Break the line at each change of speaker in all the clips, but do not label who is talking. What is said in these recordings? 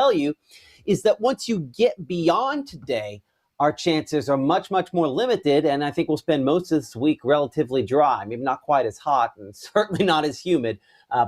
tell you is that once you get beyond today, our chances are much, much more limited, and I think we'll spend most of this week relatively dry, maybe not quite as hot and certainly not as humid,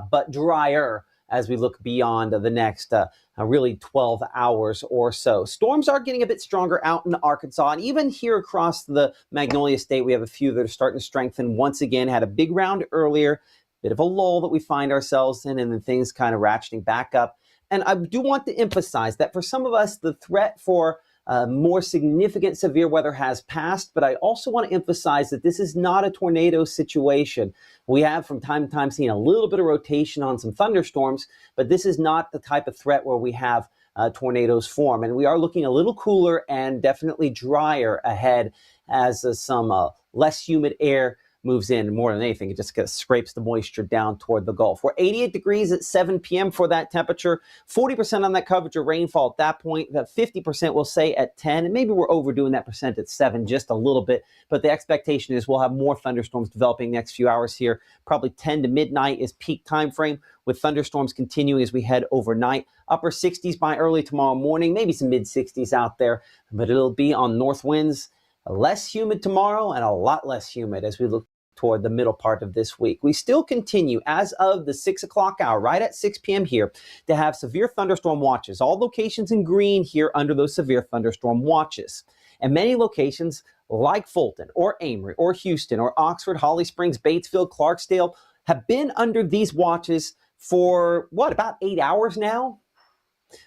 but drier as we look beyond the next really 12 hours or so. Storms are getting a bit stronger out in Arkansas, and even here across the Magnolia State, we have a few that are starting to strengthen once again. Had a big round earlier, bit of a lull that we find ourselves in, and then things kind of ratcheting back up. And I do want to emphasize that for some of us, the threat for more significant severe weather has passed, but I also want to emphasize that this is not a tornado situation. We have from time to time seen a little bit of rotation on some thunderstorms, but this is not the type of threat where we have tornadoes form. And we are looking a little cooler and definitely drier ahead as some less humid air moves in. More than anything, it just scrapes the moisture down toward the Gulf. We're 88 degrees at 7 p.m. for that temperature, 40% on that coverage of rainfall at that point, that 50% we'll say at 10, and maybe we're overdoing that percent at 7 just a little bit, but the expectation is we'll have more thunderstorms developing next few hours here. Probably 10 to midnight is peak time frame, with thunderstorms continuing as we head overnight. Upper 60s by early tomorrow morning, maybe some mid 60s out there, but it'll be on north winds. Less humid tomorrow and a lot less humid as we look toward the middle part of this week. We still continue as of the 6 o'clock hour, right at 6 p.m. here, to have severe thunderstorm watches. All locations in green here under those severe thunderstorm watches. And many locations like Fulton or Amory or Houston or Oxford, Holly Springs, Batesville, Clarksdale have been under these watches for, about 8 hours now?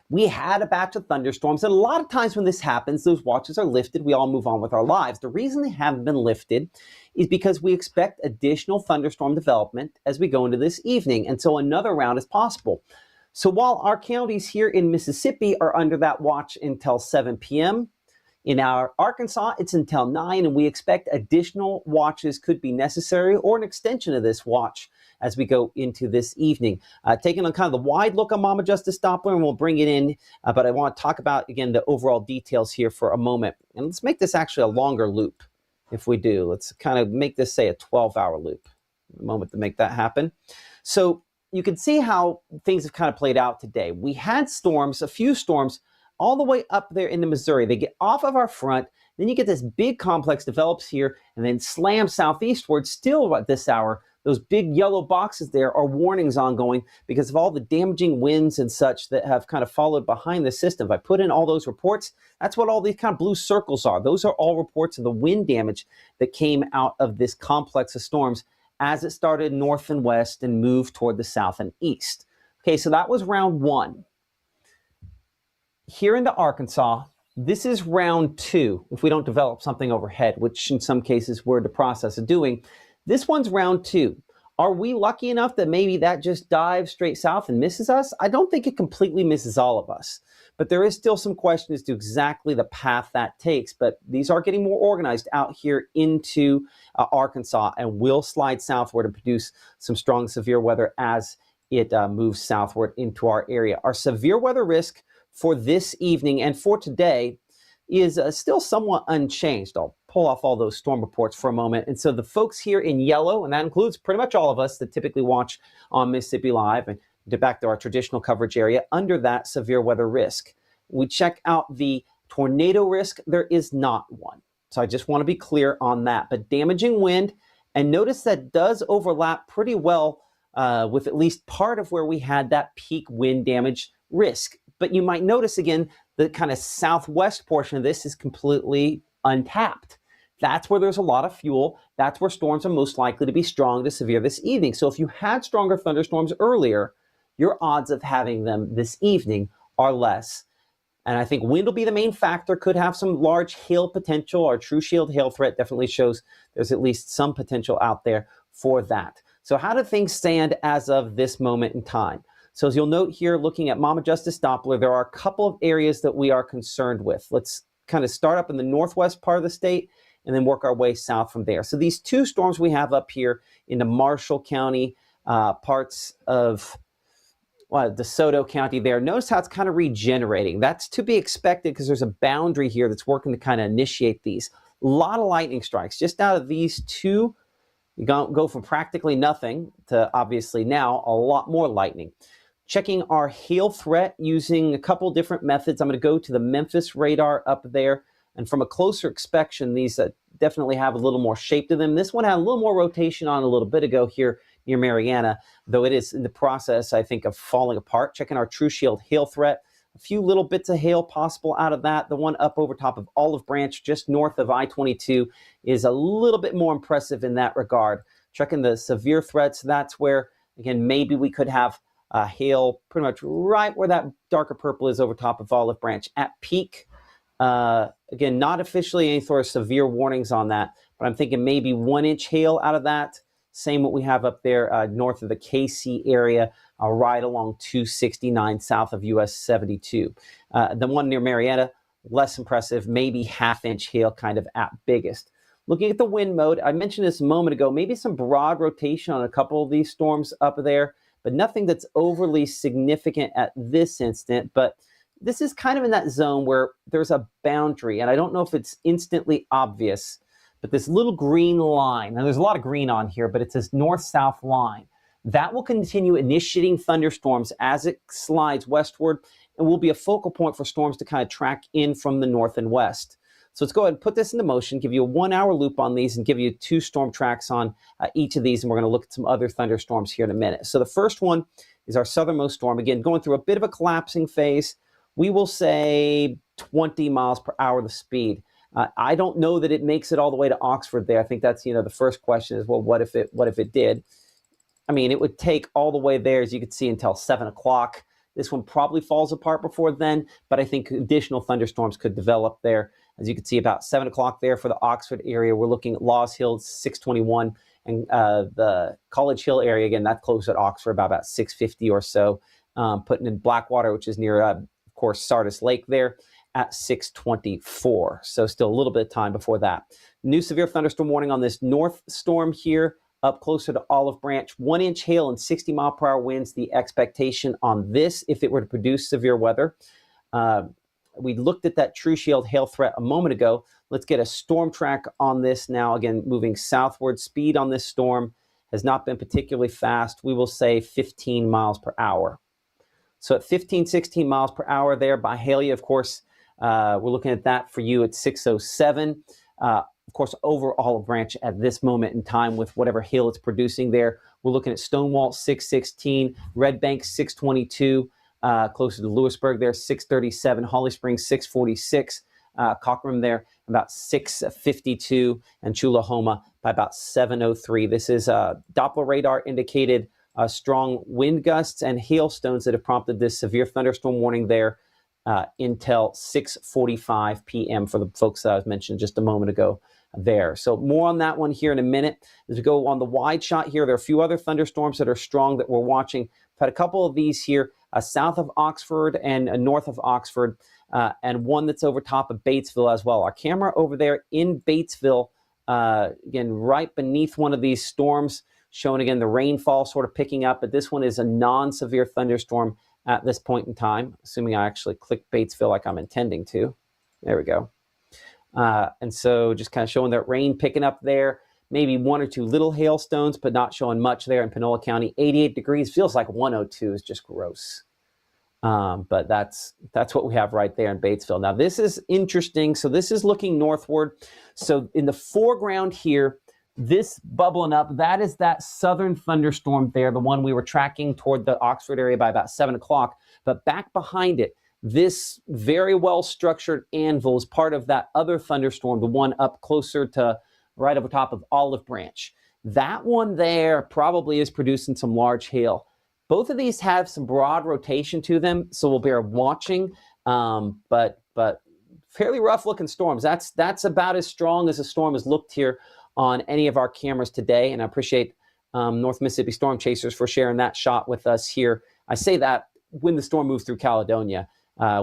We had a batch of thunderstorms, and a lot of times when this happens, those watches are lifted. We all move on with our lives. The reason they haven't been lifted is because we expect additional thunderstorm development as we go into this evening, and so another round is possible. So while our counties here in Mississippi are under that watch until 7 p.m., in our Arkansas, it's until 9, and we expect additional watches could be necessary or an extension of this watch as we go into this evening. Taking on kind of the wide look on Mama Justice Doppler, and we'll bring it in, but I want to talk about, again, the overall details here for a moment. And let's make this actually a longer loop if we do. Let's kind of make this, say, a 12-hour loop. A moment to make that happen. So you can see how things have kind of played out today. We had storms, a few storms, all the way up there into Missouri. They get off of our front, then you get this big complex develops here and then slams southeastward. Still at this hour, those big yellow boxes there are warnings ongoing because of all the damaging winds and such that have kind of followed behind the system. If I put in all those reports, that's what all these kind of blue circles are. Those are all reports of the wind damage that came out of this complex of storms as it started north and west and moved toward the south and east. Okay, so that was round one. Here into Arkansas, this is round two, if we don't develop something overhead, which in some cases we're in the process of doing. This one's round two. Are we lucky enough that maybe that just dives straight south and misses us? I don't think it completely misses all of us, but there is still some question as to exactly the path that takes. But these are getting more organized out here into Arkansas and will slide southward and produce some strong severe weather as it moves southward into our area. Our severe weather risk for this evening and for today is still somewhat unchanged. I'll pull off all those storm reports for a moment. And so the folks here in yellow, and that includes pretty much all of us that typically watch on Mississippi Live and back to our traditional coverage area, under that severe weather risk. We check out the tornado risk. There is not one. So I just want to be clear on that. But damaging wind, and notice that does overlap pretty well with at least part of where we had that peak wind damage risk. But you might notice again, the kind of southwest portion of this is completely untapped. That's where there's a lot of fuel. That's where storms are most likely to be strong to severe this evening. So if you had stronger thunderstorms earlier, your odds of having them this evening are less. And I think wind will be the main factor. Could have some large hail potential. Our True Shield hail threat definitely shows there's at least some potential out there for that. So how do things stand as of this moment in time? So as you'll note here, looking at Mama Justice Doppler, there are a couple of areas that we are concerned with. Let's kind of start up in the northwest part of the state and then work our way south from there. So these two storms we have up here in the Marshall County, parts of DeSoto County there. Notice how it's kind of regenerating. That's to be expected because there's a boundary here that's working to kind of initiate these. A lot of lightning strikes. Just out of these two, you go from practically nothing to obviously now a lot more lightning. Checking our hail threat using a couple different methods. I'm going to go to the Memphis radar up there. And from a closer inspection, these definitely have a little more shape to them. This one had a little more rotation on a little bit ago here near Mariana, though it is in the process, I think, of falling apart. Checking our True Shield hail threat. A few little bits of hail possible out of that. The one up over top of Olive Branch, just north of I-22, is a little bit more impressive in that regard. Checking the severe threats, that's where, again, maybe we could have hail pretty much right where that darker purple is over top of Olive Branch. At peak, again, not officially any sort of severe warnings on that, but I'm thinking maybe 1 inch hail out of that. Same what we have up there north of the KC area, right along 269 south of US 72. The one near Marietta, less impressive, maybe half-inch hail kind of at biggest. Looking at the wind mode, I mentioned this a moment ago, maybe some broad rotation on a couple of these storms up there, but nothing that's overly significant at this instant. But this is kind of in that zone where there's a boundary, and I don't know if it's instantly obvious, but this little green line, and there's a lot of green on here, but it's this north-south line, that will continue initiating thunderstorms as it slides westward and will be a focal point for storms to kind of track in from the north and west. So let's go ahead and put this into motion, give you a 1 hour loop on these, and give you 2 storm tracks on each of these, and we're going to look at some other thunderstorms here in a minute. So the first one is our southernmost storm, again, going through a bit of a collapsing phase. We will say 20 miles per hour the speed. I don't know that it makes it all the way to Oxford there. I think that's, the first question is, well, what if it did? I mean, it would take all the way there, as you can see, until 7 o'clock. This one probably falls apart before then, but I think additional thunderstorms could develop there. As you can see, about 7 o'clock there for the Oxford area. We're looking at Laws Hill, 621, and the College Hill area, again, that's close at Oxford, about 650 or so. Putting in Blackwater, which is near, of course, Sardis Lake there, at 624. So still a little bit of time before that. New severe thunderstorm warning on this north storm here, up closer to Olive Branch. 1 inch hail and 60 mile per hour winds, the expectation on this if it were to produce severe weather. We looked at that True Shield hail threat a moment ago. Let's get a storm track on this now. Again, moving southward. Speed on this storm has not been particularly fast. We will say 15 miles per hour. So at 15, 16 miles per hour there, Byhalia, of course, we're looking at that for you at 607. Of course, over Olive Branch at this moment in time with whatever hail it's producing there. We're looking at Stonewall 616, Red Bank 622, closer to Lewisburg there 637, Holly Springs 646, Cockram there about 652, and Chulahoma by about 703. This is Doppler radar indicated strong wind gusts and hailstones that have prompted this severe thunderstorm warning there until 6:45 p.m. for the folks that I was mentioning just a moment ago there. So more on that one here in a minute. As we go on the wide shot here, there are a few other thunderstorms that are strong that we're watching. We've had a couple of these here south of Oxford and north of Oxford, and one that's over top of Batesville as well. Our camera over there in Batesville, again, right beneath one of these storms, showing again the rainfall sort of picking up, but this one is a non-severe thunderstorm at this point in time, assuming I actually click Batesville like I'm intending to. There we go. And so just kind of showing that rain picking up there, maybe 1 or 2 little hailstones, but not showing much there in Panola County. 88 degrees, feels like 102 is just gross. But that's what we have right there in Batesville. Now this is interesting. So this is looking northward. So in the foreground here, this bubbling up, that is that southern thunderstorm there, the one we were tracking toward the Oxford area by about 7 o'clock. But back behind it, this very well-structured anvil is part of that other thunderstorm, the one up closer to right over top of Olive Branch. That one there probably is producing some large hail. Both of these have some broad rotation to them, so we'll bear watching, but fairly rough-looking storms. That's about as strong as a storm has looked here on any of our cameras today, and I appreciate North Mississippi Storm Chasers for sharing that shot with us here. I say that when the storm moved through Caledonia,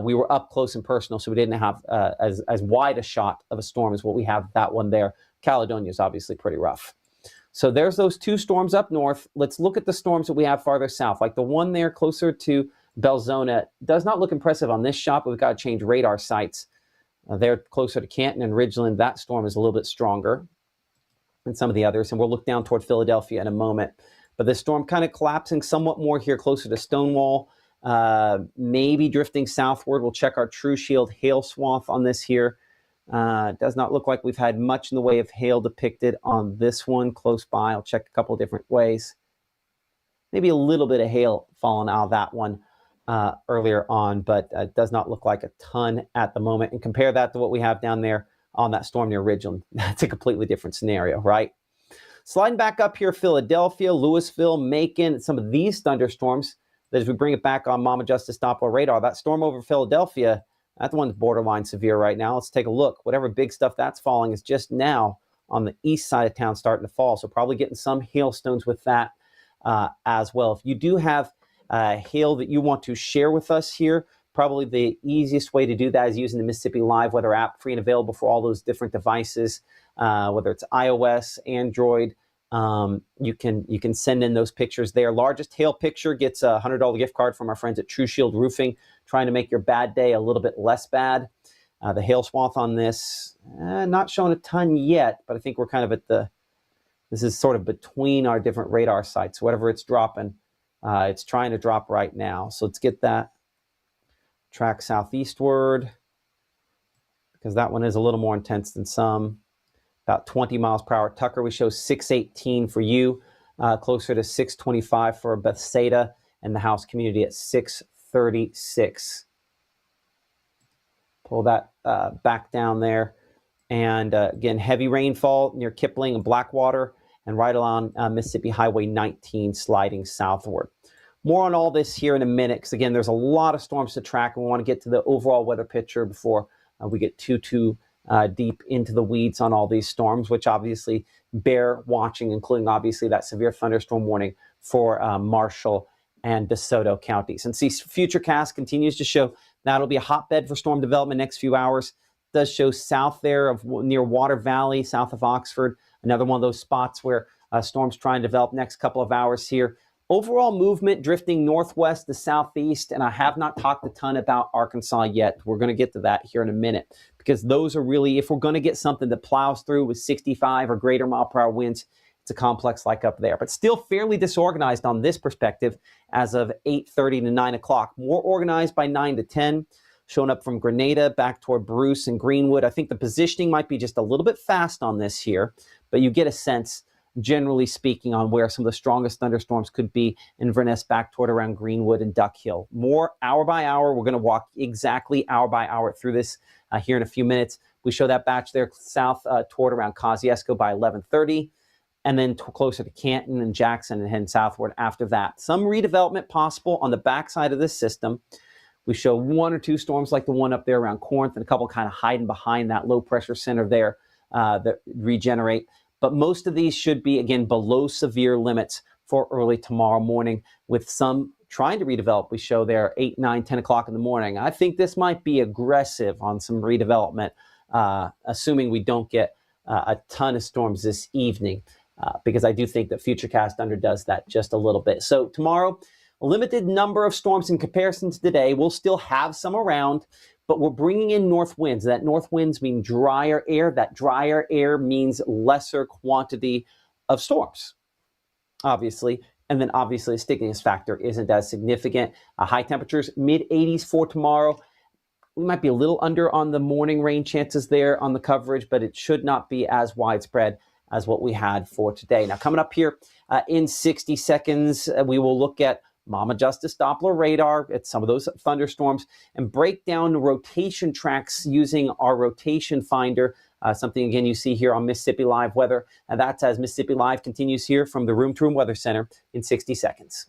we were up close and personal, so we didn't have as wide a shot of a storm as what we have that one there. Caledonia is obviously pretty rough. So there's those 2 storms up north. Let's look at the storms that we have farther south, like the one there closer to Belzona. Does not look impressive on this shot, but we've got to change radar sites. They're closer to Canton and Ridgeland. That storm is a little bit stronger than some of the others, and we'll look down toward Philadelphia in a moment. But the storm kind of collapsing somewhat more here closer to Stonewall, maybe drifting southward. We'll check our True Shield hail swath on this here. Does not look like we've had much in the way of hail depicted on this one close by. I'll check a couple different ways. Maybe a little bit of hail falling out of that one earlier on, but it does not look like a ton at the moment. And compare that to what we have down there on that storm near Ridgeland. That's a completely different scenario, right? Sliding back up here, Philadelphia, Louisville, Macon, some of these thunderstorms, that as we bring it back on Mama Justice Doppler radar, that storm over Philadelphia, that one's borderline severe right now. Let's take a look. Whatever big stuff that's falling is just now on the east side of town starting to fall. So probably getting some hailstones with that as well. If you do have hail that you want to share with us here, probably the easiest way to do that is using the Mississippi Live Weather app, free and available for all those different devices, whether it's iOS, Android. You can send in those pictures there. Largest hail picture gets a $100 gift card from our friends at True Shield Roofing, trying to make your bad day a little bit less bad. The hail swath on this, not showing a ton yet, but I think we're kind of at this is sort of between our different radar sites. Whatever it's dropping, it's trying to drop right now. So let's get that track southeastward, because that one is a little more intense than some. About 20 miles per hour. Tucker, we show 618 for you, closer to 625 for Bethsaida and the house community at 636. Pull that back down there. And again, heavy rainfall near Kipling and Blackwater, and right along Mississippi Highway 19 sliding southward. More on all this here in a minute, because again, there's a lot of storms to track, and we want to get to the overall weather picture before we get too deep into the weeds on all these storms, which obviously bear watching, including obviously that severe thunderstorm warning for Marshall and DeSoto counties. And see, Futurecast continues to show that'll be a hotbed for storm development next few hours. It does show south there of near Water Valley, south of Oxford, another one of those spots where storms try and develop next couple of hours here. Overall movement drifting northwest to southeast, and I have not talked a ton about Arkansas yet. We're going to get to that here in a minute, because those are really, if we're going to get something that plows through with 65 or greater mile per hour winds, it's a complex like up there. But still fairly disorganized on this perspective as of 8:30 to 9 o'clock. More organized by 9 to 10, showing up from Grenada back toward Bruce and Greenwood. I think the positioning might be just a little bit fast on this here, but you get a sense, generally speaking, on where some of the strongest thunderstorms could be in Inverness back toward around Greenwood and Duck Hill. More hour by hour. We're going to walk exactly hour by hour through this here in a few minutes. We show that batch there south toward around Kosciuszko by 11:30, and then closer to Canton and Jackson and heading southward after that. Some redevelopment possible on the backside of this system. We show one or two storms like the one up there around Corinth, and a couple kind of hiding behind that low pressure center there that regenerate. But most of these should be, again, below severe limits for early tomorrow morning, with some trying to redevelop. We show there 8, 9, 10 o'clock in the morning. I think this might be aggressive on some redevelopment, assuming we don't get a ton of storms this evening, because I do think that Futurecast underdoes that just a little bit. So tomorrow, a limited number of storms in comparison to today. We'll still have some around, but we're bringing in north winds. That north winds mean drier air. That drier air means lesser quantity of storms, obviously. And then obviously the stickiness factor isn't as significant. High temperatures, mid-80s for tomorrow. We might be a little under on the morning rain chances there on the coverage, but it should not be as widespread as what we had for today. Now, coming up here in 60 seconds, we will look at Mama Justice Doppler radar at some of those thunderstorms and break down the rotation tracks using our rotation finder, something, again, you see here on Mississippi Live Weather. And that's as Mississippi Live continues here from the Room to Room Weather Center in 60 seconds.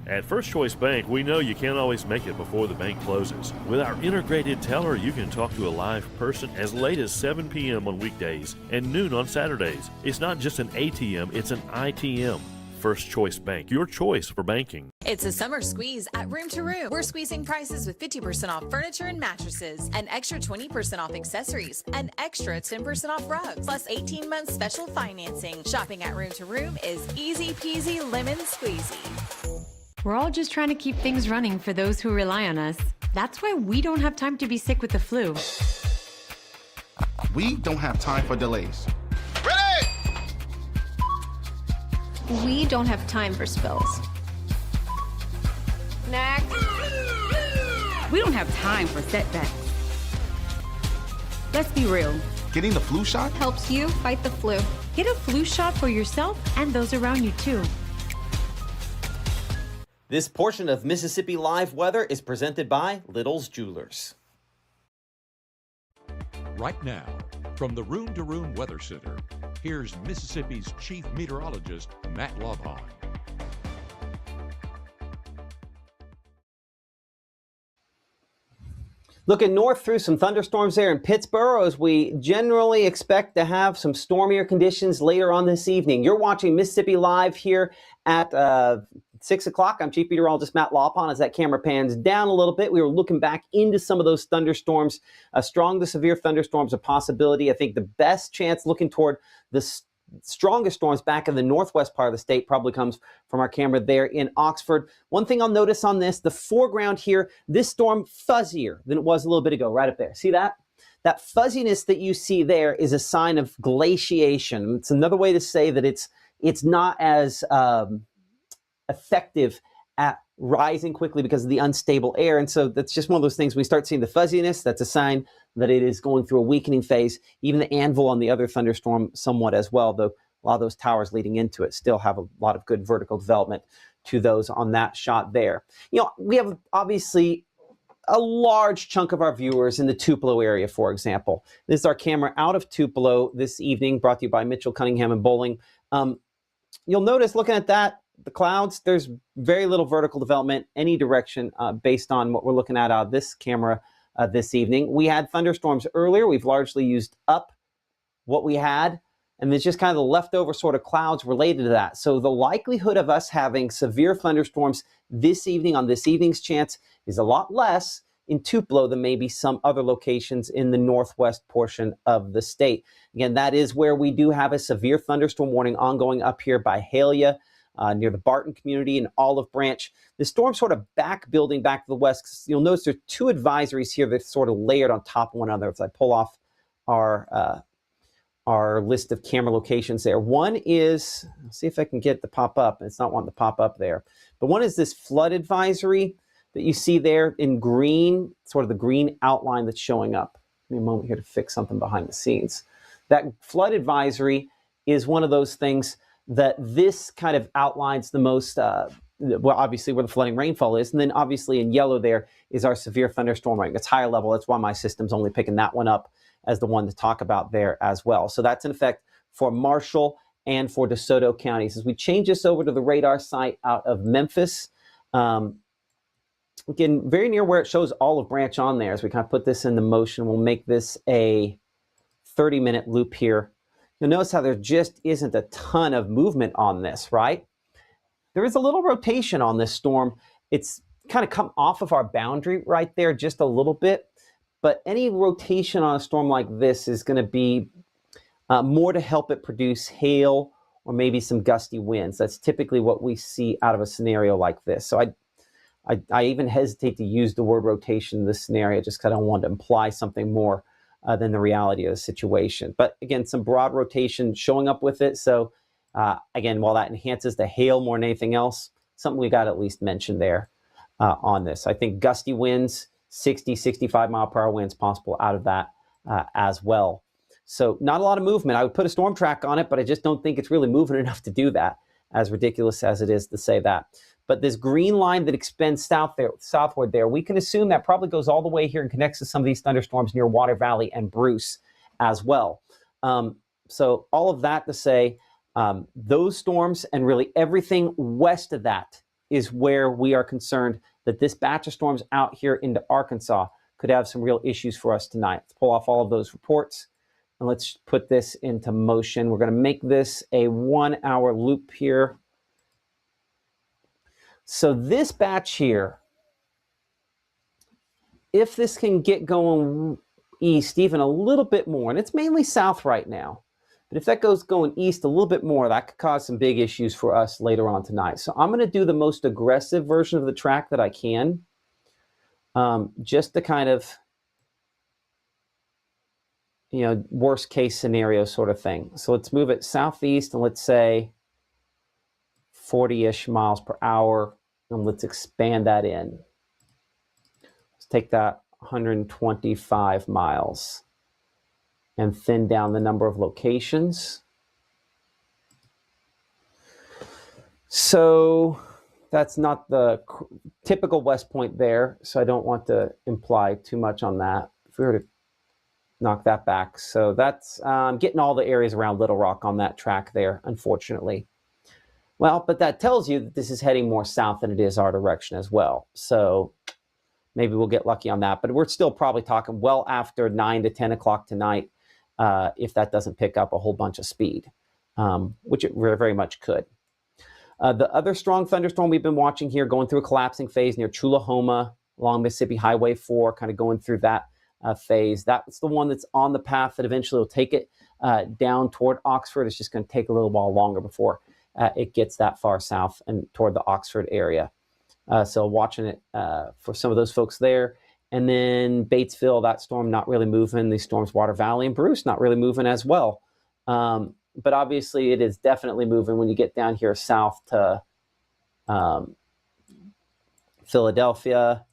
At First Choice Bank, we know you can't always make it before the bank closes. With our integrated teller, you can talk to a live person as late as 7 p.m. on weekdays and noon on Saturdays. It's not just an ATM, it's an ITM. First Choice Bank, your choice for banking.
It's a summer squeeze at Room to Room. We're squeezing prices with 50% off furniture and mattresses, an extra 20% off accessories, an extra 10% off rugs, plus 18 months special financing. Shopping at Room to Room is easy peasy lemon squeezy.
We're all just trying to keep things running for those who rely on us. That's why we don't have time to be sick with the flu.
We don't have time for delays. We don't have time for spills.
Next.
We don't have time for setbacks. Let's be real.
Getting the flu shot
Helps you fight the flu.
Get a flu shot for yourself and those around you, too.
This portion of Mississippi Live Weather is presented by Little's Jewelers.
Right now, from the Room to Room Weather Center, here's Mississippi's Chief Meteorologist, Matt Lobhon.
Looking north through some thunderstorms there in Pittsburgh as we generally expect to have some stormier conditions later on this evening. You're watching Mississippi Live here at 6 o'clock. I'm Chief Meteorologist Matt Lawpon. As that camera pans down a little bit, we were looking back into some of those thunderstorms. Strong to severe thunderstorms a possibility. I think the best chance looking toward the strongest storms back in the northwest part of the state probably comes from our camera there in Oxford. One thing I'll notice on this, the foreground here, this storm fuzzier than it was a little bit ago, right up there. See that? That fuzziness that you see there is a sign of glaciation. It's another way to say that it's not as effective at rising quickly because of the unstable air. And so that's just one of those things. We start seeing the fuzziness. That's a sign that it is going through a weakening phase. Even the anvil on the other thunderstorm somewhat as well, though a lot of those towers leading into it still have a lot of good vertical development to those on that shot there. You know, we have obviously a large chunk of our viewers in the Tupelo area, for example. This is our camera out of Tupelo this evening, brought to you by Mitchell, Cunningham, and Bowling. You'll notice looking at that, the clouds, there's very little vertical development any direction based on what we're looking at out of this camera this evening. We had thunderstorms earlier. We've largely used up what we had, and there's just kind of the leftover sort of clouds related to that. So the likelihood of us having severe thunderstorms this evening on this evening's chance is a lot less in Tupelo than maybe some other locations in the northwest portion of the state. Again, that is where we do have a severe thunderstorm warning ongoing up here by Halia, near the Barton community and Olive Branch. The storm sort of building back to the west. You'll notice there's two advisories here that sort of layered on top of one another. If I pull off our list of camera locations there. One is, let's see if I can get it to pop up. It's not wanting to pop up there. But one is this flood advisory that you see there in green, sort of the green outline that's showing up. Give me a moment here to fix something behind the scenes. That flood advisory is one of those things that this kind of outlines the most, well, obviously where the flooding rainfall is. And then obviously in yellow there is our severe thunderstorm warning. It's higher level. That's why my system's only picking that one up as the one to talk about there as well. So that's in effect for Marshall and for DeSoto counties. As we change this over to the radar site out of Memphis, again, very near where it shows Olive Branch on there. As we kind of put this into motion, we'll make this a 30-minute loop here. You'll notice how there just isn't a ton of movement on this, right? There is a little rotation on this storm. It's kind of come off of our boundary right there just a little bit, but any rotation on a storm like this is going to be more to help it produce hail or maybe some gusty winds. That's typically what we see out of a scenario like this. So I even hesitate to use the word rotation in this scenario just because I don't want to imply something more than the reality of the situation. But again, some broad rotation showing up with it. So again, while that enhances the hail more than anything else, something we got to at least mention there on this. I think gusty winds, 60, 65 mile per hour winds possible out of that as well. So not a lot of movement. I would put a storm track on it, but I just don't think it's really moving enough to do that, as ridiculous as it is to say that. But this green line that extends southward there, we can assume that probably goes all the way here and connects to some of these thunderstorms near Water Valley and Bruce as well. So all of that to say, those storms and really everything west of that is where we are concerned that this batch of storms out here into Arkansas could have some real issues for us tonight. Let's pull off all of those reports and let's put this into motion. We're going to make this a 1 hour loop here. So this batch here, if this can get going east even a little bit more, and it's mainly south right now, but if that goes going east a little bit more, that could cause some big issues for us later on tonight. So I'm going to do the most aggressive version of the track that I can, just to kind of, you know, worst case scenario sort of thing. So let's move it southeast and let's say 40-ish miles per hour. And let's expand that in. Let's take that 125 miles and thin down the number of locations. So that's not the typical West Point there, so I don't want to imply too much on that. If we were to knock that back. So that's getting all the areas around Little Rock on that track there, unfortunately. Well, but that tells you that this is heading more south than it is our direction as well. So maybe we'll get lucky on that. But we're still probably talking well after 9 to 10 o'clock tonight if that doesn't pick up a whole bunch of speed, which it very much could. The other strong thunderstorm we've been watching here going through a collapsing phase near Chulahoma along Mississippi Highway 4, kind of going through that phase. That's the one that's on the path that eventually will take it down toward Oxford. It's just going to take a little while longer before it gets that far south and toward the Oxford area. So watching it for some of those folks there. And then Batesville, that storm not really moving. The storms Water Valley and Bruce not really moving as well. But obviously it is definitely moving when you get down here south to Philadelphia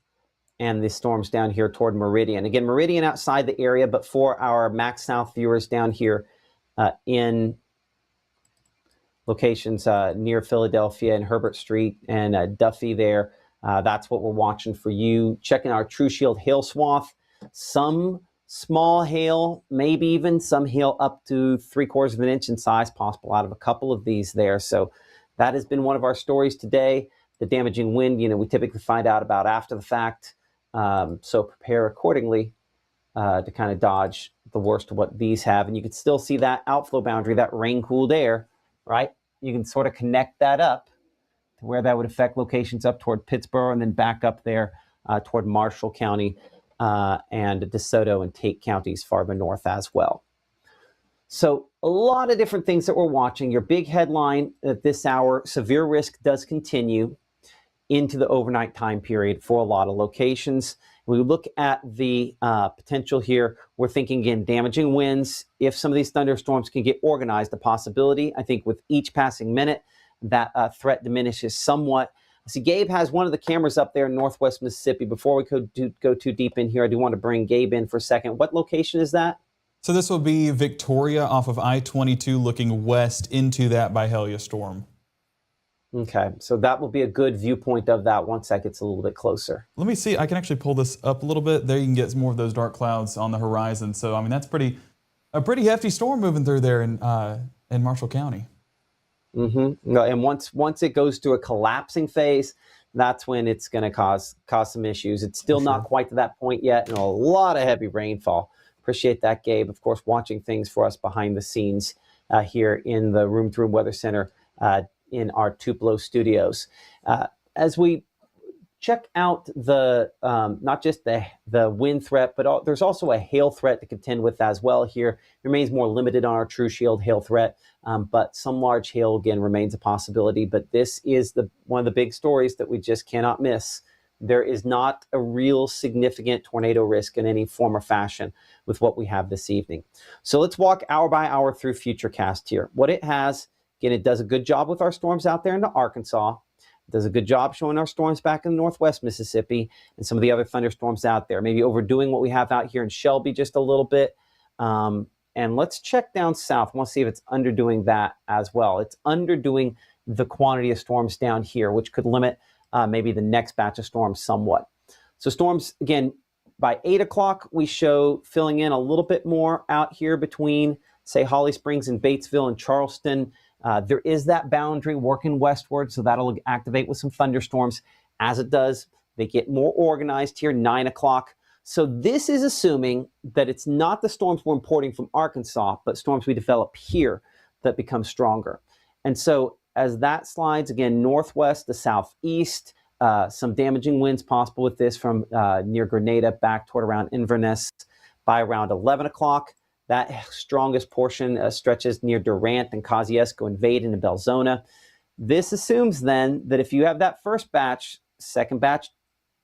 and the storms down here toward Meridian. Again, Meridian outside the area, but for our Max South viewers down here in locations near Philadelphia and Herbert Street and Duffy there, that's what we're watching for you. Checking our True Shield hail swath. Some small hail, maybe even some hail up to 3/4 of an inch in size possible out of a couple of these there. So that has been one of our stories today. The damaging wind, we typically find out about after the fact. So prepare accordingly to kind of dodge the worst of what these have. And you can still see that outflow boundary, that rain-cooled air, right? You can sort of connect that up to where that would affect locations up toward Pittsburgh and then back up there toward Marshall County and DeSoto and Tate counties farther north as well. So a lot of different things that we're watching. Your big headline at this hour, severe risk does continue into the overnight time period for a lot of locations. When we look at the potential here, we're thinking, again, damaging winds. If some of these thunderstorms can get organized, a possibility. I think with each passing minute, that threat diminishes somewhat. See, Gabe has one of the cameras up there in northwest Mississippi. Before we go too deep in here, I do want to bring Gabe in for a second. What location is that?
So this will be Victoria off of I-22 looking west into that Byhalia storm.
Okay, so that will be a good viewpoint of that once that gets a little bit closer.
Let me see. I can actually pull this up a little bit. There you can get more of those dark clouds on the horizon. So, I mean, that's a pretty hefty storm moving through there in Marshall County.
Mm-hmm. And once it goes to a collapsing phase, that's when it's going to cause some issues. It's still not quite to that point yet, and a lot of heavy rainfall. Appreciate that, Gabe. Of course, watching things for us behind the scenes here in the Room to Room Weather Center in our Tupelo studios. As we check out the not just the wind threat, but there's also a hail threat to contend with as well here. It remains more limited on our True Shield hail threat, but some large hail, again, remains a possibility. But this is one of the big stories that we just cannot miss. There is not a real significant tornado risk in any form or fashion with what we have this evening. So let's walk hour by hour through Futurecast here. What it has, again, it does a good job with our storms out there into Arkansas. It does a good job showing our storms back in northwest Mississippi and some of the other thunderstorms out there. Maybe overdoing what we have out here in Shelby just a little bit. And let's check down south. I want to see if it's underdoing that as well. It's underdoing the quantity of storms down here, which could limit maybe the next batch of storms somewhat. So storms, again, by 8 o'clock, we show filling in a little bit more out here between, say, Holly Springs and Batesville and Charleston. There is that boundary working westward, so that'll activate with some thunderstorms. As it does, they get more organized here, 9 o'clock. So this is assuming that it's not the storms we're importing from Arkansas, but storms we develop here that become stronger. And so as that slides, again, northwest to southeast, some damaging winds possible with this from near Grenada back toward around Inverness by around 11 o'clock. That strongest portion stretches near Durant and Kosciuszko and Vade into Belzona. This assumes then that if you have that first batch, second batch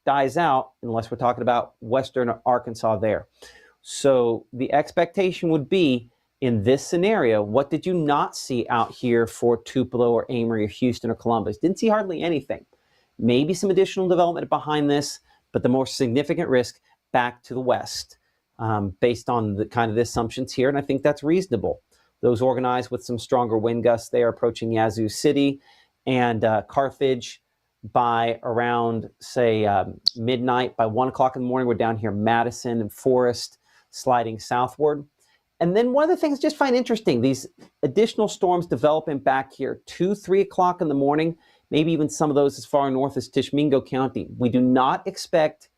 dies out, unless we're talking about western Arkansas there. So the expectation would be in this scenario, what did you not see out here for Tupelo or Amory or Houston or Columbus? Didn't see hardly anything. Maybe some additional development behind this, but the more significant risk back to the west, based on the kind of the assumptions here, and I think that's reasonable. Those organized with some stronger wind gusts there approaching Yazoo City and Carthage by around, say, midnight. By 1 o'clock in the morning, we're down here Madison and Forest, sliding southward. And then one of the things I just find interesting, these additional storms developing back here 2, 3 o'clock in the morning, maybe even some of those as far north as Tishomingo County. We do not expect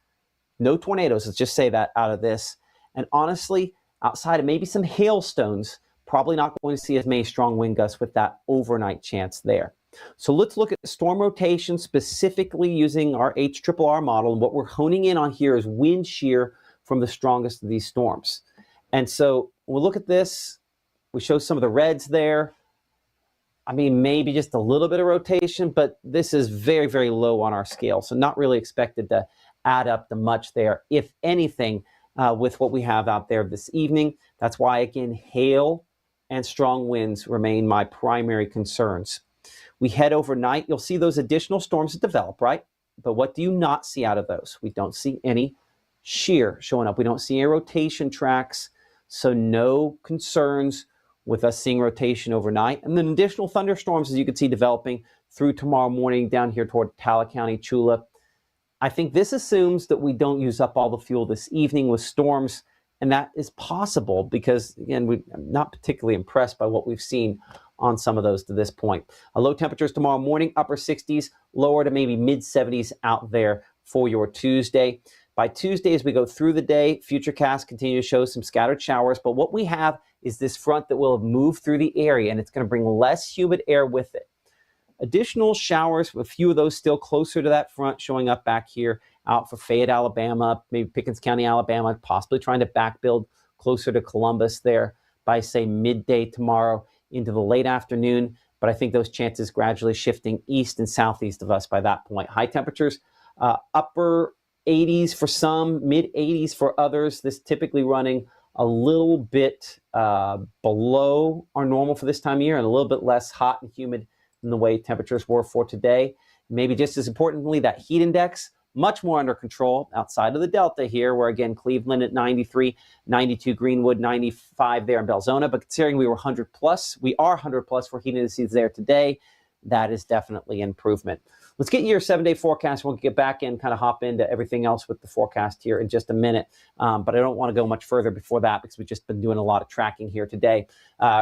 no tornadoes, let's just say that, out of this. And honestly, outside of maybe some hailstones, probably not going to see as many strong wind gusts with that overnight chance there. So let's look at storm rotation, specifically using our HRRR model. And what we're honing in on here is wind shear from the strongest of these storms. And so when we look at this, we show some of the reds there. I mean, maybe just a little bit of rotation, but this is very, very low on our scale. So not really expected to add up to much there, if anything, with what we have out there this evening. That's why, again, hail and strong winds remain my primary concerns. We head overnight. You'll see those additional storms that develop, right? But what do you not see out of those? We don't see any shear showing up. We don't see any rotation tracks. So no concerns with us seeing rotation overnight. And then additional thunderstorms, as you can see, developing through tomorrow morning down here toward Tala County, Chula. I think this assumes that we don't use up all the fuel this evening with storms. And that is possible because, again, I'm not particularly impressed by what we've seen on some of those to this point. Low temperatures tomorrow morning, upper 60s, lower to maybe mid 70s out there for your Tuesday. By Tuesday, as we go through the day, Futurecast continue to show some scattered showers, but what we have is this front that will have moved through the area, and it's going to bring less humid air with it. Additional showers, a few of those still closer to that front, showing up back here out for Fayette, Alabama, maybe Pickens County, Alabama, possibly trying to back build closer to Columbus there by, say, midday tomorrow into the late afternoon. But I think those chances gradually shifting east and southeast of us by that point. High temperatures, upper 80s for some, mid 80s for others. This typically running a little bit below our normal for this time of year and a little bit less hot and humid than the way temperatures were for today. Maybe just as importantly, that heat index, much more under control outside of the Delta here, where again, Cleveland at 93, 92 Greenwood, 95 there in Belzona. But considering we are 100 plus for heat indices there today, that is definitely improvement. Let's get your 7-day forecast. We'll get back in, kind of hop into everything else with the forecast here in just a minute. But I don't want to go much further before that because we've just been doing a lot of tracking here today.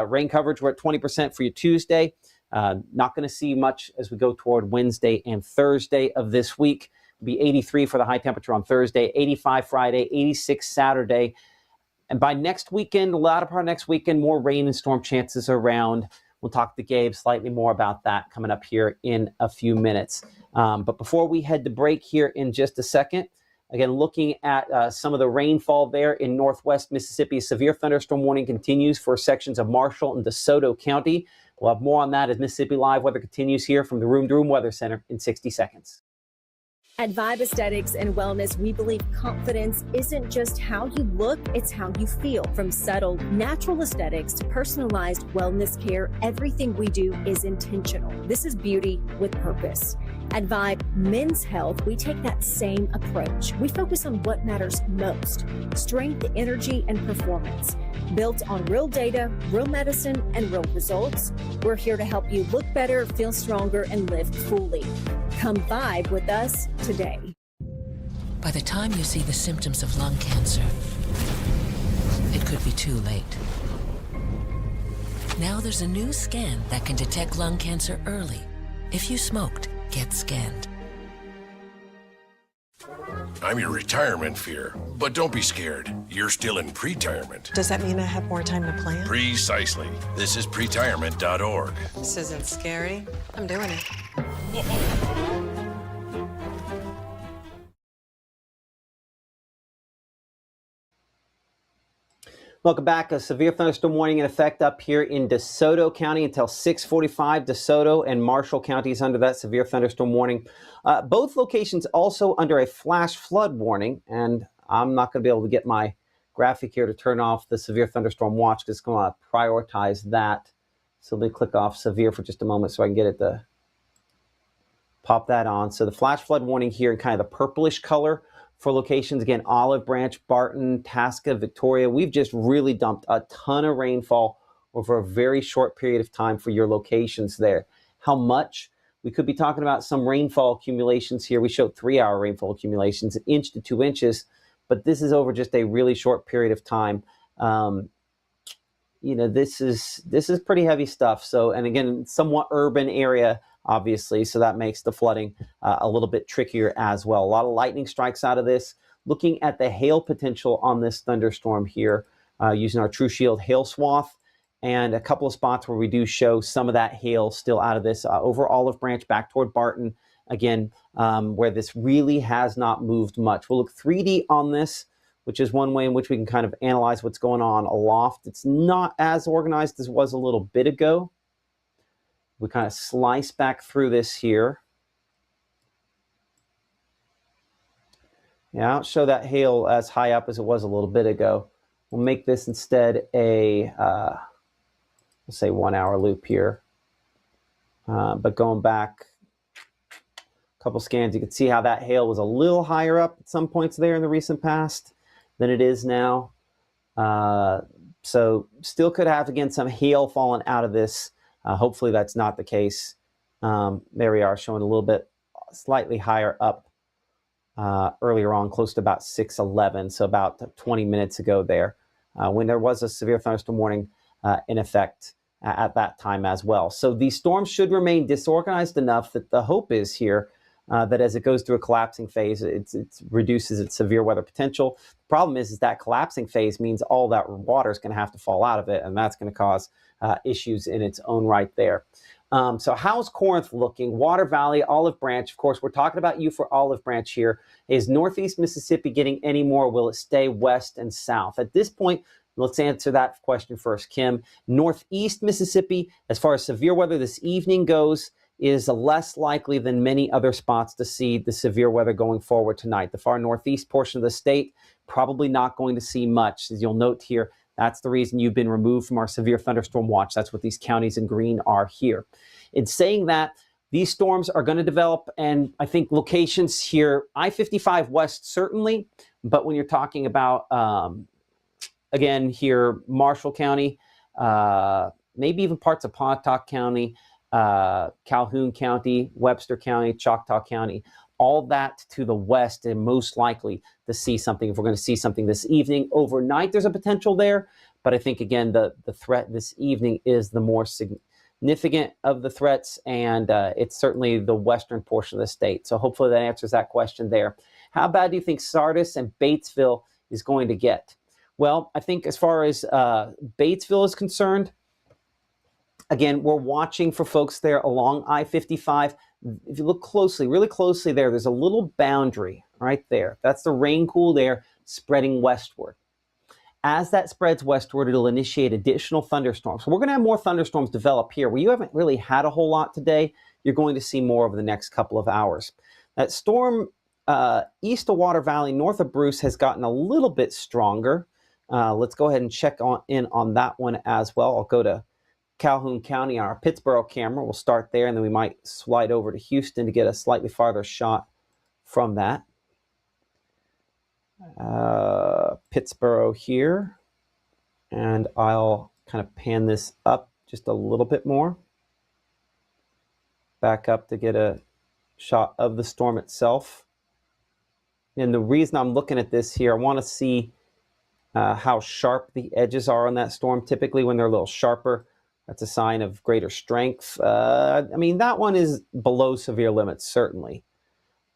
Rain coverage, we're at 20% for your Tuesday. Not going to see much as we go toward Wednesday and Thursday of this week. It'll be 83 for the high temperature on Thursday, 85 Friday, 86 Saturday. And by next weekend, a lot of our next weekend, more rain and storm chances around. We'll talk to Gabe slightly more about that coming up here in a few minutes. But before we head to break here in just a second, again, looking at some of the rainfall there in northwest Mississippi, severe thunderstorm warning continues for sections of Marshall and DeSoto County. We'll have more on that as Mississippi Live Weather continues here from the Room to Room Weather Center in 60 seconds.
At Vibe Aesthetics and Wellness, we believe confidence isn't just how you look, it's how you feel. From subtle, natural aesthetics to personalized wellness care, everything we do is intentional. This is beauty with purpose. At Vibe Men's Health, we take that same approach. We focus on what matters most: strength, energy, and performance. Built on real data, real medicine, and real results, we're here to help you look better, feel stronger, and live fully. Come vibe with us today.
By the time you see the symptoms of lung cancer, it could be too late. Now there's a new scan that can detect lung cancer early. If you smoked, get scanned.
I'm your retirement fear, but don't be scared. You're still in pre-tirement.
Does that mean I have more time to plan?
Precisely. This is pretirement.org.
This isn't scary. I'm doing it.
Welcome back. A severe thunderstorm warning in effect up here in DeSoto County until 6:45. DeSoto and Marshall counties under that severe thunderstorm warning. Both locations also under a flash flood warning, and I'm not going to be able to get my graphic here to turn off the severe thunderstorm watch because it's going to prioritize that. So let me click off severe for just a moment so I can get it to pop that on. So the flash flood warning here in kind of the purplish color for locations. Again, Olive Branch, Barton, Tasca, Victoria. We've just really dumped a ton of rainfall over a very short period of time for your locations there. How much? We could be talking about some rainfall accumulations here. We showed 3-hour rainfall accumulations, 1 inch to 2 inches, but this is over just a really short period of time. You know, this is pretty heavy stuff. So, and again, somewhat urban area, obviously, so that makes the flooding a little bit trickier as well. A lot of lightning strikes out of this. Looking at the hail potential on this thunderstorm here, using our True Shield hail swath, and a couple of spots where we do show some of that hail still out of this over Olive Branch back toward Barton, again, where this really has not moved much. We'll look 3D on this, which is one way in which we can kind of analyze what's going on aloft. It's not as organized as it was a little bit ago. We kind of slice back through this here. Yeah, I don't show that hail as high up as it was a little bit ago. We'll make this instead a, let's say 1 hour loop here. But going back a couple scans, you can see how that hail was a little higher up at some points there in the recent past than it is now. So still could have, again, some hail falling out of this. Hopefully that's not the case. There we are, showing a little bit slightly higher up earlier on, close to about 6:11, so about 20 minutes ago there, when there was a severe thunderstorm warning in effect at that time as well. So these storms should remain disorganized enough that the hope is here that as it goes through a collapsing phase, it reduces its severe weather potential. The problem is that collapsing phase means all that water is going to have to fall out of it, and that's going to cause issues in its own right there. So how's Corinth looking? Water Valley, Olive Branch, of course, we're talking about you for Olive Branch here. Is Northeast Mississippi getting any more? Will it stay west and south? At this point, let's answer that question first, Kim. Northeast Mississippi, as far as severe weather this evening goes, is less likely than many other spots to see the severe weather going forward tonight. The far northeast portion of the state, probably not going to see much. As you'll note here, that's the reason you've been removed from our severe thunderstorm watch. That's what these counties in green are here. In saying that, these storms are going to develop, and I think locations here, I-55 west certainly, but when you're talking about, again, here, Marshall County, maybe even parts of Pontotoc County, Calhoun County, Webster County, Choctaw County, all that to the west, and most likely to see something. If we're going to see something this evening, overnight, there's a potential there. But I think, again, the threat this evening is the more significant of the threats, and it's certainly the western portion of the state. So hopefully that answers that question there. How bad do you think Sardis and Batesville is going to get? Well, I think as far as Batesville is concerned, again, we're watching for folks there along I-55. If you look closely, really closely there's a little boundary right there. That's the rain cool there spreading westward. As that spreads westward, it'll initiate additional thunderstorms. So we're going to have more thunderstorms develop here. Where you haven't really had a whole lot today, you're going to see more over the next couple of hours. That storm east of Water Valley, north of Bruce, has gotten a little bit stronger. Let's go ahead and check in on that one as well. I'll go to Calhoun County on our Pittsboro camera. We'll start there, and then we might slide over to Houston to get a slightly farther shot from that. Pittsboro here, and I'll kind of pan this up just a little bit more. Back up to get a shot of the storm itself. And the reason I'm looking at this here, I want to see how sharp the edges are on that storm. Typically when they're a little sharper, that's a sign of greater strength. I mean, that one is below severe limits, certainly.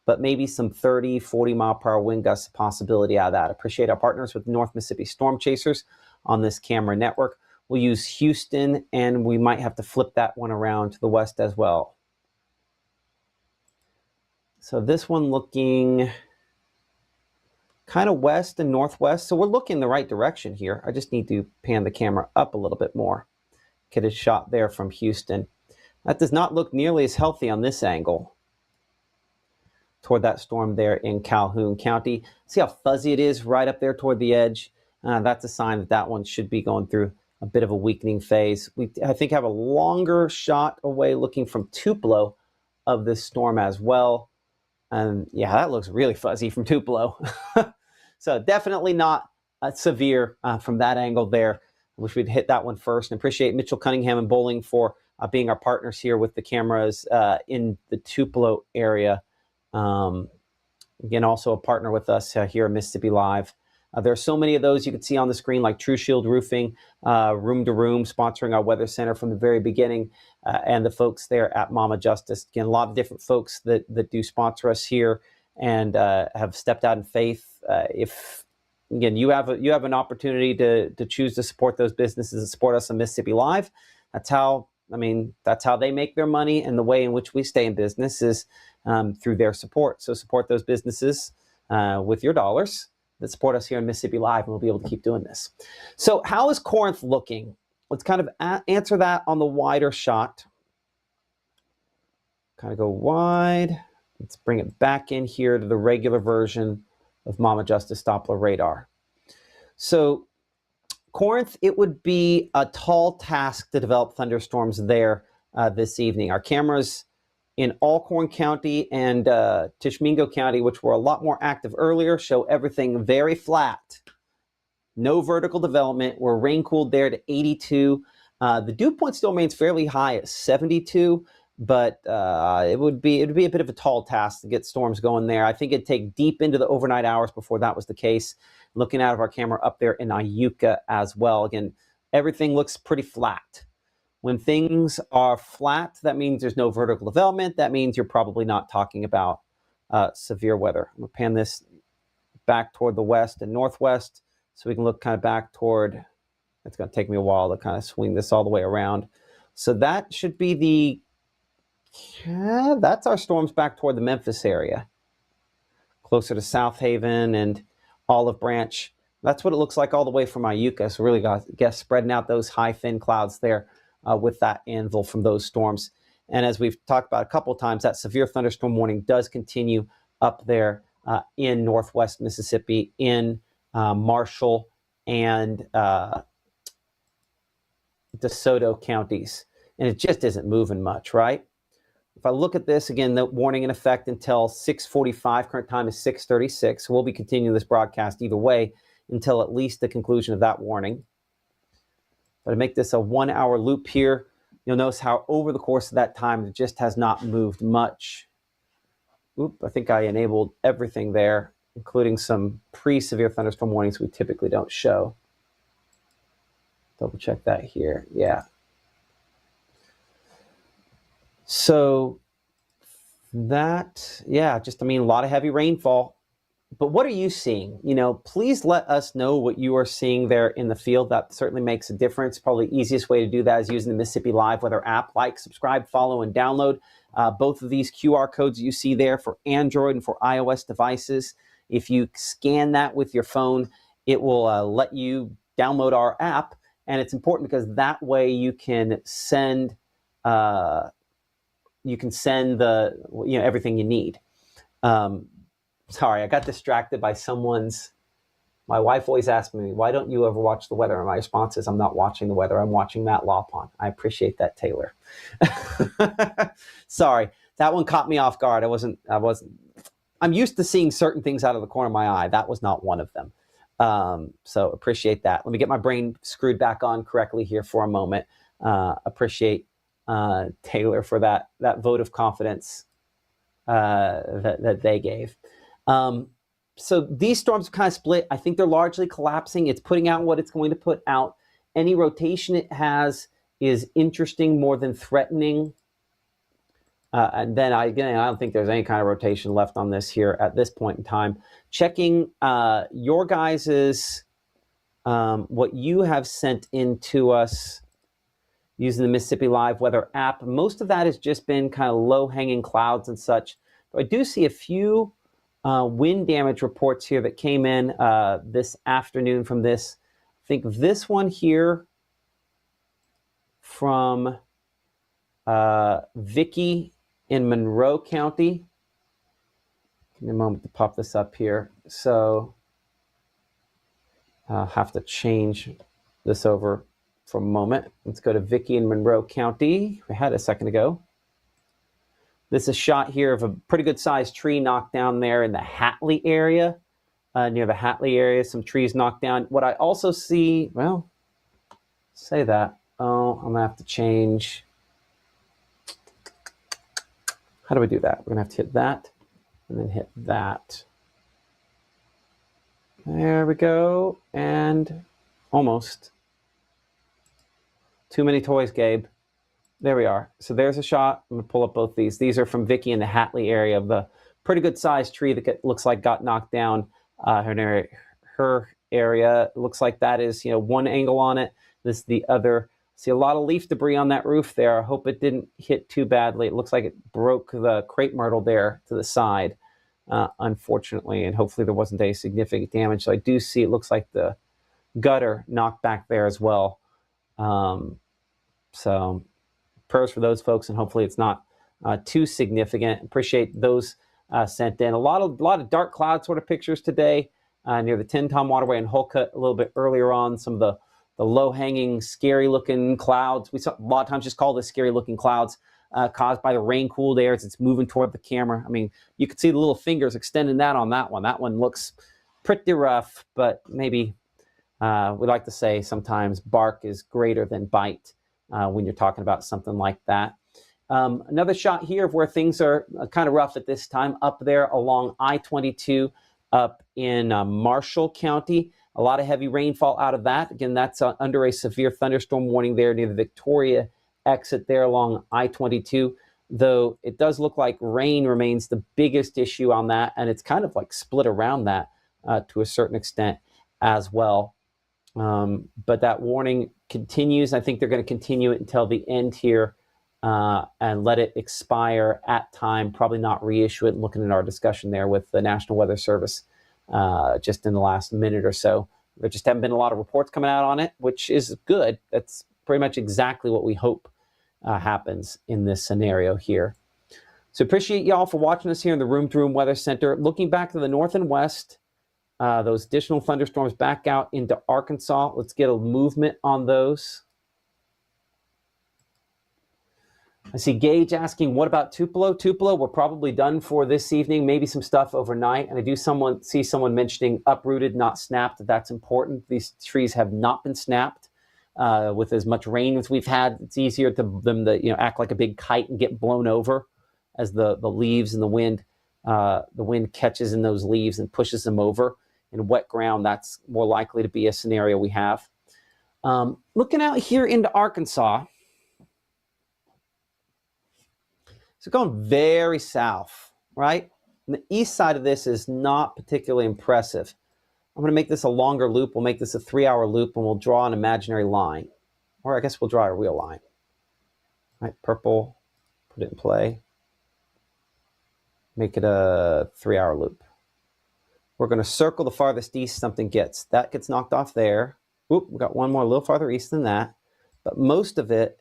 But maybe some 30, 40 mile per hour wind gusts, possibility out of that. Appreciate our partners with North Mississippi Storm Chasers on this camera network. We'll use Houston, and we might have to flip that one around to the west as well. So this one looking kind of west and northwest. So we're looking the right direction here. I just need to pan the camera up a little bit more. Get a shot there from Houston. That does not look nearly as healthy on this angle toward that storm there in Calhoun County. See how fuzzy it is right up there toward the edge? That's a sign that that one should be going through a bit of a weakening phase. We, I think, have a longer shot away looking from Tupelo of this storm as well. And yeah, that looks really fuzzy from Tupelo. So definitely not severe from that angle there. I wish we'd hit that one first. And appreciate Mitchell Cunningham and Bowling for being our partners here with the cameras in the Tupelo area. Again, also a partner with us here at Mississippi Live. There are so many of those you can see on the screen, like True Shield Roofing, Room to Room, sponsoring our Weather Center from the very beginning, and the folks there at Mama Justice. Again, a lot of different folks that do sponsor us here and have stepped out in faith. If again you have an opportunity to choose to support those businesses and support us on Mississippi Live, that's how they make their money, and the way in which we stay in business is through their support. So support those businesses with your dollars that support us here in Mississippi Live, and we'll be able to keep doing this. So how is Corinth looking? Let's kind of answer that on the wider shot. Kind of go wide. Let's bring it back in here to the regular version of Mama Justice Doppler radar. So Corinth, it would be a tall task to develop thunderstorms there this evening. Our cameras in Alcorn County and Tishomingo County, which were a lot more active earlier, show everything very flat. No vertical development. We're rain cooled there to 82. The dew point still remains fairly high at 72, but it would be a bit of a tall task to get storms going there. I think it'd take deep into the overnight hours before that was the case. Looking out of our camera up there in Iuka as well. Again, everything looks pretty flat. When things are flat, that means there's no vertical development. That means you're probably not talking about severe weather. I'm going to pan this back toward the west and northwest so we can look kind of back toward, it's going to take me a while to kind of swing this all the way around. So that should be that's our storms back toward the Memphis area, closer to South Haven and Olive Branch. That's what it looks like all the way from Iuka. So really, guess spreading out those high, thin clouds there. With that anvil from those storms. And as we've talked about a couple of times, that severe thunderstorm warning does continue up there in northwest Mississippi, in Marshall and DeSoto counties. And it just isn't moving much, right? If I look at this, again, the warning in effect until 6:45, current time is 6:36. So we'll be continuing this broadcast either way until at least the conclusion of that warning. But to make this a 1 hour loop here, you'll notice how over the course of that time, it just has not moved much. Oop, I think I enabled everything there, including some pre-severe thunderstorm warnings we typically don't show. Double check that here. Yeah. So that, yeah, just, a lot of heavy rainfall. But what are you seeing? Please let us know what you are seeing there in the field. That certainly makes a difference. Probably the easiest way to do that is using the Mississippi Live Weather app. Like, subscribe, follow, and download both of these QR codes you see there for Android and for iOS devices. If you scan that with your phone, it will let you download our app. And it's important because that way you can send everything you need. Sorry, I got distracted by my wife always asks me, why don't you ever watch the weather? And my response is, I'm not watching the weather. I'm watching Matt Lawpon. I appreciate that, Taylor. Sorry, that one caught me off guard. I'm used to seeing certain things out of the corner of my eye. That was not one of them. So appreciate that. Let me get my brain screwed back on correctly here for a moment. Appreciate Taylor for that vote of confidence that they gave. So these storms are kind of split. I think they're largely collapsing. It's putting out what it's going to put out. Any rotation it has is interesting more than threatening. And then I don't think there's any kind of rotation left on this here at this point in time. Checking your guys's what you have sent in to us using the Mississippi Live Weather app. Most of that has just been kind of low-hanging clouds and such. But I do see a few wind damage reports here that came in this afternoon from this. I think this one here from Vicky in Monroe County. Give me a moment to pop this up here. So Have to change this over for a moment. Let's go to Vicki and Monroe County. We had a second ago. This is a shot here of a pretty good sized tree knocked down there in the Hatley area. Near the Hatley area, some trees knocked down. What I also see, well, say that. Oh, I'm gonna have to change. How do we do that? We're gonna have to hit that and then hit that. There we go. And almost. Too many toys, Gabe. There we are. So there's a shot. I'm gonna pull up both these. These are from Vicki in the Hatley area of the pretty good sized tree that looks like got knocked down. Her area. It looks like that is, one angle on it. This is the other. See a lot of leaf debris on that roof there. I hope it didn't hit too badly. It looks like it broke the crepe myrtle there to the side, unfortunately, and hopefully there wasn't any significant damage. So I do see it looks like the gutter knocked back there as well. So prayers for those folks, and hopefully it's not too significant. Appreciate those sent in. A lot of dark cloud sort of pictures today near the Tin Tom Waterway and Holcut a little bit earlier on. Some of the low-hanging, scary-looking clouds. We a lot of times just call this scary-looking clouds caused by the rain-cooled air as it's moving toward the camera. I mean, you could see the little fingers extending that on that one. That one looks pretty rough, but maybe we like to say sometimes bark is greater than bite when you're talking about something like that. Another shot here of where things are kind of rough at this time, up there along I-22 up in Marshall County. A lot of heavy rainfall out of that. Again, that's under a severe thunderstorm warning there near the Victoria exit there along I-22, though it does look like rain remains the biggest issue on that, and it's kind of like split around that to a certain extent as well. But that warning continues. I think they're going to continue it until the end here and let it expire at time, probably not reissue it. Looking at our discussion there with the National Weather Service just in the last minute or so. There just haven't been a lot of reports coming out on it, which is good. That's pretty much exactly what we hope happens in this scenario here. So appreciate y'all for watching us here in the Room to Room Weather Center. Looking back to the north and west, those additional thunderstorms back out into Arkansas. Let's get a movement on those. I see Gage asking, what about Tupelo? Tupelo, we're probably done for this evening, maybe some stuff overnight. And I do see someone mentioning uprooted, not snapped. That's important. These trees have not been snapped. With as much rain as we've had, it's easier to them to act like a big kite and get blown over as the leaves and the wind catches in those leaves and pushes them over. In wet ground, that's more likely to be a scenario we have. Looking out here into Arkansas, so going very south, right? And the east side of this is not particularly impressive. I'm going to make this a longer loop. We'll make this a 3-hour loop, and we'll draw an imaginary line. Or I guess we'll draw a real line. All right, purple, put it in play. Make it a 3-hour loop. We're going to circle the farthest east something gets. That gets knocked off there. Oop, we got one more a little farther east than that. But most of it,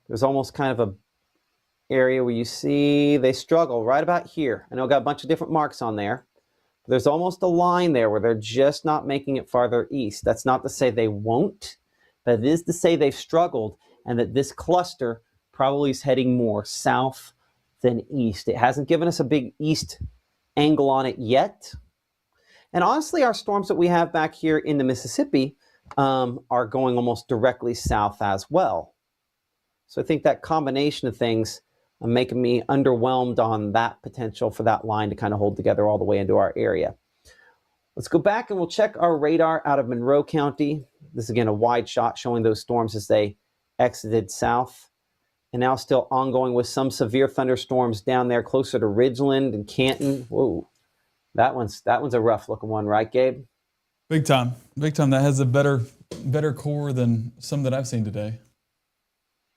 there's almost kind of a area where you see they struggle right about here. I know I've got a bunch of different marks on there. But there's almost a line there where they're just not making it farther east. That's not to say they won't, but it is to say they've struggled and that this cluster probably is heading more south than east. It hasn't given us a big east angle on it yet. And honestly, our storms that we have back here in the Mississippi are going almost directly south as well. So I think that combination of things are making me underwhelmed on that potential for that line to kind of hold together all the way into our area. Let's go back and we'll check our radar out of Monroe County. This is again a wide shot showing those storms as they exited south. And now still ongoing with some severe thunderstorms down there closer to Ridgeland and Canton. Whoa, that one's a rough looking one, right, Gabe?
Big time. Big time. That has a better core than some that I've seen today.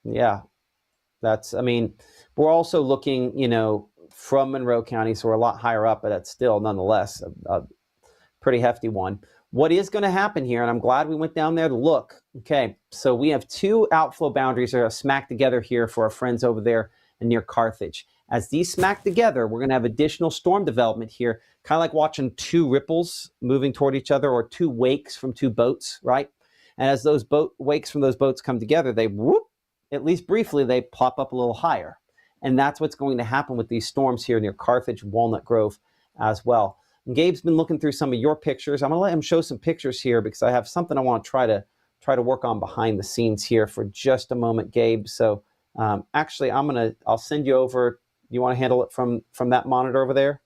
Yeah. We're also looking, from Monroe County, so we're a lot higher up, but that's still nonetheless a pretty hefty one. What is going to happen here, and I'm glad we went down there to look. Okay, so we have two outflow boundaries that are smack together here for our friends over there near Carthage. As these smack together, we're going to have additional storm development here, kind of like watching two ripples moving toward each other, or two wakes from two boats, right? And as those wakes from those boats come together, they whoop, at least briefly, they pop up a little higher. And that's what's going to happen with these storms here near Carthage, Walnut Grove as well. And Gabe's been looking through some of your pictures. I'm going to let him show some pictures here because I have something I want to try to work on behind the scenes here for just a moment, Gabe. So actually, I'll send you over. You want to handle it from that monitor over there?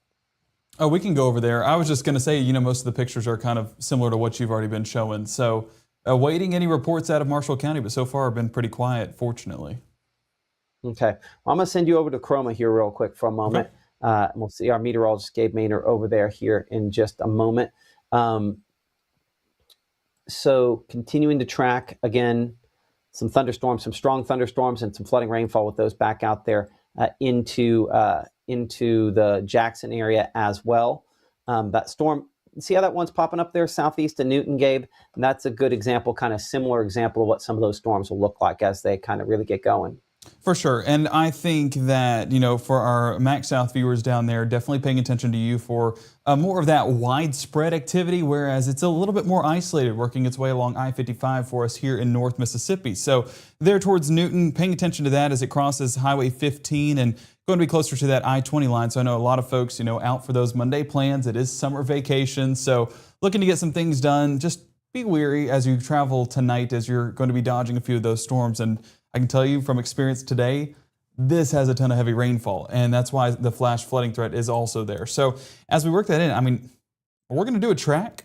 Oh, we can go over there. I was just going to say, most of the pictures are kind of similar to what you've already been showing. So awaiting any reports out of Marshall County, but so far have been pretty quiet, fortunately.
Okay. Well, I'm going to send you over to Chroma here real quick for a moment. Okay. We'll see our meteorologist, Gabe Maynard, over there here in just a moment. So continuing to track, again, some thunderstorms, some strong thunderstorms and some flooding rainfall with those back out there into the Jackson area as well. That storm, see how that one's popping up there southeast of Newton, Gabe? And that's a good example, kind of similar example of what some of those storms will look like as they kind of really get going.
For sure. And I think that, for our Mac South viewers down there, definitely paying attention to you for more of that widespread activity, whereas it's a little bit more isolated, working its way along I-55 for us here in North Mississippi. So there towards Newton, paying attention to that as it crosses Highway 15 and going to be closer to that I-20 line. So I know a lot of folks, out for those Monday plans. It is summer vacation. So looking to get some things done. Just be wary as you travel tonight, as you're going to be dodging a few of those storms. And I can tell you from experience today, this has a ton of heavy rainfall, and that's why the flash flooding threat is also there. So as we work that in, we're going to do a track.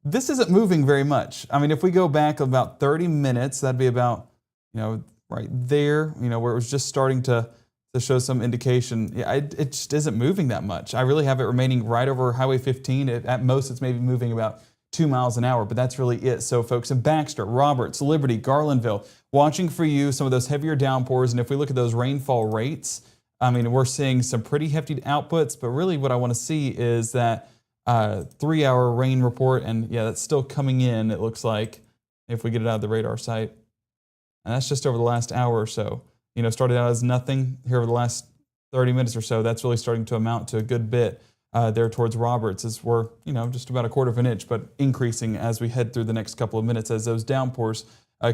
This isn't moving very much. If we go back about 30 minutes, that'd be about, right there, where it was just starting to show some indication. Yeah, it just isn't moving that much. I really have it remaining right over Highway 15. At most, it's maybe moving about 2 miles an hour, but that's really it. So folks in Baxter, Roberts, Liberty, Garlandville, watching for you some of those heavier downpours. And if we look at those rainfall rates, we're seeing some pretty hefty outputs, but really what I want to see is that 3-hour rain report. And yeah, that's still coming in, it looks like, if we get it out of the radar site. And that's just over the last hour or so. Started out as nothing here over the last 30 minutes or so. That's really starting to amount to a good bit. There towards Roberts as we're, just about 1/4 of an inch, but increasing as we head through the next couple of minutes as those downpours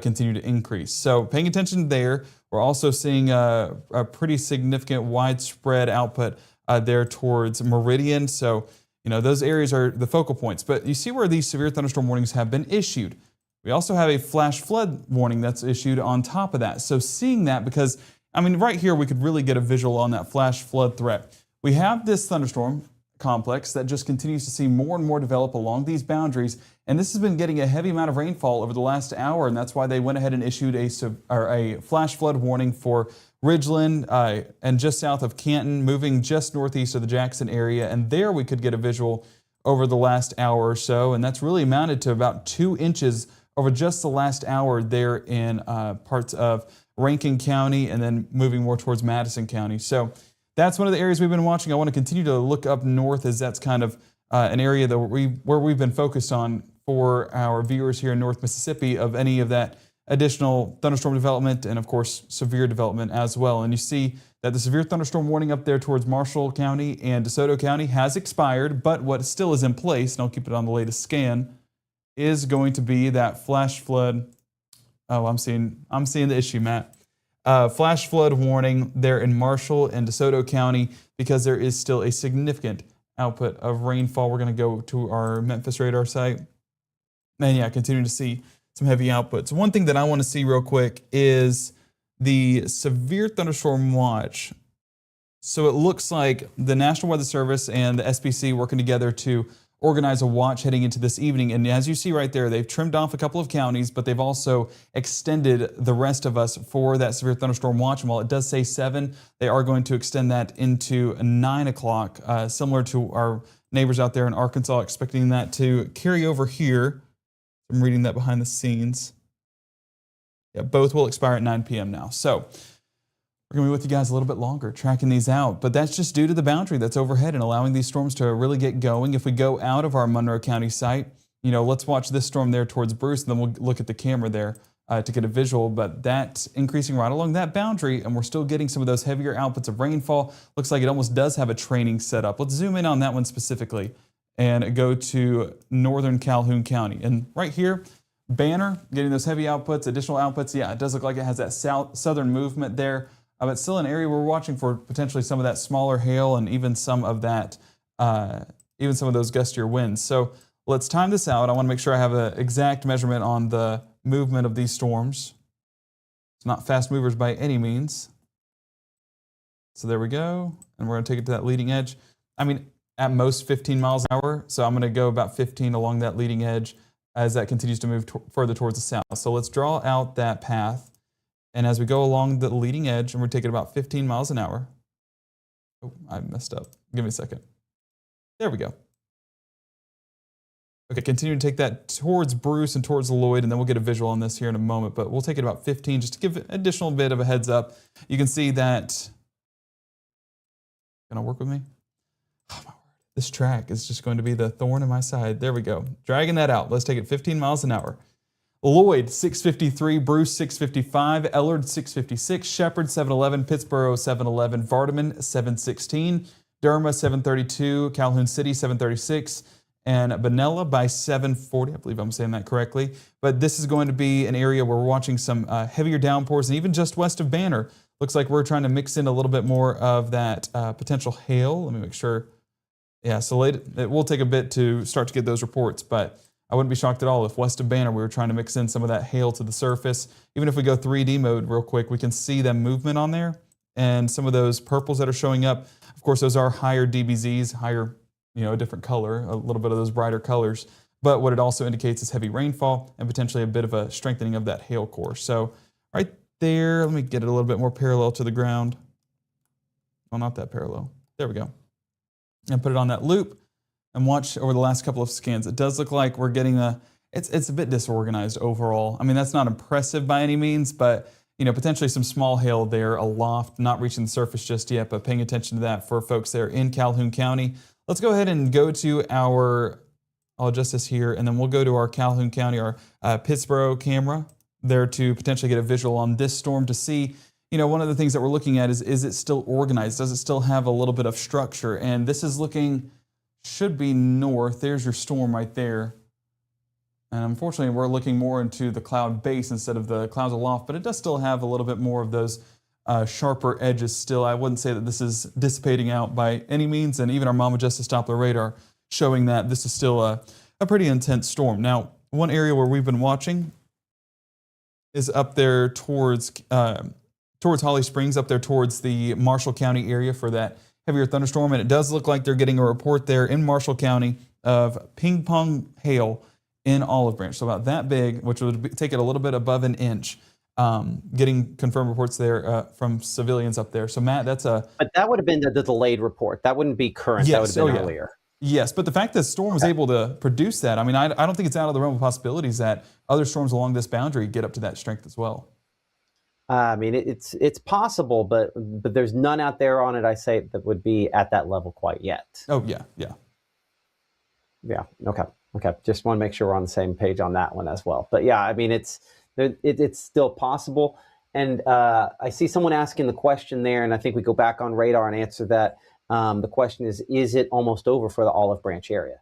continue to increase. So paying attention there, we're also seeing a pretty significant widespread output there towards Meridian. So, those areas are the focal points. But you see where these severe thunderstorm warnings have been issued. We also have a flash flood warning that's issued on top of that. So seeing that, because, right here we could really get a visual on that flash flood threat. We have this thunderstorm complex that just continues to see more and more develop along these boundaries, and this has been getting a heavy amount of rainfall over the last hour, and that's why they went ahead and issued a flash flood warning for Ridgeland and just south of Canton, moving just northeast of the Jackson area, and there we could get a visual over the last hour or so, and that's really amounted to about 2 inches over just the last hour there in parts of Rankin County and then moving more towards Madison County. So that's one of the areas we've been watching. I want to continue to look up north, as that's kind of an area that where we've been focused on for our viewers here in North Mississippi, of any of that additional thunderstorm development and, of course, severe development as well. And you see that the severe thunderstorm warning up there towards Marshall County and DeSoto County has expired, but what still is in place, and I'll keep it on the latest scan, is going to be that flash flood. Oh, I'm seeing the issue, Matt. Flash flood warning there in Marshall and DeSoto County, because there is still a significant output of rainfall. We're going to go to our Memphis radar site. And yeah, continue to see some heavy outputs. One thing that I want to see real quick is the severe thunderstorm watch. So it looks like the National Weather Service and the SPC working together to organize a watch heading into this evening. And as you see right there, they've trimmed off a couple of counties, but they've also extended the rest of us for that severe thunderstorm watch. And while it does say 7, they are going to extend that into 9 o'clock, similar to our neighbors out there in Arkansas, expecting that to carry over here. I'm reading that behind the scenes. Yeah, both will expire at 9 p.m. now. So we're going to be with you guys a little bit longer, tracking these out. But that's just due to the boundary that's overhead and allowing these storms to really get going. If we go out of our Monroe County site, let's watch this storm there towards Bruce, and then we'll look at the camera there to get a visual, but that's increasing right along that boundary, and we're still getting some of those heavier outputs of rainfall. Looks like it almost does have a training setup. Let's zoom in on that one specifically and go to northern Calhoun County. And right here, Banner, getting those heavy outputs, additional outputs. Yeah, it does look like it has that southern movement there, but still an area we're watching for potentially some of that smaller hail and even some of that, even some of those gustier winds. So let's time this out. I want to make sure I have an exact measurement on the movement of these storms. It's not fast movers by any means. So there we go. And we're going to take it to that leading edge. I mean, at most 15 miles an hour. So I'm going to go about 15 along that leading edge as that continues to move further towards the south. So let's draw out that path. And as we go along the leading edge, and we're taking about 15 miles an hour. Oh, I messed up. Give me a second. There we go. Okay, continue to take that towards Bruce and towards Lloyd, and then we'll get a visual on this here in a moment, but we'll take it about 15 just to give an additional bit of a heads up. You can see that, gonna work with me? Oh my word, this track is just going to be the thorn in my side. There we go, dragging that out. Let's take it 15 miles an hour. Lloyd, 653, Bruce, 655, Ellard, 656, Shepherd, 711, Pittsboro, 711, Vardaman, 716, Derma, 732, Calhoun City, 736, and Benella by 740. I believe I'm saying that correctly. But this is going to be an area where we're watching some heavier downpours, and even just west of Banner, looks like we're trying to mix in a little bit more of that potential hail. Let me make sure. Yeah, so it will take a bit to start to get those reports, but I wouldn't be shocked at all if west of Banner we were trying to mix in some of that hail to the surface. Even if we go 3D mode real quick, we can see the movement on there and some of those purples that are showing up. Of course, those are higher DBZs, higher, a different color, a little bit of those brighter colors. But what it also indicates is heavy rainfall and potentially a bit of a strengthening of that hail core. So right there, let me get it a little bit more parallel to the ground. Well, not that parallel. There we go. And put it on that loop. And watch over the last couple of scans. It does look like we're getting it's a bit disorganized overall. I mean, that's not impressive by any means, but potentially some small hail there aloft, not reaching the surface just yet, but paying attention to that for folks there in Calhoun County. Let's go ahead and go to our, I'll adjust this here, and then we'll go to our Calhoun County, our Pittsboro camera there to potentially get a visual on this storm to see, one of the things that we're looking at is it still organized? Does it still have a little bit of structure? And this is looking, should be north. There's your storm right there. And unfortunately, we're looking more into the cloud base instead of the clouds aloft, but it does still have a little bit more of those sharper edges still. I wouldn't say that this is dissipating out by any means, and even our Mama Justice Doppler radar showing that this is still a pretty intense storm. Now, one area where we've been watching is up there towards Holly Springs, up there towards the Marshall County area for that heavier thunderstorm, and it does look like they're getting a report there in Marshall County of ping pong hail in Olive Branch. So about that big, which would take it a little bit above an inch. Getting confirmed reports there from civilians up there. So Matt, that's a...
But that would have been the delayed report. That wouldn't be current.
Yes,
that would have been earlier.
Yes, but the fact that the storm was able to produce that, I mean, I don't think it's out of the realm of possibilities that other storms along this boundary get up to that strength as well.
I mean, it's possible, but there's none out there on it, I say, that would be at that level quite yet.
Oh, yeah.
Yeah, okay. Just want to make sure we're on the same page on that one as well. But yeah, I mean, it's still possible. And I see someone asking the question there, and I think we go back on radar and answer that. The question is it almost over for the Olive Branch area?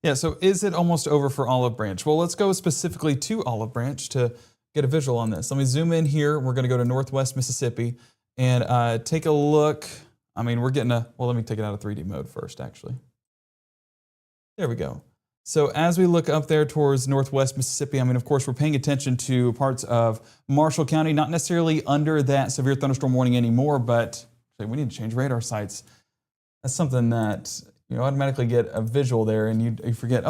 Yeah, so is it almost over for Olive Branch? Well, let's go specifically to Olive Branch to get a visual on this. Let me zoom in here. We're going to go to Northwest Mississippi and take a look. I mean, we're getting let me take it out of 3D mode first, actually. There we go. So as we look up there towards Northwest Mississippi, I mean, of course, we're paying attention to parts of Marshall County, not necessarily under that severe thunderstorm warning anymore, but we need to change radar sites. That's something that automatically get a visual there and you forget,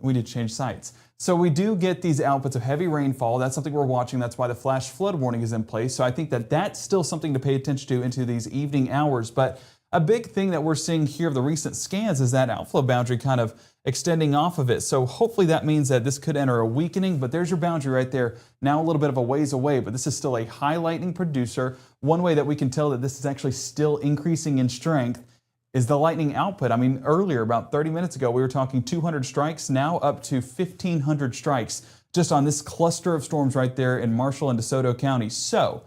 we need to change sites. So we do get these outputs of heavy rainfall. That's something we're watching. That's why the flash flood warning is in place. So I think that that's still something to pay attention to into these evening hours. But a big thing that we're seeing here of the recent scans is that outflow boundary kind of extending off of it. So hopefully that means that this could enter a weakening, but there's your boundary right there. Now a little bit of a ways away, but this is still a high lightning producer. One way that we can tell that this is actually still increasing in strength is the lightning output. I mean, earlier, about 30 minutes ago, we were talking 200 strikes, now up to 1,500 strikes just on this cluster of storms right there in Marshall and DeSoto County. So,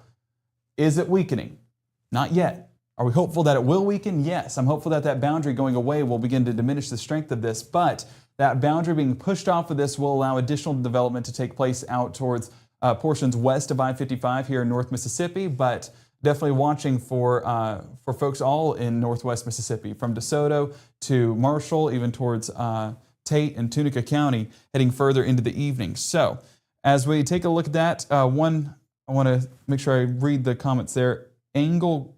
is it weakening? Not yet. Are we hopeful that it will weaken? Yes. I'm hopeful that that boundary going away will begin to diminish the strength of this, but that boundary being pushed off of this will allow additional development to take place out towards portions west of I-55 here in North Mississippi, but definitely watching for folks all in Northwest Mississippi, from DeSoto to Marshall, even towards Tate and Tunica County, heading further into the evening. So as we take a look at that, I want to make sure I read the comments there. Angle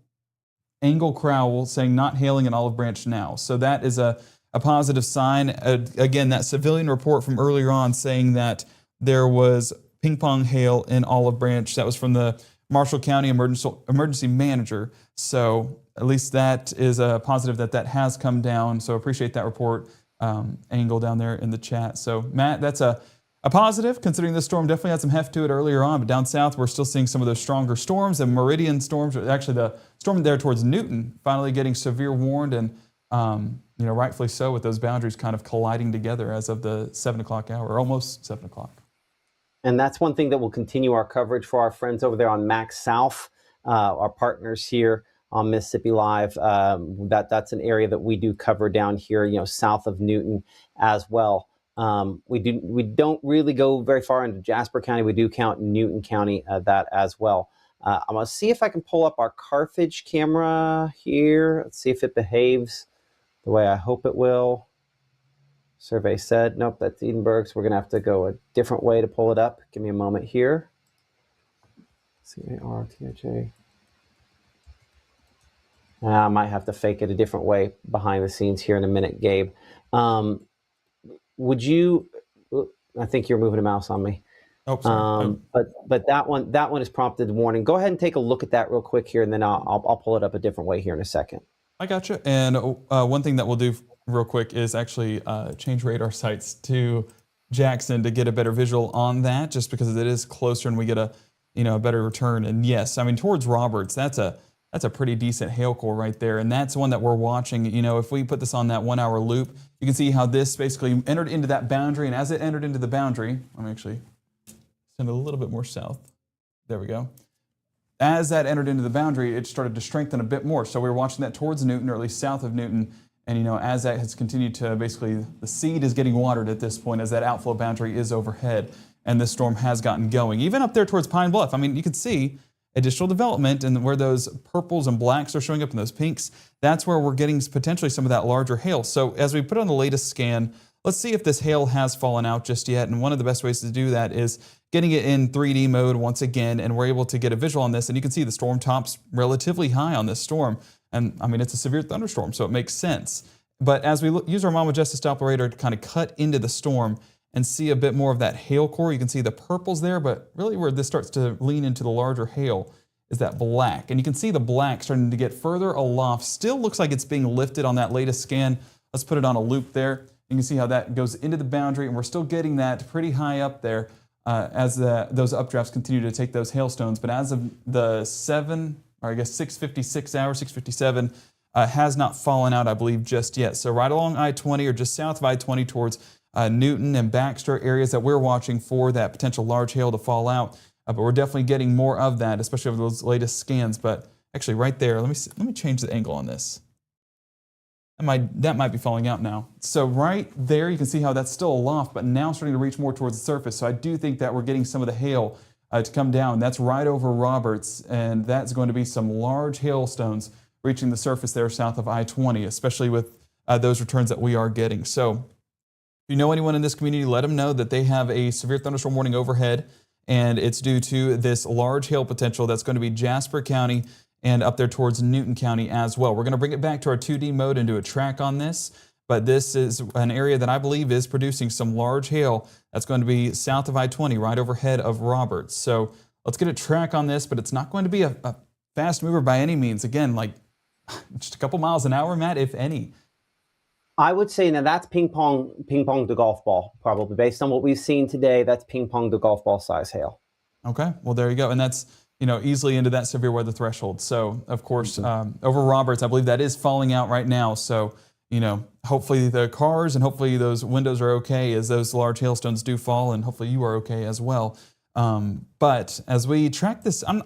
Crowell saying not hailing in Olive Branch now. So that is a positive sign. Again, that civilian report from earlier on saying that there was ping pong hail in Olive Branch. That was from the Marshall County Emergency Manager. So at least that is a positive that has come down. So appreciate that report, Angle down there in the chat. So Matt, that's a positive, considering this storm definitely had some heft to it earlier on, but down south we're still seeing some of those stronger storms and meridian storms. Actually, the storm there towards Newton finally getting severe warned, and rightfully so, with those boundaries kind of colliding together as of the 7 o'clock hour, or almost 7 o'clock.
And that's one thing that will continue our coverage for our friends over there on Max South, our partners here on Mississippi Live. That's an area that we do cover down here, south of Newton as well. We don't really go very far into Jasper County. We do count Newton County that as well. I'm gonna see if I can pull up our Carthage camera here. Let's see if it behaves the way I hope it will. Survey said, nope, that's Edinburgh, so we're gonna have to go a different way to pull it up. Give me a moment here. C-A-R-T-H-A. I might have to fake it a different way behind the scenes here in a minute, Gabe. Would you, I think you're moving a mouse on me.
Oh, sorry.
But that one is prompted warning. Go ahead and take a look at that real quick here, and then I'll pull it up a different way here in a second.
I gotcha. And one thing that we'll do real quick is actually change radar sites to Jackson to get a better visual on that, just because it is closer and we get a better return. And yes, I mean, towards Roberts, that's a pretty decent hail core right there, and that's one that we're watching. If we put this on that 1 hour loop, you can see how this basically entered into that boundary, and as it entered into the boundary, let me actually send it a little bit more south. There we go. As that entered into the boundary, it started to strengthen a bit more. So we were watching that towards Newton, or at least south of Newton, and as that has continued to basically, the seed is getting watered at this point as that outflow boundary is overhead, and this storm has gotten going. Even up there towards Pine Bluff, I mean, you can see additional development, and where those purples and blacks are showing up and those pinks, that's where we're getting potentially some of that larger hail. So as we put on the latest scan, let's see if this hail has fallen out just yet. And one of the best ways to do that is getting it in 3D mode once again, and we're able to get a visual on this. And you can see the storm top's relatively high on this storm. And I mean, it's a severe thunderstorm, so it makes sense. But as we use our Mama Justice Doppler radar to kind of cut into the storm and see a bit more of that hail core, you can see the purples there, but really where this starts to lean into the larger hail is that black. And you can see the black starting to get further aloft. Still looks like it's being lifted on that latest scan. Let's put it on a loop there. You can see how that goes into the boundary, and we're still getting that pretty high up there as those updrafts continue to take those hailstones. But as of the 6:56 hour, 6:57, has not fallen out, I believe, just yet. So right along I-20, or just south of I-20 towards Newton and Baxter, areas that we're watching for that potential large hail to fall out. But we're definitely getting more of that, especially over those latest scans. But actually right there, let me change the angle on this. That might be falling out now. So right there, you can see how that's still aloft, but now starting to reach more towards the surface. So I do think that we're getting some of the hail to come down. That's right over Roberts, and that's going to be some large hailstones reaching the surface there south of I-20, especially with those returns that we are getting. So if you know anyone in this community, let them know that they have a severe thunderstorm warning overhead, and it's due to this large hail potential that's going to be Jasper County and up there towards Newton County as well. We're going to bring it back to our 2D mode and do a track on this, but this is an area that I believe is producing some large hail that's going to be south of I-20, right overhead of Roberts. So let's get a track on this, but it's not going to be a fast mover by any means. Again, like just a couple miles an hour, Matt, if any.
I would say now that's ping pong to golf ball, probably. Based on what we've seen today, that's ping pong to golf ball size hail.
Okay, well, there you go. And that's easily into that severe weather threshold. So, of course, over Roberts, I believe that is falling out right now. So, hopefully the cars and hopefully those windows are okay as those large hailstones do fall, and hopefully you are okay as well. But as we track this, I'm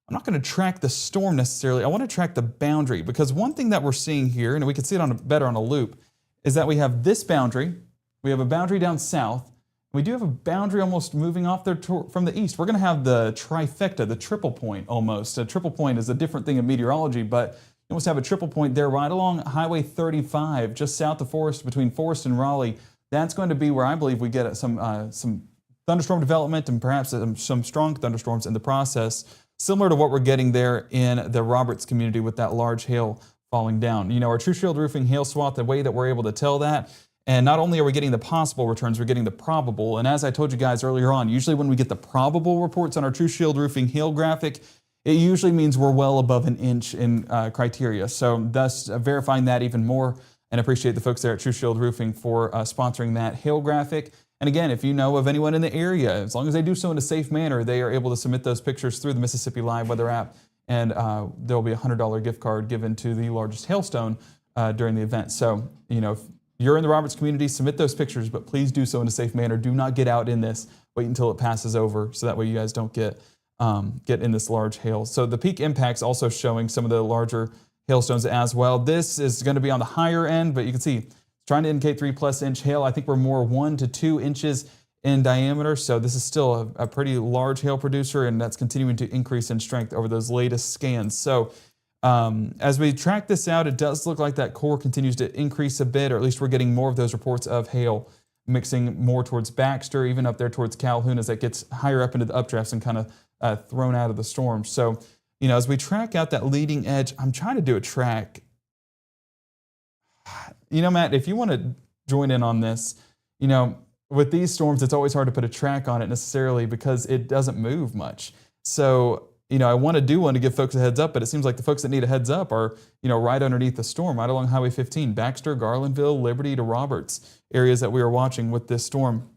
not going to track the storm necessarily. I want to track the boundary, because one thing that we're seeing here, and we can see it better on a loop, is that we have this boundary. We have a boundary down south. We do have a boundary almost moving off there from the east. We're going to have the trifecta, the triple point almost. A triple point is a different thing in meteorology, but you almost have a triple point there right along Highway 35, just south of Forest, between Forest and Raleigh. That's going to be where I believe we get some thunderstorm development and perhaps some strong thunderstorms in the process, similar to what we're getting there in the Roberts community with that large hail falling down. Our True Shield Roofing hail swath, the way that we're able to tell that, and not only are we getting the possible returns, we're getting the probable. And as I told you guys earlier on, usually when we get the probable reports on our True Shield Roofing hail graphic, it usually means we're well above an inch in criteria. So thus verifying that even more, and appreciate the folks there at True Shield Roofing for sponsoring that hail graphic. And again, if you know of anyone in the area, as long as they do so in a safe manner, they are able to submit those pictures through the Mississippi Live Weather app, and there will be a $100 gift card given to the largest hailstone during the event. So, if you're in the Roberts community, submit those pictures, but please do so in a safe manner. Do not get out in this. Wait until it passes over, so that way you guys don't get in this large hail. So the peak impacts also showing some of the larger hailstones as well. This is going to be on the higher end, but you can see it's trying to indicate 3+ inch hail. I think we're more 1 to 2 inches in diameter. So this is still a pretty large hail producer, and that's continuing to increase in strength over those latest scans. So as we track this out, it does look like that core continues to increase a bit, or at least we're getting more of those reports of hail mixing more towards Baxter, even up there towards Calhoun, as that gets higher up into the updrafts and kind of thrown out of the storm. So, as we track out that leading edge, I'm trying to do a track. Matt, if you want to join in on this, with these storms, it's always hard to put a track on it necessarily because it doesn't move much. So, I want to do one to give folks a heads up, but it seems like the folks that need a heads up are, right underneath the storm, right along Highway 15, Baxter, Garlandville, Liberty to Roberts, areas that we are watching with this storm.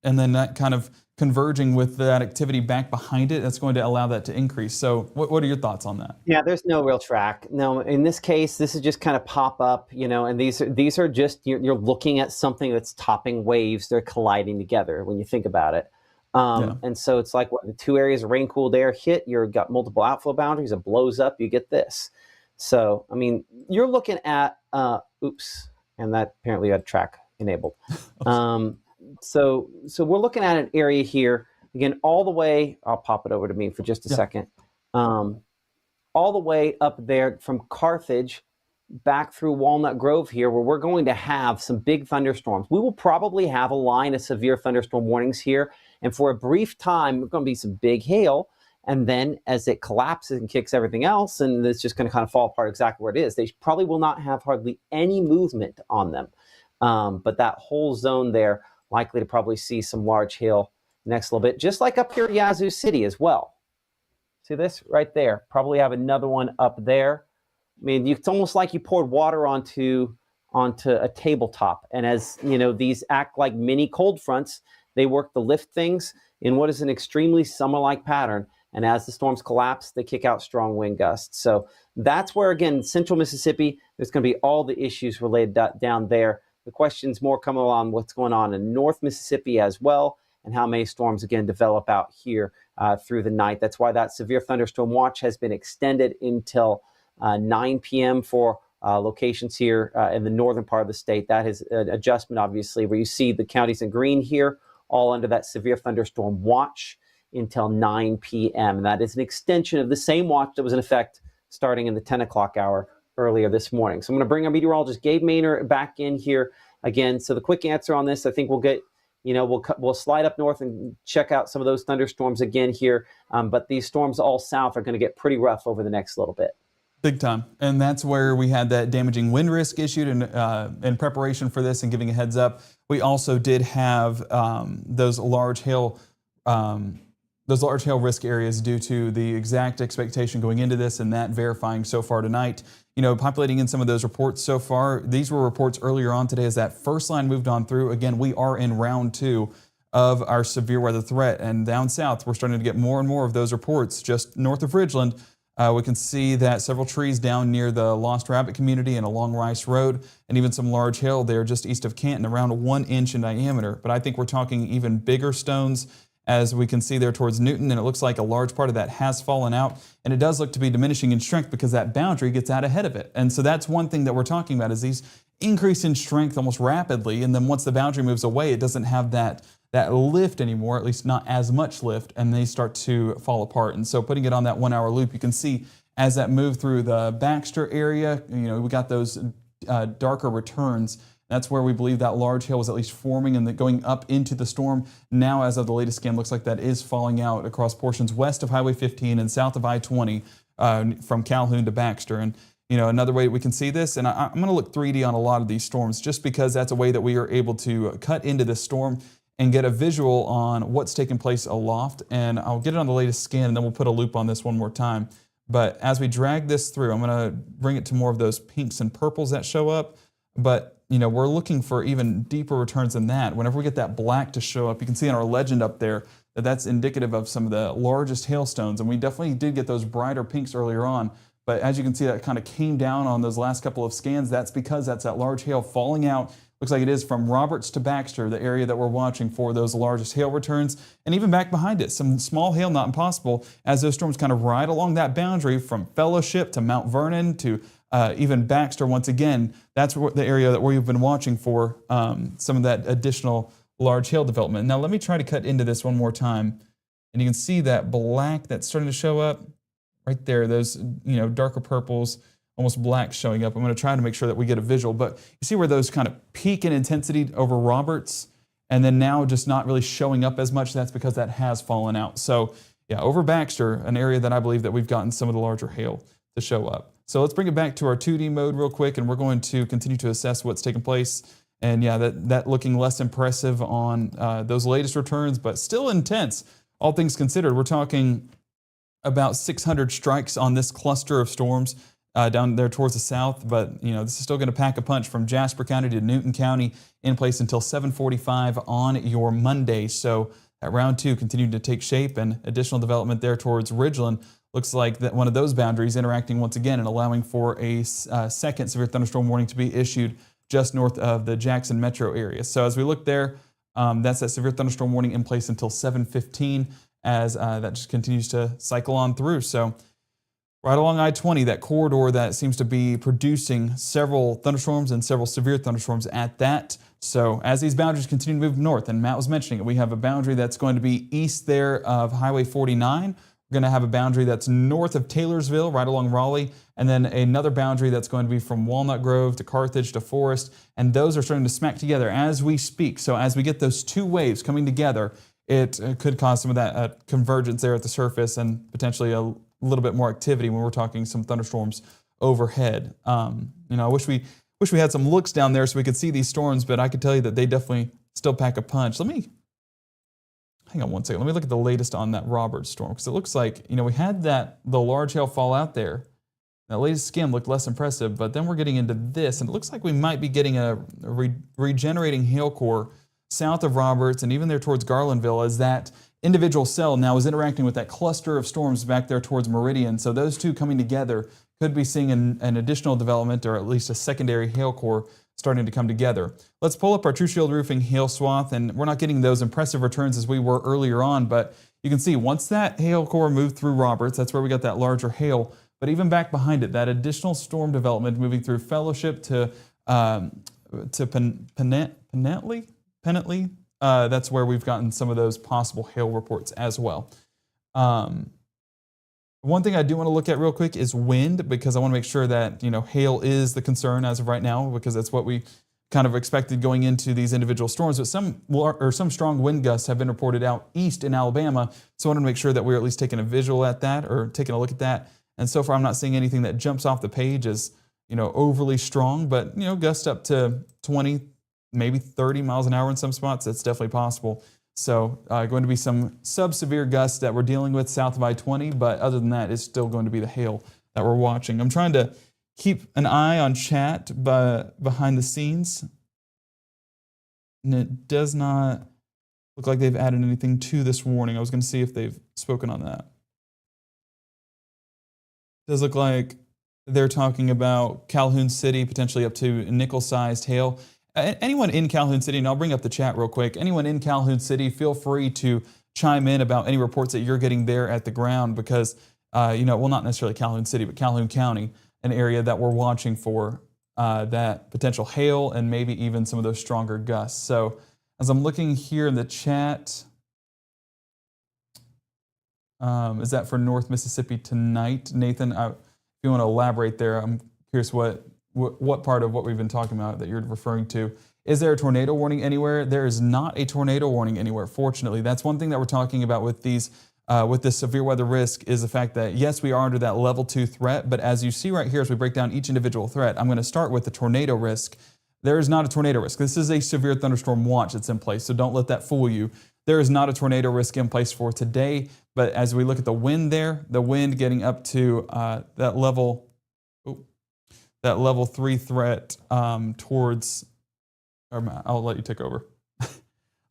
And then that kind of converging with that activity back behind it, that's going to allow that to increase. So what are your thoughts on that?
Yeah, there's no real track. No, in this case, this is just kind of pop up, and these are just, you're looking at something that's topping waves. They're colliding together when you think about it. And so it's like the two areas of rain-cooled air hit, you've got multiple outflow boundaries, it blows up, you get this. So, you're looking at, and that apparently had track enabled. So we're looking at an area here, again, all the way, I'll pop it over to me for just a second, all the way up there from Carthage back through Walnut Grove here, where we're going to have some big thunderstorms. We will probably have a line of severe thunderstorm warnings here, and for a brief time, there's going to be some big hail, and then as it collapses and kicks everything else, and it's just going to kind of fall apart exactly where it is, they probably will not have hardly any movement on them. But that whole zone there, likely to probably see some large hail next little bit, just like up here at Yazoo City as well. See this right there? Probably have another one up there. It's almost like you poured water onto a tabletop. And as these act like mini cold fronts, they work to lift things in what is an extremely summer-like pattern. And as the storms collapse, they kick out strong wind gusts. So that's where, again, central Mississippi, there's going to be all the issues related down there. The questions more come along what's going on in North Mississippi as well, and how many storms, again, develop out here through the night. That's why that severe thunderstorm watch has been extended until 9 p.m. for locations here in the northern part of the state. That is an adjustment, obviously, where you see the counties in green here, all under that severe thunderstorm watch until 9 p.m. And that is an extension of the same watch that was in effect starting in the 10 o'clock hour earlier this morning. So I'm going to bring our meteorologist Gabe Maynor back in here again. So the quick answer on this, I think we'll get, we'll slide up north and check out some of those thunderstorms again here. But these storms all south are going to get pretty rough over the next little bit.
Big time. And that's where we had that damaging wind risk issued in preparation for this and giving a heads up. We also did have those large hail risk areas due to the exact expectation going into this and that verifying so far tonight. Populating in some of those reports so far. These were reports earlier on today as that first line moved on through. Again, we are in round 2 of our severe weather threat. And down south, we're starting to get more and more of those reports just north of Ridgeland We can see that several trees down near the Lost Rabbit community and along Rice Road, and even some large hail there just east of Canton, around 1 inch in diameter. But I think we're talking even bigger stones, as we can see there towards Newton, and it looks like a large part of that has fallen out, and it does look to be diminishing in strength because that boundary gets out ahead of it. And so that's one thing that we're talking about, is these increase in strength almost rapidly, and then once the boundary moves away, it doesn't have that lift anymore, at least not as much lift, and they start to fall apart. And so putting it on that 1 hour loop, you can see as that moved through the Baxter area, we got those darker returns. That's where we believe that large hail was at least forming and going up into the storm. Now, as of the latest scan, looks like that is falling out across portions west of Highway 15 and south of I-20 from Calhoun to Baxter. And another way we can see this, and I'm going to look 3D on a lot of these storms just because that's a way that we are able to cut into this storm and get a visual on what's taking place aloft. And I'll get it on the latest scan, and then we'll put a loop on this one more time. But as we drag this through, I'm going to bring it to more of those pinks and purples that show up. But we're looking for even deeper returns than that. Whenever we get that black to show up, you can see in our legend up there that that's indicative of some of the largest hailstones. And we definitely did get those brighter pinks earlier on. But as you can see, that kind of came down on those last couple of scans. That's because that's that large hail falling out. Looks like it is from Roberts to Baxter, the area that we're watching for those largest hail returns. And even back behind it, some small hail, not impossible, as those storms kind of ride along that boundary from Fellowship to Mount Vernon to even Baxter. Once again, that's the area that we've been watching for some of that additional large hail development. Now let me try to cut into this one more time. And you can see that black that's starting to show up right there, those darker purples, almost black showing up. I'm going to try to make sure that we get a visual, but you see where those kind of peak in intensity over Roberts and then now just not really showing up as much. That's because that has fallen out. So yeah, over Baxter, an area that I believe that we've gotten some of the larger hail to show up. So let's bring it back to our 2D mode real quick, and we're going to continue to assess what's taking place. And yeah, that looking less impressive on those latest returns, but still intense. All things considered, we're talking about 600 strikes on this cluster of storms down there towards the south, but this is still going to pack a punch from Jasper County to Newton County, in place until 7:45 on your Monday. So at round 2 continued to take shape, and additional development there towards Ridgeland. Looks like that one of those boundaries interacting once again and allowing for a second severe thunderstorm warning to be issued just north of the Jackson metro area. So as we look there, that's that severe thunderstorm warning in place until 7:15 as that just continues to cycle on through. So right along I-20, that corridor that seems to be producing several thunderstorms and several severe thunderstorms at that. So as these boundaries continue to move north, and Matt was mentioning it, we have a boundary that's going to be east there of Highway 49. We're going to have a boundary that's north of Taylorsville, right along Raleigh, and then another boundary that's going to be from Walnut Grove to Carthage to Forest, and those are starting to smack together as we speak. So as we get those two waves coming together, it could cause some of that convergence there at the surface and potentially a little bit more activity when we're talking some thunderstorms overhead. I wish we had some looks down there so we could see these storms, but I could tell you that they definitely still pack a punch. Hang on one second. Let me look at the latest on that Roberts storm, because it looks like, we had the large hail fall out there. That latest skim looked less impressive, but then we're getting into this, and it looks like we might be getting a regenerating hail core south of Roberts and even there towards Garlandville, as that individual cell now is interacting with that cluster of storms back there towards Meridian. So those two coming together could be seeing an additional development, or at least a secondary hail core starting to come together. Let's pull up our True Shield Roofing hail swath, and we're not getting those impressive returns as we were earlier on, but you can see once that hail core moved through Roberts, that's where we got that larger hail. But even back behind it, that additional storm development moving through Fellowship to Pennantly, that's where we've gotten some of those possible hail reports as well. One thing I do want to look at real quick is wind, because I want to make sure that hail is the concern as of right now, because that's what we kind of expected going into these individual storms. But some strong wind gusts have been reported out east in Alabama, so I want to make sure that we're at least taking a visual at that, or taking a look at that. And so far, I'm not seeing anything that jumps off the page as overly strong, but gusts up to 20, maybe 30 miles an hour in some spots. That's definitely possible. So going to be some sub-severe gusts that we're dealing with south of I-20, but other than that, it's still going to be the hail that we're watching. I'm trying to keep an eye on chat behind the scenes, and it does not look like they've added anything to this warning. I was going to see if they've spoken on that. Does look like they're talking about Calhoun City, potentially up to nickel-sized hail. Anyone in Calhoun City, and I'll bring up the chat real quick, anyone in Calhoun City, feel free to chime in about any reports that you're getting there at the ground because, well, not necessarily Calhoun City, but Calhoun County, an area that we're watching for that potential hail and maybe even some of those stronger gusts. So as I'm looking here in the chat, is that for North Mississippi tonight? Nathan, if you want to elaborate there, I'm curious what part of what we've been talking about that you're referring to. Is there a tornado warning anywhere? There is not a tornado warning anywhere, fortunately. That's one thing that we're talking about with these, with this severe weather risk is the fact that, yes, we are under that level 2 threat, but as you see right here, as we break down each individual threat, I'm going to start with the tornado risk. There is not a tornado risk. This is a severe thunderstorm watch that's in place, so don't let that fool you. There is not a tornado risk in place for today, but as we look at the wind there, the wind getting up to that level 3 threat towards, I'll let you take over.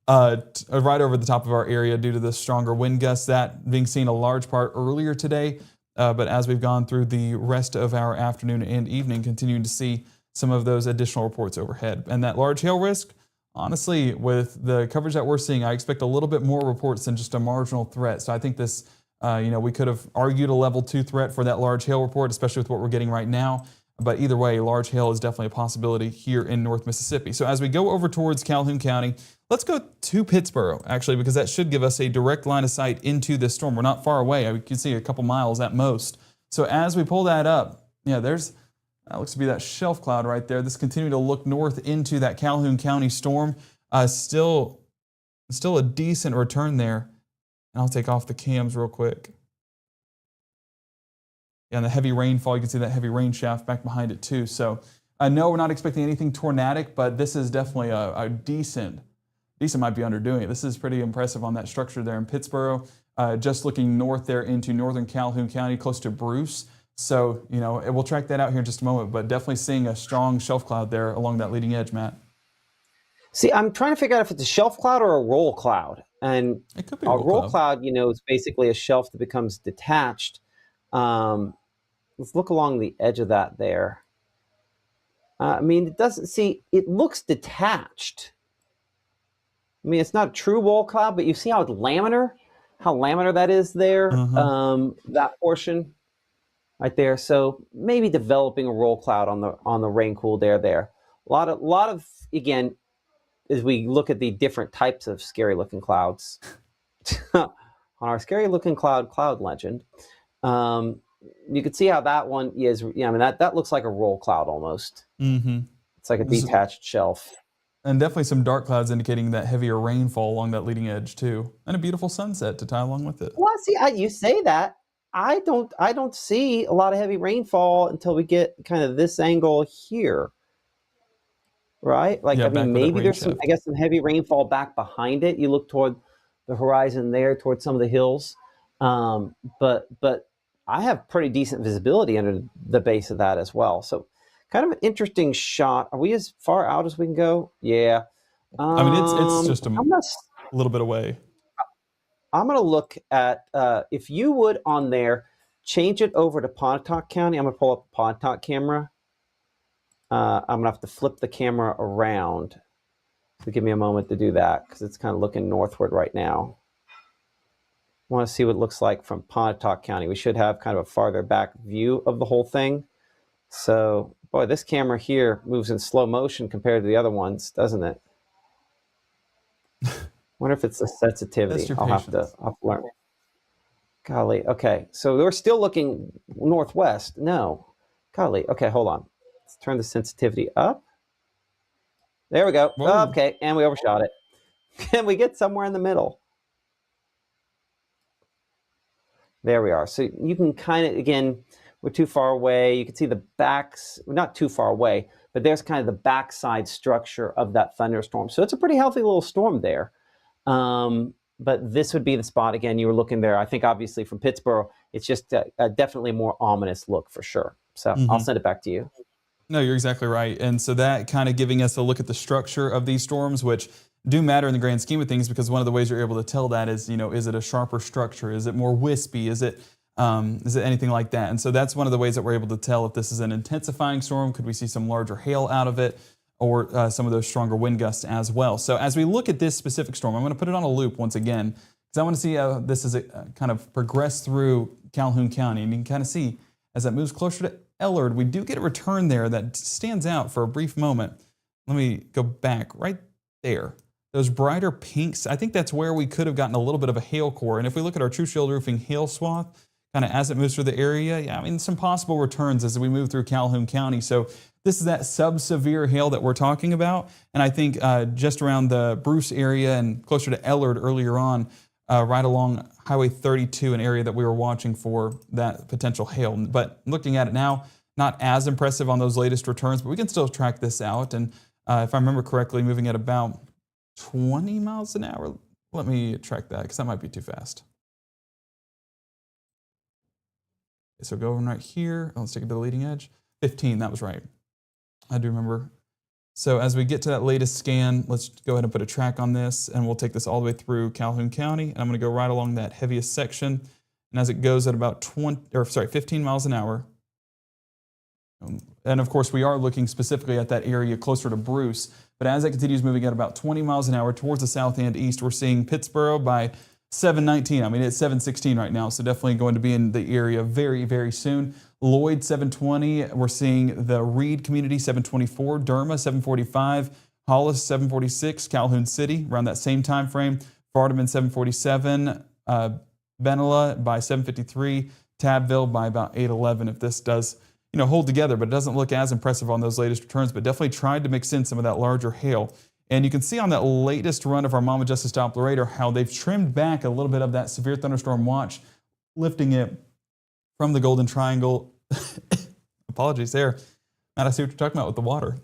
Right over the top of our area due to the stronger wind gusts, that being seen a large part earlier today, but as we've gone through the rest of our afternoon and evening, continuing to see some of those additional reports overhead. And that large hail risk, honestly, with the coverage that we're seeing, I expect a little bit more reports than just a marginal threat. So I think this, we could have argued a level 2 threat for that large hail report, especially with what we're getting right now. But either way, large hail is definitely a possibility here in North Mississippi. So as we go over towards Calhoun County, let's go to Pittsboro, actually, because that should give us a direct line of sight into this storm. We're not far away. We can see a couple miles at most. So as we pull that up, that looks to be that shelf cloud right there. This continuing to look north into that Calhoun County storm. Still a decent return there. And I'll take off the cams real quick. Yeah, and the heavy rainfall, you can see that heavy rain shaft back behind it too. So no, we're not expecting anything tornadic, but this is definitely a decent might be underdoing it. This is pretty impressive on that structure there in Pittsboro. Just looking north there into northern Calhoun County, close to Bruce. So, we'll track that out here in just a moment, but definitely seeing a strong shelf cloud there along that leading edge, Matt.
See, I'm trying to figure out if it's a shelf cloud or a roll cloud. And
it could be
a roll cloud, is basically a shelf that becomes detached. Let's look along the edge of that there. It looks detached. It's not a true roll cloud, but you see how it's laminar? How laminar that is there, that portion. Right there, so maybe developing a roll cloud on the rain cooled air there. A lot of again, as we look at the different types of scary looking clouds on our scary looking cloud legend, you can see how that one is. That looks like a roll cloud almost.
Mm-hmm.
It's like a detached shelf,
and definitely some dark clouds indicating that heavier rainfall along that leading edge too, and a beautiful sunset to tie along with it.
Well, see, you say that. I don't see a lot of heavy rainfall until we get kind of this angle here, right? Maybe there's some heavy rainfall back behind it. You look toward the horizon there, towards some of the hills, but I have pretty decent visibility under the base of that as well. So, kind of an interesting shot. Are we as far out as we can go? Yeah.
It's just a little bit away.
I'm going to look at, if you would on there, change it over to Pontotoc County. I'm going to pull up a Pontotoc camera. I'm going to have to flip the camera around. So give me a moment to do that because it's kind of looking northward right now. I want to see what it looks like from Pontotoc County. We should have kind of a farther back view of the whole thing. So, boy, this camera here moves in slow motion compared to the other ones, doesn't it? Wonder if it's the sensitivity. I'll have to learn. Golly. Okay. So we're still looking northwest. No. Golly. Okay. Hold on. Let's turn the sensitivity up. There we go. Okay. And we overshot it. Can we get somewhere in the middle? There we are. So you can kind of, again, we're too far away. You can see the backs, not too far away, but there's kind of the backside structure of that thunderstorm. So it's a pretty healthy little storm there. But this would be the spot, again, you were looking there. I think obviously from Pittsboro, it's just a definitely more ominous look for sure. So I'll send it back to you.
No, you're exactly right. And so that kind of giving us a look at the structure of these storms, which do matter in the grand scheme of things, because one of the ways you're able to tell that is, is it a sharper structure? Is it more wispy? Is it Is it anything like that? And so that's one of the ways that we're able to tell if this is an intensifying storm. Could we see some larger hail out of it, or some of those stronger wind gusts as well? So as we look at this specific storm, I'm going to put it on a loop once again, because I want to see how this is kind of progress through Calhoun County. And you can kind of see as it moves closer to Ellard, we do get a return there that stands out for a brief moment. Let me go back right there. Those brighter pinks, I think that's where we could have gotten a little bit of a hail core. And if we look at our True Shield Roofing hail swath, kind of as it moves through the area, yeah, I mean, some possible returns as we move through Calhoun County. So this is that sub-severe hail that we're talking about. And I think just around the Bruce area and closer to Ellard earlier on, right along Highway 32, an area that we were watching for that potential hail. But looking at it now, not as impressive on those latest returns, but we can still track this out. And if I remember correctly, moving at about 20 miles an hour. Let me track that, because that might be too fast. So going right here, let's take it to the leading edge. 15, that was right. I do remember. So as we get to that latest scan, let's go ahead and put a track on this, and we'll take this all the way through Calhoun County. And I'm going to go right along that heaviest section. And as it goes at about 15 miles an hour, and of course we are looking specifically at that area closer to Bruce, but as it continues moving at about 20 miles an hour towards the south and east, we're seeing Pittsboro by 7:19. I mean, it's 7:16 right now, so definitely going to be in the area very, very soon. Lloyd, 7:20. We're seeing the Reed community, 7:24. Derma, 7:45. Hollis, 7:46. Calhoun City, around that same time frame. Vardaman, 7:47. Benalla by 7:53. Tabville by about 8:11. If this does, hold together, but it doesn't look as impressive on those latest returns, but definitely tried to mix in some of that larger hail. And you can see on that latest run of our Mama Justice Doppler radar how they've trimmed back a little bit of that severe thunderstorm watch, lifting it from the Golden Triangle. Apologies there. Matt, I see what you're talking about with the water.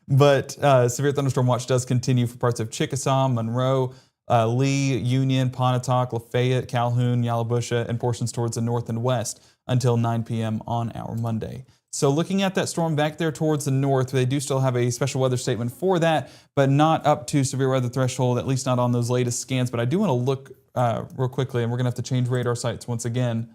But severe thunderstorm watch does continue for parts of Chickasaw, Monroe, Lee, Union, Pontotoc, Lafayette, Calhoun, Yallabusha, and portions towards the north and west until 9 p.m. on our Monday. So looking at that storm back there towards the north, they do still have a special weather statement for that, but not up to severe weather threshold, at least not on those latest scans. But I do want to look real quickly, and we're going to have to change radar sites once again.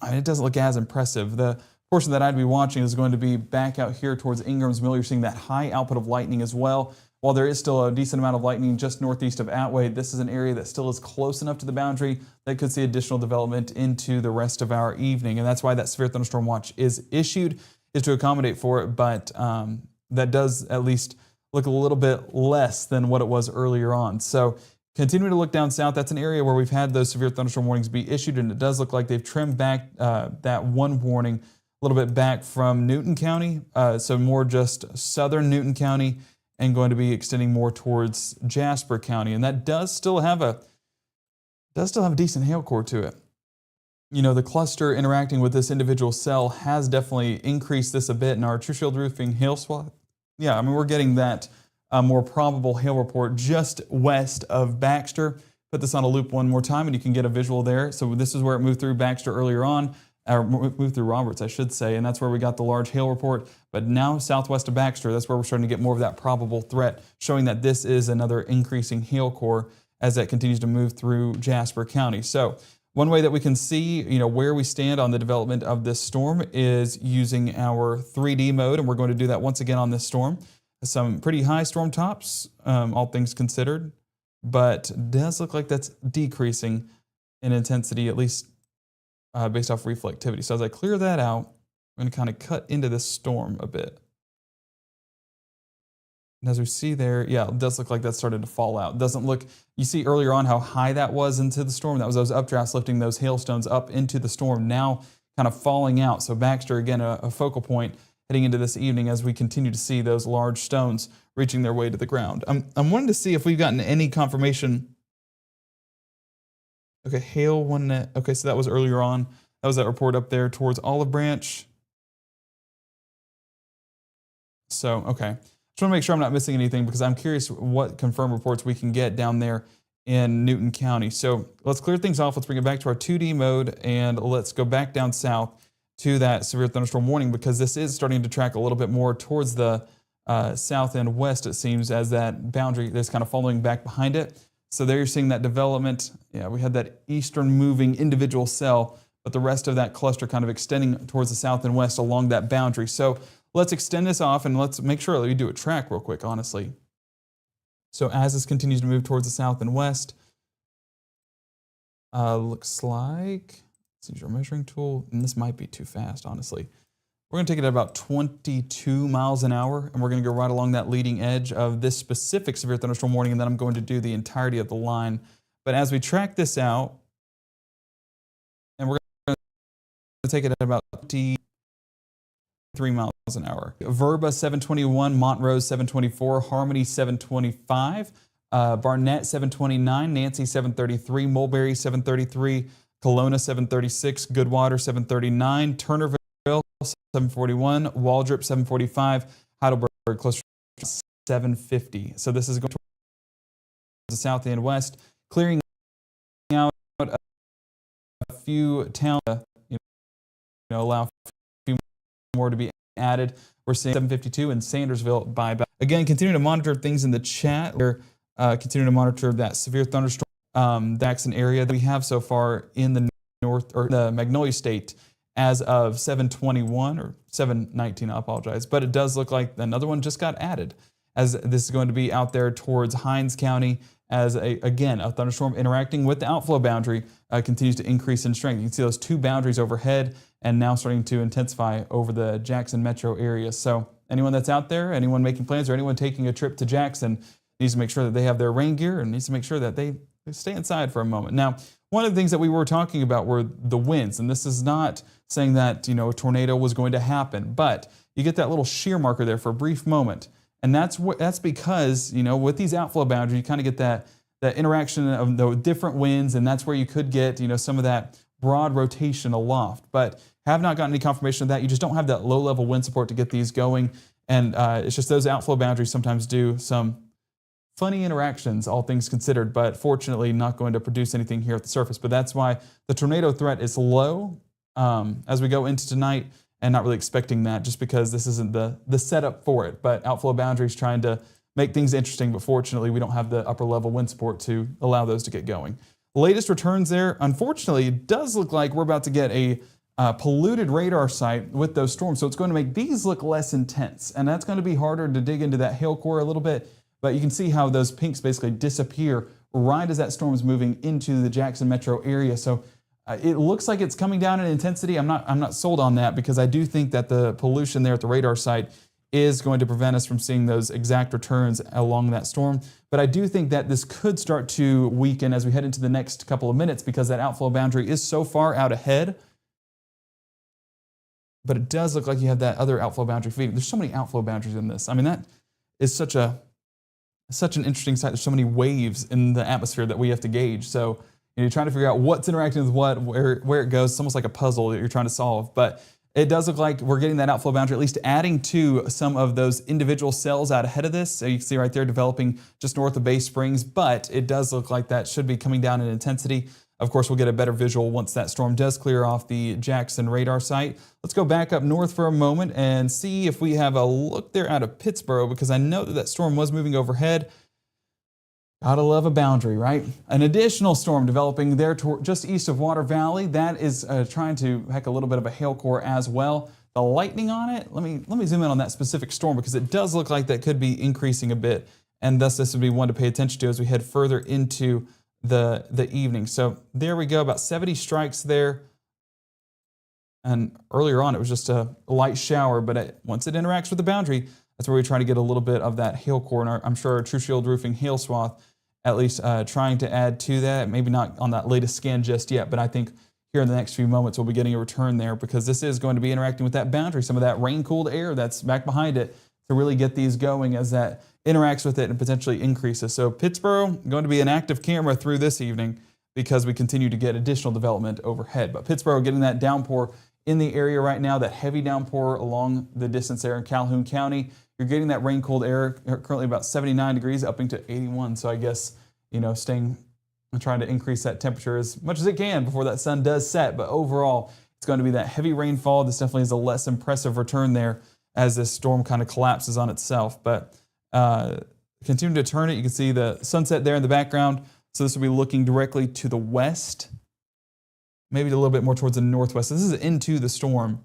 It doesn't look as impressive. The portion that I'd be watching is going to be back out here towards Ingram's Mill. You're seeing that high output of lightning as well. While there is still a decent amount of lightning just northeast of Atway, this is an area that still is close enough to the boundary that could see additional development into the rest of our evening. And that's why that severe thunderstorm watch is issued, is to accommodate for it. But that does at least look a little bit less than what it was earlier on. So continuing to look down south, that's an area where we've had those severe thunderstorm warnings be issued, and it does look like they've trimmed back that one warning a little bit back from Newton County, so more just southern Newton County, and going to be extending more towards Jasper County. And that does still have a decent hail core to it. The cluster interacting with this individual cell has definitely increased this a bit in our True Shield Roofing hail swath. Yeah, I mean, we're getting that more probable hail report just west of Baxter. Put this on a loop one more time and you can get a visual there. So this is where it moved through Baxter earlier on, or moved through Roberts, I should say, and that's where we got the large hail report. But now southwest of Baxter, that's where we're starting to get more of that probable threat, showing that this is another increasing hail core as that continues to move through Jasper County. So one way that we can see, where we stand on the development of this storm is using our 3D mode, and we're going to do that once again on this storm. Some pretty high storm tops, all things considered, but it does look like that's decreasing in intensity, at least based off reflectivity. So as I clear that out, I'm going to kind of cut into this storm a bit. And as we see there, yeah, it does look like that's started to fall out. It doesn't look, you see earlier on how high that was into the storm. That was those updrafts lifting those hailstones up into the storm, now kind of falling out. So Baxter, again, a focal point heading into this evening as we continue to see those large stones reaching their way to the ground. I'm wanting to see if we've gotten any confirmation. Okay, hail one net. Okay, so that was earlier on. That was that report up there towards Olive Branch. So, okay. Just want to make sure I'm not missing anything because I'm curious what confirmed reports we can get down there in Newton County. So let's clear things off. Let's bring it back to our 2D mode and let's go back down south to that severe thunderstorm warning because this is starting to track a little bit more towards the south and west, it seems, as that boundary is kind of following back behind it. So there you're seeing that development. Yeah, we had that eastern moving individual cell, but the rest of that cluster kind of extending towards the south and west along that boundary. So let's extend this off and let's make sure that we do a track real quick, honestly. So as this continues to move towards the south and west, looks like, let's use our measuring tool, and this might be too fast, honestly. We're going to take it at about 22 miles an hour, and we're going to go right along that leading edge of this specific severe thunderstorm warning, and then I'm going to do the entirety of the line. But as we track this out, and we're going to take it at about 23 miles an hour. Verba 721, Montrose 724, Harmony 725, Barnett 729, Nancy 733, Mulberry 733, Kelowna 736, Goodwater 739, Turnerville 741, Waldrop 745, Heidelberg close to 750. So this is going towards the south and west, clearing out a few towns, allow a few more to be added. We're seeing 752 in Sandersville by about. Again, continue to monitor things in the chat. We're continuing to monitor that severe thunderstorm Jackson area that we have so far in the north or the Magnolia State as of 7:21 or 7:19. I apologize, but it does look like another one just got added, as this is going to be out there towards Hinds County as again a thunderstorm interacting with the outflow boundary continues to increase in strength. You can see those two boundaries overhead and now starting to intensify over the Jackson metro area. So anyone that's out there, anyone making plans, or anyone taking a trip to Jackson needs to make sure that they have their rain gear and needs to make sure that they stay inside for a moment. Now, one of the things that we were talking about were the winds, and this is not saying that a tornado was going to happen, but you get that little shear marker there for a brief moment, and that's because with these outflow boundaries, you kind of get that interaction of the different winds, and that's where you could get some of that broad rotation aloft. But have not gotten any confirmation of that. You just don't have that low-level wind support to get these going, and it's just those outflow boundaries sometimes do some funny interactions, all things considered, but fortunately not going to produce anything here at the surface. But that's why the tornado threat is low as we go into tonight, and not really expecting that just because this isn't the setup for it. But outflow boundaries trying to make things interesting, but fortunately we don't have the upper level wind support to allow those to get going. Latest returns there, unfortunately, it does look like we're about to get a polluted radar site with those storms. So it's going to make these look less intense, and that's going to be harder to dig into that hail core a little bit. But you can see how those pinks basically disappear right as that storm is moving into the Jackson metro area. So it looks like it's coming down in intensity. I'm not sold on that, because I do think that the pollution there at the radar site is going to prevent us from seeing those exact returns along that storm. But I do think that this could start to weaken as we head into the next couple of minutes, because that outflow boundary is so far out ahead. But it does look like you have that other outflow boundary feeding. There's so many outflow boundaries in this. I mean, that is such an interesting site. There's so many waves in the atmosphere that we have to gauge. So you're trying to figure out what's interacting with what, where it goes. It's almost like a puzzle that you're trying to solve. But it does look like we're getting that outflow boundary, at least adding to some of those individual cells out ahead of this. So you can see right there developing just north of Bay Springs, but it does look like that should be coming down in intensity. Of course, we'll get a better visual once that storm does clear off the Jackson radar site. Let's go back up north for a moment and see if we have a look there out of Pittsburgh, because I know that storm was moving overhead. Gotta love a boundary, right? An additional storm developing there just east of Water Valley. That is trying to heck a little bit of a hail core as well. The lightning on it, let me zoom in on that specific storm, because it does look like that could be increasing a bit, and thus this would be one to pay attention to as we head further into the evening. So there we go, about 70 strikes there. And earlier on, it was just a light shower, but once it interacts with the boundary, that's where we try to get a little bit of that hail core. And I'm sure our True Shield Roofing hail swath, at least trying to add to that. Maybe not on that latest scan just yet, but I think here in the next few moments, we'll be getting a return there, because this is going to be interacting with that boundary, some of that rain-cooled air that's back behind it, to really get these going as that interacts with it and potentially increases. So Pittsburgh, going to be an active camera through this evening, because we continue to get additional development overhead. But Pittsburgh getting that downpour in the area right now, that heavy downpour along the distance there in Calhoun County. You're getting that rain-cooled air, currently about 79 degrees, upping to 81. So I guess, trying to increase that temperature as much as it can before that sun does set. But overall, it's going to be that heavy rainfall. This definitely is a less impressive return there as this storm kind of collapses on itself. But continue to turn it. You can see the sunset there in the background. So this will be looking directly to the west, maybe a little bit more towards the northwest. This is into the storm.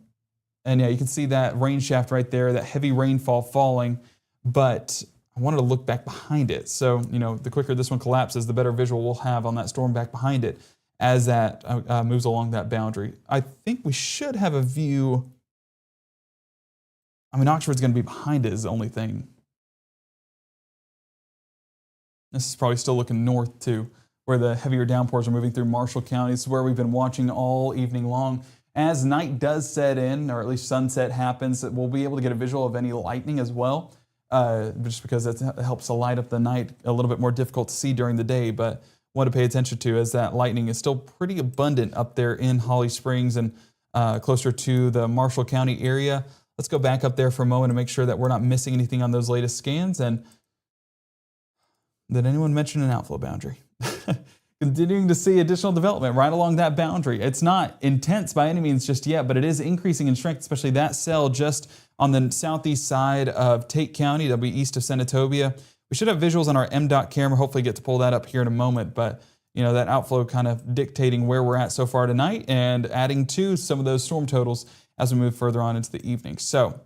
And yeah, you can see that rain shaft right there, that heavy rainfall falling. But I wanted to look back behind it. So, the quicker this one collapses, the better visual we'll have on that storm back behind it as that moves along that boundary. I think we should have a view. I mean, Oxford's going to be behind it is the only thing. This is probably still looking north too, where the heavier downpours are moving through Marshall County. This is where we've been watching all evening long. As night does set in, or at least sunset happens, we'll be able to get a visual of any lightning as well, just because it helps to light up the night, a little bit more difficult to see during the day. But what to pay attention to is that lightning is still pretty abundant up there in Holly Springs and closer to the Marshall County area. Let's go back up there for a moment and make sure that we're not missing anything on those latest scans. And did anyone mention an outflow boundary? Continuing to see additional development right along that boundary. It's not intense by any means just yet, but it is increasing in strength, especially that cell just on the southeast side of Tate County. That'll be east of Senatobia. We should have visuals on our MDOT camera. Hopefully get to pull that up here in a moment. But that outflow kind of dictating where we're at so far tonight and adding to some of those storm totals as we move further on into the evening. So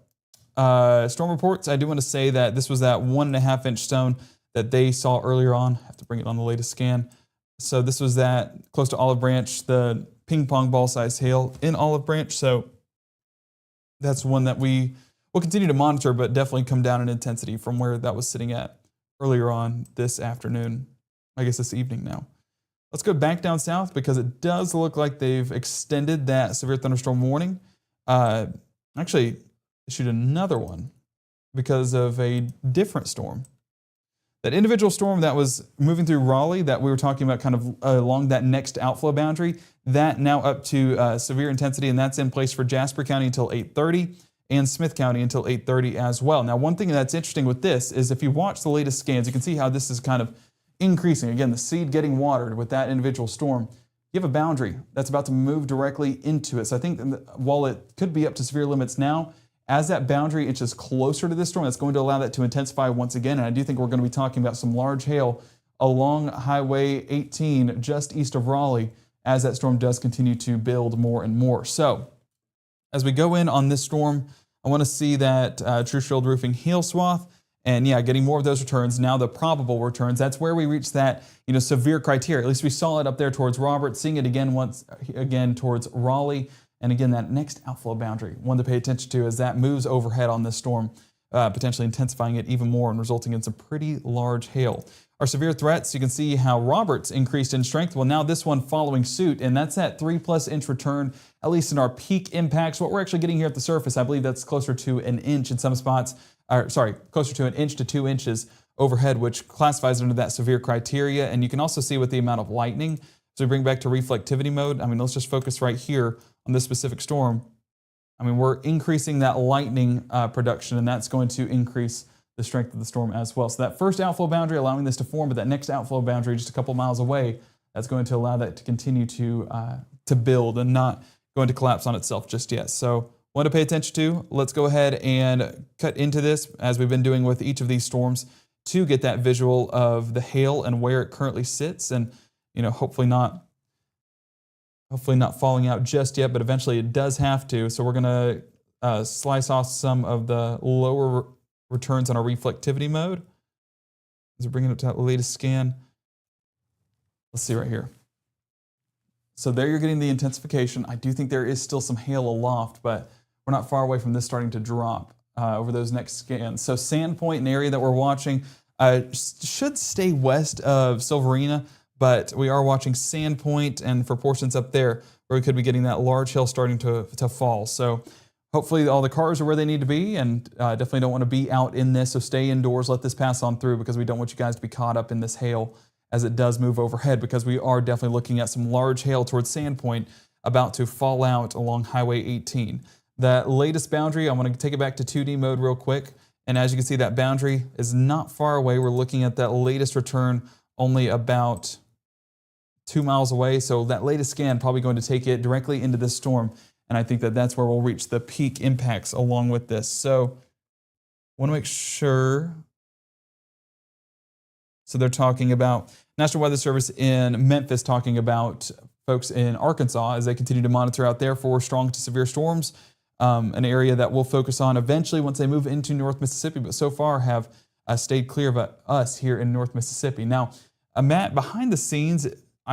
storm reports, I do want to say that this was that 1.5 inch stone that they saw earlier on. I have to bring it on the latest scan. So this was that close to Olive Branch, the ping pong ball sized hail in Olive Branch. So that's one that we will continue to monitor, but definitely come down in intensity from where that was sitting at earlier on this afternoon. I guess this evening now. Let's go back down south because it does look like they've extended that severe thunderstorm warning. Actually issued another one because of a different storm. That individual storm that was moving through Raleigh that we were talking about kind of along that next outflow boundary, that now up to severe intensity, and that's in place for Jasper County until 8:30 and Smith County until 8:30 as well. Now, one thing that's interesting with this is if you watch the latest scans, you can see how this is kind of increasing. Again, the seed getting watered with that individual storm. You have a boundary that's about to move directly into it. So I think while it could be up to severe limits now, as that boundary inches closer to this storm, that's going to allow that to intensify once again. And I do think we're going to be talking about some large hail along Highway 18 just east of Raleigh as that storm does continue to build more and more. So as we go in on this storm, I want to see that True Shield Roofing hail swath. And yeah, getting more of those returns. Now the probable returns, that's where we reach that severe criteria. At least we saw it up there towards Robert, seeing it again once again towards Raleigh. And again, that next outflow boundary, one to pay attention to as that moves overhead on this storm, potentially intensifying it even more and resulting in some pretty large hail. Our severe threats, you can see how Robert's increased in strength. Well, now this one following suit, and that's that 3+ inch return, at least in our peak impacts. What we're actually getting here at the surface, I believe that's closer to an inch in some spots, closer to an inch to 2 inches overhead, which classifies under that severe criteria. And you can also see with the amount of lightning. So we bring back to reflectivity mode. I mean, let's just focus right here on this specific storm. I mean, we're increasing that lightning production, and that's going to increase the strength of the storm as well. So that first outflow boundary allowing this to form, but that next outflow boundary just a couple miles away, that's going to allow that to continue to build and not going to collapse on itself just yet. So one to pay attention to. Let's go ahead and cut into this as we've been doing with each of these storms to get that visual of the hail and where it currently sits, and hopefully not falling out just yet, but eventually it does have to. So we're going to slice off some of the lower returns on our reflectivity mode. As we're bringing it up to that latest scan. Let's see right here. So there you're getting the intensification. I do think there is still some hail aloft, but we're not far away from this starting to drop over those next scans. So Sandpoint, an area that we're watching, should stay west of Silverina, but we are watching Sandpoint and for portions up there where we could be getting that large hail starting to fall. So hopefully all the cars are where they need to be, and definitely don't want to be out in this. So stay indoors, let this pass on through, because we don't want you guys to be caught up in this hail as it does move overhead, because we are definitely looking at some large hail towards Sandpoint about to fall out along Highway 18. That latest boundary, I'm going to take it back to 2D mode real quick. And as you can see, that boundary is not far away. We're looking at that latest return only about 2 miles away. So that latest scan probably going to take it directly into this storm. And I think that that's where we'll reach the peak impacts along with this. So I want to make sure. So they're talking about National Weather Service in Memphis talking about folks in Arkansas as they continue to monitor out there for strong to severe storms, an area that we'll focus on eventually once they move into North Mississippi, but so far have stayed clear of us here in North Mississippi. Now, Matt, behind the scenes,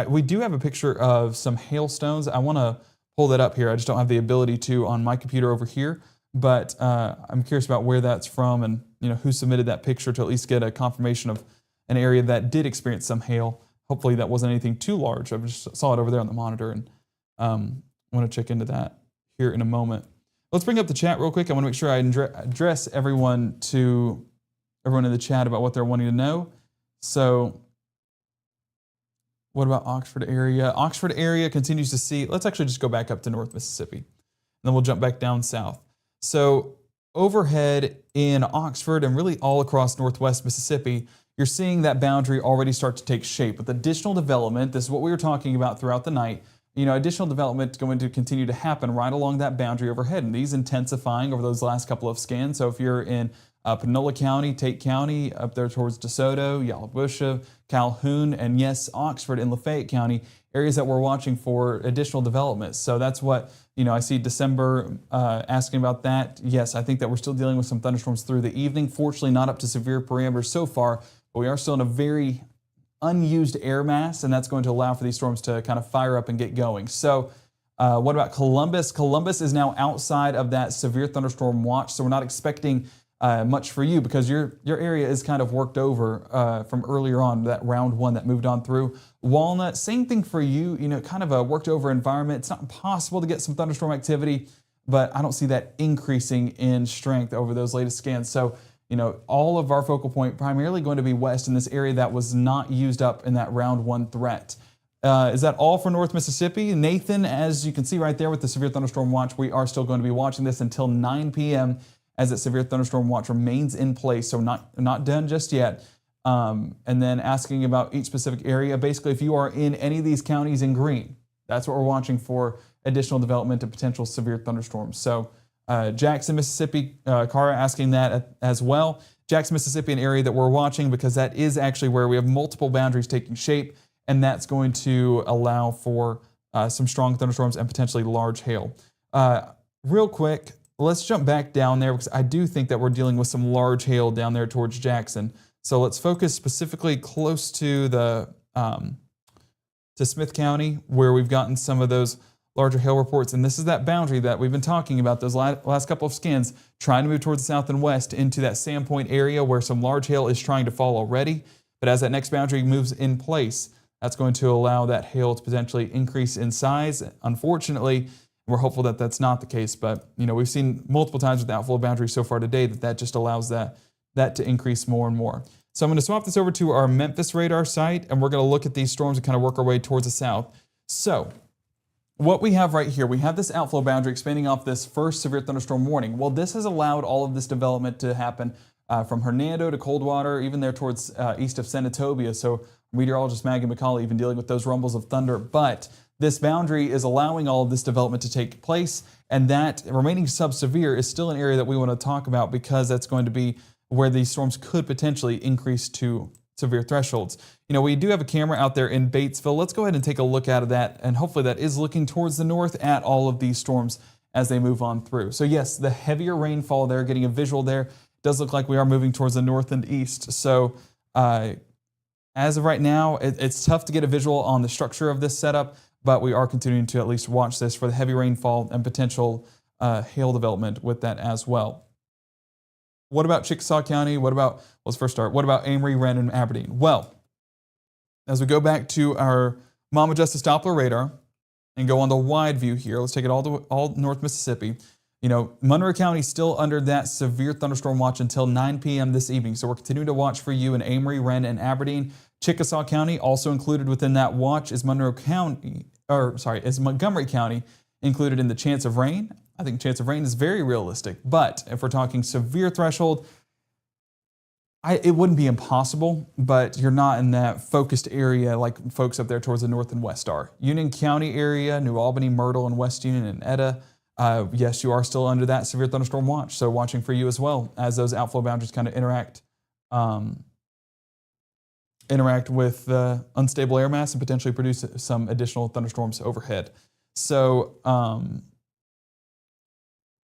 we do have a picture of some hailstones. I want to pull that up here. I just don't have the ability to on my computer over here, but I'm curious about where that's from and who submitted that picture to at least get a confirmation of an area that did experience some hail. Hopefully that wasn't anything too large. I just saw it over there on the monitor and want to check into that here in a moment. Let's bring up the chat real quick. I want to make sure I address everyone in the chat about what they're wanting to know. So what about Oxford area? Oxford area continues to see, let's actually just go back up to North Mississippi, and then we'll jump back down south. So overhead in Oxford and really all across Northwest Mississippi, you're seeing that boundary already start to take shape. With additional development, this is what we were talking about throughout the night, additional development is going to continue to happen right along that boundary overhead, and these intensifying over those last couple of scans. So if you're in Panola County, Tate County, up there towards DeSoto, Yalobusha, Calhoun, and yes, Oxford and Lafayette County, areas that we're watching for additional development. So that's what, I see December asking about that. Yes, I think that we're still dealing with some thunderstorms through the evening. Fortunately, not up to severe parameters so far, but we are still in a very unused air mass, and that's going to allow for these storms to kind of fire up and get going. So what about Columbus? Columbus is now outside of that severe thunderstorm watch, so we're not expecting much for you because your area is kind of worked over from earlier on, that round one that moved on through. Walnut, same thing for you, kind of a worked over environment. It's not impossible to get some thunderstorm activity, but I don't see that increasing in strength over those latest scans. So, all of our focal point primarily going to be west in this area that was not used up in that round one threat. Is that all for North Mississippi? Nathan, as you can see right there with the severe thunderstorm watch, we are still going to be watching this until 9 p.m. as that severe thunderstorm watch remains in place, so not done just yet. And then asking about each specific area. Basically, if you are in any of these counties in green, that's what we're watching for additional development and potential severe thunderstorms. So Jackson, Mississippi, Cara asking that as well. Jackson, Mississippi, an area that we're watching because that is actually where we have multiple boundaries taking shape, and that's going to allow for some strong thunderstorms and potentially large hail. Real quick, let's jump back down there because I do think that we're dealing with some large hail down there towards Jackson. So let's focus specifically close to to Smith County, where we've gotten some of those larger hail reports. And this is that boundary that we've been talking about, those last couple of scans, trying to move towards the south and west into that Sandpoint area where some large hail is trying to fall already. But as that next boundary moves in place, that's going to allow that hail to potentially increase in size. Unfortunately, we're hopeful that that's not the case, but we've seen multiple times with the outflow boundary so far today that just allows that to increase more and more. So I'm going to swap this over to our Memphis radar site, and we're going to look at these storms and kind of work our way towards the south. So what we have right here, we have this outflow boundary expanding off this first severe thunderstorm warning. Well, this has allowed all of this development to happen from Hernando to Coldwater, even there towards east of Senatobia. So meteorologist Maggie McCauley even dealing with those rumbles of thunder. But this boundary is allowing all of this development to take place, and that remaining sub-severe is still an area that we want to talk about because that's going to be where these storms could potentially increase to severe thresholds. We do have a camera out there in Batesville. Let's go ahead and take a look at that, and hopefully that is looking towards the north at all of these storms as they move on through. So yes, the heavier rainfall there, getting a visual there, does look like we are moving towards the north and east. So as of right now, it's tough to get a visual on the structure of this setup, but we are continuing to at least watch this for the heavy rainfall and potential hail development with that as well. What about Chickasaw County? Let's first start. What about Amory, Wren, and Aberdeen? Well, as we go back to our Mama Justice Doppler radar and go on the wide view here, let's take it all North Mississippi. Monroe County still under that severe thunderstorm watch until 9 p.m. this evening. So we're continuing to watch for you in Amory, Wren, and Aberdeen. Chickasaw County, also included within that watch, is Montgomery County, included in the chance of rain. I think chance of rain is very realistic, but if we're talking severe threshold, it wouldn't be impossible, but you're not in that focused area like folks up there towards the north and west are. Union County area, New Albany, Myrtle, and West Union, and Etta. Yes, you are still under that severe thunderstorm watch, so watching for you as well as those outflow boundaries kind of interact interact with the unstable air mass and potentially produce some additional thunderstorms overhead. So,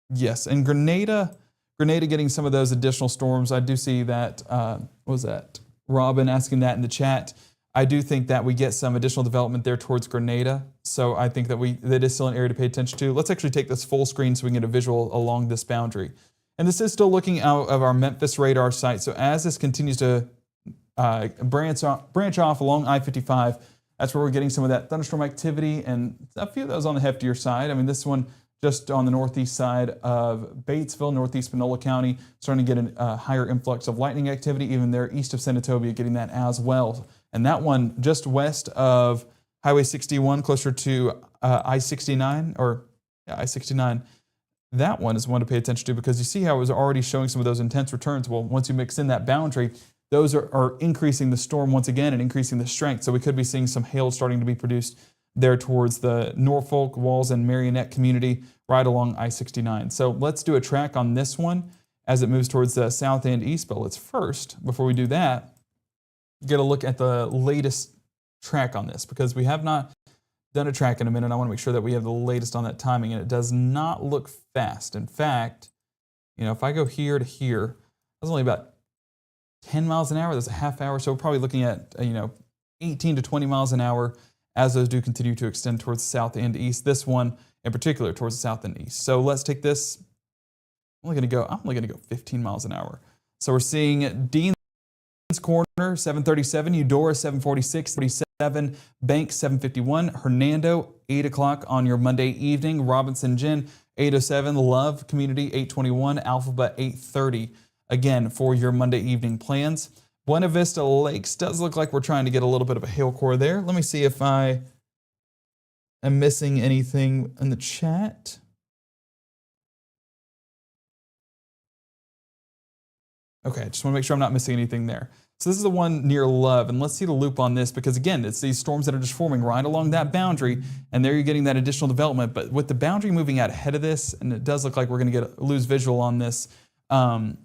yes, and Grenada getting some of those additional storms. I do see that, what was that? Robin asking that in the chat. I do think that we get some additional development there towards Grenada. So I think that is still an area to pay attention to. Let's actually take this full screen so we can get a visual along this boundary. And this is still looking out of our Memphis radar site. So as this continues to branch off along I-55, that's where we're getting some of that thunderstorm activity, and a few of those on the heftier side. I mean, this one just on the northeast side of Batesville, northeast Panola County, starting to get a higher influx of lightning activity. Even there east of Senatobia getting that as well. And that one just west of Highway 61, closer to I-69, or I-69, that one is one to pay attention to, because you see how it was already showing some of those intense returns. Well, once you mix in that boundary, those are increasing the storm once again and increasing the strength. So we could be seeing some hail starting to be produced there towards the Norfolk, Walls, and Marionette community right along I-69. So let's do a track on this one as it moves towards the south and east. But let's first, before we do that, get a look at the latest track on this, because we have not done a track in a minute. I want to make sure that we have the latest on that timing, and it does not look fast. In fact, if I go here to here, that's only about 10 miles an hour. That's a half hour. So we're probably looking at, 18 to 20 miles an hour as those do continue to extend towards the south and east. This one in particular towards the south and east. So let's take this. I'm only going to go 15 miles an hour. So we're seeing Dean's Corner, 737, Eudora, 746, 47, Bank, 751, Hernando, 8 o'clock on your Monday evening, Robinson Gin, 807, Love Community, 821, Alphabet, 830, again, for your Monday evening plans. Buena Vista Lakes does look like we're trying to get a little bit of a hail core there. Let me see if I am missing anything in the chat. Okay, just want to make sure I'm not missing anything there. So this is the one near Love, and let's see the loop on this, because again, it's these storms that are just forming right along that boundary, and there you're getting that additional development. But with the boundary moving out ahead of this, and it does look like we're going to lose visual on this,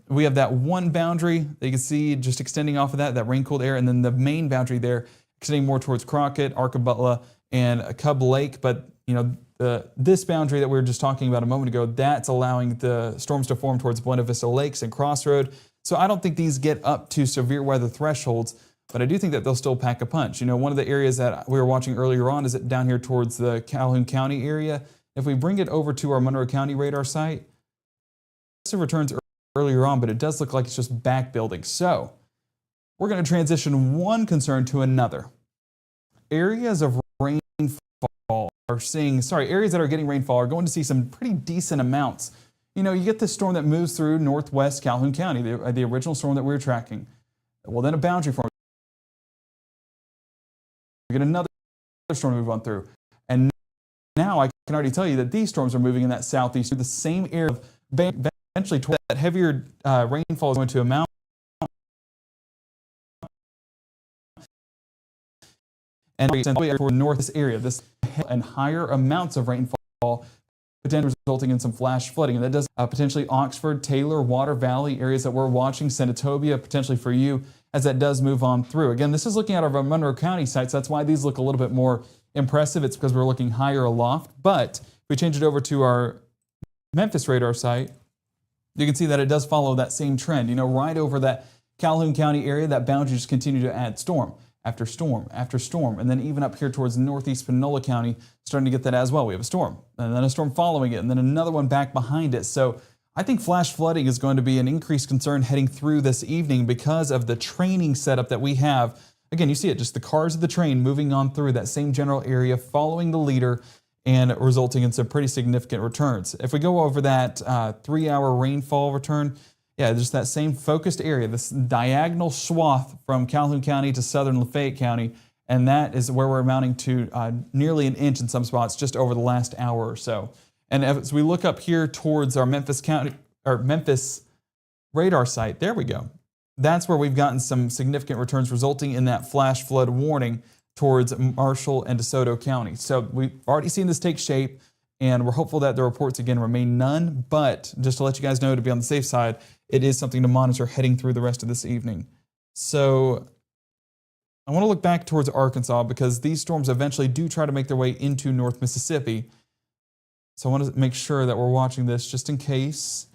we have that one boundary that you can see just extending off of that rain-cooled air, and then the main boundary there extending more towards Crockett, Arkabutla, and Cub Lake. But this boundary that we were just talking about a moment ago, that's allowing the storms to form towards Buena Vista Lakes and Crossroad. So I don't think these get up to severe weather thresholds, but I do think that they'll still pack a punch. One of the areas that we were watching earlier on is down here towards the Calhoun County area. If we bring it over to our Monroe County radar site, it returns earlier on, but it does look like it's just back building. So we're going to transition one concern to another. Areas of rainfall areas that are getting rainfall are going to see some pretty decent amounts. You get this storm that moves through northwest Calhoun County, the original storm that we were tracking. Well, then a boundary forms. We get another storm to move on through. And now I can already tell you that these storms are moving in that southeast, the same area of eventually toward that heavier rainfall is going to amount. And toward north this area, this and higher amounts of rainfall potentially resulting in some flash flooding. And that does potentially Oxford, Taylor, Water Valley, areas that we're watching, Senatobia, potentially for you, as that does move on through. Again, this is looking at our Monroe County sites. That's why these look a little bit more impressive. It's because we're looking higher aloft. But if we change it over to our Memphis radar site, you can see that it does follow that same trend. Right over that Calhoun County area, that boundary just continue to add storm after storm after storm. And then even up here towards northeast Panola County, starting to get that as well. We have a storm, and then a storm following it, and then another one back behind it. So I think flash flooding is going to be an increased concern heading through this evening because of the training setup that we have. Again, you see it, just the cars of the train moving on through that same general area, following the leader, and resulting in some pretty significant returns. If we go over that 3-hour rainfall return, just that same focused area, this diagonal swath from Calhoun County to southern Lafayette County, and that is where we're amounting to nearly an inch in some spots just over the last hour or so. And as we look up here towards our Memphis radar site, there we go. That's where we've gotten some significant returns resulting in that flash flood warning towards Marshall and DeSoto County. So we've already seen this take shape, and we're hopeful that the reports again remain none. But just to let you guys know, to be on the safe side, it is something to monitor heading through the rest of this evening. So I want to look back towards Arkansas because these storms eventually do try to make their way into North Mississippi. So I want to make sure that we're watching this just in case.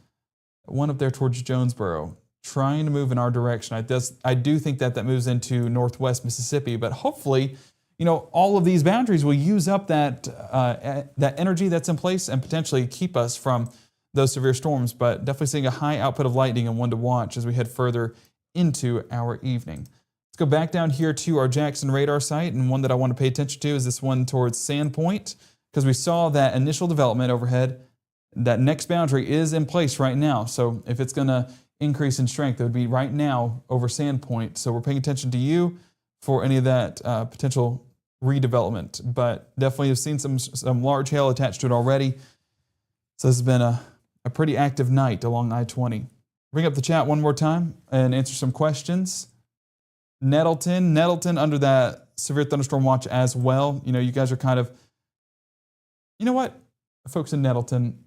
One up there towards Jonesboro, trying to move in our direction. I do think that moves into Northwest Mississippi, but hopefully, all of these boundaries will use up that energy that's in place and potentially keep us from those severe storms. But definitely seeing a high output of lightning and one to watch as we head further into our evening. Let's go back down here to our Jackson radar site, and one that I want to pay attention to is this one towards Sandpoint, because we saw that initial development overhead. That next boundary is in place right now, so if it's going to increase in strength, it would be right now over Sandpoint. So we're paying attention to you for any of that potential redevelopment, but definitely have seen some large hail attached to it already. So this has been a pretty active night along I-20. Bring up the chat one more time and answer some questions. Nettleton under that severe thunderstorm watch as well. You guys are kind of, folks in Nettleton,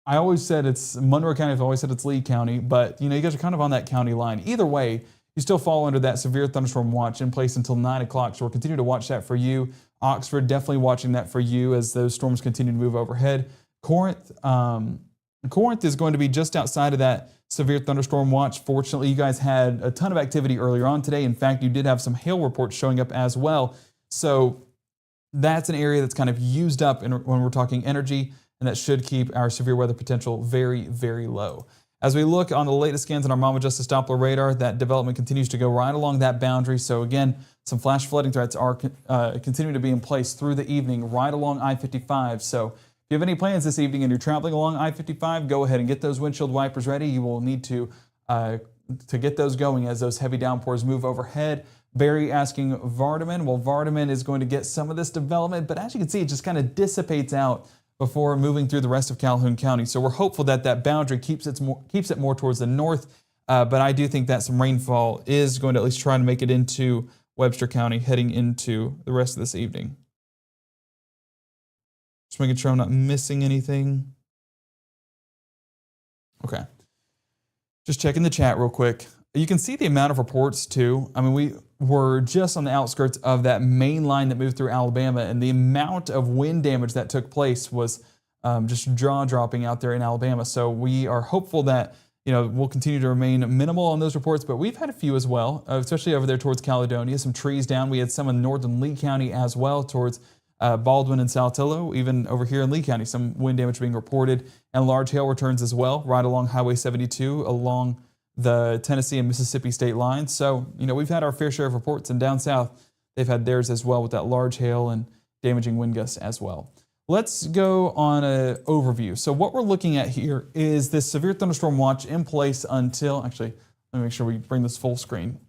I always said it's Monroe County, I've always said it's Lee County, but you guys are kind of on that county line. Either way, you still fall under that severe thunderstorm watch in place until 9 o'clock, so we'll continue to watch that for you. Oxford, definitely watching that for you as those storms continue to move overhead. Corinth is going to be just outside of that severe thunderstorm watch. Fortunately, you guys had a ton of activity earlier on today. In fact, you did have some hail reports showing up as well. So that's an area that's kind of used up when we're talking energy, and that should keep our severe weather potential very, very low. As we look on the latest scans on our Mama Justice Doppler radar, that development continues to go right along that boundary. So again, some flash flooding threats are continuing to be in place through the evening right along I-55. So if you have any plans this evening and you're traveling along I-55, go ahead and get those windshield wipers ready. You will need to get those going as those heavy downpours move overhead. Barry asking Vardaman. Well, Vardaman is going to get some of this development, but as you can see, it just kind of dissipates out before moving through the rest of Calhoun County. So we're hopeful that boundary keeps it more towards the north, but I do think that some rainfall is going to at least try to make it into Webster County heading into the rest of this evening. Just making sure I'm not missing anything. Okay. Just checking the chat real quick. You can see the amount of reports too. I mean, we were just on the outskirts of that main line that moved through Alabama, and the amount of wind damage that took place was just jaw-dropping out there in Alabama. So we are hopeful that we'll continue to remain minimal on those reports, but we've had a few as well, especially over there towards Caledonia. Some trees down. We had some in northern Lee County as well towards Baldwin and Saltillo. Even over here in Lee County, some wind damage being reported, and large hail returns as well, right along Highway 72, along the Tennessee and Mississippi state lines. So, we've had our fair share of reports, and down south, they've had theirs as well with that large hail and damaging wind gusts as well. Let's go on an overview. So what we're looking at here is this severe thunderstorm watch in place until, actually, let me make sure we bring this full screen.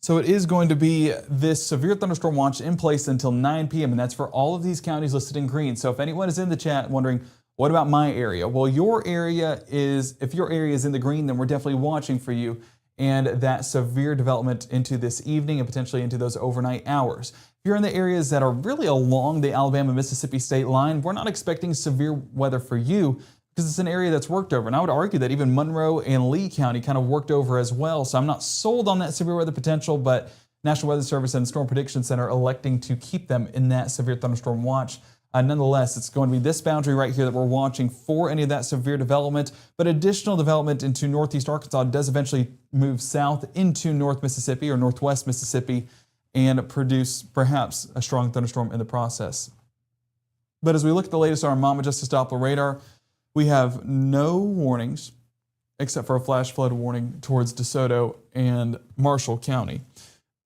So it is going to be this severe thunderstorm watch in place until 9 p.m., and that's for all of these counties listed in green. So if anyone is in the chat wondering, what about my area? Well, if your area is in the green, then we're definitely watching for you and that severe development into this evening and potentially into those overnight hours. If you're in the areas that are really along the Alabama-Mississippi state line, we're not expecting severe weather for you because it's an area that's worked over. And I would argue that even Monroe and Lee County kind of worked over as well. So I'm not sold on that severe weather potential, but National Weather Service and Storm Prediction Center electing to keep them in that severe thunderstorm watch. Nonetheless, it's going to be this boundary right here that we're watching for any of that severe development, but additional development into northeast Arkansas does eventually move south into North Mississippi or northwest Mississippi and produce perhaps a strong thunderstorm in the process. But as we look at the latest on our Mama Justice Doppler radar, we have no warnings except for a flash flood warning towards DeSoto and Marshall County.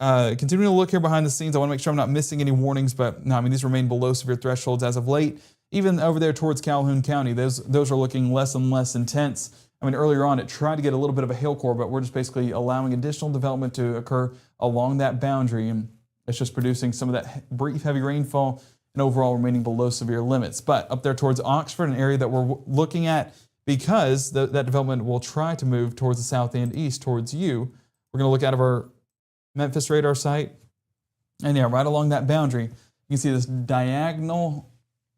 Continuing to look here behind the scenes, I want to make sure I'm not missing any warnings, but no, I mean, these remain below severe thresholds as of late. Even over there towards Calhoun County, those are looking less and less intense. I mean, earlier on, it tried to get a little bit of a hail core, but we're just basically allowing additional development to occur along that boundary, and it's just producing some of that brief heavy rainfall and overall remaining below severe limits. But up there towards Oxford, an area that we're looking at because that development will try to move towards the south and east towards you. We're going to look out of our Memphis radar site, and yeah, right along that boundary, you can see this diagonal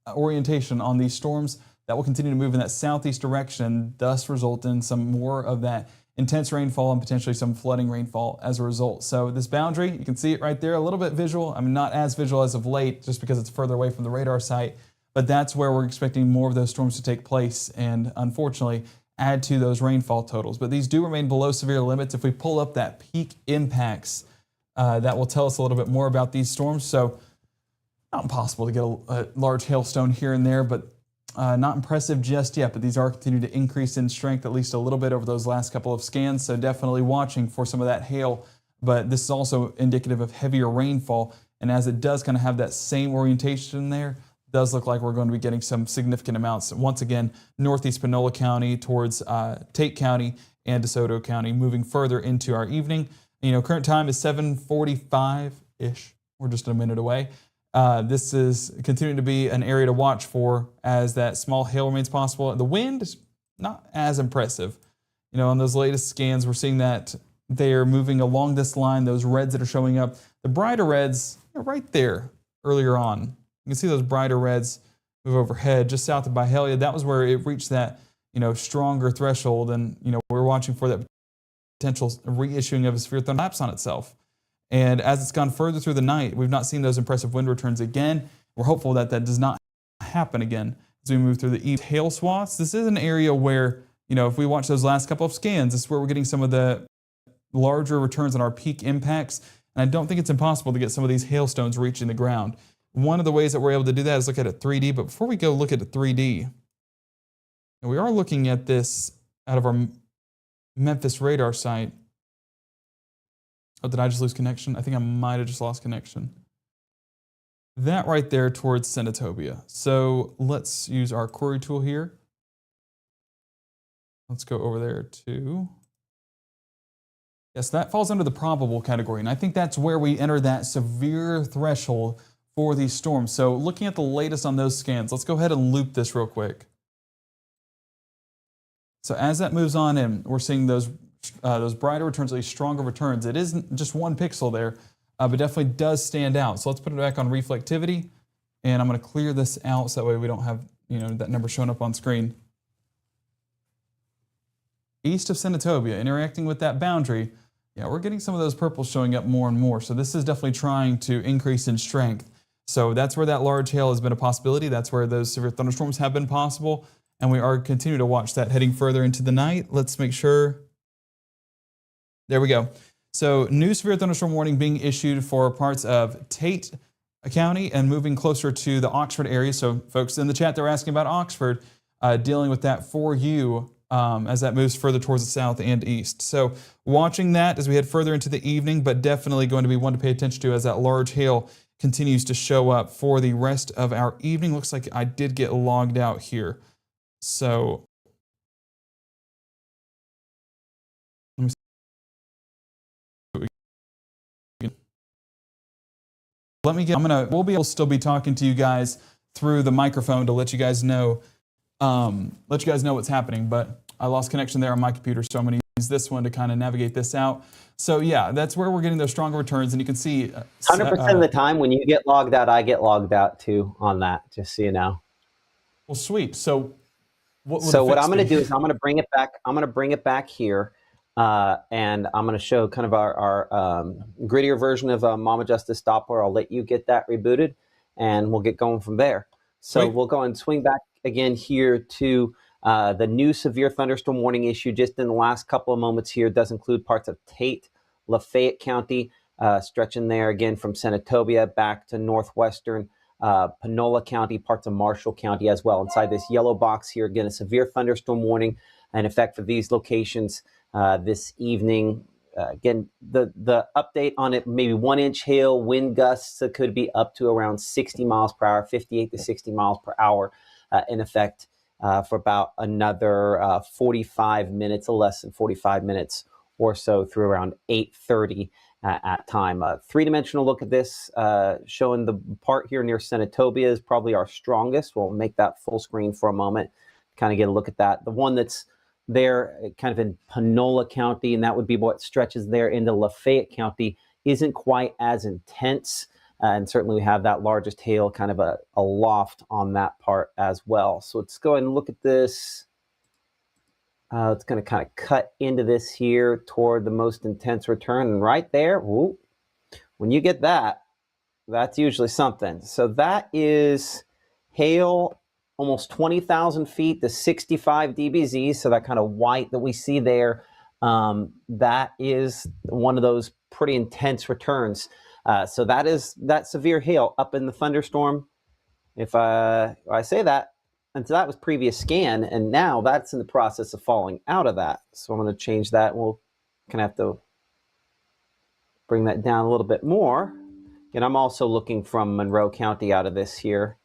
orientation on these storms that will continue to move in that southeast direction, thus result in some more of that intense rainfall and potentially some flooding rainfall as a result. So this boundary, you can see it right there, a little bit visual. I mean, not as visual as of late, just because it's further away from the radar site, but that's where we're expecting more of those storms to take place and unfortunately add to those rainfall totals. But these do remain below severe limits. If we pull up that peak impacts, that will tell us a little bit more about these storms. So not impossible to get a large hailstone here and there, but not impressive just yet. But these are continuing to increase in strength at least a little bit over those last couple of scans. So definitely watching for some of that hail. But this is also indicative of heavier rainfall. And as it does kind of have that same orientation there, does look like we're going to be getting some significant amounts. Once again, northeast Panola County towards Tate County and DeSoto County, moving further into our evening. You know, current time is 7:45-ish. We're just a minute away. This is continuing to be an area to watch for as that small hail remains possible. The wind is not as impressive. You know, on those latest scans, we're seeing that they are moving along this line, those reds that are showing up. The brighter reds are right there earlier on. You can see those brighter reds move overhead just south of Byhalia. That was where it reached that, you know, stronger threshold. And, you know, we're watching for that potential reissuing of a severe thunder collapse on itself. And as it's gone further through the night, we've not seen those impressive wind returns again. We're hopeful that that does not happen again as we move through the east. Hail swaths. This is an area where, you know, if we watch those last couple of scans, this is where we're getting some of the larger returns on our peak impacts. And I don't think it's impossible to get some of these hailstones reaching the ground. One of the ways that we're able to do that is look at it 3D. But before we go look at it 3D, we are looking at this out of our Memphis radar site. Oh, did I just lose connection? I think I might have just lost connection. That right there towards Senatobia. So let's use our query tool here. Let's go over there to... Yes, that falls under the probable category. And I think that's where we enter that severe threshold for these storms. So looking at the latest on those scans, let's go ahead and loop this real quick. So as that moves on in, we're seeing those brighter returns, at least stronger returns. It isn't just one pixel there, but definitely does stand out. So let's put it back on reflectivity, and I'm going to clear this out so that way we don't have, you know, that number showing up on screen. East of Senatobia, interacting with that boundary, yeah, we're getting some of those purples showing up more and more. So this is definitely trying to increase in strength. So that's where that large hail has been a possibility. That's where those severe thunderstorms have been possible. And we are continuing to watch that heading further into the night. Let's make sure. There we go. So new severe thunderstorm warning being issued for parts of Tate County and moving closer to the Oxford area. So folks in the chat, they're asking about Oxford, dealing with that for you as that moves further towards the south and east. So watching that as we head further into the evening, but definitely going to be one to pay attention to as that large hail continues to show up for the rest of our evening. Looks like I did get logged out here. So let me see. We'll be able to still be talking to you guys through the microphone to let you guys know what's happening, but I lost connection there on my computer, so I'm going to use this one to kind of navigate this out. So yeah, that's where we're getting those stronger returns, and you can see
100% of the time when you get logged out, I get logged out too on that, just so you know.
Well, sweet. So
what I'm going to do is I'm going to bring it back. I'm going to bring it back here, and I'm going to show kind of our grittier version of Mama Justice Doppler. I'll let you get that rebooted, and we'll get going from there. So we'll go and swing back again here to the new severe thunderstorm warning issue just in the last couple of moments here. It does include parts of Tate, Lafayette County, stretching there again from Senatobia back to northwestern Panola County, parts of Marshall County as well. Inside this yellow box here, again, a severe thunderstorm warning in effect for these locations this evening. Again, the update on it, maybe 1 inch hail, wind gusts that could be up to around 60 miles per hour, 58 to 60 miles per hour in effect for about another 45 minutes, or less than 45 minutes or so through around 8:30 at time. Three-dimensional look at this, showing the part here near Senatobia is probably our strongest. We'll make that full screen for a moment, kind of get a look at that. The one that's there kind of in Panola County, and that would be what stretches there into Lafayette County, isn't quite as intense. And certainly we have that largest hail kind of a loft on that part as well. So let's go ahead and look at this It's going to kind of cut into this here toward the most intense return. And right there, whoop, when you get that, that's usually something. So that is hail almost 20,000 feet to 65 dBz. So that kind of white that we see there, that is one of those pretty intense returns. So that is that severe hail up in the thunderstorm. If I say that, and so that was previous scan, and now that's in the process of falling out of that. So I'm going to change that. We'll kind of have to bring that down a little bit more. And I'm also looking from Monroe County out of this here.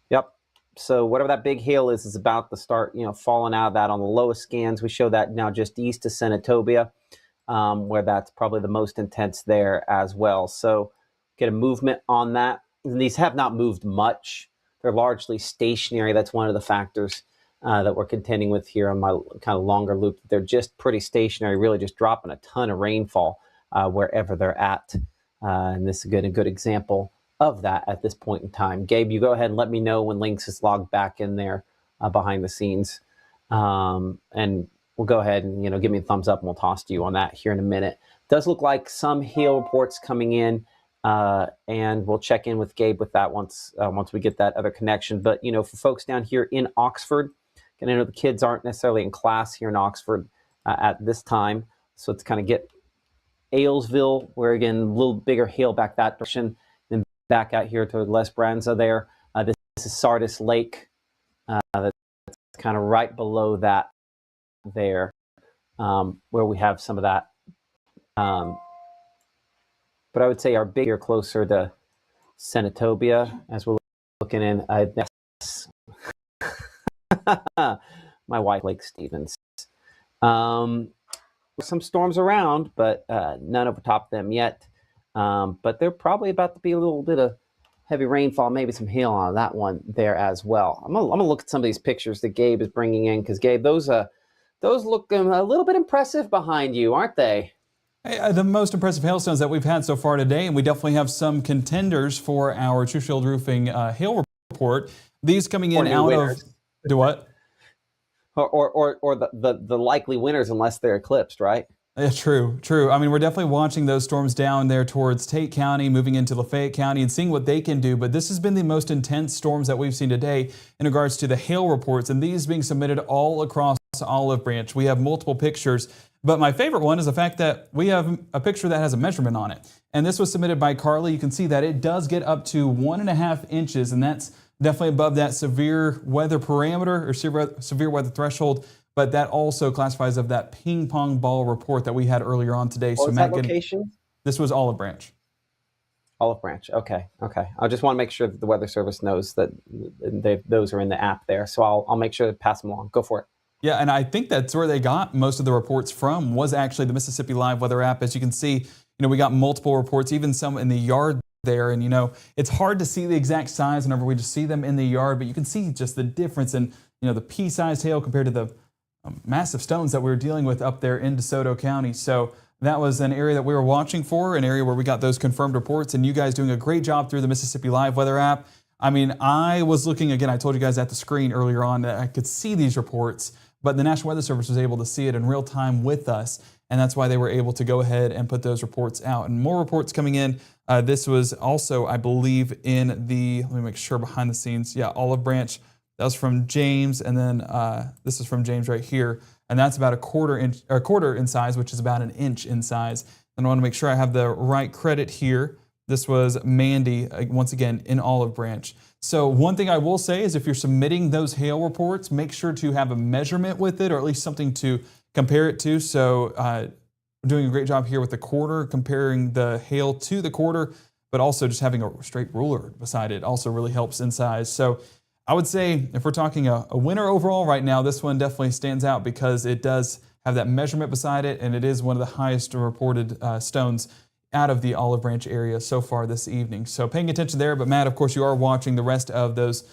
Yep. So whatever that big hail is about to start, falling out of that on the lowest scans. We show that now just east of Senatobia, where that's probably the most intense there as well. So get a movement on that. And these have not moved much. They're largely stationary. That's one of the factors that we're contending with here on my kind of longer loop. They're just pretty stationary, really just dropping a ton of rainfall wherever they're at. And this is a good example of that at this point in time. Gabe, you go ahead and let me know when Lynx is logged back in there behind the scenes. And we'll go ahead and, give me a thumbs up and we'll toss to you on that here in a minute. Does look like some hail reports coming in. And we'll check in with Gabe with that once we get that other connection. But, for folks down here in Oxford, and I know the kids aren't necessarily in class here in Oxford at this time. So it's kind of get Aylesville, where again, a little bigger hail back that direction, then back out here to Les Branza there. This is Sardis Lake. That's kind of right below that there, where we have some of that. But I would say our bigger closer to Senatobia as we're looking in. My wife, Lake Stevens. Some storms around, but none over top of them yet. But they're probably about to be a little bit of heavy rainfall, maybe some hail on that one there as well. I'm gonna look at some of these pictures that Gabe is bringing in, because Gabe, those look a little bit impressive behind you, aren't they?
The most impressive hailstones that we've had so far today, and we definitely have some contenders for our True Shield Roofing hail report. These coming in out winners. Of do what?
Or the likely winners, unless they're eclipsed, right?
Yeah, true. I mean, we're definitely watching those storms down there towards Tate County, moving into Lafayette County, and seeing what they can do. But this has been the most intense storms that we've seen today in regards to the hail reports, and these being submitted all across Olive Branch. We have multiple pictures. But my favorite one is the fact that we have a picture that has a measurement on it. And this was submitted by Carly. You can see that it does get up to 1.5 inches, and that's definitely above that severe weather parameter or severe weather threshold. But that also classifies of that ping pong ball report that we had earlier on today.
What was that location?
This was Olive Branch.
Olive Branch. Okay. I just want to make sure that the Weather Service knows that those are in the app there. So I'll make sure to pass them along. Go for it.
Yeah, and I think that's where they got most of the reports from, was actually the Mississippi Live Weather app. As you can see, we got multiple reports, even some in the yard there. And, it's hard to see the exact size whenever we just see them in the yard, but you can see just the difference in, the pea-sized hail compared to the massive stones that we were dealing with up there in DeSoto County. So that was an area that we were watching for, an area where we got those confirmed reports, and you guys doing a great job through the Mississippi Live Weather app. I mean, I was looking, again, I told you guys at the screen earlier on that I could see these reports, but the National Weather Service was able to see it in real time with us, and that's why they were able to go ahead and put those reports out. And more reports coming in. This was also, I believe, in the, let me make sure behind the scenes, yeah, Olive Branch. That was from James, and then this is from James right here, and that's about a quarter in size, which is about an inch in size. And I want to make sure I have the right credit here. This was Mandy, once again, in Olive Branch. So one thing I will say is if you're submitting those hail reports, make sure to have a measurement with it, or at least something to compare it to. So we're doing a great job here with the quarter, comparing the hail to the quarter, but also just having a straight ruler beside it also really helps in size. So I would say if we're talking a winner overall right now, this one definitely stands out because it does have that measurement beside it, and it is one of the highest reported stones out of the Olive Branch area so far this evening. So paying attention there, but Matt, of course, you are watching the rest of those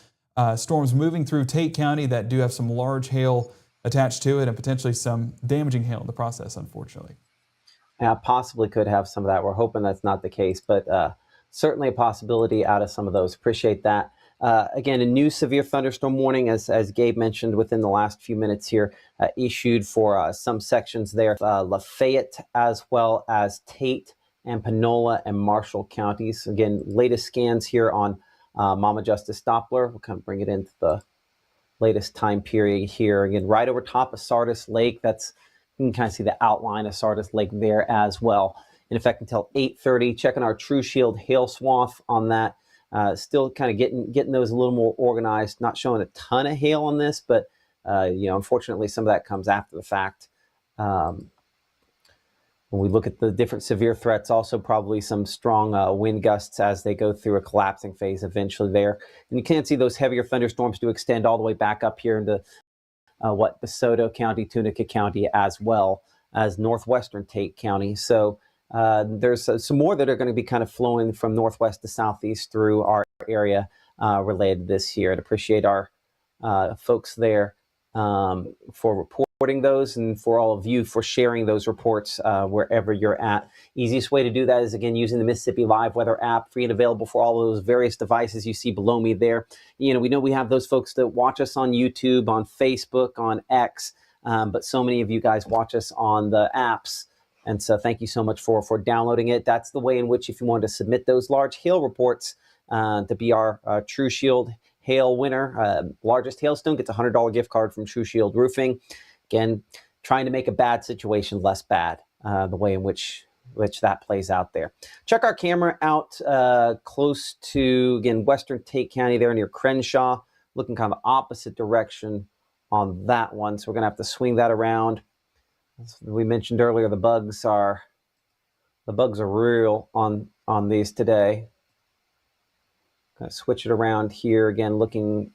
storms moving through Tate County that do have some large hail attached to it and potentially some damaging hail in the process, unfortunately.
Yeah, possibly could have some of that. We're hoping that's not the case, but certainly a possibility out of some of those. Appreciate that. Again, a new severe thunderstorm warning, as Gabe mentioned within the last few minutes here, issued for some sections there, Lafayette, as well as Tate and Panola and Marshall counties. Again, latest scans here on Mama Justice Doppler. We'll kind of bring it into the latest time period here. Again, right over top of Sardis Lake. You can kind of see the outline of Sardis Lake there as well. In effect until 8:30. Checking our True Shield hail swath on that. Still kind of getting those a little more organized. Not showing a ton of hail on this, but unfortunately, some of that comes after the fact. When we look at the different severe threats, also probably some strong wind gusts as they go through a collapsing phase eventually there. And you can see those heavier thunderstorms do extend all the way back up here into DeSoto County, Tunica County, as well as northwestern Tate County. So there's some more that are going to be kind of flowing from northwest to southeast through our area related this year. I'd appreciate our folks there for reporting those, and for all of you for sharing those reports wherever you're at. Easiest way to do that is, again, using the Mississippi Live Weather app, free and available for all of those various devices you see below me there. We know we have those folks that watch us on YouTube, on Facebook, on X, but so many of you guys watch us on the apps. And so thank you so much for downloading it. That's the way in which, if you want to submit those large hail reports to be our True Shield hail winner, largest hailstone gets a $100 gift card from True Shield Roofing. Again, trying to make a bad situation less bad, the way in which that plays out there. Check our camera out close to, again, western Tate County there near Crenshaw, looking kind of opposite direction on that one. So we're going to have to swing that around. As we mentioned earlier, the bugs are real on these today. Kind of switch it around here again, looking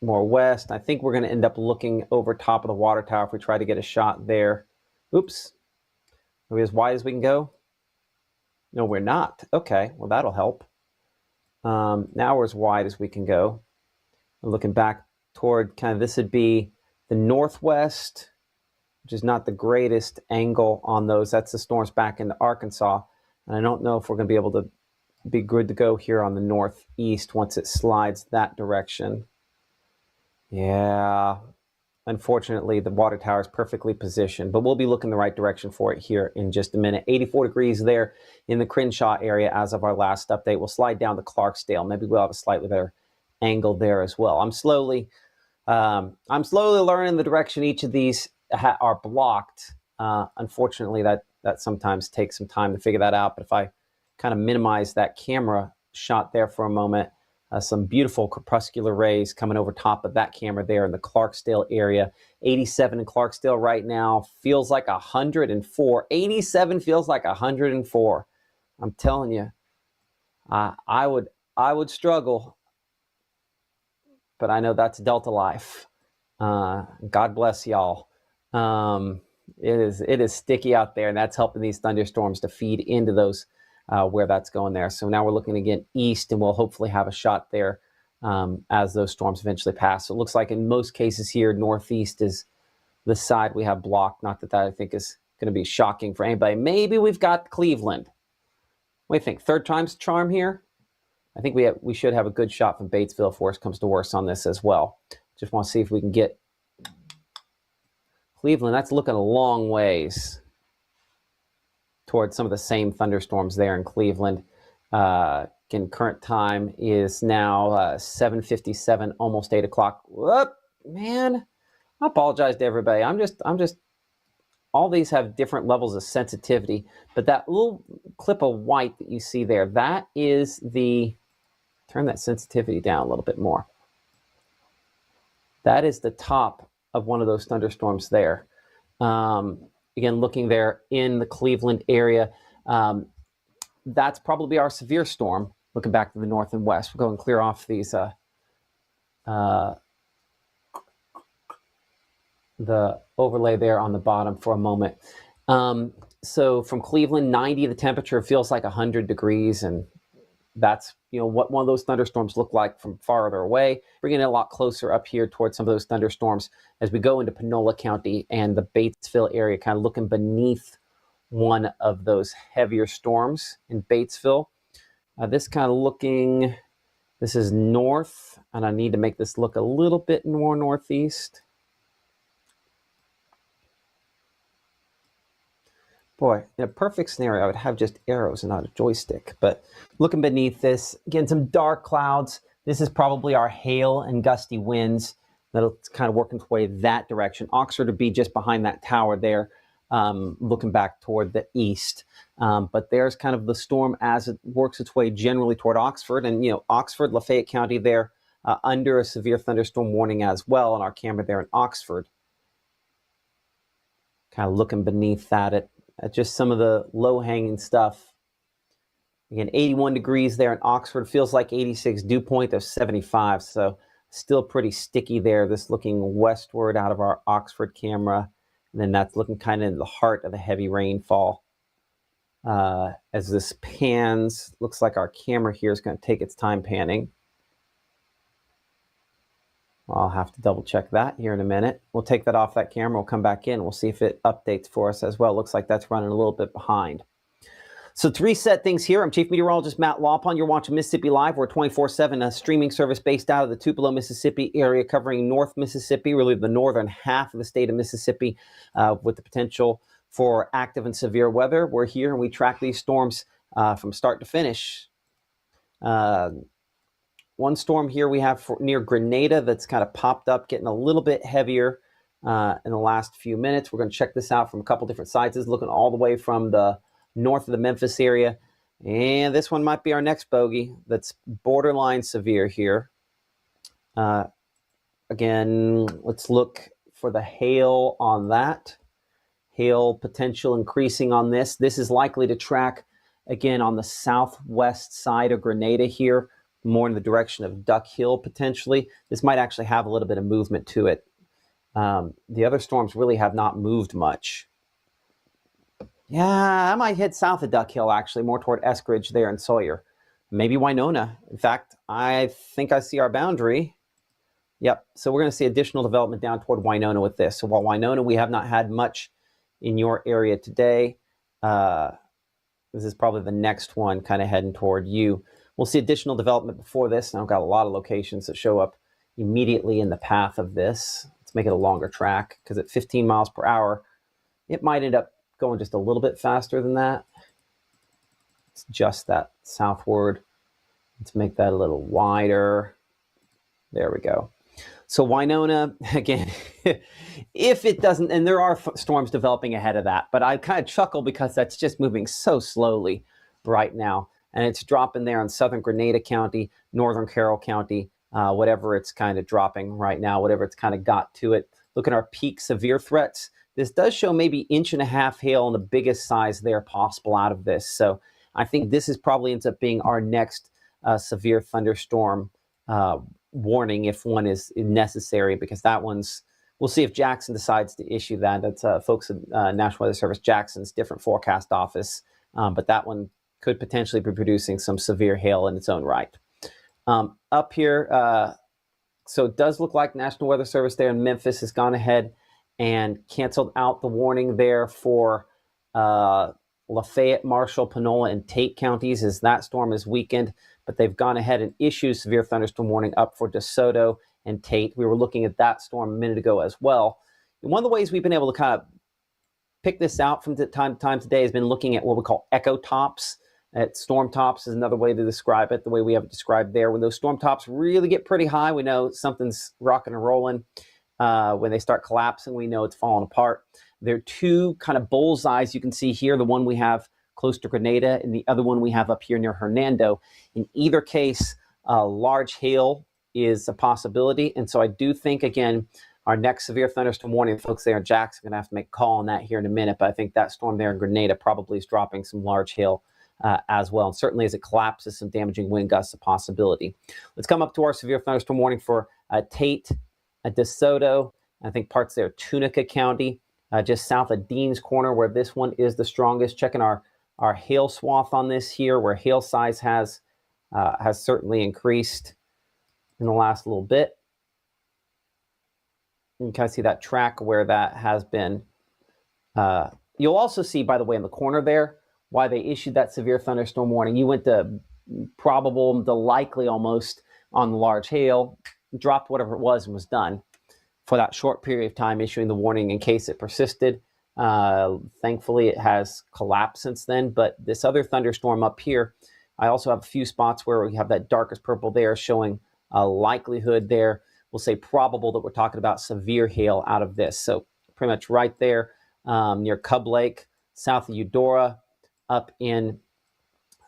more west. I think we're going to end up looking over top of the water tower if we try to get a shot there. Oops. Are we as wide as we can go? No, we're not. Okay, well, that'll help. Now we're as wide as we can go. I'm looking back toward kind of, this would be the northwest, which is not the greatest angle on those. That's the storms back into Arkansas. And I don't know if we're going to be able to be good to go here on the northeast once it slides that direction. Yeah, unfortunately, the water tower is perfectly positioned, but we'll be looking the right direction for it here in just a minute. 84 degrees there in the Crenshaw area as of our last update. We'll slide down to Clarksdale. Maybe we'll have a slightly better angle there as well. I'm slowly learning the direction each of these are blocked. Unfortunately, that sometimes takes some time to figure that out. But if I kind of minimize that camera shot there for a moment, some beautiful crepuscular rays coming over top of that camera there in the Clarksdale area. 87 in Clarksdale right now. Feels like 104. 87 feels like 104. I'm telling you, I would struggle, but I know that's Delta life. God bless y'all. It is sticky out there, and that's helping these thunderstorms to feed into those where that's going there. So now we're looking again east, and we'll hopefully have a shot there as those storms eventually pass. So it looks like in most cases here, northeast is the side we have blocked. Not that I think is going to be shocking for anybody. Maybe we've got Cleveland. What do you think? Third time's the charm here? I think we should have a good shot from Batesville if worse comes to worse on this as well. Just want to see if we can get Cleveland. That's looking a long ways towards some of the same thunderstorms there in Cleveland. Again, current time is now 7:57, almost 8 o'clock. Whoop, man, I apologize to everybody. I'm just, all these have different levels of sensitivity, but that little clip of white that you see there, that is turn that sensitivity down a little bit more. That is the top of one of those thunderstorms there. Again, looking there in the Cleveland area, that's probably our severe storm. Looking back to the north and west, we'll go and clear off these the overlay there on the bottom for a moment. So from Cleveland, 90, the temperature feels like 100 degrees, and that's what one of those thunderstorms look like from farther away. Bringing it a lot closer up here towards some of those thunderstorms as we go into Panola County and the Batesville area, kind of looking beneath one of those heavier storms in Batesville. This kind of looking This is north, and I need to make this look a little bit more northeast. Boy, in a perfect scenario, I would have just arrows and not a joystick. But looking beneath this, again, some dark clouds. This is probably our hail and gusty winds that'll kind of work its way that direction. Oxford would be just behind that tower there, looking back toward the east. But there's kind of the storm as it works its way generally toward Oxford. And, you know, Oxford, Lafayette County there under a severe thunderstorm warning as well on our camera there in Oxford. Kind of looking beneath that at just some of the low-hanging stuff. Again, 81 degrees there in Oxford. Feels like 86. Dew point of 75, so still pretty sticky there. This looking westward out of our Oxford camera. And then that's looking kind of in the heart of the heavy rainfall. As this pans, looks like our camera here is going to take its time panning. I'll have to double check that here in a minute. We'll take that off that camera. We'll come back in. We'll see if it updates for us as well. Looks like that's running a little bit behind. So to reset things here, I'm Chief Meteorologist Matt Lawpon. You're watching Mississippi Live. We're 24/7, a streaming service based out of the Tupelo, Mississippi area, covering North Mississippi, really the northern half of the state of Mississippi, with the potential for active and severe weather. We're here and we track these storms from start to finish. One storm here we have near Grenada that's kind of popped up, getting a little bit heavier in the last few minutes. We're going to check this out from a couple different sides, looking all the way from the north of the Memphis area. And this one might be our next bogey that's borderline severe here. Again, let's look for the hail on that. Hail potential increasing on this. This is likely to track, again, on the southwest side of Grenada here, more in the direction of Duck Hill potentially. This might actually have a little bit of movement to it. The other storms really have not moved much. Yeah, I might head south of Duck Hill, actually, more toward Eskridge there in Sawyer. Maybe Winona. In fact, I think I see our boundary. Yep, so we're going to see additional development down toward Winona with this. So while Winona, we have not had much in your area today, this is probably the next one kind of heading toward you. We'll see additional development before this. And I've got a lot of locations that show up immediately in the path of this. Let's make it a longer track, because at 15 miles per hour, it might end up going just a little bit faster than that. Let's adjust that southward. Let's make that a little wider. There we go. So Winona, again, if it doesn't, and there are storms developing ahead of that, but I kind of chuckle because that's just moving so slowly right now. And it's dropping there in southern Grenada County, northern Carroll County, whatever it's kind of dropping right now, whatever it's kind of got to it. Look at our peak severe threats. This does show maybe 1.5 inches hail on the biggest size there possible out of this. So I think this is probably ends up being our next severe thunderstorm warning, if one is necessary, because that one's, we'll see if Jackson decides to issue that. That's folks at National Weather Service, Jackson's different forecast office. But that one could potentially be producing some severe hail in its own right. Up here, so it does look like National Weather Service there in Memphis has gone ahead and canceled out the warning there for Lafayette, Marshall, Panola, and Tate counties as that storm is weakened. But they've gone ahead and issued severe thunderstorm warning up for DeSoto and Tate. We were looking at that storm a minute ago as well. And one of the ways we've been able to kind of pick this out from time to time today has been looking at what we call echo tops. Storm tops is another way to describe it, the way we have it described there. When those storm tops really get pretty high, we know something's rocking and rolling. When they start collapsing, we know it's falling apart. There are two kind of bullseyes you can see here, the one we have close to Grenada and the other one we have up here near Hernando. In either case, large hail is a possibility. And so I do think, again, our next severe thunderstorm warning, folks there in Jackson are going to have to make a call on that here in a minute. But I think that storm there in Grenada probably is dropping some large hail as well. And certainly as it collapses, some damaging wind gusts a possibility. Let's come up to our severe thunderstorm warning for Tate, DeSoto, I think parts there, Tunica County, just south of Dean's Corner, where this one is the strongest. Checking our hail swath on this here, where hail size has certainly increased in the last little bit. You can kind of see that track where that has been. You'll also see, by the way, in the corner there, why they issued that severe thunderstorm warning. You went to probable, the likely almost, on the large hail, dropped whatever it was and was done for that short period of time, issuing the warning in case it persisted. Thankfully, it has collapsed since then, but this other thunderstorm up here, I also have a few spots where we have that darkest purple there showing a likelihood there. We'll say probable that we're talking about severe hail out of this. So pretty much right there near Cub Lake, south of Eudora, up in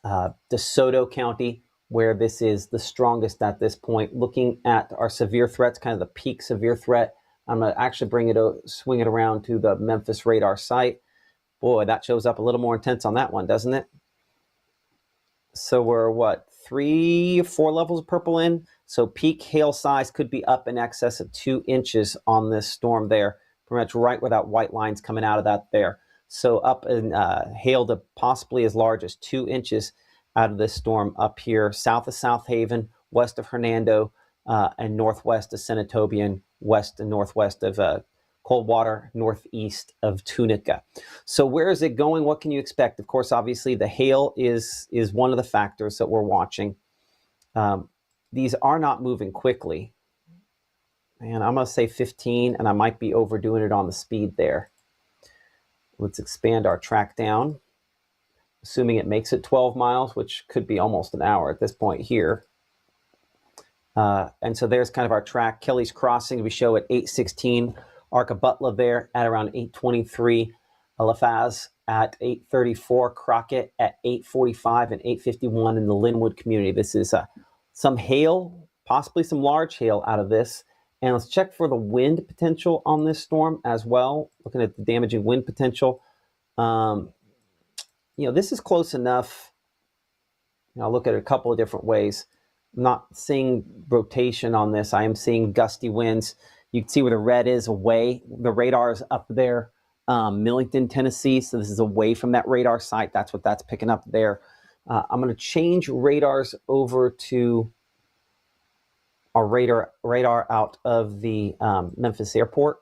DeSoto County, where this is the strongest at this point. Looking at our severe threats, kind of the peak severe threat, I'm going to actually swing it around to the Memphis radar site. Boy, that shows up a little more intense on that one, doesn't it? So we're, what, 3 or 4 levels of purple in? So peak hail size could be up in excess of 2 inches on this storm there, pretty much right where that white line's coming out of that there. So up in hail to possibly as large as 2 inches out of this storm up here, south of South Haven, west of Hernando, and northwest of Senatobian, west and northwest of Coldwater, northeast of Tunica. So where is it going? What can you expect? Of course, obviously, the hail is one of the factors that we're watching. These are not moving quickly. And I'm going to say 15, and I might be overdoing it on the speed there. Let's expand our track down, assuming it makes it 12 miles, which could be almost an hour at this point here. And so there's kind of our track. Kelly's Crossing, we show at 8:16. Arkabutla there at around 8:23. Eliphaz at 8:34. Crockett at 8:45 and 8:51 in the Linwood community. This is some hail, possibly some large hail out of this. And let's check for the wind potential on this storm as well. Looking at the damaging wind potential. This is close enough. I'll look at it a couple of different ways. I'm not seeing rotation on this. I am seeing gusty winds. You can see where the red is away. The radar is up there, Millington, Tennessee. So this is away from that radar site. That's what that's picking up there. I'm going to change radars over to our radar out of the Memphis airport.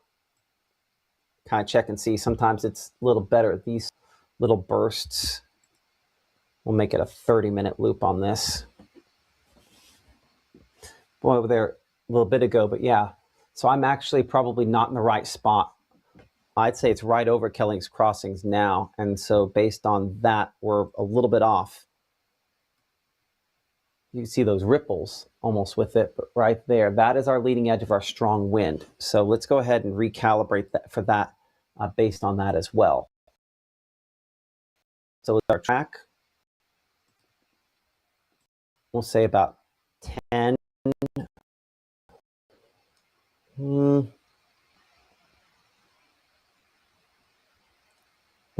Kind of check and see. Sometimes it's a little better. These little bursts. We'll make it a 30-minute loop on this. Boy, over there a little bit ago, but yeah. So I'm actually probably not in the right spot. I'd say it's right over Kelly's Crossings now. And so based on that, we're a little bit off. You can see those ripples almost with it, but right there, that is our leading edge of our strong wind. So let's go ahead and recalibrate that for that based on that as well. So with our track, we'll say about 10. We'll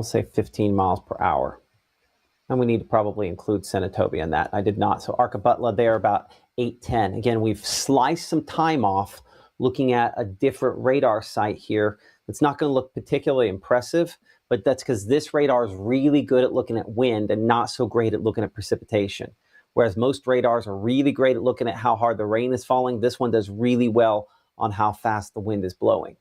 say 15 miles per hour. And we need to probably include Senatobia in that. I did not. So Arkabutla there about 8:10. Again, we've sliced some time off looking at a different radar site here. It's not going to look particularly impressive, but that's because this radar is really good at looking at wind and not so great at looking at precipitation. Whereas most radars are really great at looking at how hard the rain is falling, this one does really well on how fast the wind is blowing.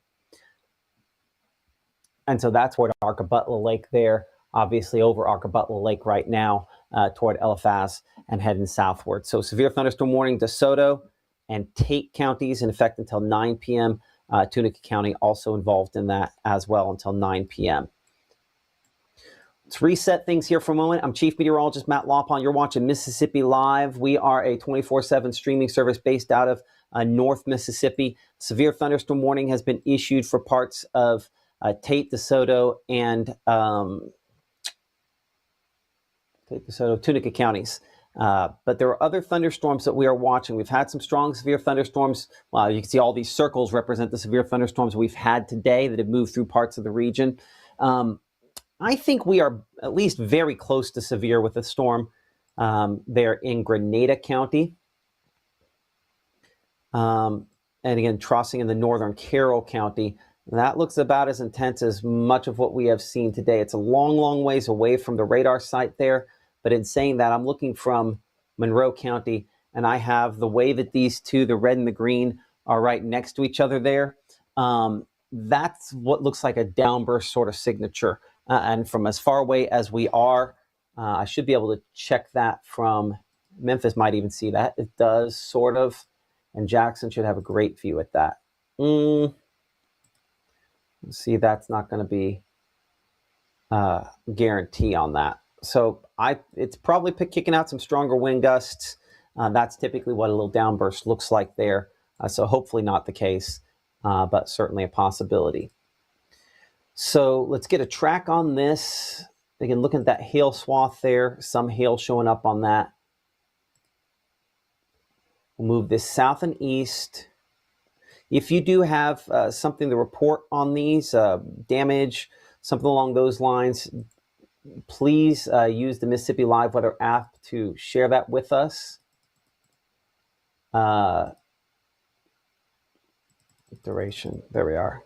And so that's where Arkabutla Lake there, obviously over Arkabutla Lake right now toward Eliphaz and heading southward. So severe thunderstorm warning, DeSoto and Tate counties in effect until 9 p.m. Tunica County also involved in that as well until 9 p.m. Let's reset things here for a moment. I'm Chief Meteorologist Matt Lawpon. You're watching Mississippi Live. We are a 24/7 streaming service based out of North Mississippi. Severe thunderstorm warning has been issued for parts of Tate, DeSoto, and Tunica counties. But there are other thunderstorms that we are watching. We've had some strong severe thunderstorms. You can see all these circles represent the severe thunderstorms we've had today that have moved through parts of the region. I think we are at least very close to severe with the storm there in Grenada County. And again, crossing in the northern Carroll County. That looks about as intense as much of what we have seen today. It's a long, long ways away from the radar site there. But in saying that, I'm looking from Monroe County, and I have the way that these two, the red and the green, are right next to each other there. That's what looks like a downburst sort of signature. And from as far away as we are, I should be able to check that from Memphis might even see that. It does, sort of. And Jackson should have a great view at that. See, that's not going to be a guarantee on that. So it's probably kicking out some stronger wind gusts. That's typically what a little downburst looks like there. So hopefully not the case, but certainly a possibility. So let's get a track on this. Again, looking at that hail swath there, some hail showing up on that. We'll move this south and east. If you do have something to report on these, damage, something along those lines, please use the Mississippi Live Weather app to share that with us. Duration, there we are.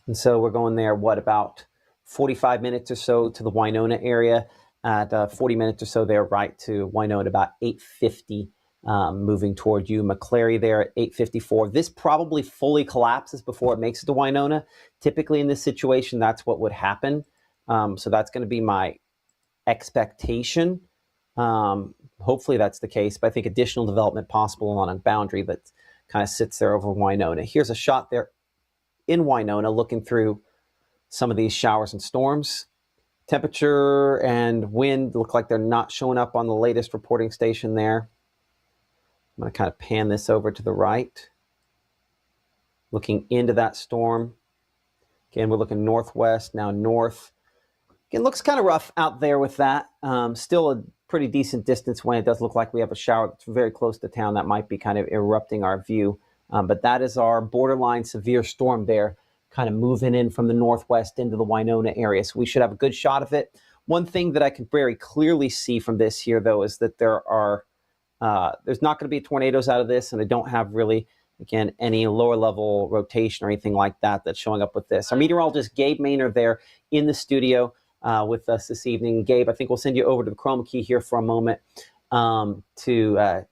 And so we're going there, what, about 45 minutes or so to the Winona area, at 40 minutes or so there right to Winona, about 8:50. Moving toward you. McClary there at 8:54. This probably fully collapses before it makes it to Winona. Typically in this situation, that's what would happen. So that's going to be my expectation. Hopefully that's the case, but I think additional development possible on a boundary that kind of sits there over Winona. Here's a shot there in Winona looking through some of these showers and storms. Temperature and wind look like they're not showing up on the latest reporting station there. I'm going to kind of pan this over to the right, looking into that storm. Again, we're looking northwest, now north. Again, looks kind of rough out there with that. Still a pretty decent distance away. It does look like we have a shower that's very close to town that might be kind of erupting our view. But that is our borderline severe storm there, kind of moving in from the northwest into the Winona area. So we should have a good shot of it. One thing that I can very clearly see from this here, though, is that there's not going to be tornadoes out of this, and I don't have really, again, any lower level rotation or anything like that that's showing up with this. Our meteorologist, Gabe Maynard, there in the studio with us this evening. Gabe, I think we'll send you over to the chroma key here for a moment to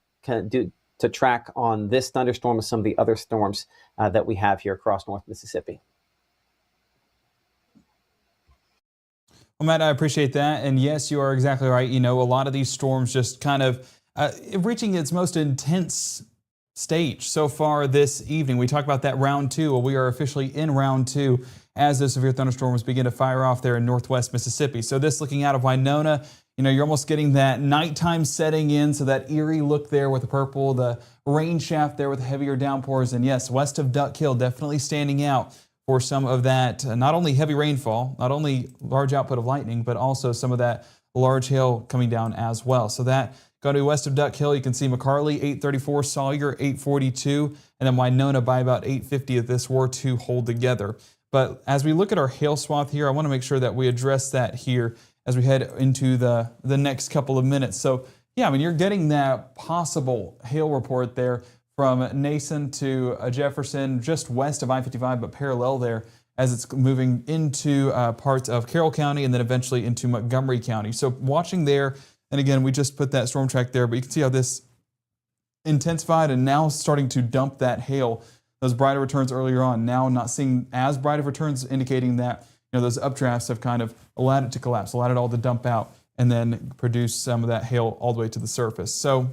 track on this thunderstorm and some of the other storms that we have here across North Mississippi.
Well, Matt, I appreciate that. And yes, you are exactly right. You know, a lot of these storms just kind of reaching its most intense stage so far this evening. We talked about that round two. Well, we are officially in round two as the severe thunderstorms begin to fire off there in northwest Mississippi. So this, looking out of Winona, you know, you're almost getting that nighttime setting in. So that eerie look there with the purple, the rain shaft there with heavier downpours. And yes, west of Duck Hill definitely standing out for some of that, not only heavy rainfall, not only large output of lightning, but also some of that large hail coming down as well. So that going to be west of Duck Hill, you can see McCarley 834, Sawyer 842, and then Winona by about 850 if this were to hold together. But as we look at our hail swath here, I want to make sure that we address that here as we head into the next couple of minutes. So yeah, I mean, you're getting that possible hail report there from Nason to Jefferson, just west of I-55, but parallel there as it's moving into parts of Carroll County and then eventually into Montgomery County. So watching there, and again, we just put that storm track there, but you can see how this intensified and now starting to dump that hail. Those brighter returns earlier on, now not seeing as bright of returns, indicating that, you know, those updrafts have kind of allowed it to collapse, allowed it all to dump out, and then produce some of that hail all the way to the surface. So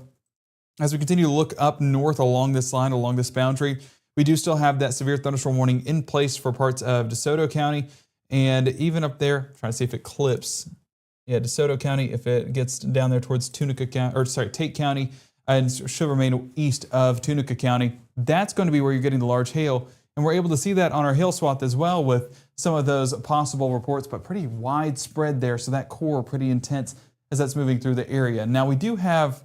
as we continue to look up north along this line, along this boundary, we do still have that severe thunderstorm warning in place for parts of DeSoto County, and even up there, trying to see if it clips. Yeah, DeSoto County, if it gets down there towards Tate County, and should remain east of Tunica County, that's going to be where you're getting the large hail. And we're able to see that on our hail swath as well with some of those possible reports, but pretty widespread there. So that core pretty intense as that's moving through the area. Now we do have,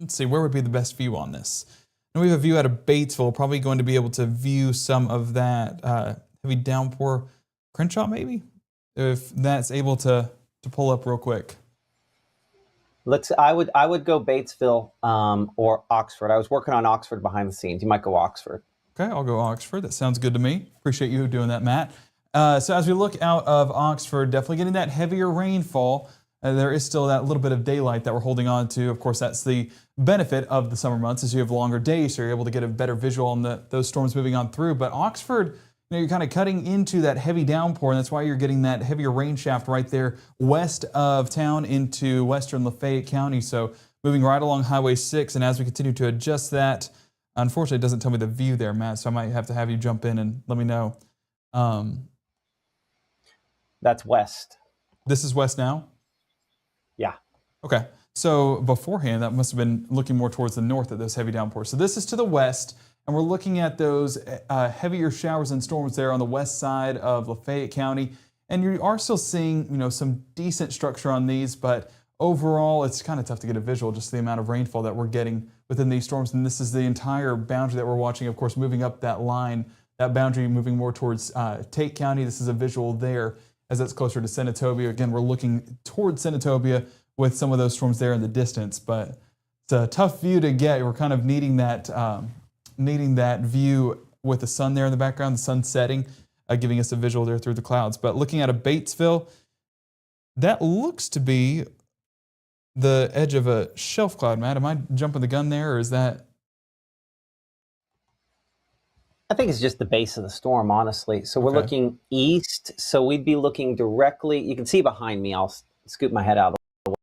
let's see, where would be the best view on this? And we have a view out of Batesville, probably going to be able to view some of that heavy downpour. Crenshaw maybe? If that's able to pull up real quick.
I would go Batesville or Oxford. I was working on Oxford behind the scenes. You might go Oxford.
Okay, I'll go Oxford. That sounds good to me. Appreciate you doing that, Matt. So as we look out of Oxford, definitely getting that heavier rainfall. There is still that little bit of daylight that we're holding on to. Of course, that's the benefit of the summer months, is you have longer days, so you're able to get a better visual on those storms moving on through. But Oxford, you know, you're kind of cutting into that heavy downpour, and that's why you're getting that heavier rain shaft right there west of town into western Lafayette County. So moving right along Highway 6. And as we continue to adjust that, unfortunately, it doesn't tell me the view there, Matt, so I might have to have you jump in and let me know.
That's west.
This is west now?
Yeah.
Okay. So beforehand, that must have been looking more towards the north at those heavy downpours. So this is to the west, and we're looking at those heavier showers and storms there on the west side of Lafayette County. And you are still seeing, some decent structure on these, but overall, it's kind of tough to get a visual, just the amount of rainfall that we're getting within these storms. And this is the entire boundary that we're watching, of course, moving up that line, that boundary moving more towards Tate County. This is a visual there as it's closer to Senatobia. Again, we're looking towards Senatobia with some of those storms there in the distance, but it's a tough view to get. We're kind of needing that view with the sun there in the background, the sun setting, giving us a visual there through the clouds. But looking at a Batesville, that looks to be the edge of a shelf cloud. Matt, am I jumping the gun there, or is that?
I think it's just the base of the storm, honestly. So we're looking east. So we'd be looking directly. You can see behind me. I'll scoop my head out of the way.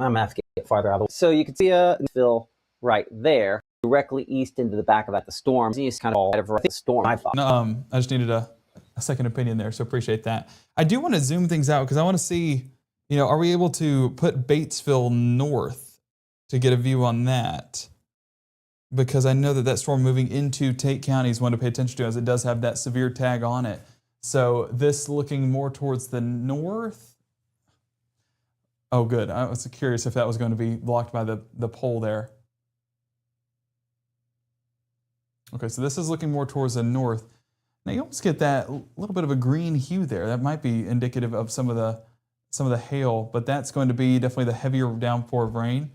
I'm going to get farther out of the way. So you can see a fill right there, directly east into the back of that. The storm. It's kind of all over the storm, I thought.
I just needed a second opinion there, so appreciate that. I do want to zoom things out because I want to see, are we able to put Batesville north to get a view on that? Because I know that storm moving into Tate County is one to pay attention to, as it does have that severe tag on it. So this looking more towards the north. Oh, good. I was curious if that was going to be blocked by the pole there. Okay, so this is looking more towards the north. Now you almost get that little bit of a green hue there. That might be indicative of some of the hail, but that's going to be definitely the heavier downpour of rain.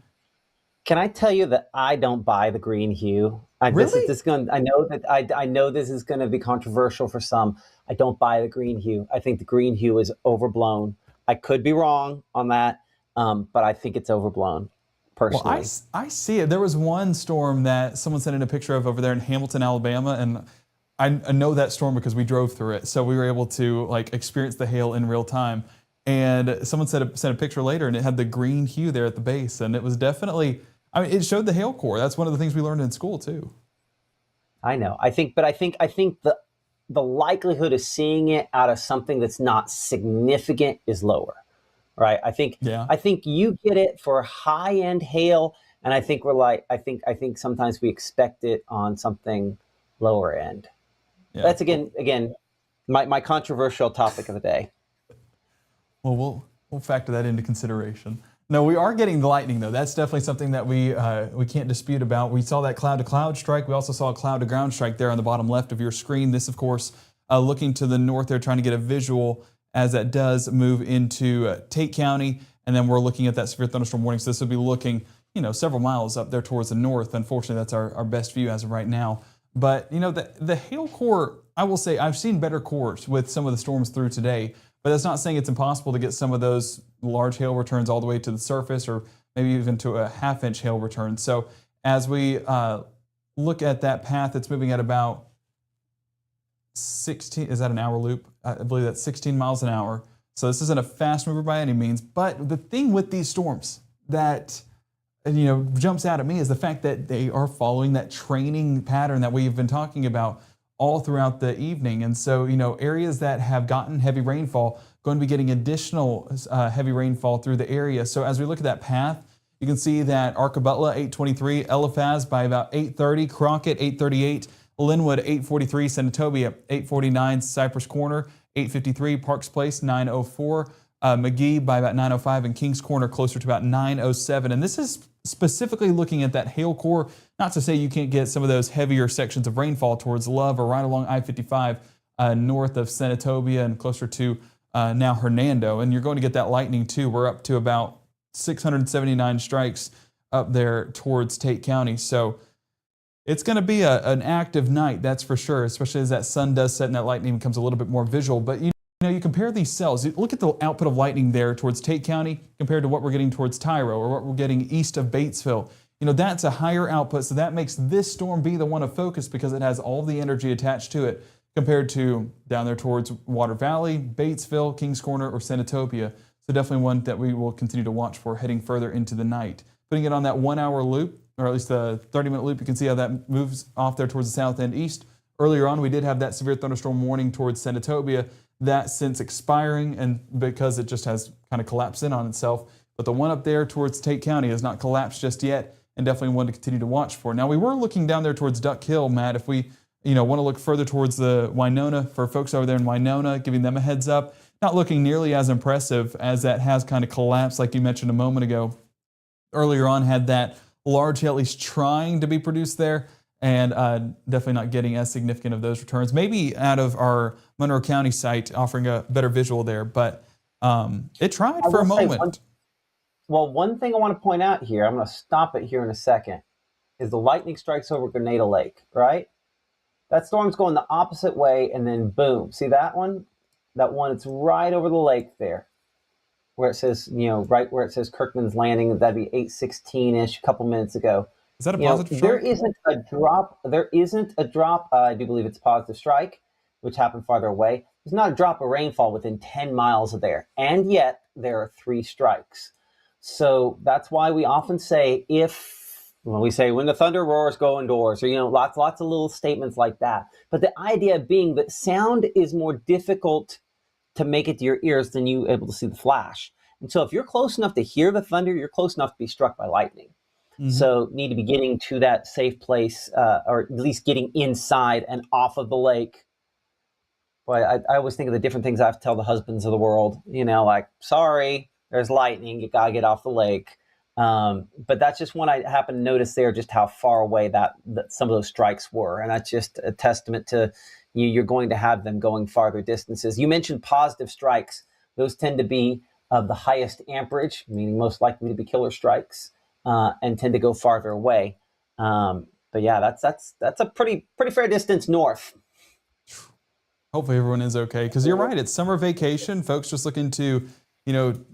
Can I tell you that I don't buy the green hue?
Really?
I know this is going to be controversial for some. I don't buy the green hue. I think the green hue is overblown. I could be wrong on that, but I think it's overblown, personally.
Well, I see it. There was one storm that someone sent in a picture of over there in Hamilton, Alabama, and I know that storm because we drove through it, so we were able to experience the hail in real time. And someone sent a picture later, and it had the green hue there at the base, and it was definitely. It showed the hail core. That's one of the things we learned in school too.
I know. I think the likelihood of seeing it out of something that's not significant is lower, right? I think you get it for high end hail, and I think I think sometimes we expect it on something lower end. Yeah. That's again my controversial topic of the day.
Well, we'll factor that into consideration. No, we are getting the lightning, though. That's definitely something that we can't dispute about. We saw that cloud-to-cloud strike. We also saw a cloud-to-ground strike there on the bottom left of your screen. This, of course, looking to the north there, trying to get a visual as that does move into Tate County. And then we're looking at that severe thunderstorm warning. So this will be looking, several miles up there towards the north. Unfortunately, that's our best view as of right now. But, the hail core, I will say, I've seen better cores with some of the storms through today. But that's not saying it's impossible to get some of those large hail returns all the way to the surface, or maybe even to a half-inch hail return. So as we look at that path, it's moving at about 16, is that an hour loop? I believe that's 16 miles an hour. So this isn't a fast mover by any means. But the thing with these storms that jumps out at me is the fact that they are following that training pattern that we've been talking about all throughout the evening. And so, areas that have gotten heavy rainfall going to be getting additional heavy rainfall through the area. So as we look at that path, you can see that Arkabutla 823, Eliphaz by about 830, Crockett 838, Linwood 843, Senatobia 849, Cypress Corner 853, Parks Place 904, McGee by about 905, and Kings Corner closer to about 907. And this is specifically looking at that hail core. Not to say you can't get some of those heavier sections of rainfall towards Love or right along I-55 north of Senatobia and closer to now Hernando. And you're going to get that lightning too. We're up to about 679 strikes up there towards Tate County. So it's going to be an active night, that's for sure, especially as that sun does set and that lightning becomes a little bit more visual. But you compare these cells. Look at the output of lightning there towards Tate County compared to what we're getting towards Tyro or what we're getting east of Batesville. that's a higher output. So that makes this storm be the one of focus because it has all the energy attached to it compared to down there towards Water Valley, Batesville, Kings Corner, or Senatobia. So definitely one that we will continue to watch for heading further into the night. Putting it on that 1 hour loop, or at least the 30-minute loop, you can see how that moves off there towards the south and east. Earlier on, we did have that severe thunderstorm warning towards Senatobia. That since expiring, and because it just has kind of collapsed in on itself. But the one up there towards Tate County has not collapsed just yet, and definitely one to continue to watch for. Now, we were looking down there towards Duck Hill, Matt. If we want to look further towards the Winona, for folks over there in Winona, giving them a heads up, not looking nearly as impressive as that has kind of collapsed, like you mentioned a moment ago. Earlier on, had that large hail at least trying to be produced there, and definitely not getting as significant of those returns. Maybe out of our Monroe County site, offering a better visual there, but it tried for a moment.
One thing I want to point out here, I'm going to stop it here in a second, is the lightning strikes over Grenada Lake, right? That storm's going the opposite way, and then boom. See that one? That one, it's right over the lake there, where it says, right where it says Kirkman's Landing. That'd be 8:16-ish, a couple minutes ago.
Is that a positive strike?
There isn't a drop. There isn't a drop. I do believe it's a positive strike, which happened farther away. There's not a drop of rainfall within 10 miles of there, and yet there are 3 strikes. So that's why we often say when the thunder roars, go indoors, or lots of little statements like that. But the idea being that sound is more difficult to make it to your ears than you able to see the flash. And so if you're close enough to hear the thunder, you're close enough to be struck by lightning. Mm-hmm. So need to be getting to that safe place, or at least getting inside and off of the lake. Boy, I always think of the different things I have to tell the husbands of the world, like, sorry, there's lightning, you gotta get off the lake. But that's just one I happen to notice there, just how far away that some of those strikes were. And that's just a testament to you're going to have them going farther distances. You mentioned positive strikes. Those tend to be of the highest amperage, meaning most likely to be killer strikes, and tend to go farther away. But yeah, that's a pretty fair distance north.
Hopefully everyone is okay, because you're right. It's summer vacation. Folks just looking to,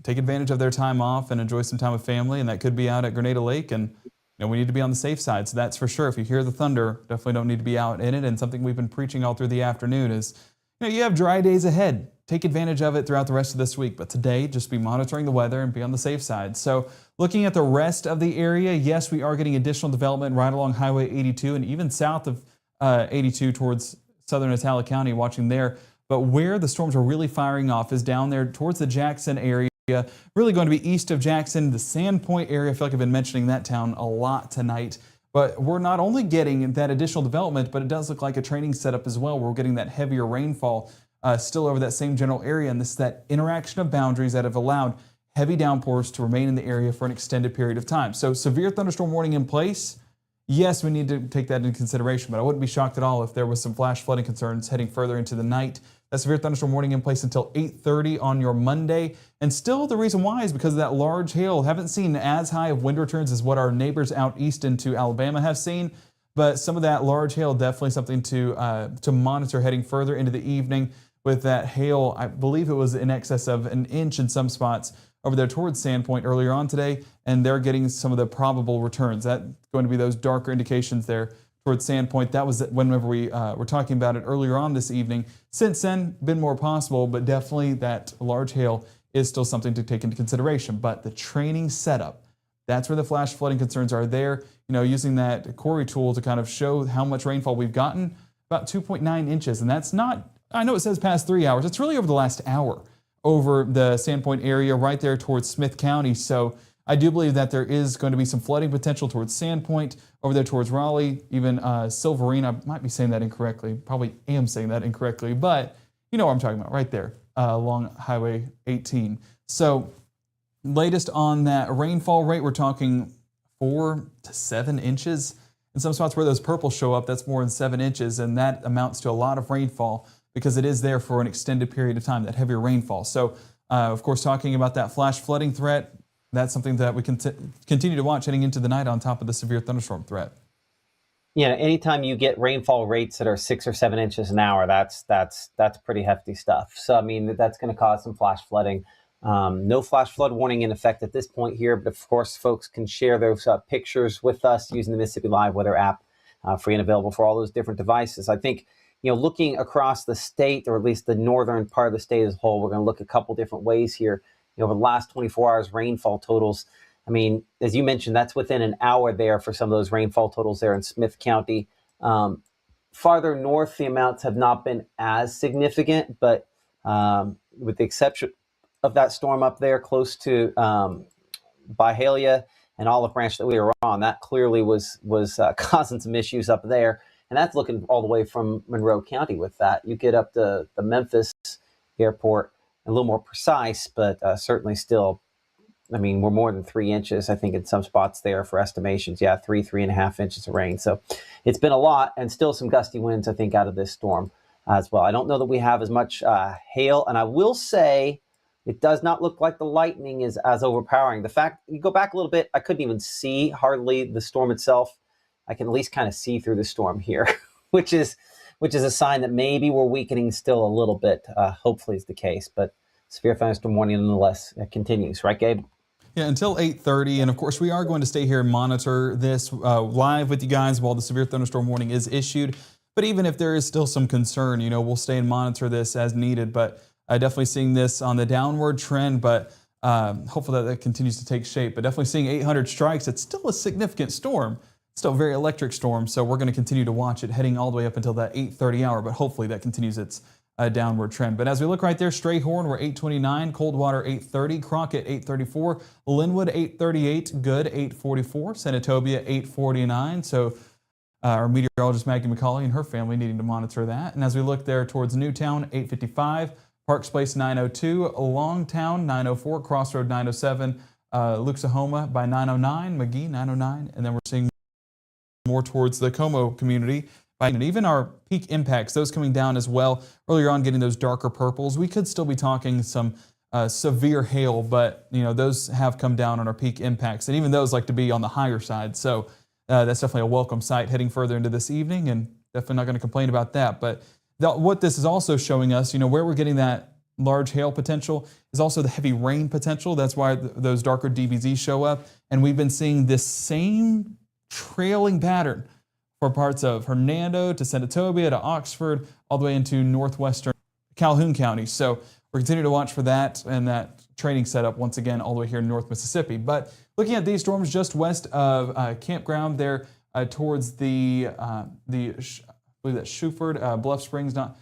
take advantage of their time off and enjoy some time with family, and that could be out at Grenada Lake. And we need to be on the safe side. So that's for sure. If you hear the thunder, definitely don't need to be out in it. And something we've been preaching all through the afternoon is, you have dry days ahead. Take advantage of it throughout the rest of this week. But today, just be monitoring the weather and be on the safe side. So looking at the rest of the area, yes, we are getting additional development right along Highway 82 and even south of 82 towards southern Atala County, watching there. But where the storms are really firing off is down there towards the Jackson area, really going to be east of Jackson, the Sandpoint area. I feel like I've been mentioning that town a lot tonight. But we're not only getting that additional development, but it does look like a training setup as well. We're getting that heavier rainfall still over that same general area. And this is that interaction of boundaries that have allowed heavy downpours to remain in the area for an extended period of time. So severe thunderstorm warning in place. Yes, we need to take that into consideration, but I wouldn't be shocked at all if there was some flash flooding concerns heading further into the night. That severe thunderstorm warning in place until 8:30 on your Monday. And still the reason why is because of that large hail. Haven't seen as high of wind returns as what our neighbors out east into Alabama have seen, but some of that large hail, definitely something to monitor heading further into the evening. With that hail, I believe it was in excess of an inch in some spots over there towards Sandpoint earlier on today, and they're getting some of the probable returns. That's going to be those darker indications there towards Sandpoint. That was whenever we were talking about it earlier on this evening. Since then, been more possible, but definitely that large hail is still something to take into consideration. But the training setup, that's where the flash flooding concerns are there. Using that Corey tool to kind of show how much rainfall we've gotten, about 2.9 inches. And that's not, I know it says past 3 hours, it's really over the last hour over the Sandpoint area right there towards Smith County. So I do believe that there is going to be some flooding potential towards Sandpoint, over there towards Raleigh, even Silverine. I might be saying that incorrectly, probably am saying that incorrectly, but you know what I'm talking about, right there along Highway 18. So latest on that rainfall rate, we're talking 4 to 7 inches. In some spots where those purples show up, that's more than 7 inches, and that amounts to a lot of rainfall because it is there for an extended period of time, that heavier rainfall. So, of course, talking about that flash flooding threat, that's something that we can continue to watch heading into the night on top of the severe thunderstorm threat.
Yeah, anytime you get rainfall rates that are 6 or 7 inches an hour, that's pretty hefty stuff. So, I mean, that's going to cause some flash flooding. No flash flood warning in effect at this point here, but of course, folks can share those pictures with us using the Mississippi Live Weather app, free and available for all those different devices. I think, looking across the state, or at least the northern part of the state as a whole, we're going to look a couple different ways here. Over the last 24 hours, rainfall totals. I mean, as you mentioned, that's within an hour there for some of those rainfall totals there in Smith County. Farther north, the amounts have not been as significant, but with the exception of that storm up there close to Byhalia and Olive Branch that we were on, that clearly was causing some issues up there. And that's looking all the way from Monroe County with that. You get up to the Memphis airport, a little more precise, but certainly still, I mean, we're more than 3 inches, I think, in some spots there for estimations. Yeah, 3.5 inches of rain. So it's been a lot, and still some gusty winds, I think, out of this storm as well. I don't know that we have as much hail, and I will say it does not look like the lightning is as overpowering. The fact, you go back a little bit, I couldn't even see hardly the storm itself. I can at least kind of see through the storm here, which is a sign that maybe we're weakening still a little bit. Hopefully is the case, but severe thunderstorm warning nonetheless continues. Right, Gabe?
Yeah, until 8:30, and of course we are going to stay here and monitor this live with you guys while the severe thunderstorm warning is issued. But even if there is still some concern, we'll stay and monitor this as needed. But definitely seeing this on the downward trend, but hopefully that continues to take shape. But definitely seeing 800 strikes, it's still a significant storm, still a very electric storm. So we're going to continue to watch it heading all the way up until that 8:30 hour, but hopefully that continues its downward trend. But as we look right there, Strayhorn, we're 829, Coldwater 830, Crockett 834, Linwood 838, Good 844, Senatobia 849. So our meteorologist Maggie McCauley and her family needing to monitor that. And as we look there towards Newtown 855, Parks Place 902, Longtown 904, Crossroad 907, Luxahoma by 909, McGee 909, and then we're seeing more towards the Como community. And even our peak impacts, those coming down as well. Earlier on, getting those darker purples, we could still be talking some severe hail, but those have come down on our peak impacts, and even those like to be on the higher side. So that's definitely a welcome sight heading further into this evening, and definitely not going to complain about that. But what this is also showing us, where we're getting that large hail potential is also the heavy rain potential. That's why those darker DBZs show up, and we've been seeing this same trailing pattern for parts of Hernando to Senatobia to Oxford, all the way into northwestern Calhoun County. So we're continuing to watch for that and that training setup once again all the way here in North Mississippi. But looking at these storms just west of Campground there towards I believe that's Shuford, Bluff Springs, not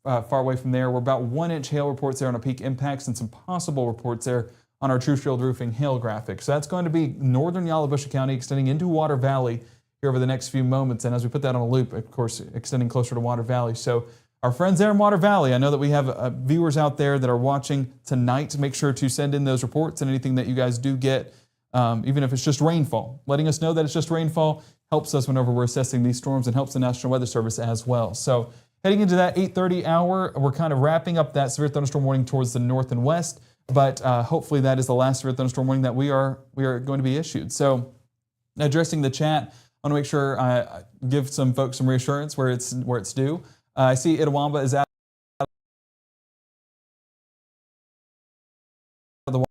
far away from there. We're about 1 inch hail reports there on our peak impacts and some possible reports there on our True Shield Roofing hail graphic. So that's going to be northern Yalobusha County extending into Water Valley here over the next few moments. And as we put that on a loop, of course, extending closer to Water Valley. So our friends there in Water Valley, I know that we have viewers out there that are watching tonight. Make sure to send in those reports and anything that you guys do get, even if it's just rainfall. Letting us know that it's just rainfall helps us whenever we're assessing these storms and helps the National Weather Service as well. So heading into that 8:30 hour, we're kind of wrapping up that severe thunderstorm warning towards the north and west. But hopefully that is the last severe thunderstorm warning that we are going to be issued. So addressing the chat, I want to make sure I give some folks some reassurance where it's due. I see Itawamba is out of the water.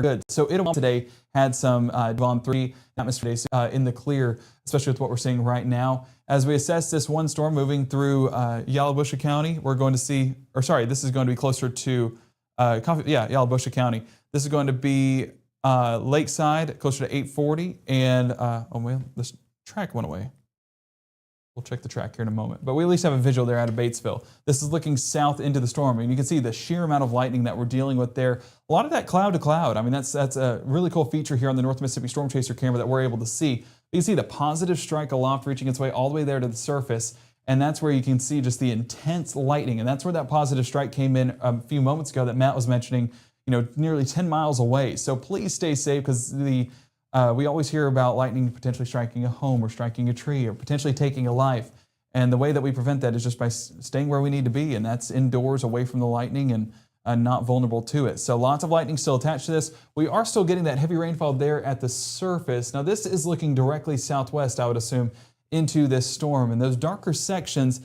Good. So Itawamba today had some Devon 3 atmosphere days in the clear, especially with what we're seeing right now. As we assess this one storm moving through Yalobusha County, we're going to see, this is going to be closer to Yalobusha County. This is going to be Lakeside, closer to 840, and this track went away. We'll check the track here in a moment, but we at least have a visual there out of Batesville. This is looking south into the storm, and you can see the sheer amount of lightning that we're dealing with there. A lot of that cloud to cloud. I mean, that's a really cool feature here on the North Mississippi Storm Chaser camera that we're able to see. You can see the positive strike aloft reaching its way all the way there to the surface, and that's where you can see just the intense lightning, and that's where that positive strike came in a few moments ago that Matt was mentioning, nearly 10 miles away. So please stay safe, because we always hear about lightning potentially striking a home or striking a tree or potentially taking a life. And the way that we prevent that is just by staying where we need to be, and that's indoors away from the lightning and not vulnerable to it. So lots of lightning still attached to this. We are still getting that heavy rainfall there at the surface. Now this is looking directly southwest, I would assume, into this storm. And those darker sections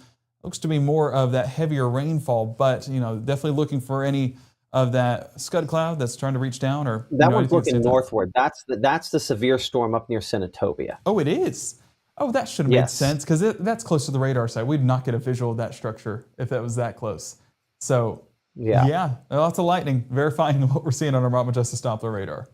looks to be more of that heavier rainfall, but definitely looking for any of that scud cloud that's trying to reach down, or
That one's
anything that
looking
stands out.
northward. That's the severe storm up near Senatobia.
Oh, it is. Oh, that should have made
Yes.
sense because that's close to the radar side. We'd not get a visual of that structure if that was that close. So yeah, lots of lightning verifying what we're seeing on our Mama Justice Doppler radar.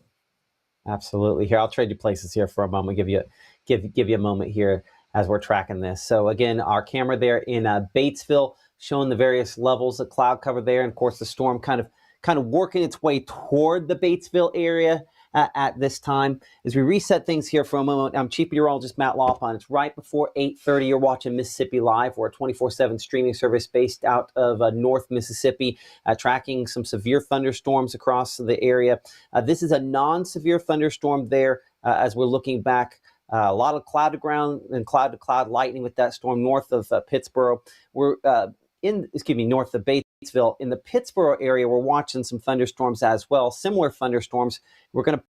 Absolutely. Here, I'll trade you places here for a moment. Give you a moment here as we're tracking this. So again, our camera there in Batesville showing the various levels of cloud cover there, and of course the storm kind of working its way toward the Batesville area at this time. As we reset things here for a moment, I'm Chief Meteorologist Matt Laupon. It's right before 8:30. You're watching Mississippi Live. We're a 24/7 streaming service based out of North Mississippi, tracking some severe thunderstorms across the area. This is a non-severe thunderstorm there as we're looking back. A lot of cloud to ground and cloud to cloud lightning with that storm north of Pittsburgh. We're north of Batesville. In the Pittsburgh area, we're watching some thunderstorms as well, similar thunderstorms. We're going to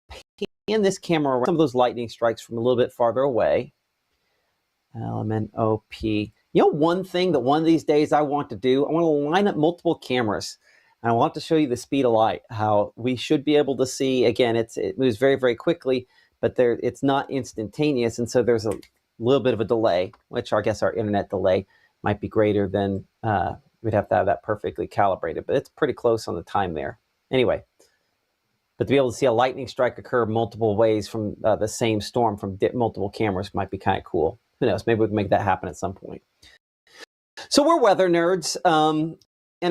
pan this camera around some of those lightning strikes from a little bit farther away. LMNOP. One thing that one of these days I want to do, I want to line up multiple cameras. And I want to show you the speed of light, how we should be able to see. Again, it moves very, very quickly, but it's not instantaneous. And so there's a little bit of a delay, which I guess our internet delay might be greater than we'd have to have that perfectly calibrated, but it's pretty close on the time there. Anyway, but to be able to see a lightning strike occur multiple ways from the same storm from multiple cameras might be kind of cool. Who knows? Maybe we can make that happen at some point. So we're weather nerds, and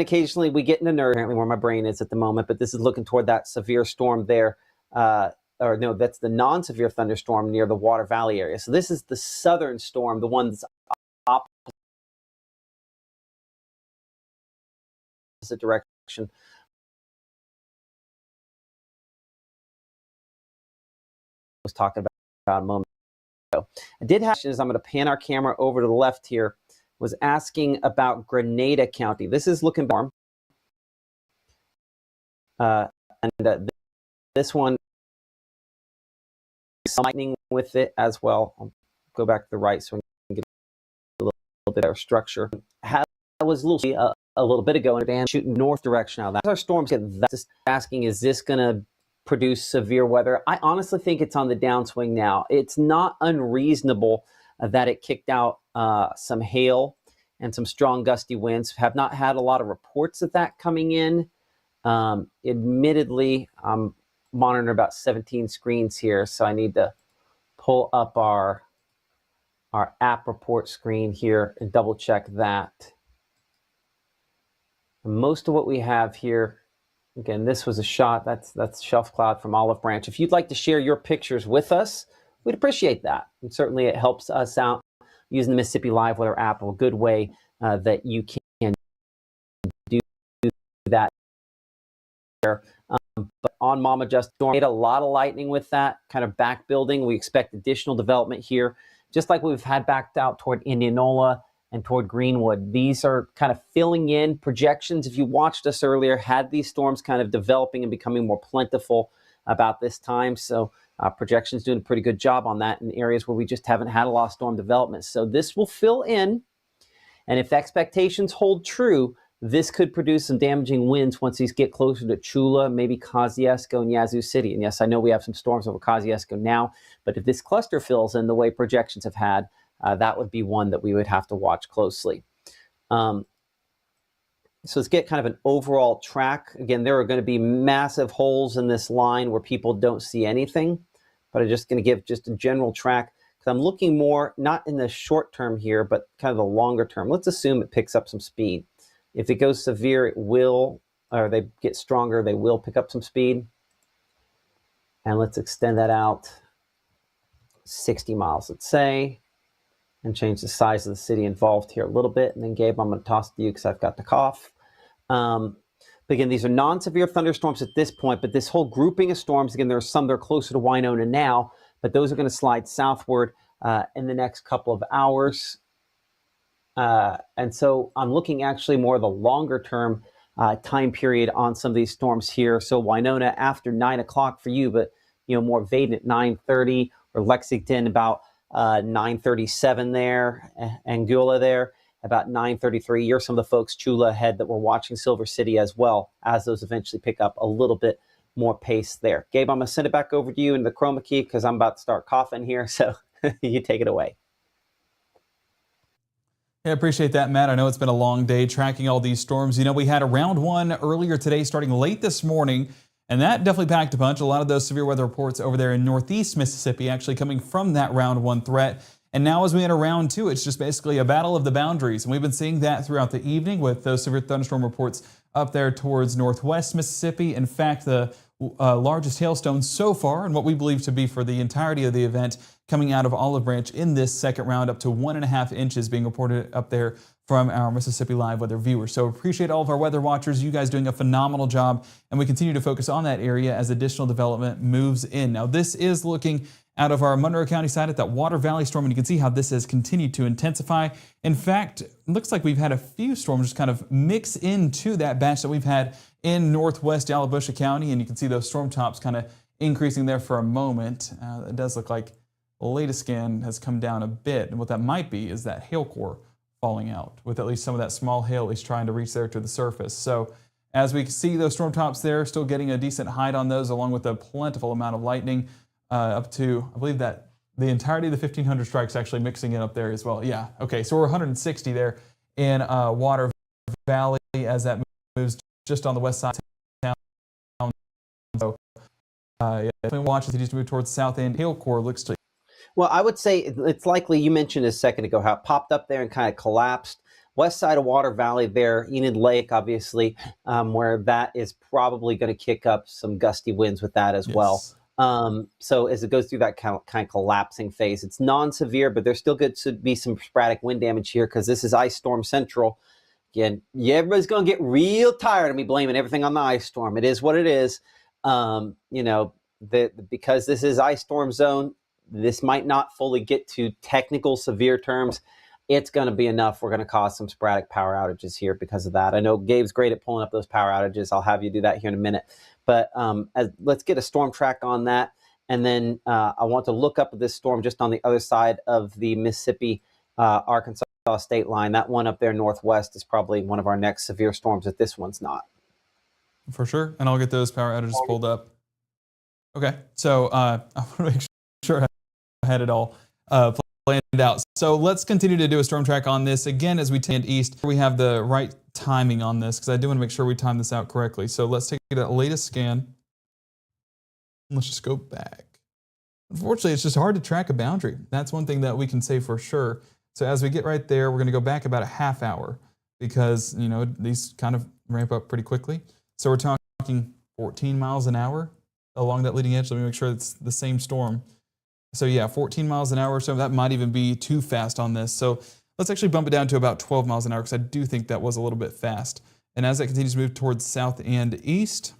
occasionally we get into nerd, apparently where my brain is at the moment, but this is looking toward that severe storm there. Or no, that's the non-severe thunderstorm near the Water Valley area. So this is the southern storm, the one that's opposite direction. I was talking about a moment ago. I did have questions. I'm going to pan our camera over to the left here. Was asking about Grenada County. This is looking warm. This one, lightning with it as well. I'll go back to the right so we can get a little bit of structure. I was a little bit ago and shooting north direction out of that. Our storms get that. Just asking, is this going to produce severe weather? I honestly think it's on the downswing now. It's not unreasonable that it kicked out some hail and some strong gusty winds. Have not had a lot of reports of that coming in. Admittedly, I'm monitoring about 17 screens here, so I need to pull up our app report screen here and double check that. Most of what we have here, again, this was a shot. That's shelf cloud from Olive Branch. If you'd like to share your pictures with us, we'd appreciate that. And certainly it helps us out using the Mississippi Live Weather app, a good way that you can do that. But on Mama Justice Storm, made a lot of lightning with that, kind of back building. We expect additional development here, just like we've had backed out toward Indianola and toward Greenwood. These are kind of filling in projections. If you watched us earlier, had these storms kind of developing and becoming more plentiful about this time. So projections doing a pretty good job on that in areas where we just haven't had a lot of storm development. So this will fill in. And if expectations hold true, this could produce some damaging winds once these get closer to Chula, maybe Kosciuszko and Yazoo City. And yes, I know we have some storms over Kosciuszko now, but if this cluster fills in the way projections have had, that would be one that we would have to watch closely. So let's get kind of an overall track. Again, there are going to be massive holes in this line where people don't see anything, but I'm just going to give just a general track. So I'm looking more, not in the short term here, but kind of the longer term. Let's assume it picks up some speed. If it goes severe, it will, or they get stronger, they will pick up some speed. And let's extend that out 60 miles, let's say, and change the size of the city involved here a little bit. And then Gabe, I'm going to toss it to you because I've got the cough. But again, these are non-severe thunderstorms at this point, but this whole grouping of storms, again, there are some that are closer to Winona now, but those are going to slide southward in the next couple of hours. And so I'm looking actually more the longer term time period on some of these storms here. So Winona after 9 o'clock for you, but more Vaden at 9:30, or Lexington about 9:37 there, Anguilla there. about 9:33. You're some of the folks, Chula ahead, that were watching Silver City as well, as those eventually pick up a little bit more pace there. Gabe, I'm going to send it back over to you in the chroma key because I'm about to start coughing here. So you take it away.
Yeah, I appreciate that, Matt. I know it's been a long day tracking all these storms. You know, we had a round one earlier today starting late this morning, and that definitely packed a punch. A lot of those severe weather reports over there in northeast Mississippi actually coming from that round one threat. And now as we enter round two, it's just basically a battle of the boundaries. And we've been seeing that throughout the evening with those severe thunderstorm reports up there towards northwest Mississippi. In fact, the largest hailstone so far, and what we believe to be for the entirety of the event, coming out of Olive Branch in this second round, up to 1.5 inches being reported up there from our Mississippi Live weather viewers. So appreciate all of our weather watchers, you guys doing a phenomenal job, and we continue to focus on that area as additional development moves in. Now this is looking out of our Monroe County side at that Water Valley storm, and you can see how this has continued to intensify. In fact, it looks like we've had a few storms just kind of mix into that batch that we've had in northwest Yalobusha County, and you can see those storm tops kind of increasing there for a moment. It does look like the latest scan has come down a bit, and what that might be is that hail core falling out, with at least some of that small hail at least trying to reach there to the surface. So as we see those storm tops there, still getting a decent height on those, along with a plentiful amount of lightning, up to, I believe that the entirety of the 1,500 strikes actually mixing in up there as well. Yeah, okay, so we're 160 there in Water Valley as that moves just on the west side of town. So yeah, definitely watch as it moves towards the south end. Hail core looks to.
Well, I would say it's likely, you mentioned a second ago how it popped up there and kind of collapsed. West side of Water Valley there, Enid Lake, obviously, where that is probably going to kick up some gusty winds with that as well. So as it goes through that kind of collapsing phase, it's non-severe, but there's still going to be some sporadic wind damage here because this is ice storm central. Again, yeah, everybody's going to get real tired of me blaming everything on the ice storm. It is what it is. You know, because this is ice storm zone, this might not fully get to technical severe terms. It's going to be enough. We're going to cause some sporadic power outages here because of that. I know Gabe's great at pulling up those power outages. I'll have you do that here in a minute. But let's get a storm track on that. And then I want to look up at this storm just on the other side of the Mississippi, Arkansas state line. That one up there northwest is probably one of our next severe storms if this one's not.
For sure. And I'll get those power outages pulled up. Okay. So I want to make sure I had it all planned out. So let's continue to do a storm track on this. Again, as we tend east, we have the right timing on this because I do want to make sure we time this out correctly. So let's take that latest scan. Let's just go back. Unfortunately, it's just hard to track a boundary. That's one thing that we can say for sure. So as we get right there, we're going to go back about a half hour because, you know, these kind of ramp up pretty quickly. So we're talking 14 miles an hour along that leading edge. Let me make sure it's the same storm. So yeah, 14 miles an hour. So that might even be too fast on this. So let's actually bump it down to about 12 miles an hour because I do think that was a little bit fast. And as that continues to move towards south and east,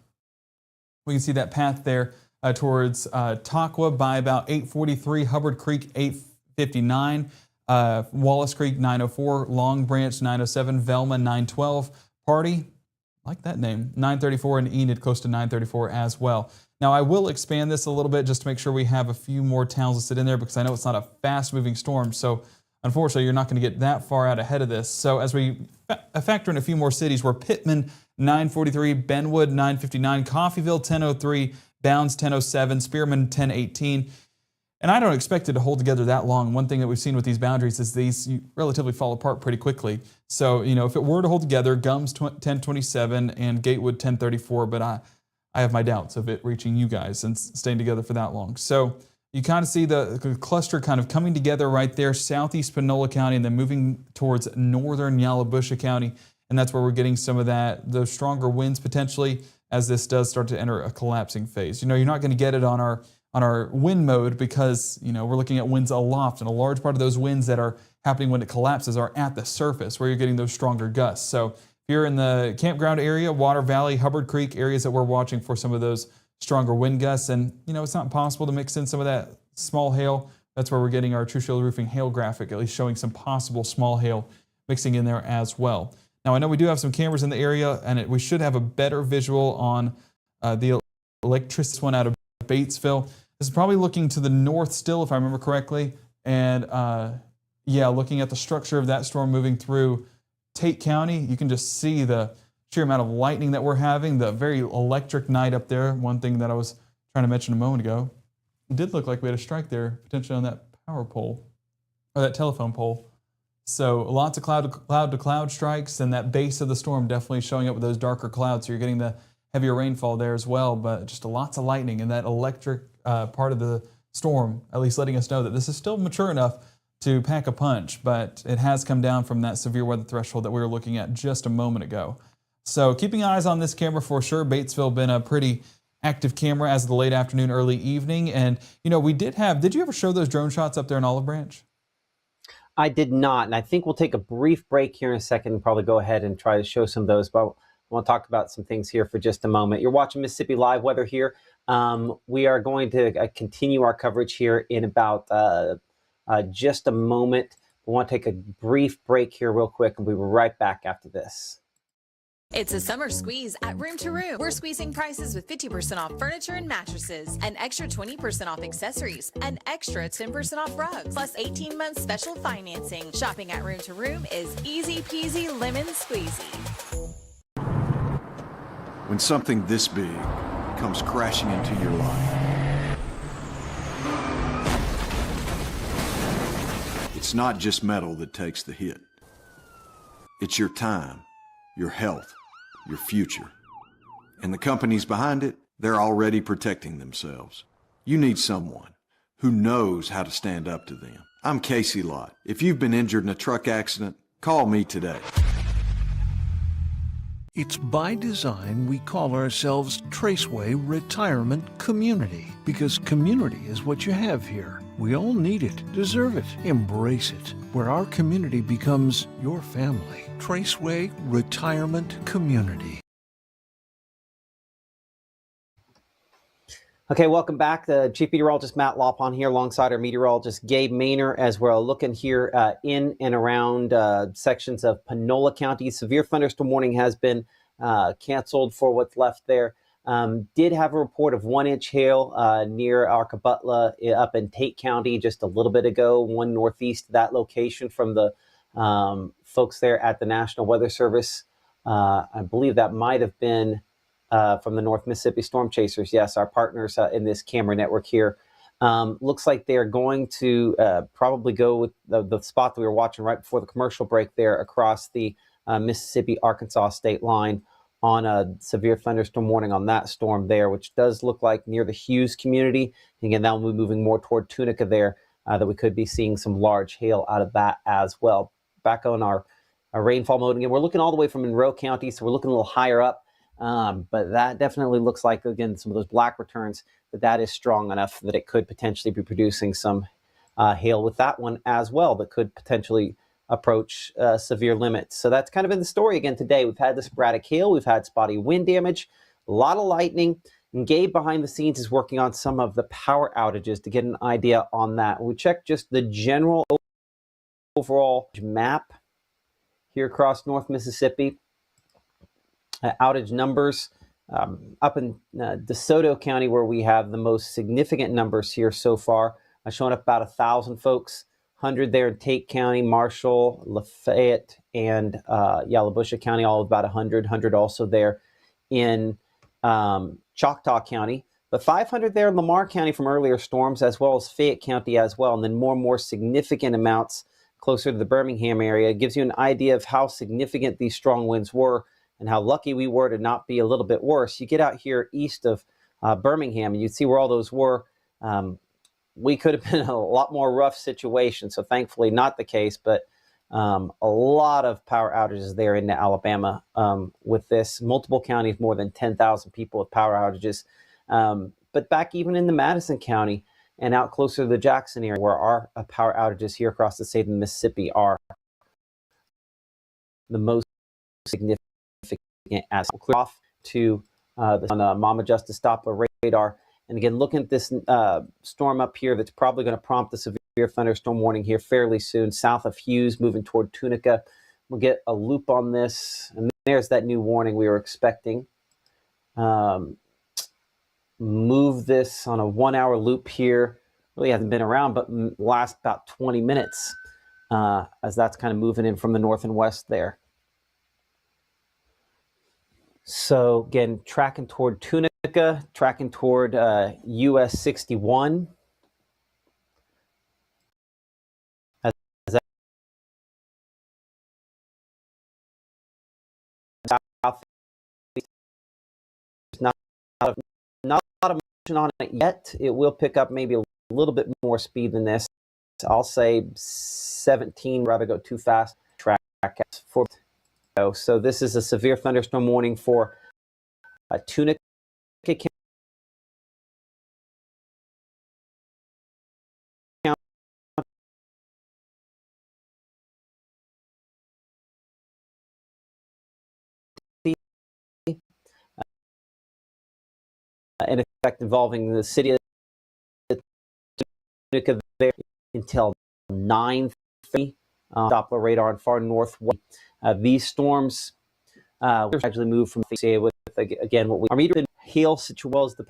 we can see that path there towards Taqua by about 8:43, Hubbard Creek 8:59, Wallace Creek 9:04, Long Branch 9:07, Velma 9:12, Party, I like that name, 9:34, and Enid close to 9:34 as well. Now I will expand this a little bit just to make sure we have a few more towns listed in there because I know it's not a fast moving storm. So unfortunately, you're not going to get that far out ahead of this. So as we factor in a few more cities, we're Pittman 9:43, Benwood 9:59, Coffeyville 10:03, Bounds 10:07, Spearman 10:18. And I don't expect it to hold together that long. One thing that we've seen with these boundaries is these relatively fall apart pretty quickly. So, you know, if it were to hold together, Gums 10:27 and Gatewood 10:34, but I have my doubts of it reaching you guys and staying together for that long. So you kind of see the cluster kind of coming together right there, southeast Panola County, and then moving towards northern Yalobusha County. And that's where we're getting some of those stronger winds potentially as this does start to enter a collapsing phase. You know, you're not going to get it on our wind mode because, you know, we're looking at winds aloft, and a large part of those winds that are happening when it collapses are at the surface where you're getting those stronger gusts. So if you're in the campground area, Water Valley, Hubbard Creek, areas that we're watching for some of those stronger wind gusts, and, you know, it's not possible to mix in some of that small hail. That's where we're getting our True Shield Roofing hail graphic, at least showing some possible small hail mixing in there as well. Now, I know we do have some cameras in the area, and we should have a better visual on the electricity one out of Batesville. This is probably looking to the north still, if I remember correctly. And Yeah, looking at the structure of that storm moving through Tate County, you can just see the sheer amount of lightning that we're having, the very electric night up there. One thing that I was trying to mention a moment ago, it did look like we had a strike there, potentially on that power pole, or that telephone pole. So lots of cloud to cloud strikes, and that base of the storm definitely showing up with those darker clouds. So you're getting the heavier rainfall there as well, but just lots of lightning and that electric part of the storm, at least letting us know that this is still mature enough to pack a punch, but it has come down from that severe weather threshold that we were looking at just a moment ago. So keeping eyes on this camera for sure. Batesville been a pretty active camera as of the late afternoon, early evening. And, you know, did you ever show those drone shots up there in Olive Branch?
I did not, and I think we'll take a brief break here in a second and probably go ahead and try to show some of those, but I want to talk about some things here for just a moment. You're watching Mississippi Live Weather here. We are going to continue our coverage here in about just a moment. We want to take a brief break here real quick, and we'll be right back after this.
It's a summer squeeze at Room to Room. We're squeezing prices with 50% off furniture and mattresses, an extra 20% off accessories, an extra 10% off rugs, plus 18 months special financing. Shopping at Room to Room is easy peasy lemon squeezy.
When something this big comes crashing into your life, it's not just metal that takes the hit. It's your time, your health, your future. And the companies behind it, they're already protecting themselves. You need someone who knows how to stand up to them. I'm Casey Lott. If you've been injured in a truck accident, call me today.
It's by design we call ourselves Traceway Retirement Community, because community is what you have here. We all need it, deserve it, embrace it, where our community becomes your family. Traceway Retirement Community.
Okay, welcome back. The Chief Meteorologist Matt Lopon here alongside our meteorologist Gabe Maynor as we're looking here in and around sections of Panola County. Severe thunderstorm warning has been canceled for what's left there. Did have a report of 1-inch hail near Arkabutla up in Tate County just a little bit ago, one northeast of that location from the folks there at the National Weather Service. I believe that might have been from the North Mississippi Storm Chasers. Yes, our partners in this camera network here. Looks like they're going to probably go with the spot that we were watching right before the commercial break there across the Mississippi-Arkansas state line on a severe thunderstorm warning on that storm there, which does look like near the Hughes community. Again, that will be moving more toward Tunica there, that we could be seeing some large hail out of that as well. Back on our rainfall mode again, we're looking all the way from Monroe County, so we're looking a little higher up. But that definitely looks like, again, some of those black returns, that is strong enough that it could potentially be producing some hail with that one as well, that could potentially approach severe limits. So that's kind of been the story again today. We've had the sporadic hail, we've had spotty wind damage, a lot of lightning, and Gabe behind the scenes is working on some of the power outages to get an idea on that. We checked just the general overall map here across North Mississippi. Outage numbers up in DeSoto County, where we have the most significant numbers here so far, showing up about 1,000 folks, 100 there in Tate County, Marshall, Lafayette, and Yalobusha County, all about 100 also there in Choctaw County, but 500 there in Lamar County from earlier storms, as well as Fayette County as well, and then more and more significant amounts closer to the Birmingham area. It gives you an idea of how significant these strong winds were and how lucky we were to not be a little bit worse. You get out here east of Birmingham, and you see where all those were. We could have been in a lot more rough situation, so thankfully not the case, but a lot of power outages there into Alabama with this. Multiple counties, more than 10,000 people with power outages. But back even in the Madison County and out closer to the Jackson area, where our power outages here across the state of Mississippi are the most significant. As clear off to the Mama Justice Doppler radar. And again, looking at this storm up here, that's probably going to prompt the severe thunderstorm warning here fairly soon, south of Hughes, moving toward Tunica. We'll get a loop on this. And there's that new warning we were expecting. Move this on a 1-hour loop here. Really hasn't been around, but last about 20 minutes. as that's kind of moving in from the north and west there. So again, tracking toward Tunica, tracking toward US 61. As that southeast, not a lot of motion on it yet. It will pick up maybe a little bit more speed than this. I'll say 17, rather go too fast. Track for so this is a severe thunderstorm warning for Tunica County. In effect, involving the city of Tunica there until 9:30. Doppler radar on far northwest. These storms actually move from with again what we are metered hail situation as the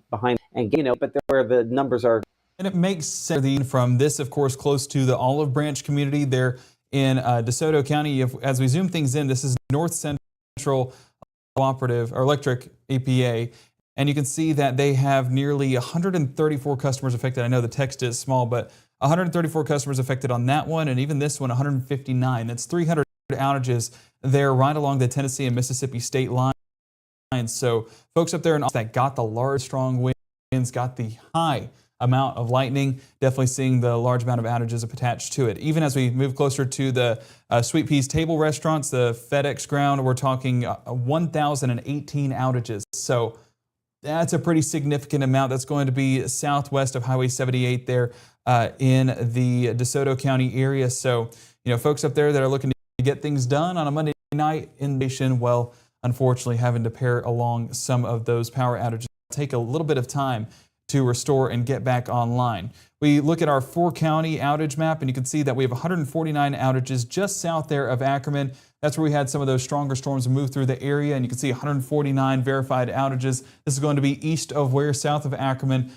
behind and but where the numbers are.
And it makes sense from this, of course, close to the Olive Branch community there in DeSoto County. As we zoom things in, this is North Central Cooperative or Electric EPA. And you can see that they have nearly 134 customers affected. I know the text is small, but 134 customers affected on that one. And even this one, 159. That's 300 outages there right along the Tennessee and Mississippi state line. So folks up there in that got the large, strong winds, got the high amount of lightning, definitely seeing the large amount of outages attached to it. Even as we move closer to the Sweet Peas Table restaurants, the FedEx ground, we're talking 1,018 outages. So that's a pretty significant amount. That's going to be southwest of Highway 78 there in the DeSoto County area. So, folks up there that are looking to get things done on a Monday night in the nation, well, unfortunately having to pair along some of those power outages. Take a little bit of time to restore and get back online. We look at our 4-county outage map, and you can see that we have 149 outages just south there of Ackerman. That's where we had some of those stronger storms move through the area, and you can see 149 verified outages. This is going to be east of Ware, south of Ackerman,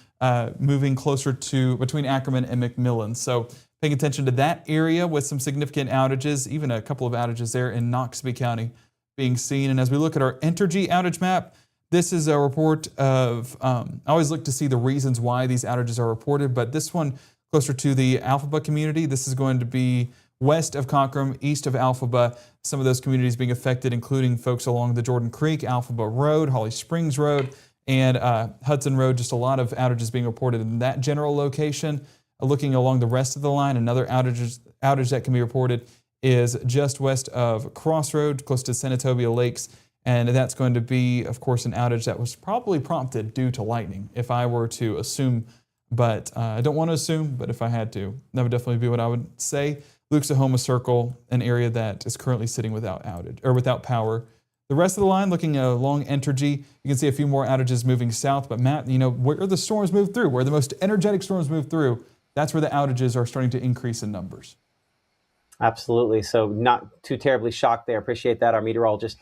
moving closer to between Ackerman and McMillan. So paying attention to that area with some significant outages, even a couple of outages there in Noxubee County being seen. And as we look at our Entergy outage map, this is a report of, I always look to see the reasons why these outages are reported, but this one closer to the Alphaba community. This is going to be west of Cockrum, east of Alphaba. Some of those communities being affected, including folks along the Jordan Creek, Alphaba Road, Holly Springs Road, and Hudson Road. Just a lot of outages being reported in that general location. Looking along the rest of the line, another outage that can be reported is just west of Crossroad, close to Senatobia Lakes. And that's going to be, of course, an outage that was probably prompted due to lightning, if I were to assume. But I don't want to assume, but if I had to, that would definitely be what I would say. Luke-Sahoma Circle, an area that is currently sitting without outage or without power. The rest of the line, looking along Entergy, you can see a few more outages moving south. But Matt, where the storms move through, where the most energetic storms move through, that's where the outages are starting to increase in numbers.
Absolutely. So not too terribly shocked there. Appreciate that. Our meteorologist,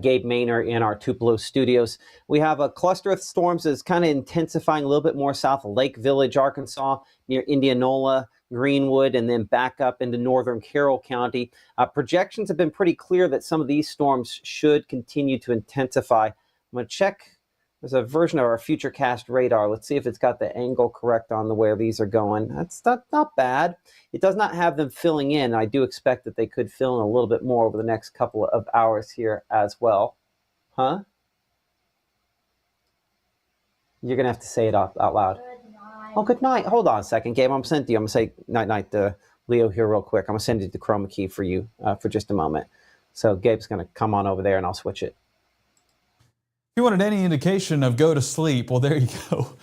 Gabe Maynor in our Tupelo studios. We have a cluster of storms that's kind of intensifying a little bit more south of Lake Village, Arkansas, near Indianola, Greenwood, and then back up into northern Carroll County. Projections have been pretty clear that some of these storms should continue to intensify. I'm going to check. There's a version of our Futurecast radar. Let's see if it's got the angle correct on the where these are going. That's not bad. It does not have them filling in. I do expect that they could fill in a little bit more over the next couple of hours here as well. Huh? You're going to have to say it out loud. Oh, good night. Hold on a second, Gabe. I'm sending you. I'm going to say night-night to Leo here real quick. I'm going to send you the chroma key for you for just a moment. So Gabe's going to come on over there and I'll switch it.
If you wanted any indication of go to sleep, well, there you go.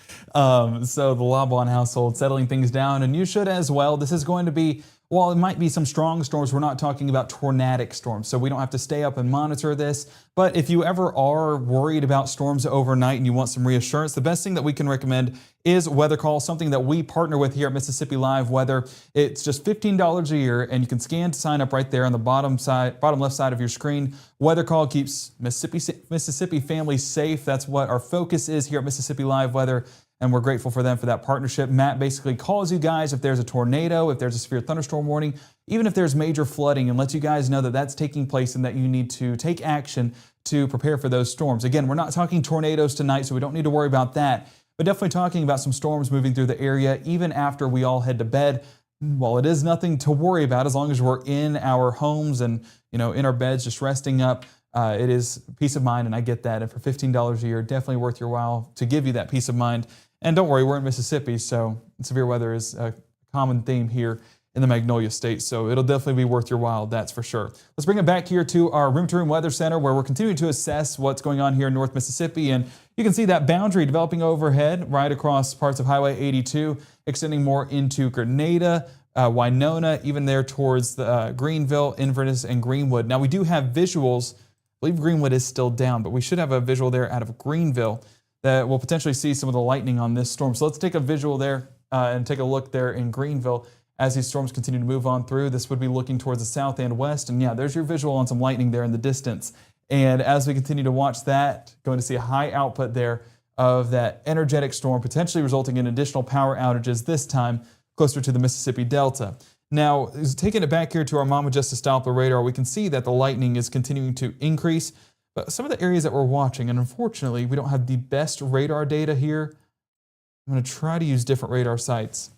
So the Labuan household settling things down, and you should as well. This is going to be, while it might be some strong storms, we're not talking about tornadic storms, so we don't have to stay up and monitor this. But if you ever are worried about storms overnight and you want some reassurance, the best thing that we can recommend is Weather Call, something that we partner with here at Mississippi Live Weather. It's just $15 a year, and you can scan to sign up right there on the bottom left side of your screen. Weather Call keeps Mississippi families safe. That's what our focus is here at Mississippi Live Weather. and we're grateful for them for that partnership. Matt basically calls you guys if there's a tornado, if there's a severe thunderstorm warning, even if there's major flooding, and lets you guys know that that's taking place and that you need to take action to prepare for those storms. Again, we're not talking tornadoes tonight, so we don't need to worry about that, but definitely talking about some storms moving through the area even after we all head to bed. While it is nothing to worry about as long as we're in our homes and in our beds just resting up, it is peace of mind, and I get that. And for $15 a year, definitely worth your while to give you that peace of mind. And don't worry, we're in Mississippi, so severe weather is a common theme here in the Magnolia State, so it'll definitely be worth your while, that's for sure. Let's bring it back here to our room-to-room weather center, where we're continuing to assess what's going on here in North Mississippi, and you can see that boundary developing overhead right across parts of Highway 82, extending more into Grenada, Winona, even there towards the, Greenville, Inverness, and Greenwood. Now, we do have visuals. I believe Greenwood is still down, but we should have a visual there out of Greenville that will potentially see some of the lightning on this storm. So let's take a visual there and take a look there in Greenville as these storms continue to move on through. This would be looking towards the south and west. And yeah, there's your visual on some lightning there in the distance. And as we continue to watch that, going to see a high output there of that energetic storm, potentially resulting in additional power outages, this time closer to the Mississippi Delta. Now, taking it back here to our Mama Justice Doppler radar, we can see that the lightning is continuing to increase. But some of the areas that we're watching, and unfortunately, we don't have the best radar data here. I'm going to try to use different radar sites.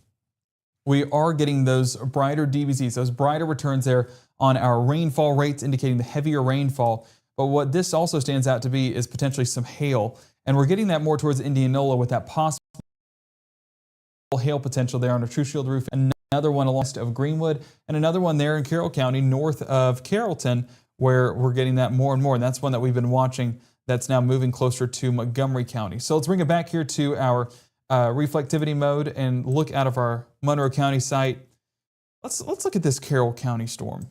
We are getting those brighter DBZs, those brighter returns there on our rainfall rates, indicating the heavier rainfall. But what this also stands out to be is potentially some hail. And we're getting that more towards Indianola with that possible hail potential there on a True Shield roof. Another one along of Greenwood, and another one there in Carroll County, north of Carrollton, where we're getting that more and more. And that's one that we've been watching that's now moving closer to Montgomery County. So let's bring it back here to our reflectivity mode and look out of our Monroe County site. Let's look at this Carroll County storm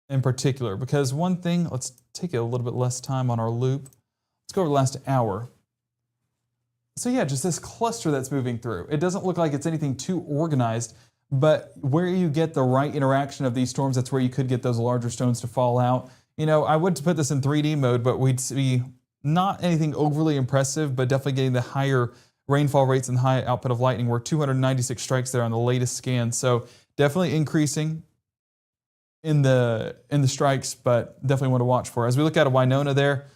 in particular, because one thing, let's take a little bit less time on our loop. Let's go over the last hour. So yeah, just this cluster that's moving through. It doesn't look like it's anything too organized, but where you get the right interaction of these storms, that's where you could get those larger stones to fall out. I would put this in 3D mode, but we'd see not anything overly impressive, but definitely getting the higher rainfall rates and high output of lightning. We're 296 strikes there on the latest scan. So definitely increasing in the strikes, but definitely want to watch for. As we look at a Winona there,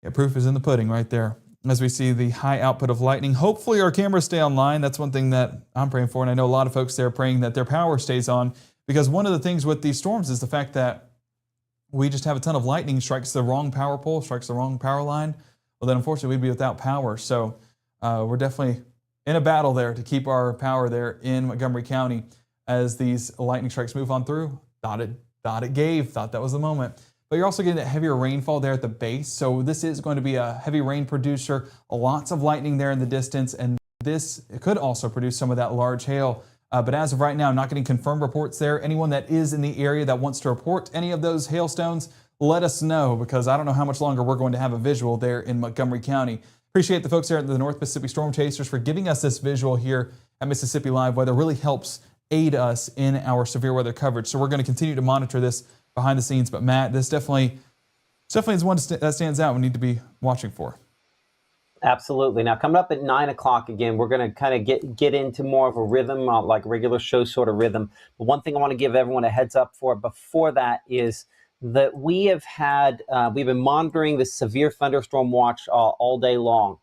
yeah, proof is in the pudding right there. As we see the high output of lightning. Hopefully our cameras stay online. That's one thing that I'm praying for, and I know a lot of folks there are praying that their power stays on, because one of the things with these storms is the fact that we just have a ton of lightning, strikes the wrong power pole, strikes the wrong power line. Well, then unfortunately we'd be without power. So we're definitely in a battle there to keep our power there in Montgomery County as these lightning strikes move on through. Thought it gave, thought that was the moment. But you're also getting that heavier rainfall there at the base. So this is going to be a heavy rain producer, lots of lightning there in the distance, and this could also produce some of that large hail. But as of right now, I'm not getting confirmed reports there. Anyone that is in the area that wants to report any of those hailstones, let us know, because I don't know how much longer we're going to have a visual there in Montgomery County. Appreciate the folks here at the North Mississippi Storm Chasers for giving us this visual here at Mississippi Live Weather. Really helps aid us in our severe weather coverage. So we're going to continue to monitor this behind the scenes. But Matt, this definitely is one that stands out we need to be watching for.
Absolutely. Now, coming up at 9 o'clock again, we're going to kind of get into more of a rhythm, like regular show sort of rhythm. But one thing I want to give everyone a heads up for before that is that we've been monitoring the severe thunderstorm watch all day long.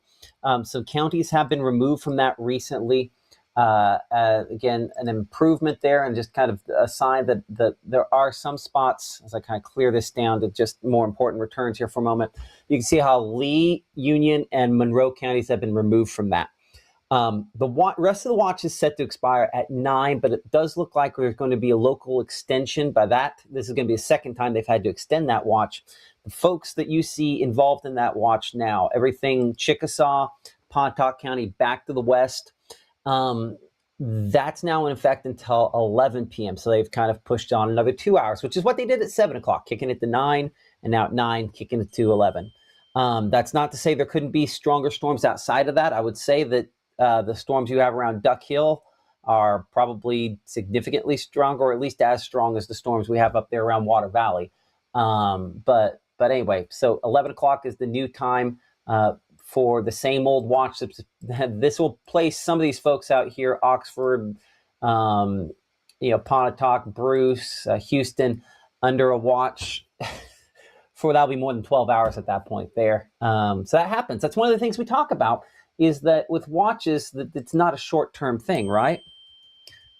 Some counties have been removed from that recently. Again, an improvement there, and just kind of a sign that there are some spots, as I kind of clear this down to just more important returns here for a moment. You can see how Lee, Union, and Monroe counties have been removed from that. The rest of the watch is set to expire at 9, but it does look like there's going to be a local extension by that. This is going to be the second time they've had to extend that watch. The folks that you see involved in that watch now, everything Chickasaw, Pontotoc County, back to the west, that's now in effect until 11 p.m. So they've kind of pushed on another 2 hours, which is what they did at 7 o'clock, kicking it to 9, and now at 9, kicking it to 11. That's not to say there couldn't be stronger storms outside of that. I would say that the storms you have around Duck Hill are probably significantly stronger, or at least as strong as the storms we have up there around Water Valley. But anyway, so 11 o'clock is the new time for the same old watch. This will place some of these folks out here, Oxford, Pontotoc, Bruce, Houston, under a watch for that'll be more than 12 hours at that point there. So that happens. That's one of the things we talk about, is that with watches, that it's not a short-term thing, right?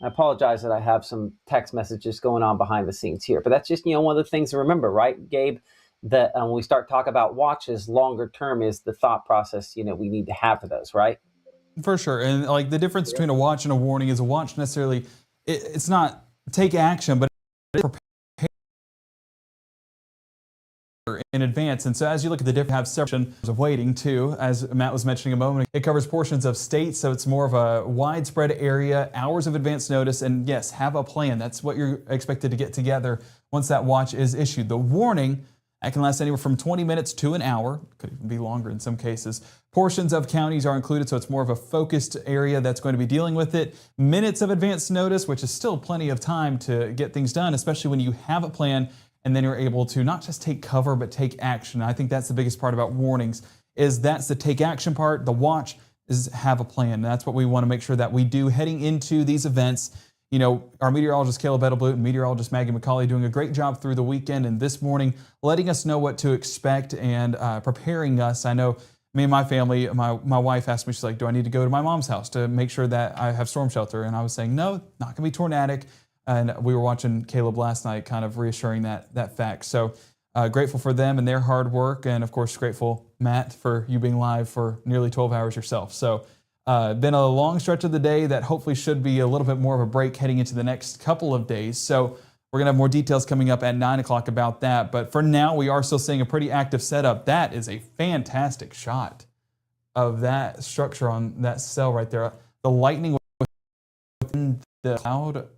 I apologize that I have some text messages going on behind the scenes here, but that's just, one of the things to remember, right, Gabe? That when we start talking about watches, longer term is the thought process, we need to have for those, right?
For sure. And like the difference between a watch and a warning is a watch necessarily, it's not take action, but it's prepare in advance. And so as you look at the different, have sections of waiting too, as Matt was mentioning a moment ago, it covers portions of states. So it's more of a widespread area, hours of advance notice, and yes, have a plan. That's what you're expected to get together once that watch is issued. The warning, that can last anywhere from 20 minutes to an hour. Could even be longer in some cases. Portions of counties are included, so it's more of a focused area that's going to be dealing with it. Minutes of advance notice, which is still plenty of time to get things done, especially when you have a plan and then you're able to not just take cover, but take action. I think that's the biggest part about warnings, is that's the take action part. The watch is have a plan. That's what we want to make sure that we do heading into these events. Our meteorologist Caleb Edelblut and meteorologist Maggie McCauley doing a great job through the weekend and this morning, letting us know what to expect and preparing us. I know me and my family, my wife asked me, she's like, do I need to go to my mom's house to make sure that I have storm shelter? And I was saying, no, not going to be tornadic. And we were watching Caleb last night, kind of reassuring that fact. So grateful for them and their hard work. And of course, grateful, Matt, for you being live for nearly 12 hours yourself. So been a long stretch of the day that hopefully should be a little bit more of a break heading into the next couple of days. So we're going to have more details coming up at 9 o'clock about that. But for now, we are still seeing a pretty active setup. That is a fantastic shot of that structure on that cell right there. The lightning within the cloud.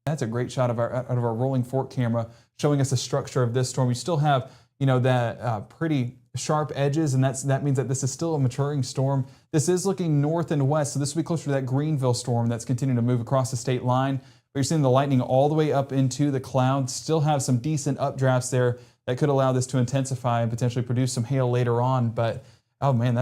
That's a great shot out of our rolling fork camera showing us the structure of this storm. We still have, that pretty sharp edges, and that means that this is still a maturing storm. This is looking north and west, so this will be closer to that Greenville storm that's continuing to move across the state line. But you're seeing the lightning all the way up into the clouds. Still have some decent updrafts there that could allow this to intensify and potentially produce some hail later on. But oh man,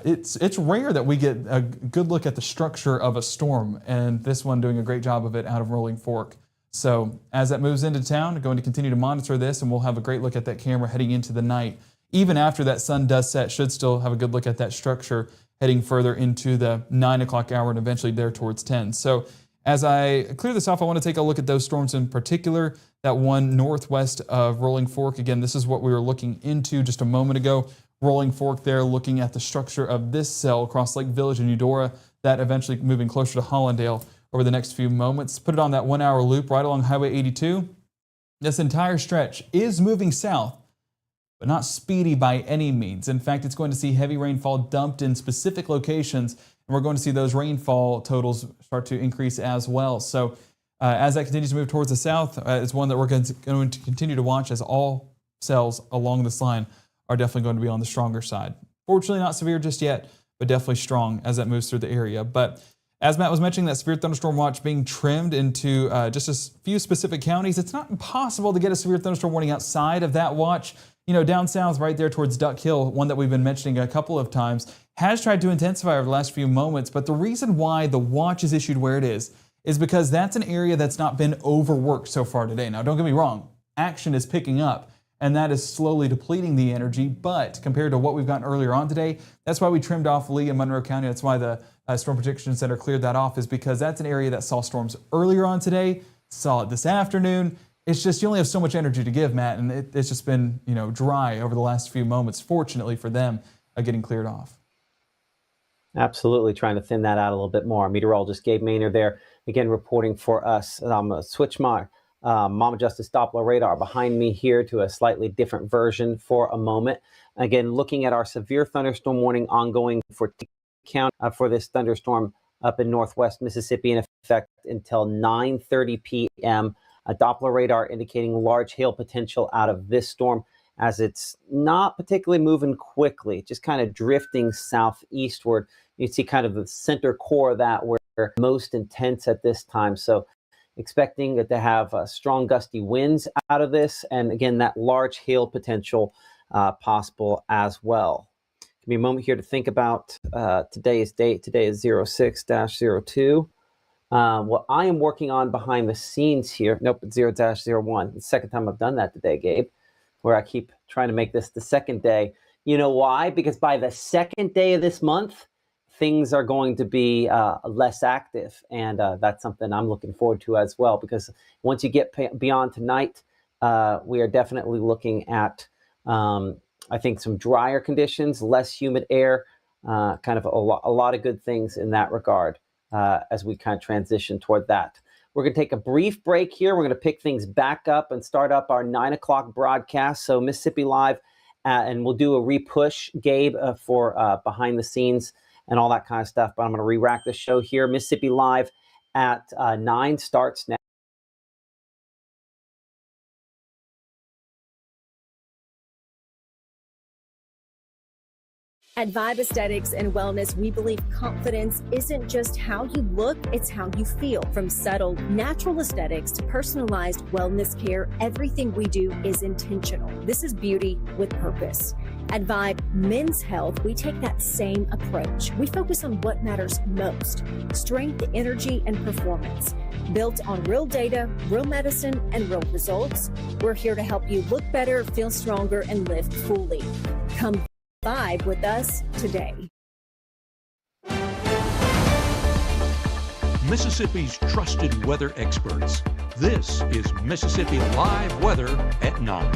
it's rare that we get a good look at the structure of a storm, and this one doing a great job of it out of Rolling Fork. So as that moves into town, going to continue to monitor this, and we'll have a great look at that camera heading into the night. Even after that sun does set, should still have a good look at that structure heading further into the 9 o'clock hour and eventually there towards 10. So as I clear this off, I want to take a look at those storms in particular. That one northwest of Rolling Fork. Again, this is what we were looking into just a moment ago. Rolling Fork there, looking at the structure of this cell across Lake Village and Eudora, that eventually moving closer to Hollandale over the next few moments. Put it on that 1 hour loop right along Highway 82. This entire stretch is moving south, but not speedy by any means. In fact, it's going to see heavy rainfall dumped in specific locations, and we're going to see those rainfall totals start to increase as well. So as that continues to move towards the south, it's one that we're going to continue to watch, as all cells along this line are definitely going to be on the stronger side. Fortunately, not severe just yet, but definitely strong as that moves through the area. But as Matt was mentioning, that severe thunderstorm watch being trimmed into just a few specific counties, it's not impossible to get a severe thunderstorm warning outside of that watch. Down south right there towards Duck Hill, one that we've been mentioning a couple of times, has tried to intensify over the last few moments. But the reason why the watch is issued where it is because that's an area that's not been overworked so far today. Now, don't get me wrong, action is picking up, and that is slowly depleting the energy. But compared to what we've gotten earlier on today, that's why we trimmed off Lee and Monroe County. That's why the Storm Protection Center cleared that off, is because that's an area that saw storms earlier on today, saw it this afternoon. It's just you only have so much energy to give, Matt, and it's just been dry over the last few moments, fortunately for them, getting cleared off.
Absolutely, trying to thin that out a little bit more. Meteorologist Gabe Maynard there, again, reporting for us. I'm going to switch my Mama Justice Doppler radar behind me here to a slightly different version for a moment. Again, looking at our severe thunderstorm warning ongoing for count for this thunderstorm up in northwest Mississippi in effect until 9:30 p.m. A Doppler radar indicating large hail potential out of this storm, as it's not particularly moving quickly, just kind of drifting southeastward. You see kind of the center core of that where most intense at this time. So expecting it to have strong gusty winds out of this. And again, that large hail potential possible as well. Give me a moment here to think about today's date. Today is 06-02. What I am working on behind the scenes here, nope, it's 0-01. The second time I've done that today, Gabe, where I keep trying to make this the second day. You know why? Because by the second day of this month, things are going to be less active. And that's something I'm looking forward to as well, because once you get beyond tonight, we are definitely looking at, I think, some drier conditions, less humid air, kind of a lot of good things in that regard as we kind of transition toward that. We're going to take a brief break here. We're going to pick things back up and start up our 9 o'clock broadcast. So Mississippi Live, and we'll do a repush, Gabe, for behind the scenes and all that kind of stuff. But I'm going to re-rack the show here. Mississippi Live at 9 starts now.
At Vibe Aesthetics and Wellness, we believe confidence isn't just how you look, it's how you feel. From subtle, natural aesthetics to personalized wellness care, everything we do is intentional. This is beauty with purpose. At Vibe Men's Health, we take that same approach. We focus on what matters most: strength, energy, and performance. Built on real data, real medicine, and real results, we're here to help you look better, feel stronger, and live fully. Come Vibe with us today.
Mississippi's trusted weather experts. This is Mississippi Live Weather at 9.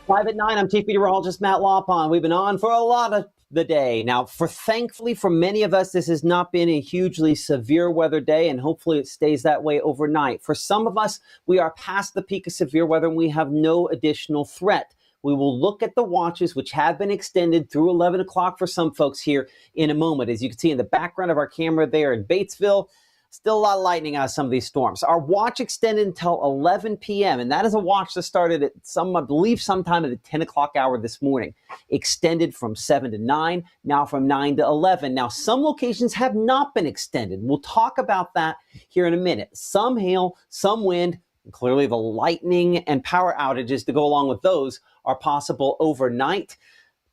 Live at 9, I'm Chief Meteorologist Matt Lawpon. We've been on for a lot of the day. Now, thankfully for many of us, this has not been a hugely severe weather day, and hopefully it stays that way overnight. For some of us, we are past the peak of severe weather and we have no additional threat. We will look at the watches, which have been extended through 11 o'clock for some folks here in a moment. As you can see in the background of our camera there in Batesville, still a lot of lightning out of some of these storms. Our watch extended until 11 p.m., and that is a watch that started at I believe sometime at the 10 o'clock hour this morning. Extended from 7 to 9, now from 9 to 11. Now, some locations have not been extended. We'll talk about that here in a minute. Some hail, some wind, and clearly the lightning and power outages to go along with those are possible overnight.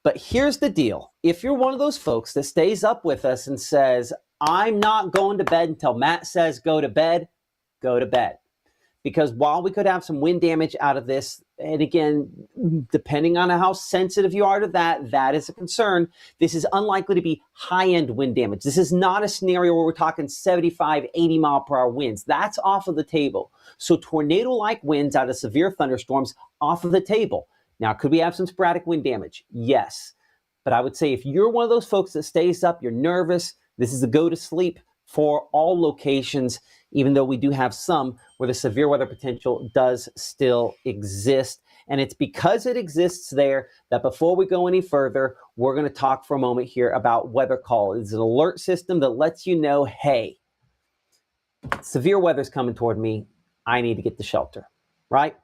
But here's the deal. If you're one of those folks that stays up with us and says, I'm not going to bed until Matt says go to bed, go to bed. Because while we could have some wind damage out of this, and again, depending on how sensitive you are to that, that is a concern. This is unlikely to be high-end wind damage. This is not a scenario where we're talking 75, 80 mile per hour winds. That's off of the table. So tornado-like winds out of severe thunderstorms, off of the table. Now, could we have some sporadic wind damage? Yes. But I would say if you're one of those folks that stays up, you're nervous, this is a go to sleep for all locations, even though we do have some where the severe weather potential does still exist. And it's because it exists there that before we go any further, we're going to talk for a moment here about weather call. It's an alert system that lets you know, hey, severe weather's coming toward me. I need to get to shelter, right?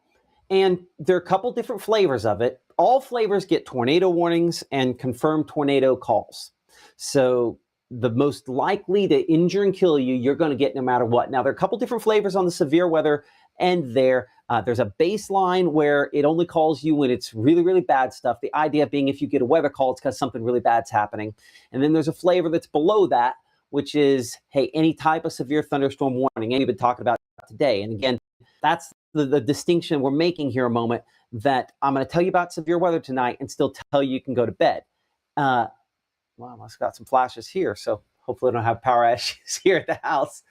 And there are a couple different flavors of it. All flavors get tornado warnings and confirmed tornado calls. So the most likely to injure and kill you, you're going to get no matter what. Now, there are a couple different flavors on the severe weather end there. There's a baseline where it only calls you when it's really, really bad stuff. The idea being if you get a weather call, it's because something really bad's happening. And then there's a flavor that's below that, which is, hey, any type of severe thunderstorm warning. And we've been talking about today. And again, that's the distinction we're making here a moment, that I'm going to tell you about severe weather tonight and still tell you can go to bed. Well, I've got some flashes here, so hopefully I don't have power issues here at the house,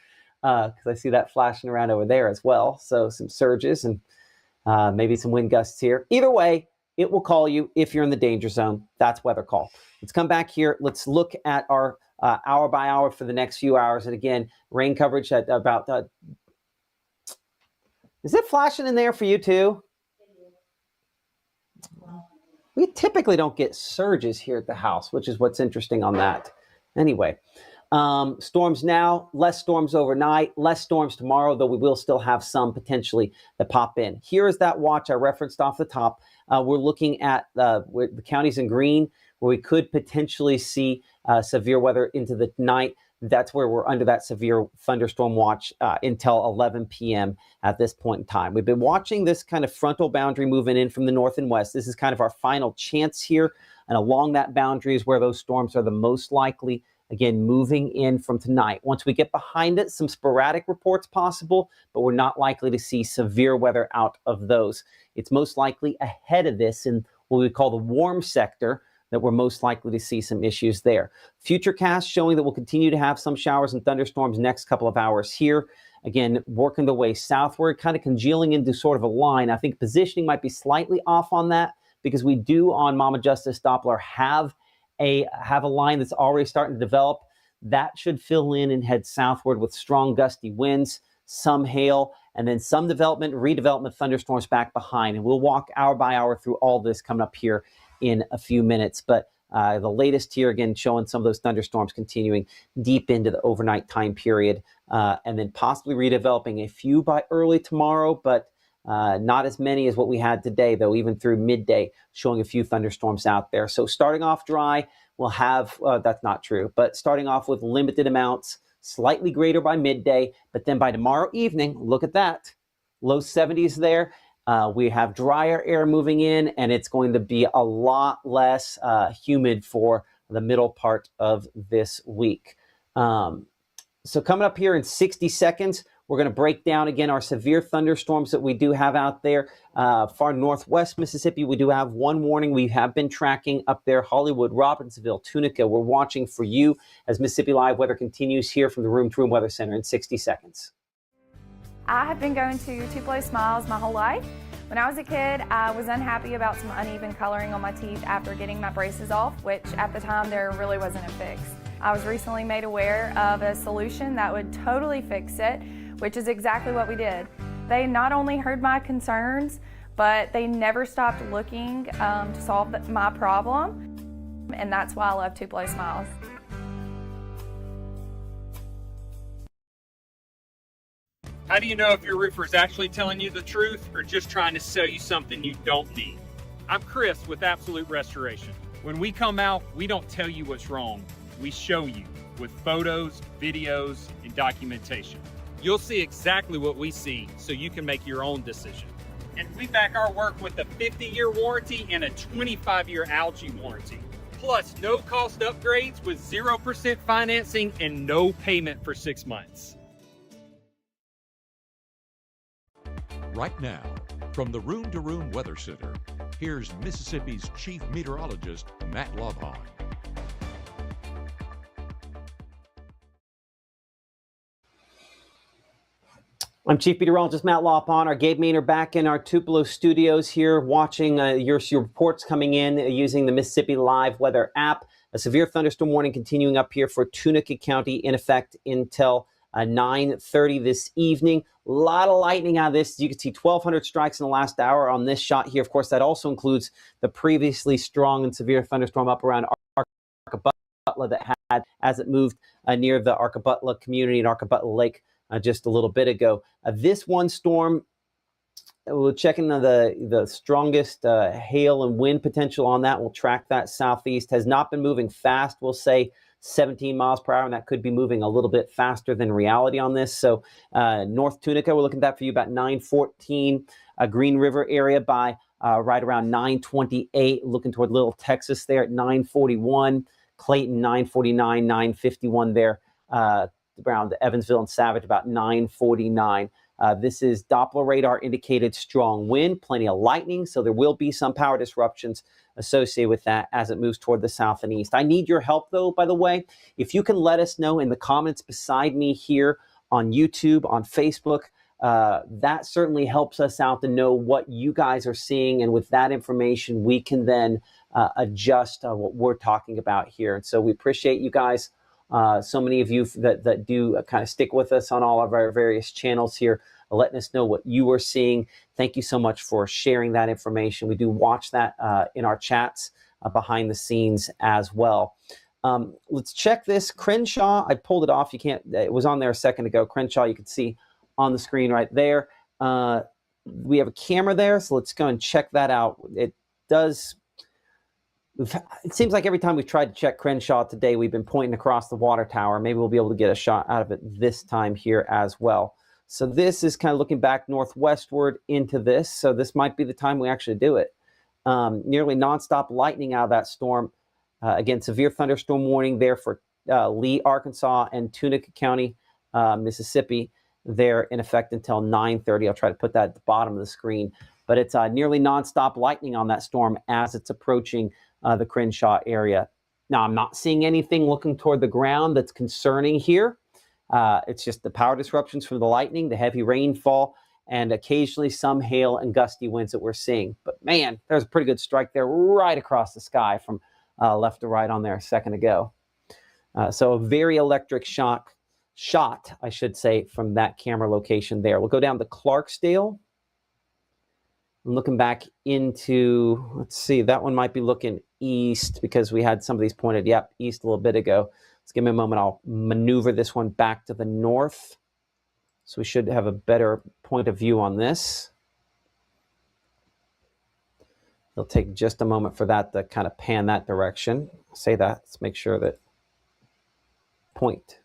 because I see that flashing around over there as well. So some surges and maybe some wind gusts here. Either way, it will call you if you're in the danger zone. That's weather call. Let's come back here. Let's look at our hour by hour for the next few hours. And again, rain coverage at about... is it flashing in there for you too? We typically don't get surges here at the house, which is what's interesting on that. Anyway, storms now, less storms overnight, less storms tomorrow, though we will still have some potentially that pop in. Here is that watch I referenced off the top. We're looking at the counties in green, where we could potentially see severe weather into the night. That's where we're under that severe thunderstorm watch until 11 p.m. at this point in time. We've been watching this kind of frontal boundary moving in from the north and west. This is kind of our final chance here. And along that boundary is where those storms are the most likely, again, moving in from tonight. Once we get behind it, some sporadic reports possible, but we're not likely to see severe weather out of those. It's most likely ahead of this in what we call the warm sector, that we're most likely to see some issues there. Futurecast showing that we'll continue to have some showers and thunderstorms next couple of hours here. Again, working the way southward, kind of congealing into sort of a line. I think positioning might be slightly off on that because we do on Mama Justice Doppler have a line that's already starting to develop. That should fill in and head southward with strong gusty winds, some hail, and then some redevelopment thunderstorms back behind. And we'll walk hour by hour through all this coming up here in a few minutes. But the latest here, again, showing some of those thunderstorms continuing deep into the overnight time period, and then possibly redeveloping a few by early tomorrow, but not as many as what we had today, though, even through midday, showing a few thunderstorms out there. So starting off dry, we'll have, that's not true, but starting off with limited amounts, slightly greater by midday, but then by tomorrow evening, look at that, low 70s there. We have drier air moving in, and it's going to be a lot less humid for the middle part of this week. So coming up here in 60 seconds, we're going to break down again our severe thunderstorms that we do have out there. Far northwest Mississippi, we do have one warning we have been tracking up there, Hollywood, Robbinsville, Tunica. We're watching for you as Mississippi Live Weather continues here from the Room to Room Weather Center in 60 seconds.
I have been going to Tupelo Smiles my whole life. When I was a kid, I was unhappy about some uneven coloring on my teeth after getting my braces off, which at the time there really wasn't a fix. I was recently made aware of a solution that would totally fix it, which is exactly what we did. They not only heard my concerns, but they never stopped looking to solve my problem, and that's why I love Tupelo Smiles.
How do you know if your roofer is actually telling you the truth or just trying to sell you something you don't need? I'm Chris with Absolute Restoration. When we come out, we don't tell you what's wrong. We show you with photos, videos, and documentation. You'll see exactly what we see so you can make your own decision. And we back our work with a 50-year warranty and a 25-year algae warranty. Plus, no cost upgrades with 0% financing and no payment for 6 months.
Right now, from the Room to Room Weather Center, here's Mississippi's Chief Meteorologist, Matt Lovhawn.
I'm Chief Meteorologist Matt Lovhawn. Our Gabe Maynard back in our Tupelo studios here, watching your reports coming in using the Mississippi Live Weather app. A severe thunderstorm warning continuing up here for Tunica County in effect until 9:30 this evening. A lot of lightning out of this. You can see 1,200 strikes in the last hour on this shot here. Of course, that also includes the previously strong and severe thunderstorm up around Arkabutla that had as it moved near the Arkabutla community and Arkabutla Lake just a little bit ago. This one storm, we're checking the strongest hail and wind potential on that. We'll track that southeast. Has not been moving fast. We'll say 17 miles per hour, and that could be moving a little bit faster than reality on this. So North Tunica, we're looking at that for you about 9:14. Green River area by right around 9:28. Looking toward Little Texas there at 9:41. Clayton 9:49, 9:51 there. Around Evansville and Savage about 9:49. This is Doppler radar indicated strong wind, plenty of lightning, so there will be some power disruptions associated with that as it moves toward the south and east. I need your help, though, by the way. If you can let us know in the comments beside me here on YouTube, on Facebook, that certainly helps us out to know what you guys are seeing, and with that information, we can then adjust what we're talking about here. And so we appreciate you guys. So many of you that do kind of stick with us on all of our various channels here, letting us know what you are seeing. Thank you so much for sharing that information. We do watch that in our chats behind the scenes as well. Let's check this. Crenshaw, I pulled it off. You can't, it was on there a second ago. Crenshaw, you can see on the screen right there. We have a camera there, so let's go and check that out. It does It seems like every time we've tried to check Crenshaw today, we've been pointing across the water tower. Maybe we'll be able to get a shot out of it this time here as well. So this is kind of looking back northwestward into this. So this might be the time we actually do it. Nearly nonstop lightning out of that storm. Again, severe thunderstorm warning there for Lee, Arkansas, and Tunica County, Mississippi. They're in effect until 9:30. I'll try to put that at the bottom of the screen. But it's nearly nonstop lightning on that storm as it's approaching the Crenshaw area. Now, I'm not seeing anything looking toward the ground that's concerning here. It's just the power disruptions from the lightning, the heavy rainfall, and occasionally some hail and gusty winds that we're seeing. But man, there's a pretty good strike there right across the sky from left to right on there a second ago. So a very electric shot, I should say, from that camera location there. We'll go down to Clarksdale. I'm looking back into, let's see, that one might be looking east because we had some of these pointed, east a little bit ago. Let's give me a moment. I'll maneuver this one back to the north. So we should have a better point of view on this. It'll take just a moment for that to kind of pan that direction. Say that, let's make sure that point.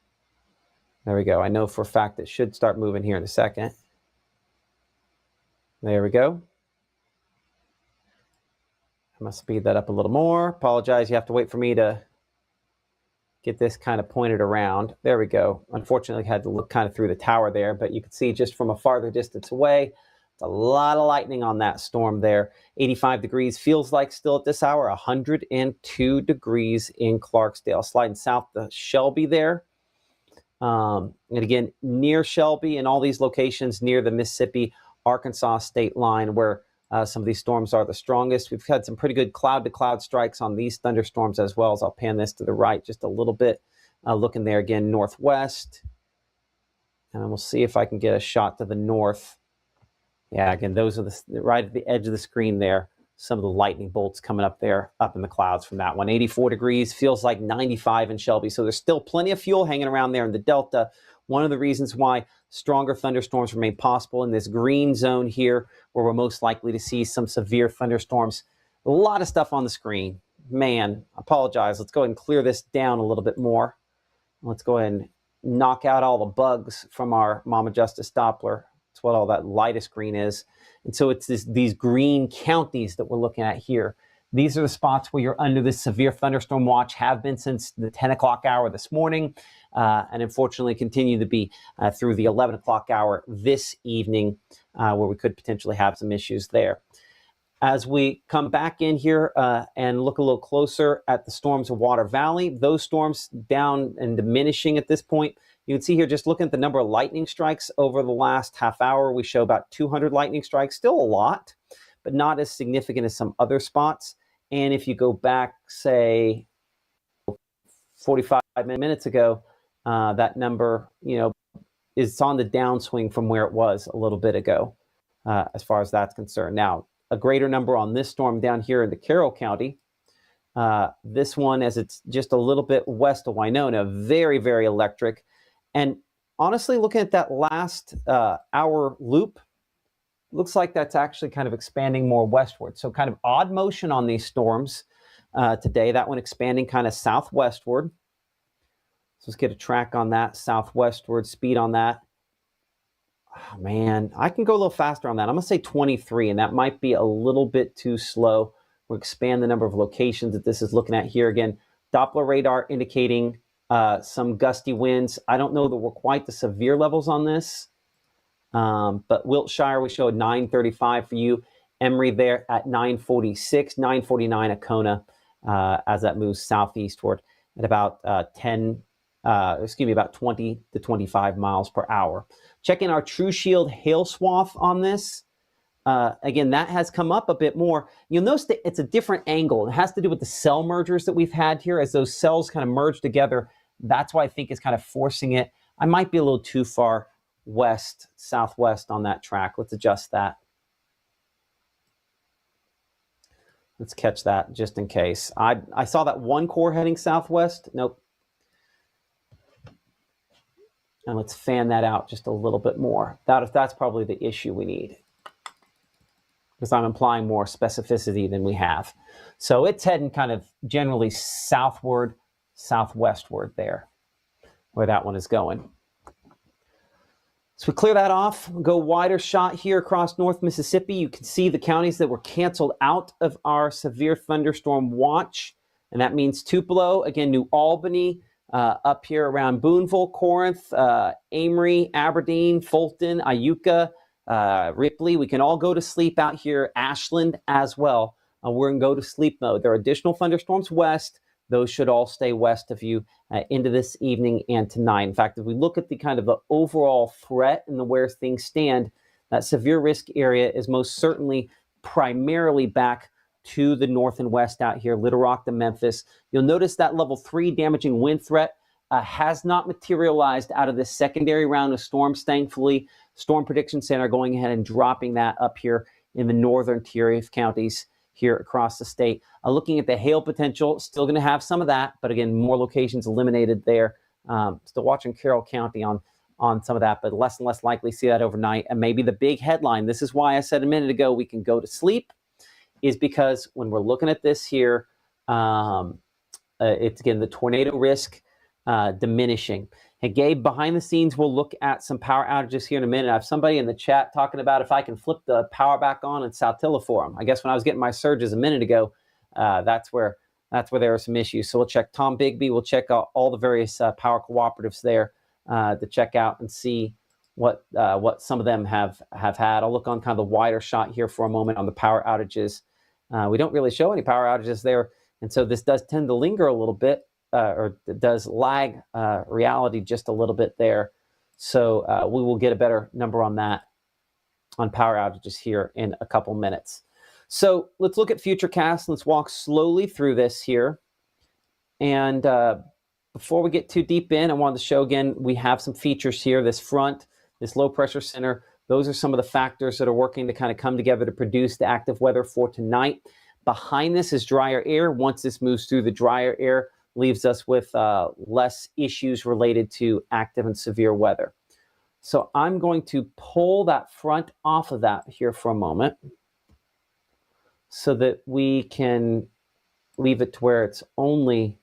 There we go. I know for a fact it should start moving here in a second. There we go. I'm going to speed that up a little more. Apologize, you have to wait for me to get this kind of pointed around. There we go. Unfortunately, I had to look kind of through the tower there, but you can see just from a farther distance away, it's a lot of lightning on that storm there. 85 degrees feels like still at this hour, 102 degrees in Clarksdale. Sliding south to Shelby there. And again, near Shelby and all these locations near the Mississippi-Arkansas state line where some of these storms are the strongest. We've had some pretty good cloud-to-cloud strikes on these thunderstorms as well. As I'll pan this to the right just a little bit. Looking there again, northwest. And we'll see if I can get a shot to the north. Yeah, again, those are right at the edge of the screen there. Some of the lightning bolts coming up there, up in the clouds from that one. 84 degrees, feels like 95 in Shelby. So there's still plenty of fuel hanging around there in the Delta. One of the reasons why stronger thunderstorms remain possible in this green zone here, where we're most likely to see some severe thunderstorms. A lot of stuff on the screen. Man, I apologize. Let's go ahead and clear this down a little bit more. Let's go ahead and knock out all the bugs from our Mama Justice Doppler. That's what all that lightest green is. And so it's these green counties that we're looking at here. These are the spots where you're under this severe thunderstorm watch, have been since the 10 o'clock hour this morning, and unfortunately continue to be through the 11 o'clock hour this evening, where we could potentially have some issues there. As we come back in here and look a little closer at the storms of Water Valley, those storms down and diminishing at this point. You can see here, just looking at the number of lightning strikes over the last half hour, we show about 200 lightning strikes, still a lot, but not as significant as some other spots. And if you go back, say, 45 minutes ago, that number, is on the downswing from where it was a little bit ago, as far as that's concerned. Now, a greater number on this storm down here in the Carroll County. This one, as it's just a little bit west of Winona, very, very electric. And honestly, looking at that last hour loop, looks like that's actually kind of expanding more westward. So kind of odd motion on these storms today. That one expanding kind of southwestward. So let's get a track on that, southwestward speed on that. Oh, man, I can go a little faster on that. I'm going to say 23, and that might be a little bit too slow. We'll expand the number of locations that this is looking at here. Again, Doppler radar indicating some gusty winds. I don't know that we're quite the severe levels on this. But Wiltshire, we showed 935 for you. Emory there at 946, 949 at Kona as that moves southeastward at about 20 to 25 miles per hour. Check in our True Shield hail swath on this. Again, that has come up a bit more. You'll notice that it's a different angle. It has to do with the cell mergers that we've had here. As those cells kind of merge together, that's why I think it's kind of forcing it. I might be a little too far west, southwest on that track. Let's adjust that. Let's catch that just in case. I saw that one core heading southwest. Nope. And let's fan that out just a little bit more. That's probably the issue we need. because I'm implying more specificity than we have. So it's heading kind of generally southward, southwestward there, where that one is going. So we clear that off, go wider shot here across North Mississippi. You can see the counties that were canceled out of our severe thunderstorm watch. And that means Tupelo, again, New Albany, up here around Boonville, Corinth, Amory, Aberdeen, Fulton, Iuka, Ripley. We can all go to sleep out here. Ashland as well. We're in go to sleep mode. There are additional thunderstorms west. Those should all stay west of you into this evening and tonight. In fact, if we look at the kind of the overall threat and where things stand, that severe risk area is most certainly primarily back to the north and west out here, Little Rock to Memphis. You'll notice that level 3 damaging wind threat has not materialized out of this secondary round of storms, thankfully. Storm Prediction Center going ahead and dropping that up here in the northern tier of counties here across the state. Looking at the hail potential, still going to have some of that, but again, more locations eliminated there. Still watching Carroll County on some of that, but less and less likely to see that overnight. And maybe the big headline, this is why I said a minute ago we can go to sleep, is because when we're looking at this here, it's again the tornado risk diminishing. Hey, Gabe, behind the scenes, we'll look at some power outages here in a minute. I have somebody in the chat talking about if I can flip the power back on in Saltillo for them. I guess when I was getting my surges a minute ago, that's where there are some issues. So we'll check Tom Bigby. We'll check out all the various power cooperatives there to check out and see what some of them have had. I'll look on kind of the wider shot here for a moment on the power outages. We don't really show any power outages there, and so this does tend to linger a little bit. Or does lag reality just a little bit there. So we will get a better number on that, on power outages here in a couple minutes. So let's look at Futurecast. Let's walk slowly through this here. And before we get too deep in, I wanted to show again, we have some features here. This front, this low pressure center, those are some of the factors that are working to kind of come together to produce the active weather for tonight. Behind this is drier air. Once this moves through the drier air, leaves us with less issues related to active and severe weather. So I'm going to pull that front off of that here for a moment so that we can leave it to where it's only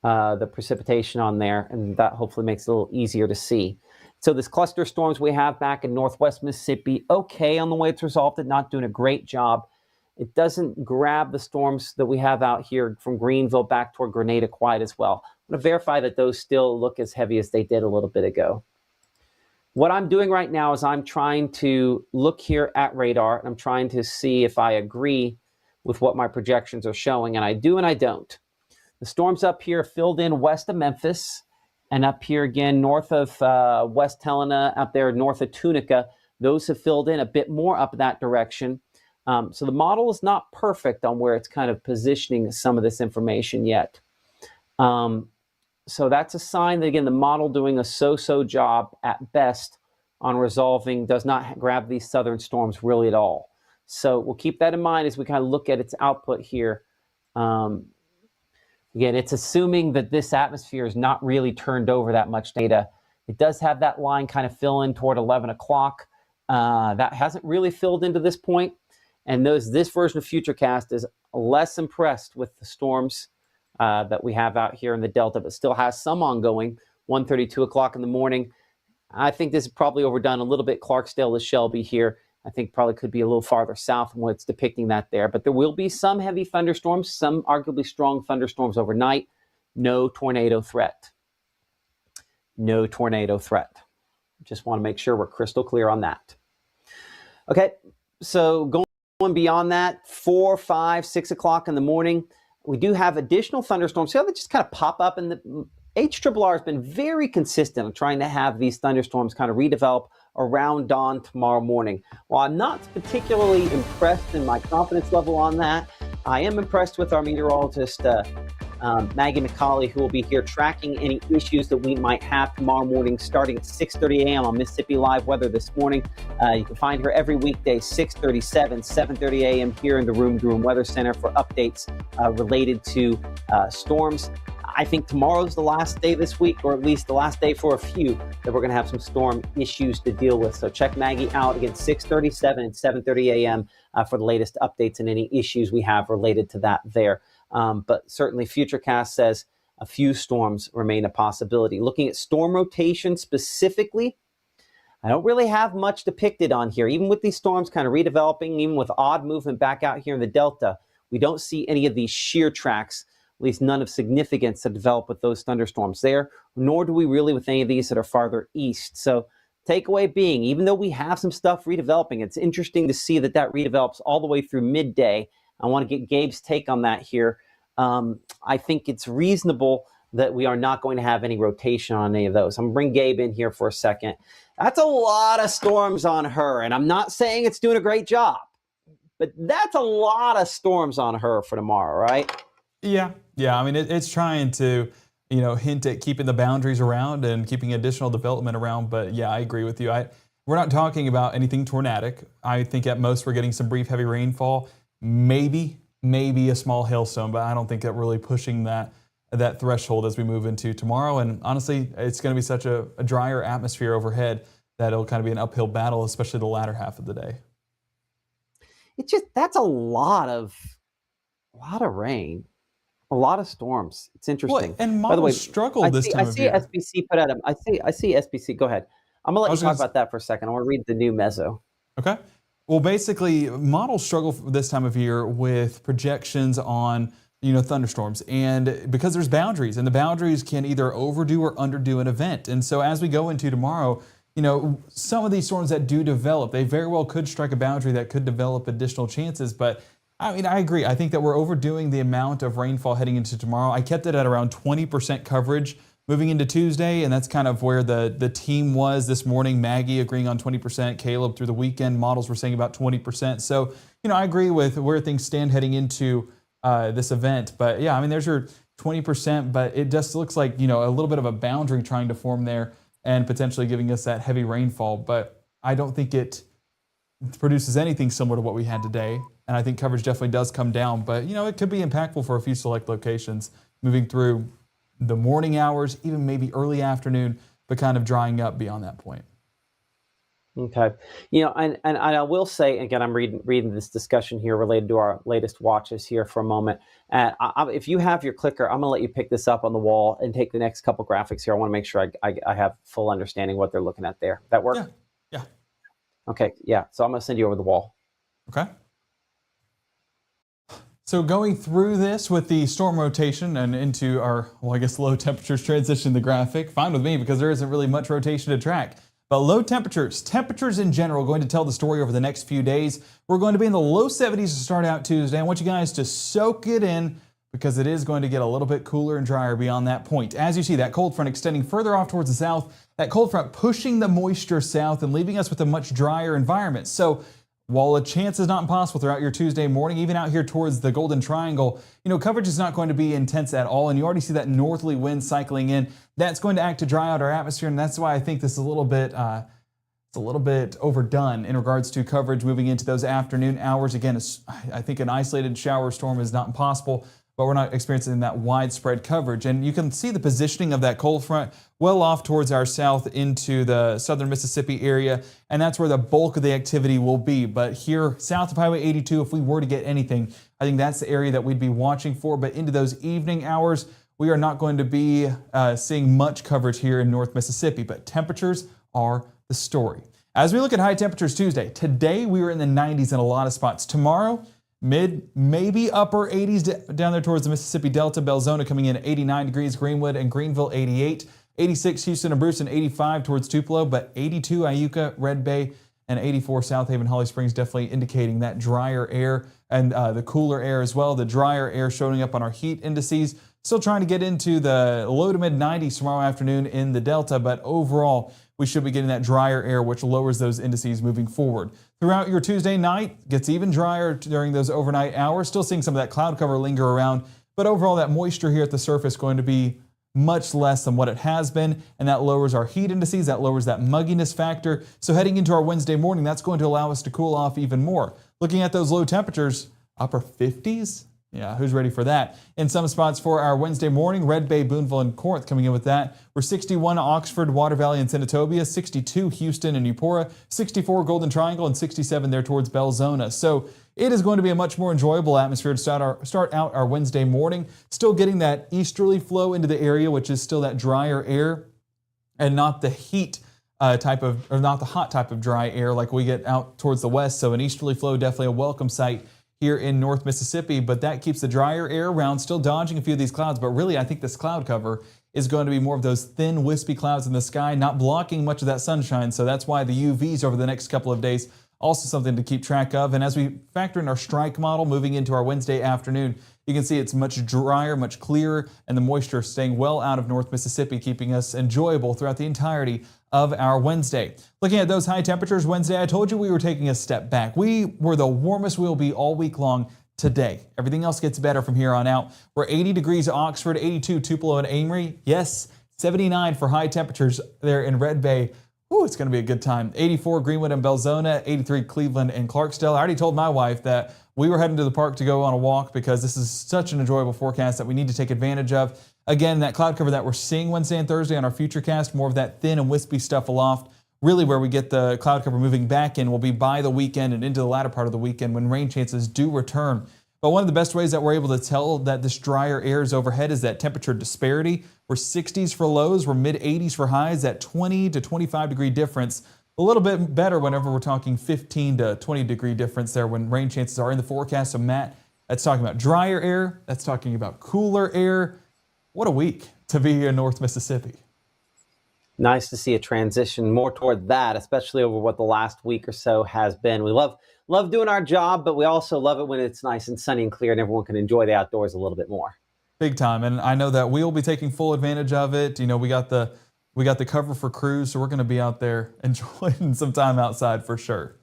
the precipitation on there, and that hopefully makes it a little easier to see. So this cluster of storms we have back in northwest Mississippi, okay on the way it's resolved it, not doing a great job. It doesn't grab the storms that we have out here from Greenville back toward Grenada quite as well. I'm going to verify that those still look as heavy as they did a little bit ago. What I'm doing right now is I'm trying to look here at radar, and I'm trying to see if I agree with what my projections are showing, and I do and I don't. The storms up here filled in west of Memphis, and up here again north of West Helena, up there north of Tunica. Those have filled in a bit more up that direction. So the model is not perfect on where it's kind of positioning some of this information yet. So that's a sign that, again, the model doing a so-so job at best on resolving, does not grab these southern storms really at all. So we'll keep that in mind as we kind of look at its output here. Again, it's assuming that this atmosphere is not really turned over that much data. It does have that line kind of fill in toward 11 o'clock. That hasn't really filled into this point. And this version of Futurecast is less impressed with the storms that we have out here in the Delta, but still has some ongoing, 1:30, 2 o'clock in the morning. I think this is probably overdone a little bit. Clarksdale to Shelby here, I think probably could be a little farther south than what's depicting that there. But there will be some heavy thunderstorms, some arguably strong thunderstorms overnight. No tornado threat. No tornado threat. Just want to make sure we're crystal clear on that. Okay, so going beyond that, 4, 5, 6 o'clock in the morning, we do have additional thunderstorms. See how they just kind of pop up, and the HRRR has been very consistent on trying to have these thunderstorms kind of redevelop around dawn tomorrow morning. While I'm not particularly impressed in my confidence level on that, I am impressed with our meteorologist, Maggie McCauley, who will be here tracking any issues that we might have tomorrow morning starting at 6:30 a.m. on Mississippi Live Weather this morning. You can find her every weekday, 6:37, 7:30 a.m. here in the Room to Room Weather Center for updates related to storms. I think tomorrow's the last day this week, or at least the last day for a few, that we're going to have some storm issues to deal with. So check Maggie out again, 6:37 and 7:30 a.m. For the latest updates and any issues we have related to that there. But certainly Futurecast says a few storms remain a possibility. Looking at storm rotation specifically, I don't really have much depicted on here. Even with these storms kind of redeveloping, even with odd movement back out here in the Delta, we don't see any of these shear tracks, at least none of significance, to develop with those thunderstorms there, nor do we really with any of these that are farther east. So takeaway being, even though we have some stuff redeveloping, it's interesting to see that redevelops all the way through midday. I want to get Gabe's take on that here. I think it's reasonable that we are not going to have any rotation on any of those. I'm going to bring Gabe in here for a second. That's a lot of storms on her, and I'm not saying it's doing a great job, but that's a lot of storms on her for tomorrow, right?
Yeah. I mean, it's trying to, hint at keeping the boundaries around and keeping additional development around. But yeah, I agree with you. We're not talking about anything tornadic. I think at most we're getting some brief heavy rainfall, maybe a small hailstone, but I don't think that really pushing that threshold as we move into tomorrow. And honestly, it's going to be such a drier atmosphere overhead that it'll kind of be an uphill battle, especially the latter half of the day.
That's a lot of rain. A lot of storms. It's interesting.
Well, and
by the way,
struggled this time of year.
I see SBC put out. I see SBC. Go ahead. I'm gonna let you talk about that for a second. I want to read the new mezzo.
Okay. Well, basically, models struggle this time of year with projections on thunderstorms, and because there's boundaries, and the boundaries can either overdo or underdo an event. And so as we go into tomorrow, some of these storms that do develop, they very well could strike a boundary that could develop additional chances. But I mean, I agree. I think that we're overdoing the amount of rainfall heading into tomorrow. I kept it at around 20% coverage moving into Tuesday, and that's kind of where the team was this morning. Maggie agreeing on 20%, Caleb through the weekend, models were saying about 20%. So, I agree with where things stand heading into this event. But yeah, I mean, there's your 20%, but it just looks like, a little bit of a boundary trying to form there and potentially giving us that heavy rainfall. But I don't think it produces anything similar to what we had today. And I think coverage definitely does come down, but it could be impactful for a few select locations moving through the morning hours, even maybe early afternoon, but kind of drying up beyond that point.
Okay. And I will say, again, I'm reading this discussion here related to our latest watches here for a moment. If you have your clicker, I'm going to let you pick this up on the wall and take the next couple graphics here. I want to make sure I have full understanding what they're looking at there. That work?
Yeah.
Okay. Yeah. So I'm going to send you over the wall.
Okay. So going through this with the storm rotation and into our, low temperatures transition the graphic, fine with me because there isn't really much rotation to track. But low temperatures in general, going to tell the story over the next few days. We're going to be in the low 70s to start out Tuesday. I want you guys to soak it in because it is going to get a little bit cooler and drier beyond that point. As you see, that cold front extending further off towards the south, that cold front pushing the moisture south and leaving us with a much drier environment. So while a chance is not impossible throughout your Tuesday morning, even out here towards the Golden Triangle, coverage is not going to be intense at all. And you already see that northerly wind cycling in. That's going to act to dry out our atmosphere. And that's why I think this is a little bit overdone in regards to coverage moving into those afternoon hours. Again, I think an isolated shower storm is not impossible, but we're not experiencing that widespread coverage. And you can see the positioning of that cold front well off towards our south into the southern Mississippi area, and that's where the bulk of the activity will be. But here, south of Highway 82, if we were to get anything, I think that's the area that we'd be watching for. But into those evening hours, we are not going to be seeing much coverage here in North Mississippi, but temperatures are the story. As we look at high temperatures Tuesday, today we were in the 90s in a lot of spots. Tomorrow, maybe upper 80s down there towards the Mississippi Delta. Belzona coming in at 89 degrees, Greenwood and Greenville 88, 86 Houston and Bruce, and 85 towards Tupelo, but 82 Iuka, Red Bay, and 84 South Haven, Holly Springs, definitely indicating that drier air and the cooler air as well. The drier air showing up on our heat indices. Still trying to get into the low to mid 90s tomorrow afternoon in the Delta, but overall, we should be getting that drier air, which lowers those indices moving forward. Throughout your Tuesday night, gets even drier during those overnight hours. Still seeing some of that cloud cover linger around, but overall that moisture here at the surface going to be much less than what it has been, and that lowers our heat indices, that lowers that mugginess factor. So heading into our Wednesday morning, that's going to allow us to cool off even more. Looking at those low temperatures, upper 50s, Yeah, who's ready for that? In some spots for our Wednesday morning, Red Bay, Boonville, and Corinth coming in with that. We're 61 Oxford, Water Valley, and Senatobia, 62 Houston and Eupora, 64 Golden Triangle, and 67 there towards Belzona. So it is going to be a much more enjoyable atmosphere to start out our Wednesday morning. Still getting that easterly flow into the area, which is still that drier air and not the heat not the hot type of dry air like we get out towards the west. So an easterly flow, definitely a welcome sight here in North Mississippi, but that keeps the drier air around, still dodging a few of these clouds. But really, I think this cloud cover is going to be more of those thin, wispy clouds in the sky, not blocking much of that sunshine. So that's why the UVs over the next couple of days, also something to keep track of. And as we factor in our strike model moving into our Wednesday afternoon, you can see it's much drier, much clearer, and the moisture staying well out of North Mississippi, keeping us enjoyable throughout the entirety of our Wednesday. Looking at those high temperatures Wednesday, I told you we were taking a step back. We were the warmest we'll be all week long today. Everything else gets better from here on out. We're 80 degrees at Oxford, 82 Tupelo and Amory. Yes, 79 for high temperatures there in Red Bay. Ooh, it's going to be a good time. 84 Greenwood and Belzona, 83 Cleveland and Clarksdale. I already told my wife that we were heading to the park to go on a walk because this is such an enjoyable forecast that we need to take advantage of. Again, that cloud cover that we're seeing Wednesday and Thursday on our futurecast, more of that thin and wispy stuff aloft. Really where we get the cloud cover moving back in will be by the weekend and into the latter part of the weekend when rain chances do return. But one of the best ways that we're able to tell that this drier air is overhead is that temperature disparity. We're 60s for lows, we're mid 80s for highs, that 20 to 25 degree difference. A little bit better whenever we're talking 15 to 20 degree difference there when rain chances are in the forecast. So Matt, that's talking about drier air, that's talking about cooler air. What a week to be here in North Mississippi.
Nice to see a transition more toward that, especially over what the last week or so has been. We love doing our job, but we also love it when it's nice and sunny and clear and everyone can enjoy the outdoors a little bit more.
Big time, and I know that we'll be taking full advantage of it. You know, we got the cover for crews, so we're going to be out there enjoying some time outside for sure.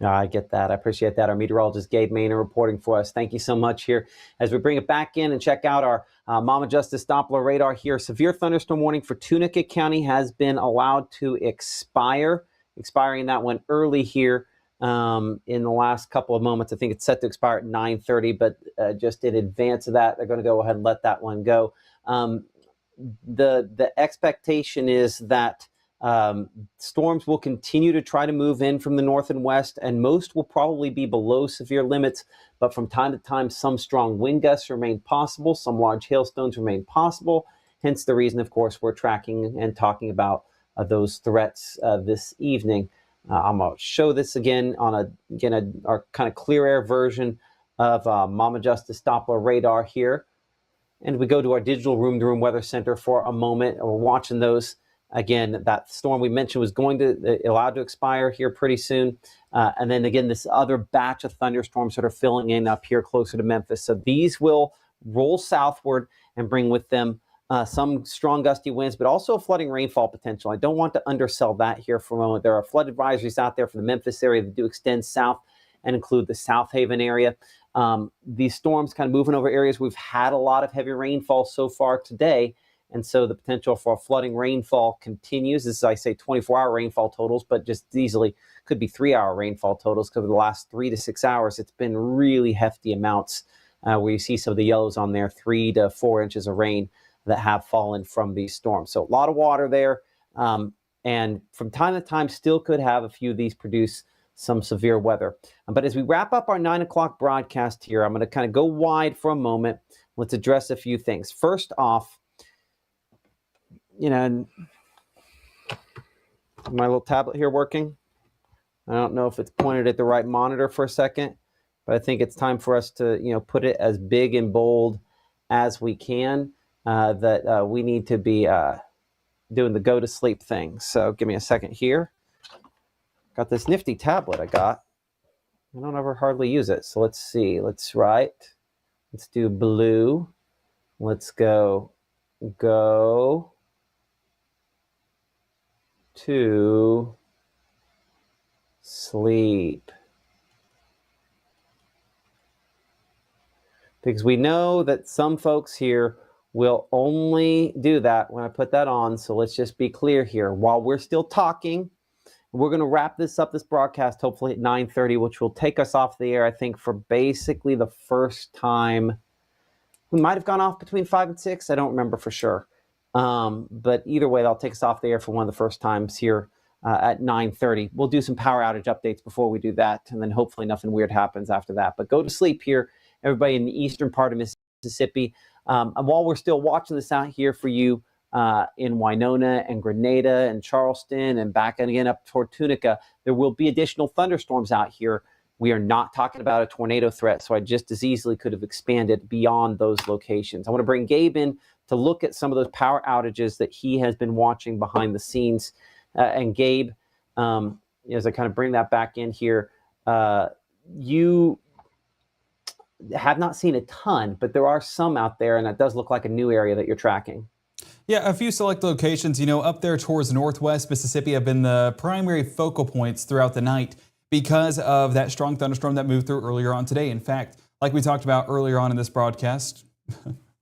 I get that. I appreciate that. Our meteorologist Gabe Maynard reporting for us. Thank you so much here as we bring it back in and check out our Mama Justice Doppler radar here. Severe thunderstorm warning for Tunica County has been allowed to expire. Expiring that one early here in the last couple of moments. I think it's set to expire at 9:30, but just in advance of that, they're going to go ahead and let that one go. The expectation is that storms will continue to try to move in from the north and west, and most will probably be below severe limits. But from time to time, some strong wind gusts remain possible. Some large hailstones remain possible. Hence the reason, of course, we're tracking and talking about those threats this evening. I'm going to show this again on our kind of clear air version of Mama Justice Doppler radar here. And we go to our digital room-to-room weather center for a moment. We're watching those. Again, that storm we mentioned was going to allowed to expire here pretty soon. And then again, this other batch of thunderstorms that are filling in up here closer to Memphis. So these will roll southward and bring with them some strong gusty winds, but also flooding rainfall potential. I don't want to undersell that here for a moment. There are flood advisories out there for the Memphis area that do extend south and include the South Haven area. These storms kind of moving over areas we've had a lot of heavy rainfall so far today. And so the potential for flooding rainfall continues. This is, I say, 24-hour rainfall totals, but just easily could be 3-hour rainfall totals because over the last 3 to 6 hours, it's been really hefty amounts where you see some of the yellows on there, 3 to 4 inches of rain that have fallen from these storms. So a lot of water there. And from time to time, still could have a few of these produce some severe weather. But as we wrap up our 9 o'clock broadcast here, I'm going to kind of go wide for a moment. Let's address a few things. First off, my little tablet here working. I don't know if it's pointed at the right monitor for a second, but I think it's time for us to, put it as big and bold as we can. That we need to be doing the go to sleep thing. So give me a second here. Got this nifty tablet I got. I don't ever hardly use it. So let's see. Let's do blue. Let's go to sleep. Because we know that some folks here will only do that when I put that on. So let's just be clear here. While we're still talking, We're going to wrap this broadcast, hopefully at 9:30, which will take us off the air, I think, for basically the first time. We might have gone off between 5 and 6. I don't remember for sure. But either way, that'll take us off the air for one of the first times here at 9:30. We'll do some power outage updates before we do that, and then hopefully nothing weird happens after that. But go to sleep here, everybody in the eastern part of Mississippi. And while we're still watching this out here for you in Winona and Grenada and Charleston and back again up toward Tunica, there will be additional thunderstorms out here. We are not talking about a tornado threat, so I just as easily could have expanded beyond those locations. I want to bring Gabe in to look at some of those power outages that he has been watching behind the scenes. And Gabe, as I kind of bring that back in here, you have not seen a ton, but there are some out there, and it does look like a new area that you're tracking.
Yeah, a few select locations, up there towards northwest Mississippi have been the primary focal points throughout the night because of that strong thunderstorm that moved through earlier on today. In fact, like we talked about earlier on in this broadcast,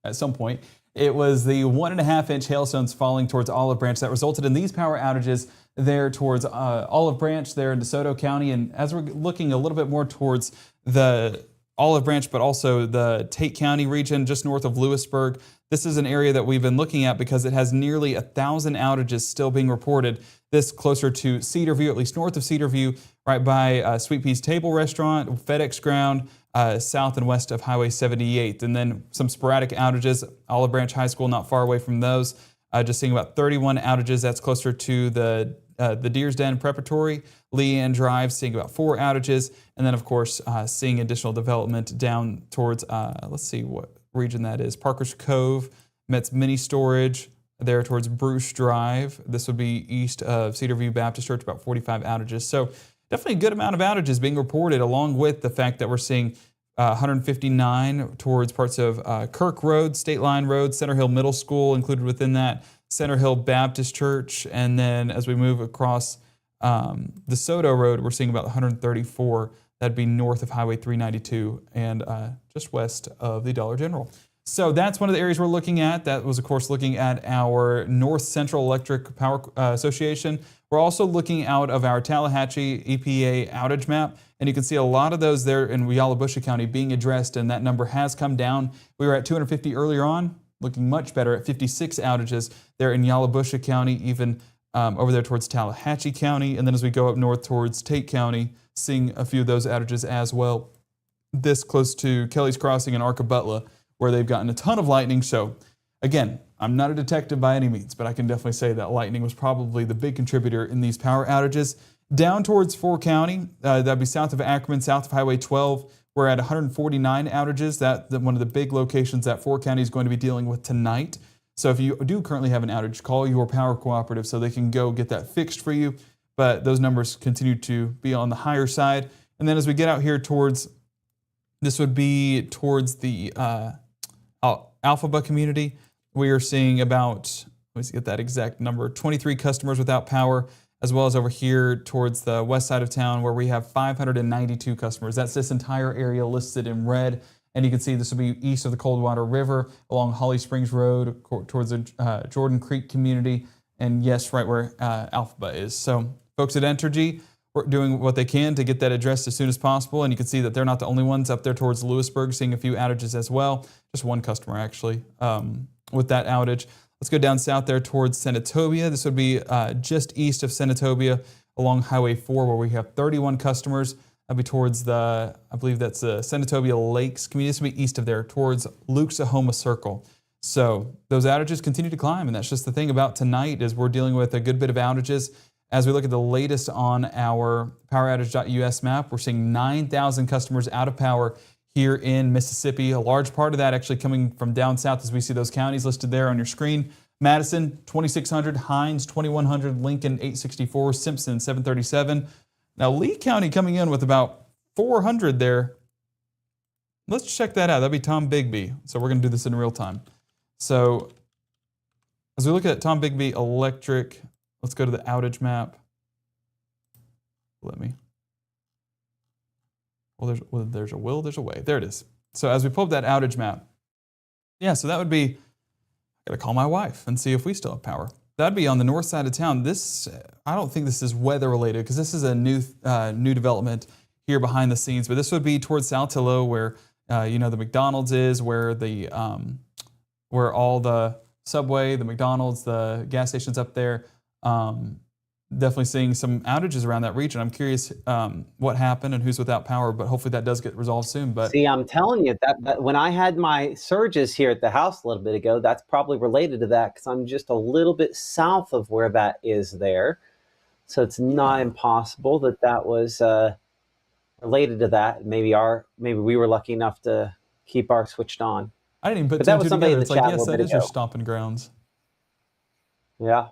at some point, it was the 1.5-inch hailstones falling towards Olive Branch that resulted in these power outages there towards Olive Branch there in DeSoto County. And as we're looking a little bit more towards the Olive Branch, but also the Tate County region just north of Lewisburg, this is an area that we've been looking at because it has nearly 1,000 outages still being reported. This closer to Cedar View, at least north of Cedar View, right by Sweet Pea's Table Restaurant, FedEx Ground, south and west of Highway 78. And then some sporadic outages, Olive Branch High School not far away from those. Just seeing about 31 outages. That's closer to the Deer's Den Preparatory. Leanne Drive, seeing about 4 outages. And then, of course, seeing additional development down towards, let's see what region that is, Parker's Cove, Met's Mini Storage, there towards Bruce Drive. This would be east of Cedar View Baptist Church, about 45 outages. So definitely a good amount of outages being reported, along with the fact that we're seeing 159 towards parts of Kirk Road, State Line Road, Center Hill Middle School included within that, Center Hill Baptist Church. And then as we move across DeSoto Road, we're seeing about 134. That'd be north of Highway 392 and just west of the Dollar General. So that's one of the areas we're looking at. That was, of course, looking at our North Central Electric Power Association. We're also looking out of our Tallahatchie EPA outage map, and you can see a lot of those there in Yalobusha County being addressed, and that number has come down. We were at 250 earlier on, looking much better at 56 outages there in Yalobusha County, even over there towards Tallahatchie County. And then as we go up north towards Tate County, seeing a few of those outages as well. This close to Kelly's Crossing and Arcabutla, where they've gotten a ton of lightning. So again, I'm not a detective by any means, but I can definitely say that lightning was probably the big contributor in these power outages. Down towards 4 County, that'd be south of Ackerman, south of Highway 12. We're at 149 outages. That's one of the big locations that 4 County is going to be dealing with tonight. So if you do currently have an outage, call your power cooperative so they can go get that fixed for you. But those numbers continue to be on the higher side. And then as we get out here towards, this would be towards the Alphaba community, we are seeing about, let's get that exact number, 23 customers without power, as well as over here towards the west side of town where we have 592 customers. That's this entire area listed in red. And you can see this will be east of the Coldwater River, along Holly Springs Road, towards the Jordan Creek community, and yes, right where Alphaba is. So folks at Entergy are doing what they can to get that addressed as soon as possible. And you can see that they're not the only ones up there towards Lewisburg, seeing a few outages as well. Just one customer actually with that outage. Let's go down south there towards Senatobia. This would be just east of Senatobia along Highway 4, where we have 31 customers. That'd be towards the, I believe that's the Senatobia Lakes community. This would be east of there towards Luke's-Ahoma Circle. So those outages continue to climb, and that's just the thing about tonight is we're dealing with a good bit of outages. As we look at the latest on our poweroutage.us map, we're seeing 9,000 customers out of power here in Mississippi. A large part of that actually coming from down south as we see those counties listed there on your screen. Madison, 2,600, Hines, 2,100, Lincoln, 864, Simpson, 737. Now Lee County coming in with about 400 there. Let's check that out. That'd be Tom Bigby. So we're going to do this in real time. So as we look at Tom Bigby Electric, let's go to the outage map. Well, there's a will, there's a way. There it is. So as we pull up that outage map, yeah, so that would be, I gotta call my wife and see if we still have power. That'd be on the north side of town. This, I don't think this is weather related because this is a new development here behind the scenes. But this would be towards Saltillo, where the McDonald's is, where where all the Subway, the McDonald's, the gas stations up there. Definitely seeing some outages around that region. I'm curious what happened and who's without power, but hopefully that does get resolved soon. But
see, I'm telling you that when I had my surges here at the house a little bit ago, that's probably related to that because I'm just a little bit south of where that is there. So it's not impossible that was related to that. Maybe we were lucky enough to keep our switched on.
I didn't even put
but
two
that
and
was
two
somebody
together.
in the
It's like,
chat
yes,
a little
that
bit
is your
ago.
stomping grounds.
Yeah.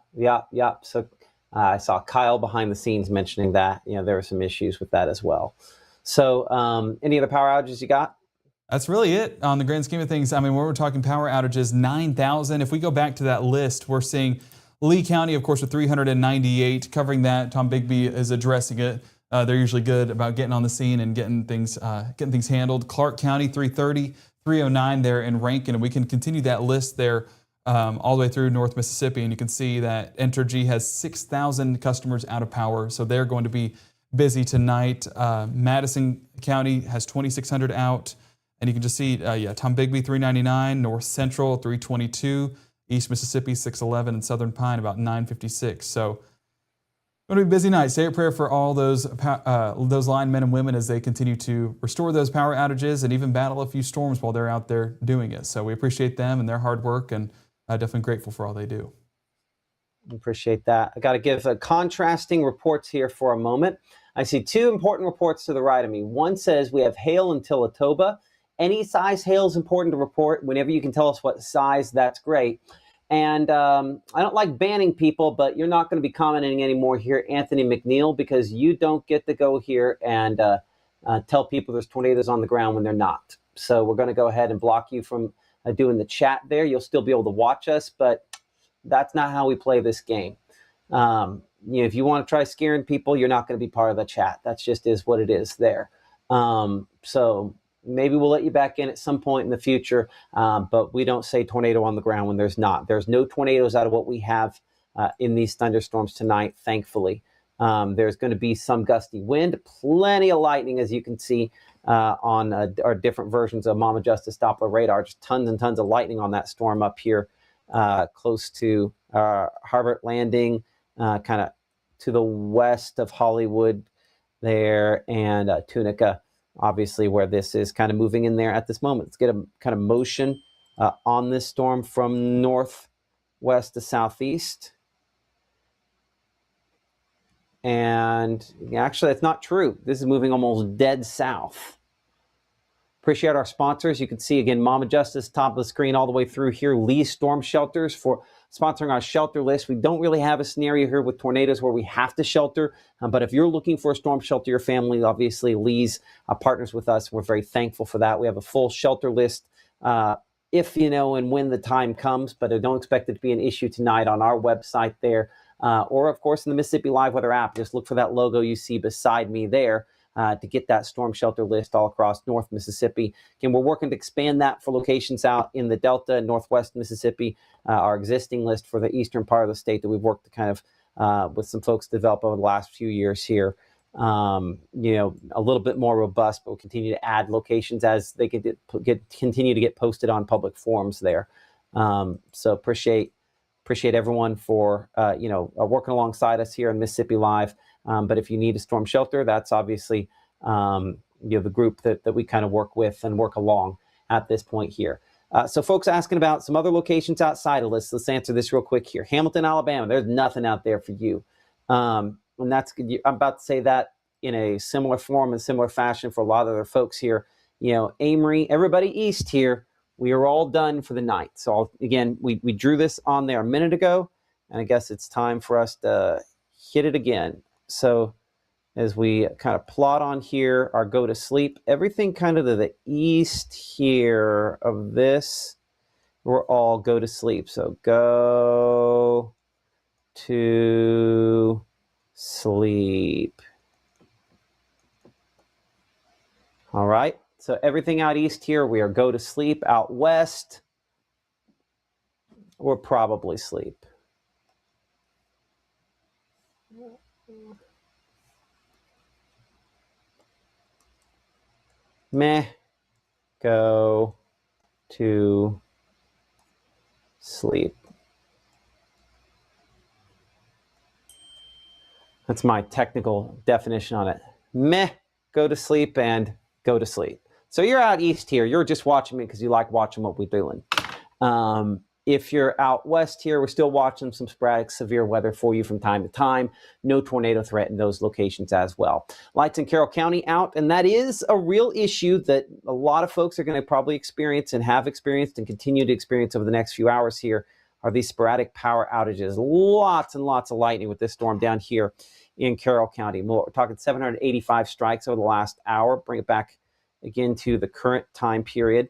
So I saw Kyle behind the scenes mentioning that there were some issues with that as well. So any other power outages you got?
That's really it on the grand scheme of things. I mean, when we're talking power outages, 9,000. If we go back to that list, we're seeing Lee County, of course, with 398 covering that. Tom Bigby is addressing it. They're usually good about getting on the scene and getting things handled. Clark County, 330, 309 there in Rankin, and we can continue that list there all the way through North Mississippi, and you can see that Entergy has 6,000 customers out of power, so they're going to be busy tonight. Madison County has 2,600 out, and you can just see, Tom Bigby 399, North Central 322, East Mississippi 611, and Southern Pine about 956. So going to be a busy night. Say a prayer for all those linemen and women as they continue to restore those power outages and even battle a few storms while they're out there doing it. So we appreciate them and their hard work, and definitely grateful for all they do.
Appreciate that. I got to give contrasting reports here for a moment. I see two important reports to the right of me. One says we have hail in Tillatoba. Any size hail is important to report. Whenever you can tell us what size, that's great. And I don't like banning people, but you're not going to be commenting anymore here, Anthony McNeil, because you don't get to go here and tell people there's tornadoes on the ground when they're not. So we're going to go ahead and block you from doing the chat there. You'll still be able to watch us, but that's not how we play this game. If you want to try scaring people, you're not going to be part of the chat. That just is what it is there. So maybe we'll let you back in at some point in the future, but we don't say tornado on the ground when there's not. There's no tornadoes out of what we have in these thunderstorms tonight, thankfully. There's going to be some gusty wind, plenty of lightning, as you can see on our different versions of Mama Justice Doppler radar. Just tons and tons of lightning on that storm up here close to Harbert Landing, kind of to the west of Hollywood there, and Tunica, obviously, where this is kind of moving in there at this moment. Let's get a kind of motion on this storm from northwest to southeast. And actually, that's not true. This is moving almost dead south. Appreciate our sponsors. You can see, again, Mama Justice, top of the screen all the way through here. Lee Storm Shelters for sponsoring our shelter list. We don't really have a scenario here with tornadoes where we have to shelter. But if you're looking for a storm shelter, your family, obviously, Lee's partners with us. We're very thankful for that. We have a full shelter list if, and when the time comes. But I don't expect it to be an issue tonight on our website there. Or, of course, in the Mississippi Live Weather app. Just look for that logo you see beside me there to get that storm shelter list all across North Mississippi. Again, we're working to expand that for locations out in the Delta and Northwest Mississippi. Our existing list for the eastern part of the state that we've worked to kind of, with some folks, develop over the last few years here. A little bit more robust, but we'll continue to add locations as they continue to get posted on public forums there. So appreciate everyone for working alongside us here in Mississippi Live. But if you need a storm shelter, that's obviously the group that we kind of work with and work along at this point here. So folks asking about some other locations outside of this. Let's answer this real quick here. Hamilton, Alabama, there's nothing out there for you. And that's good. I'm about to say that in a similar form and similar fashion for a lot of other folks here. Amory, everybody east here, we are all done for the night. So again, we drew this on there a minute ago, and I guess it's time for us to hit it again. So as we kind of plot on here, our go to sleep, everything kind of to the east here of this, we're all go to sleep. So go to sleep. All right. So everything out east here, we are go to sleep. Out west, we're probably sleep. Meh, go to sleep. That's my technical definition on it. Meh, go to sleep and go to sleep. So you're out east here. You're just watching me because you like watching what we're doing. If you're out west here, we're still watching some sporadic severe weather for you from time to time. No tornado threat in those locations as well. Lights in Carroll County out, and that is a real issue that a lot of folks are going to probably experience and have experienced and continue to experience over the next few hours here are these sporadic power outages. Lots and lots of lightning with this storm down here in Carroll County. We're talking 785 strikes over the last hour. Bring it back again to the current time period.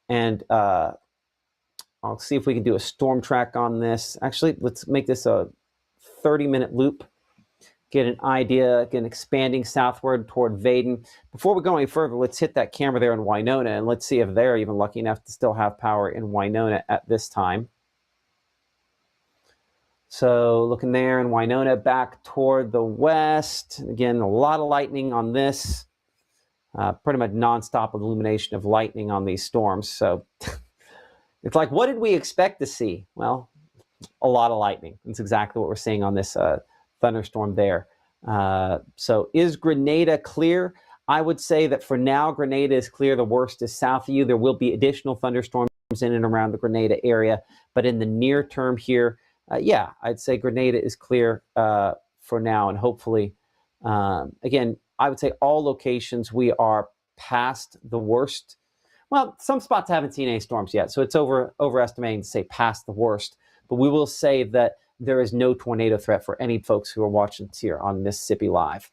And I'll see if we can do a storm track on this. Actually, let's make this a 30-minute loop. Get an idea, again, expanding southward toward Vaden. Before we go any further, let's hit that camera there in Winona, and let's see if they're even lucky enough to still have power in Winona at this time. So looking there in Winona, back toward the west. Again, a lot of lightning on this. Pretty much nonstop illumination of lightning on these storms. So it's like, what did we expect to see? Well, a lot of lightning. That's exactly what we're seeing on this thunderstorm there. So is Grenada clear? I would say that for now, Grenada is clear. The worst is south of you. There will be additional thunderstorms in and around the Grenada area. But in the near term here, yeah, I'd say Grenada is clear for now. And hopefully, again, I would say all locations we are past the worst. Well, some spots haven't seen any storms yet, so it's overestimating to say past the worst. But we will say that there is no tornado threat for any folks who are watching us here on Mississippi Live.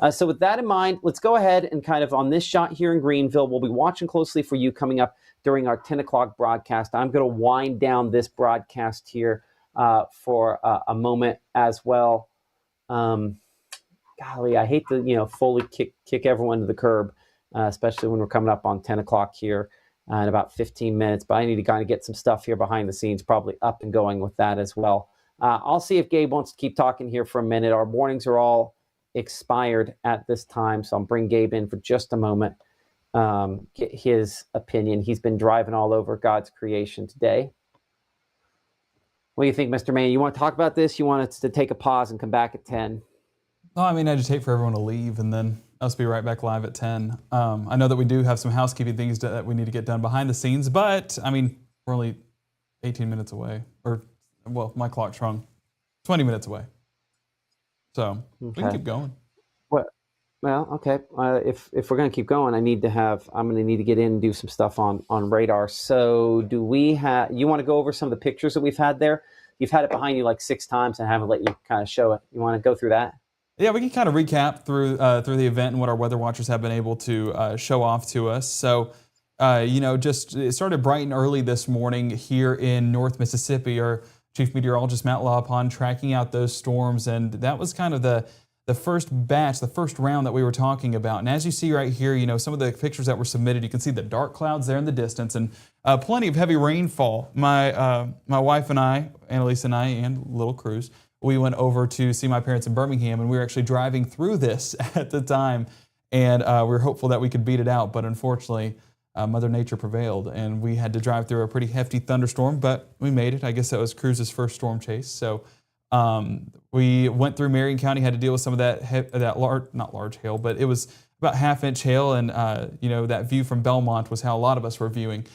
So with that in mind, let's go ahead and kind of on this shot here in Greenville, we'll be watching closely for you coming up during our 10 o'clock broadcast. I'm going to wind down this broadcast here for a moment as well. Golly, I hate to fully kick everyone to the curb, especially when we're coming up on 10 o'clock here in about 15 minutes. But I need to kind of get some stuff here behind the scenes, probably up and going with that as well. I'll see if Gabe wants to keep talking here for a minute. Our mornings are all expired at this time, so I'll bring Gabe in for just a moment, get his opinion. He's been driving all over God's creation today. What do you think, Mr. Mann? You want to talk about this? You want us to take a pause and come back at 10?
Oh, I mean, I just hate for everyone to leave and then us be right back live at 10. I know that we do have some housekeeping things that we need to get done behind the scenes, but I mean, we're only 18 minutes away, or well, my clock's wrong, 20 minutes away. So we can keep going.
Well, okay. If we're going to keep going, I'm going to need to get in and do some stuff on radar. So do we have, you want to go over some of the pictures that we've had there? You've had it behind you like 6 times and I haven't let you kind of show it. You want to go through that?
Yeah, we can kind of recap through the event and what our weather watchers have been able to show off to us. So, just it started bright and early this morning here in North Mississippi. Our Chief Meteorologist Matt Lawpon tracking out those storms, and that was kind of the first batch, the first round that we were talking about. And as you see right here, some of the pictures that were submitted, you can see the dark clouds there in the distance and plenty of heavy rainfall. My wife and I, Annalise and I, and little Cruz, we went over to see my parents in Birmingham, and we were actually driving through this at the time, and we were hopeful that we could beat it out, but unfortunately, Mother Nature prevailed, and we had to drive through a pretty hefty thunderstorm, but we made it. I guess that was Cruz's first storm chase. So we went through Marion County, had to deal with some of that not large hail, but it was about half-inch hail, and that view from Belmont was how a lot of us were viewing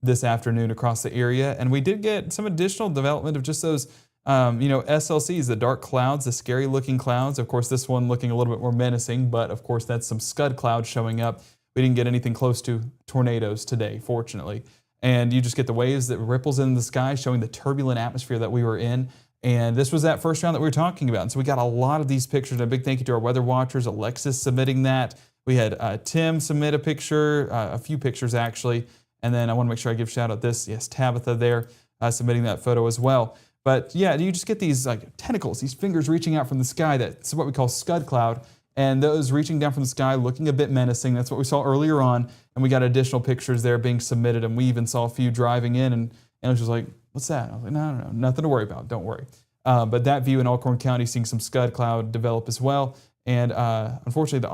this afternoon across the area, and we did get some additional development of just those SLCs, the dark clouds, the scary looking clouds. Of course, this one looking a little bit more menacing, but of course that's some scud clouds showing up. We didn't get anything close to tornadoes today, fortunately. And you just get the waves that ripples in the sky showing the turbulent atmosphere that we were in. And this was that first round that we were talking about. And so we got a lot of these pictures. And a big thank you to our weather watchers, Alexis submitting that. We had Tim submit a picture, a few pictures actually. And then I want to make sure I give shout out this. Yes, Tabitha there submitting that photo as well. But yeah, you just get these like tentacles, these fingers reaching out from the sky. That's what we call scud cloud. And those reaching down from the sky looking a bit menacing. That's what we saw earlier on. And we got additional pictures there being submitted. And we even saw a few driving in. And it was just like, what's that? I was like, no, nothing to worry about. Don't worry. But that view in Alcorn County seeing some scud cloud develop as well. And unfortunately,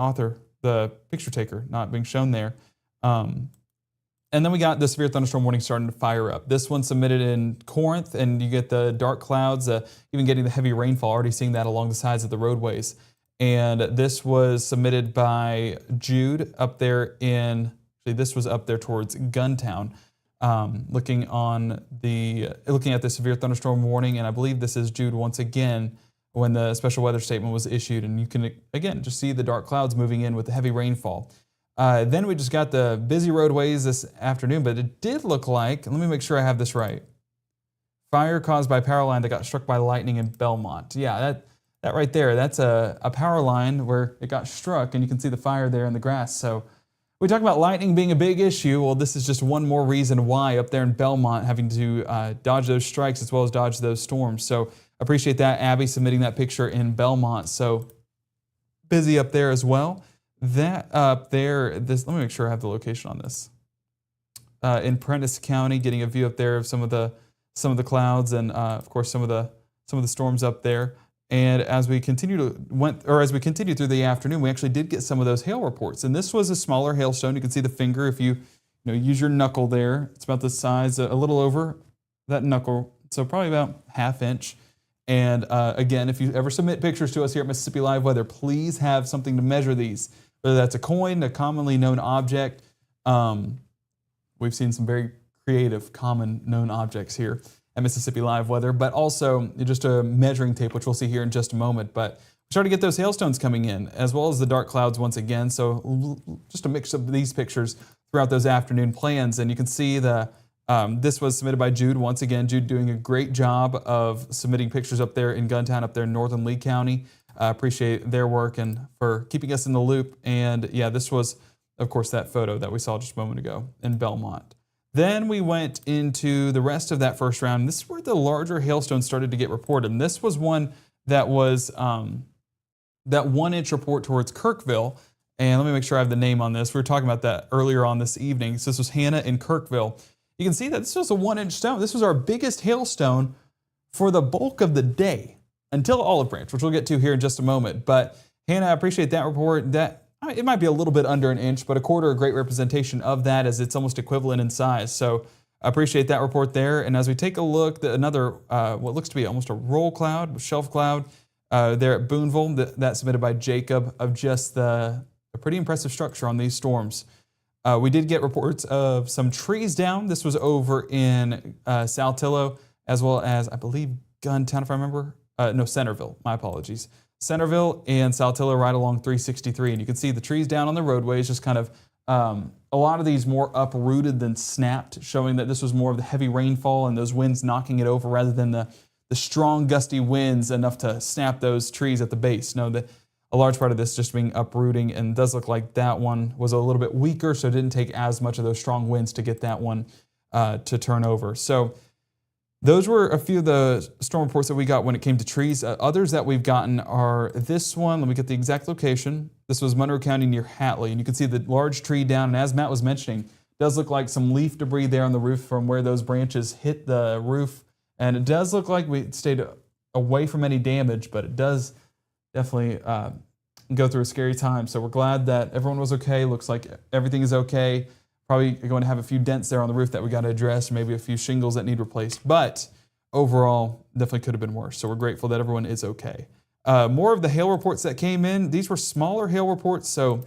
the picture taker not being shown there. And then we got the severe thunderstorm warning starting to fire up. This one submitted in Corinth, and you get the dark clouds, even getting the heavy rainfall, already seeing that along the sides of the roadways. And this was submitted by Jude up there this was up there towards Guntown, looking at the severe thunderstorm warning. And I believe this is Jude once again when the special weather statement was issued. And you can, again, just see the dark clouds moving in with the heavy rainfall. Then we just got the busy roadways this afternoon, but it did look like, let me make sure I have this right. Fire caused by power line that got struck by lightning in Belmont. Yeah, that right there, that's a power line where it got struck, and you can see the fire there in the grass. So we talk about lightning being a big issue. Well, this is just one more reason why up there in Belmont having to dodge those strikes as well as dodge those storms. So appreciate that, Abby, submitting that picture in Belmont. So busy up there as well. That up there, let me make sure I have the location on this. In Prentiss County, getting a view up there of some of the clouds and of course some of the storms up there. And as we continue through the afternoon, we actually did get some of those hail reports. And this was a smaller hailstone. You can see the finger if you use your knuckle there. It's about the size, a little over that knuckle, so probably about ½ inch. And again, if you ever submit pictures to us here at Mississippi Live Weather, please have something to measure these. Whether that's a coin, a commonly known object. We've seen some very creative, common known objects here at Mississippi Live Weather, but also just a measuring tape, which we'll see here in just a moment. But we started to get those hailstones coming in, as well as the dark clouds once again. So just a mix of these pictures throughout those afternoon plans. And you can see this was submitted by Jude. Once again, Jude doing a great job of submitting pictures up there in Guntown, up there in northern Lee County. Appreciate their work and for keeping us in the loop. And yeah, this was, of course, that photo that we saw just a moment ago in Belmont. Then we went into the rest of that first round. This is where the larger hailstones started to get reported. And this was one that was that 1 inch report towards Kirkville. And let me make sure I have the name on this. We were talking about that earlier on this evening. So this was Hannah in Kirkville. You can see that this was a 1 inch stone. This was our biggest hailstone for the bulk of the day until Olive Branch, which we'll get to here in just a moment. But Hannah, I appreciate that report. It might be a little bit under an inch, but a quarter, a great representation of that, as it's almost equivalent in size. So I appreciate that report there. And as we take a look, another what looks to be almost a roll cloud, shelf cloud, there at Boonville, that's submitted by Jacob, of just a pretty impressive structure on these storms. We did get reports of some trees down. This was over in Saltillo, as well as, I believe, Guntown, if I remember. Centerville, my apologies. Centerville and Saltillo right along 363. And you can see the trees down on the roadways, just kind of a lot of these more uprooted than snapped, showing that this was more of the heavy rainfall and those winds knocking it over rather than the strong gusty winds enough to snap those trees at the base. No, a large part of this just being uprooting, and it does look like that one was a little bit weaker, so it didn't take as much of those strong winds to get that one to turn over. So those were a few of the storm reports that we got when it came to trees. Others that we've gotten are this one. Let me get the exact location. This was Monroe County near Hatley, and you can see the large tree down. And as Matt was mentioning, it does look like some leaf debris there on the roof from where those branches hit the roof. And it does look like we stayed away from any damage, but it does definitely go through a scary time. So we're glad that everyone was okay. Looks like everything is okay. Probably going to have a few dents there on the roof that we got to address, maybe a few shingles that need replaced. But overall, definitely could have been worse. So we're grateful that everyone is okay. More of the hail reports that came in. These were smaller hail reports, so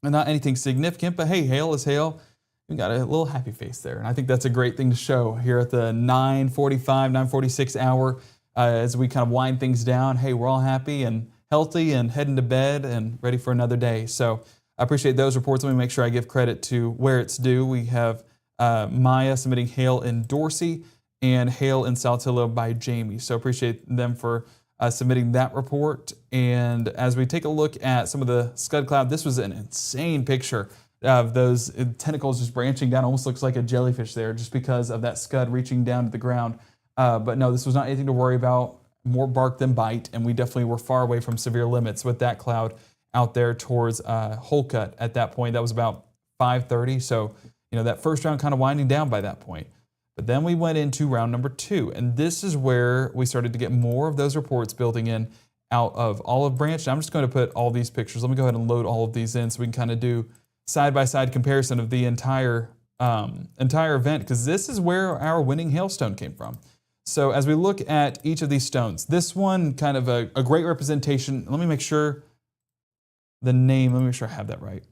not anything significant. But hey, hail is hail. We got a little happy face there. And I think that's a great thing to show here at the 9:45, 9:46 hour as we kind of wind things down. Hey, we're all happy and healthy and heading to bed and ready for another day. So I appreciate those reports. Let me make sure I give credit to where it's due. We have Maya submitting hail in Dorsey and hail in Saltillo by Jamie. So appreciate them for submitting that report. And as we take a look at some of the scud cloud, this was an insane picture of those tentacles just branching down. Almost looks like a jellyfish there just because of that scud reaching down to the ground. But no, this was not anything to worry about. More bark than bite. And we definitely were far away from severe limits with that cloud out there towards Holcut at that point. That was about 5:30. So, that first round kind of winding down by that point. But then we went into round number 2, and this is where we started to get more of those reports building in out of Olive Branch. I'm just going to put all these pictures. Let me go ahead and load all of these in so we can kind of do side-by-side comparison of the entire event, because this is where our winning hailstone came from. So as we look at each of these stones, this one kind of a great representation. Let me make sure the name, let me make sure I have that right.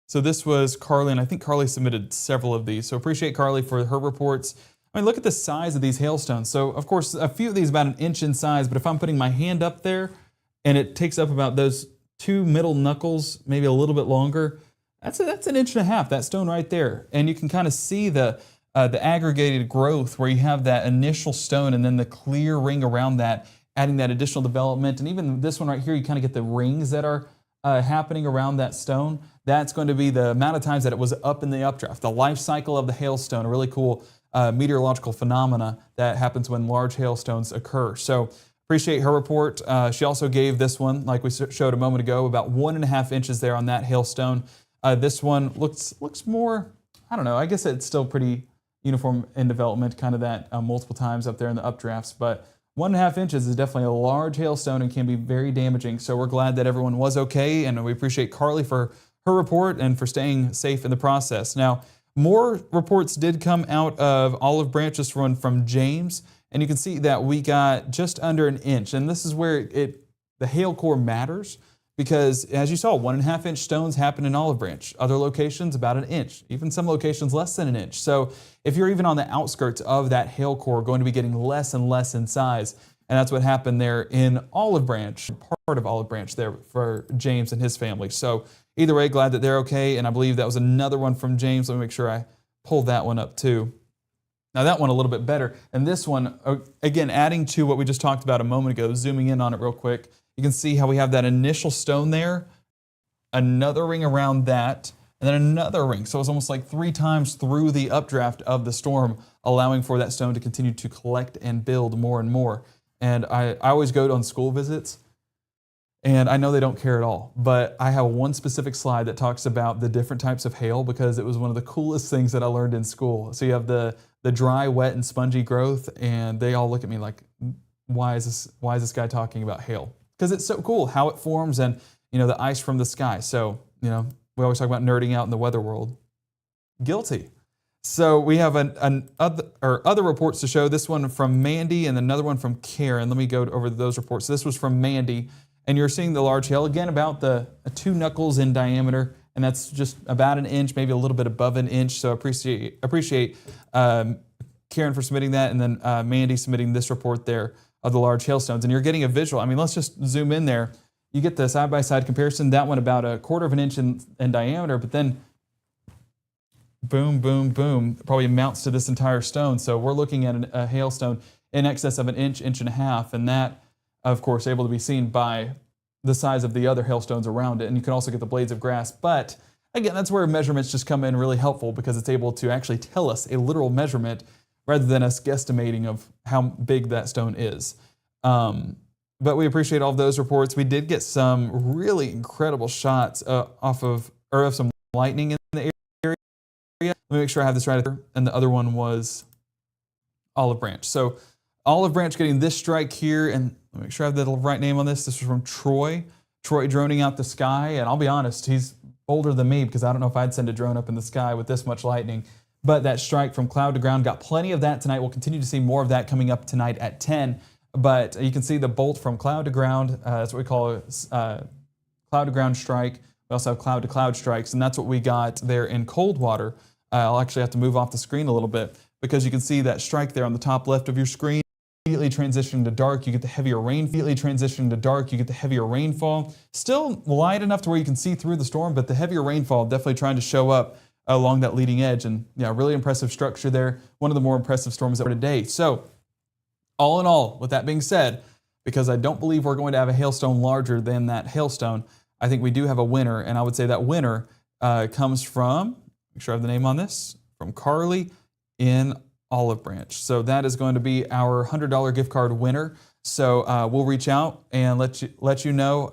So this was Carly, and I think Carly submitted several of these. So appreciate Carly for her reports. I mean, look at the size of these hailstones. So of course, a few of these about 1 inch in size, but if I'm putting my hand up there and it takes up about those 2 middle knuckles, maybe a little bit longer, that's 1.5 inches, that stone right there. And you can kind of see the aggregated growth where you have that initial stone and then the clear ring around that, adding that additional development. And even this one right here, you kind of get the rings that are happening around that stone. That's going to be the amount of times that it was up in the updraft, the life cycle of the hailstone, a really cool meteorological phenomena that happens when large hailstones occur. So appreciate her report. She also gave this one, like we showed a moment ago, about 1.5 inches there on that hailstone. This one looks more, I don't know, I guess it's still pretty uniform in development, kind of that multiple times up there in the updrafts, but 1.5 inches is definitely a large hailstone and can be very damaging. So we're glad that everyone was okay, and we appreciate Carly for her report and for staying safe in the process. Now, more reports did come out of Olive Branch. This one from James, and you can see that we got just under 1 inch, and this is where the hail core matters, because as you saw, 1.5 inch stones happen in Olive Branch. Other locations about 1 inch, even some locations less than 1 inch. So if you're even on the outskirts of that hail core, going to be getting less and less in size. And that's what happened there in Olive Branch, part of Olive Branch there for James and his family. So either way, glad that they're okay. And I believe that was another one from James. Let me make sure I pulled that one up too. Now that one a little bit better. And this one, again, adding to what we just talked about a moment ago, zooming in on it real quick, you can see how we have that initial stone there, another ring around that, and then another ring. So it's almost like 3 times through the updraft of the storm, allowing for that stone to continue to collect and build more and more. And I always go on school visits, and I know they don't care at all, but I have one specific slide that talks about the different types of hail because it was one of the coolest things that I learned in school. So you have the dry, wet, and spongy growth, and they all look at me like, why is this guy talking about hail? Because it's so cool how it forms and, the ice from the sky. So, we always talk about nerding out in the weather world. Guilty. So we have other reports to show. This one from Mandy and another one from Karen. Let me go over those reports. So this was from Mandy, and you're seeing the large hail, again, about the 2 knuckles in diameter, and that's just about 1 inch, maybe a little bit above 1 inch. So appreciate Karen for submitting that, and then Mandy submitting this report there of the large hailstones. And you're getting a visual. I mean, let's just zoom in there. You get the side-by-side comparison. That one about 1/4 inch in diameter, but then boom, boom, boom, probably amounts to this entire stone. So we're looking at a hailstone in excess of 1 inch, 1.5 inch, and that, of course, able to be seen by the size of the other hailstones around it. And you can also get the blades of grass. But again, that's where measurements just come in really helpful, because it's able to actually tell us a literal measurement rather than us guesstimating of how big that stone is. But we appreciate all of those reports. We did get some really incredible shots of some lightning in the area. Let me make sure I have this right. And the other one was Olive Branch. So Olive Branch getting this strike here, and let me make sure I have the right name on this. This was from Troy. Troy droning out the sky, and I'll be honest, he's older than me because I don't know if I'd send a drone up in the sky with this much lightning. But that strike from cloud to ground, got plenty of that tonight. We'll continue to see more of that coming up tonight at 10. But you can see the bolt from cloud to ground. That's what we call cloud to ground strike. We also have cloud to cloud strikes, and that's what we got there in Coldwater. I'll actually have to move off the screen a little bit because you can see that strike there on the top left of your screen. Immediately transitioning to dark, you get the heavier rain. Immediately transitioning to dark, you get the heavier rainfall. Still light enough to where you can see through the storm, but the heavier rainfall definitely trying to show up along that leading edge. And yeah, really impressive structure there. One of the more impressive storms that were today. So all in all, with that being said, because I don't believe we're going to have a hailstone larger than that hailstone, I think we do have a winner. And I would say that winner comes from, make sure I have the name on this, from Carly in Olive Branch. So that is going to be our $100 gift card winner. So we'll reach out and let you know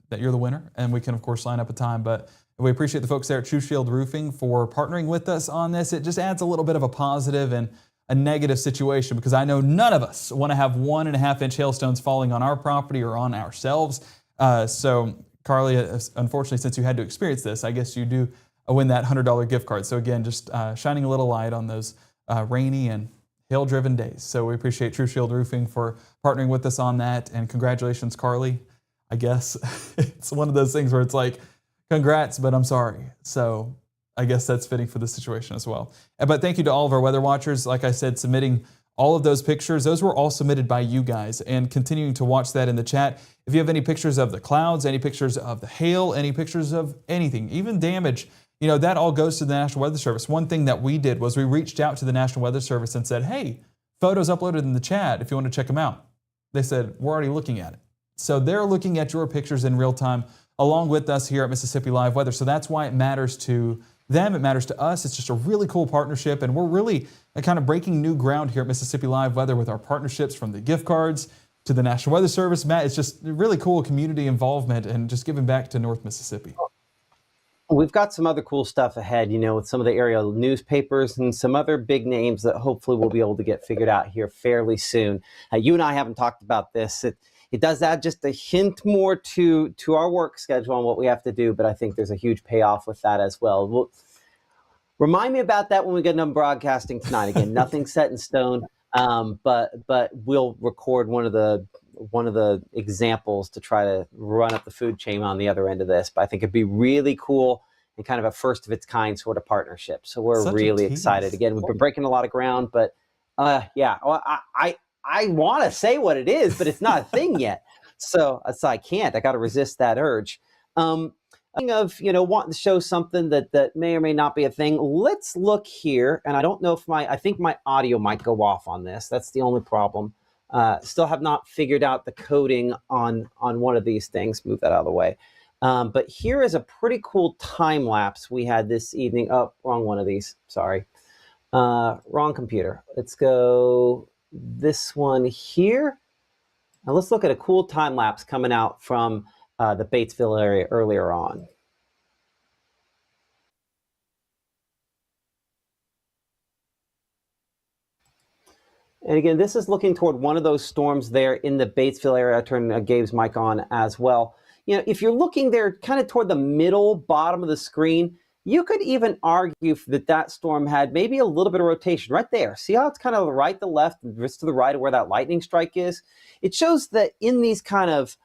that you're the winner, and we can of course line up a time. But We appreciate the folks there at True Shield Roofing for partnering with us on this. It just adds a little bit of a positive and a negative situation, because I know none of us want to have 1.5-inch hailstones falling on our property or on ourselves. So Carly, unfortunately, since you had to experience this, I guess you do win that $100 gift card. So again, just shining a little light on those rainy and hail-driven days. So we appreciate True Shield Roofing for partnering with us on that. And congratulations, Carly. I guess it's one of those things where it's like, congrats, but I'm sorry. So I guess that's fitting for the situation as well. But thank you to all of our weather watchers, like I said, submitting all of those pictures. Those were all submitted by you guys, and continuing to watch that in the chat. If you have any pictures of the clouds, any pictures of the hail, any pictures of anything, even damage, that all goes to the National Weather Service. One thing that we did was we reached out to the National Weather Service and said, hey, photos uploaded in the chat if you want to check them out. They said, we're already looking at it. So they're looking at your pictures in real time along with us here at Mississippi Live Weather. So that's why it matters to them. It matters to us. It's just a really cool partnership, and we're really kind of breaking new ground here at Mississippi Live Weather with our partnerships, from the gift cards to the National Weather Service. Matt, it's just really cool community involvement and just giving back to North Mississippi.
We've got some other cool stuff ahead, with some of the area newspapers and some other big names that hopefully we'll be able to get figured out here fairly soon. You and I haven't talked about this. It does add just a hint more to our work schedule on what we have to do, but I think there's a huge payoff with that as well. Remind me about that when we get done broadcasting tonight. Again, nothing set in stone, but we'll record one of the examples to try to run up the food chain on the other end of this. But I think it'd be really cool and kind of a first of its kind sort of partnership. So we're really excited. Again, we've been breaking a lot of ground, but I want to say what it is, but it's not a thing yet. So I can't. I got to resist that urge. Of wanting to show something that may or may not be a thing. Let's look here, and I don't know if I think my audio might go off on this. That's the only problem. Still have not figured out the coding on one of these things. Move that out of the way. But here is a pretty cool time lapse we had this evening. Oh, wrong one of these. Sorry, wrong computer. Let's go this one here. Now let's look at a cool time lapse coming out from the Batesville area earlier on. And again, this is looking toward one of those storms there in the Batesville area. I turned Gabe's mic on as well. If you're looking there kind of toward the middle bottom of the screen, you could even argue that storm had maybe a little bit of rotation right there. See how it's kind of right to left, just to the right of where that lightning strike is? It shows that in these kind of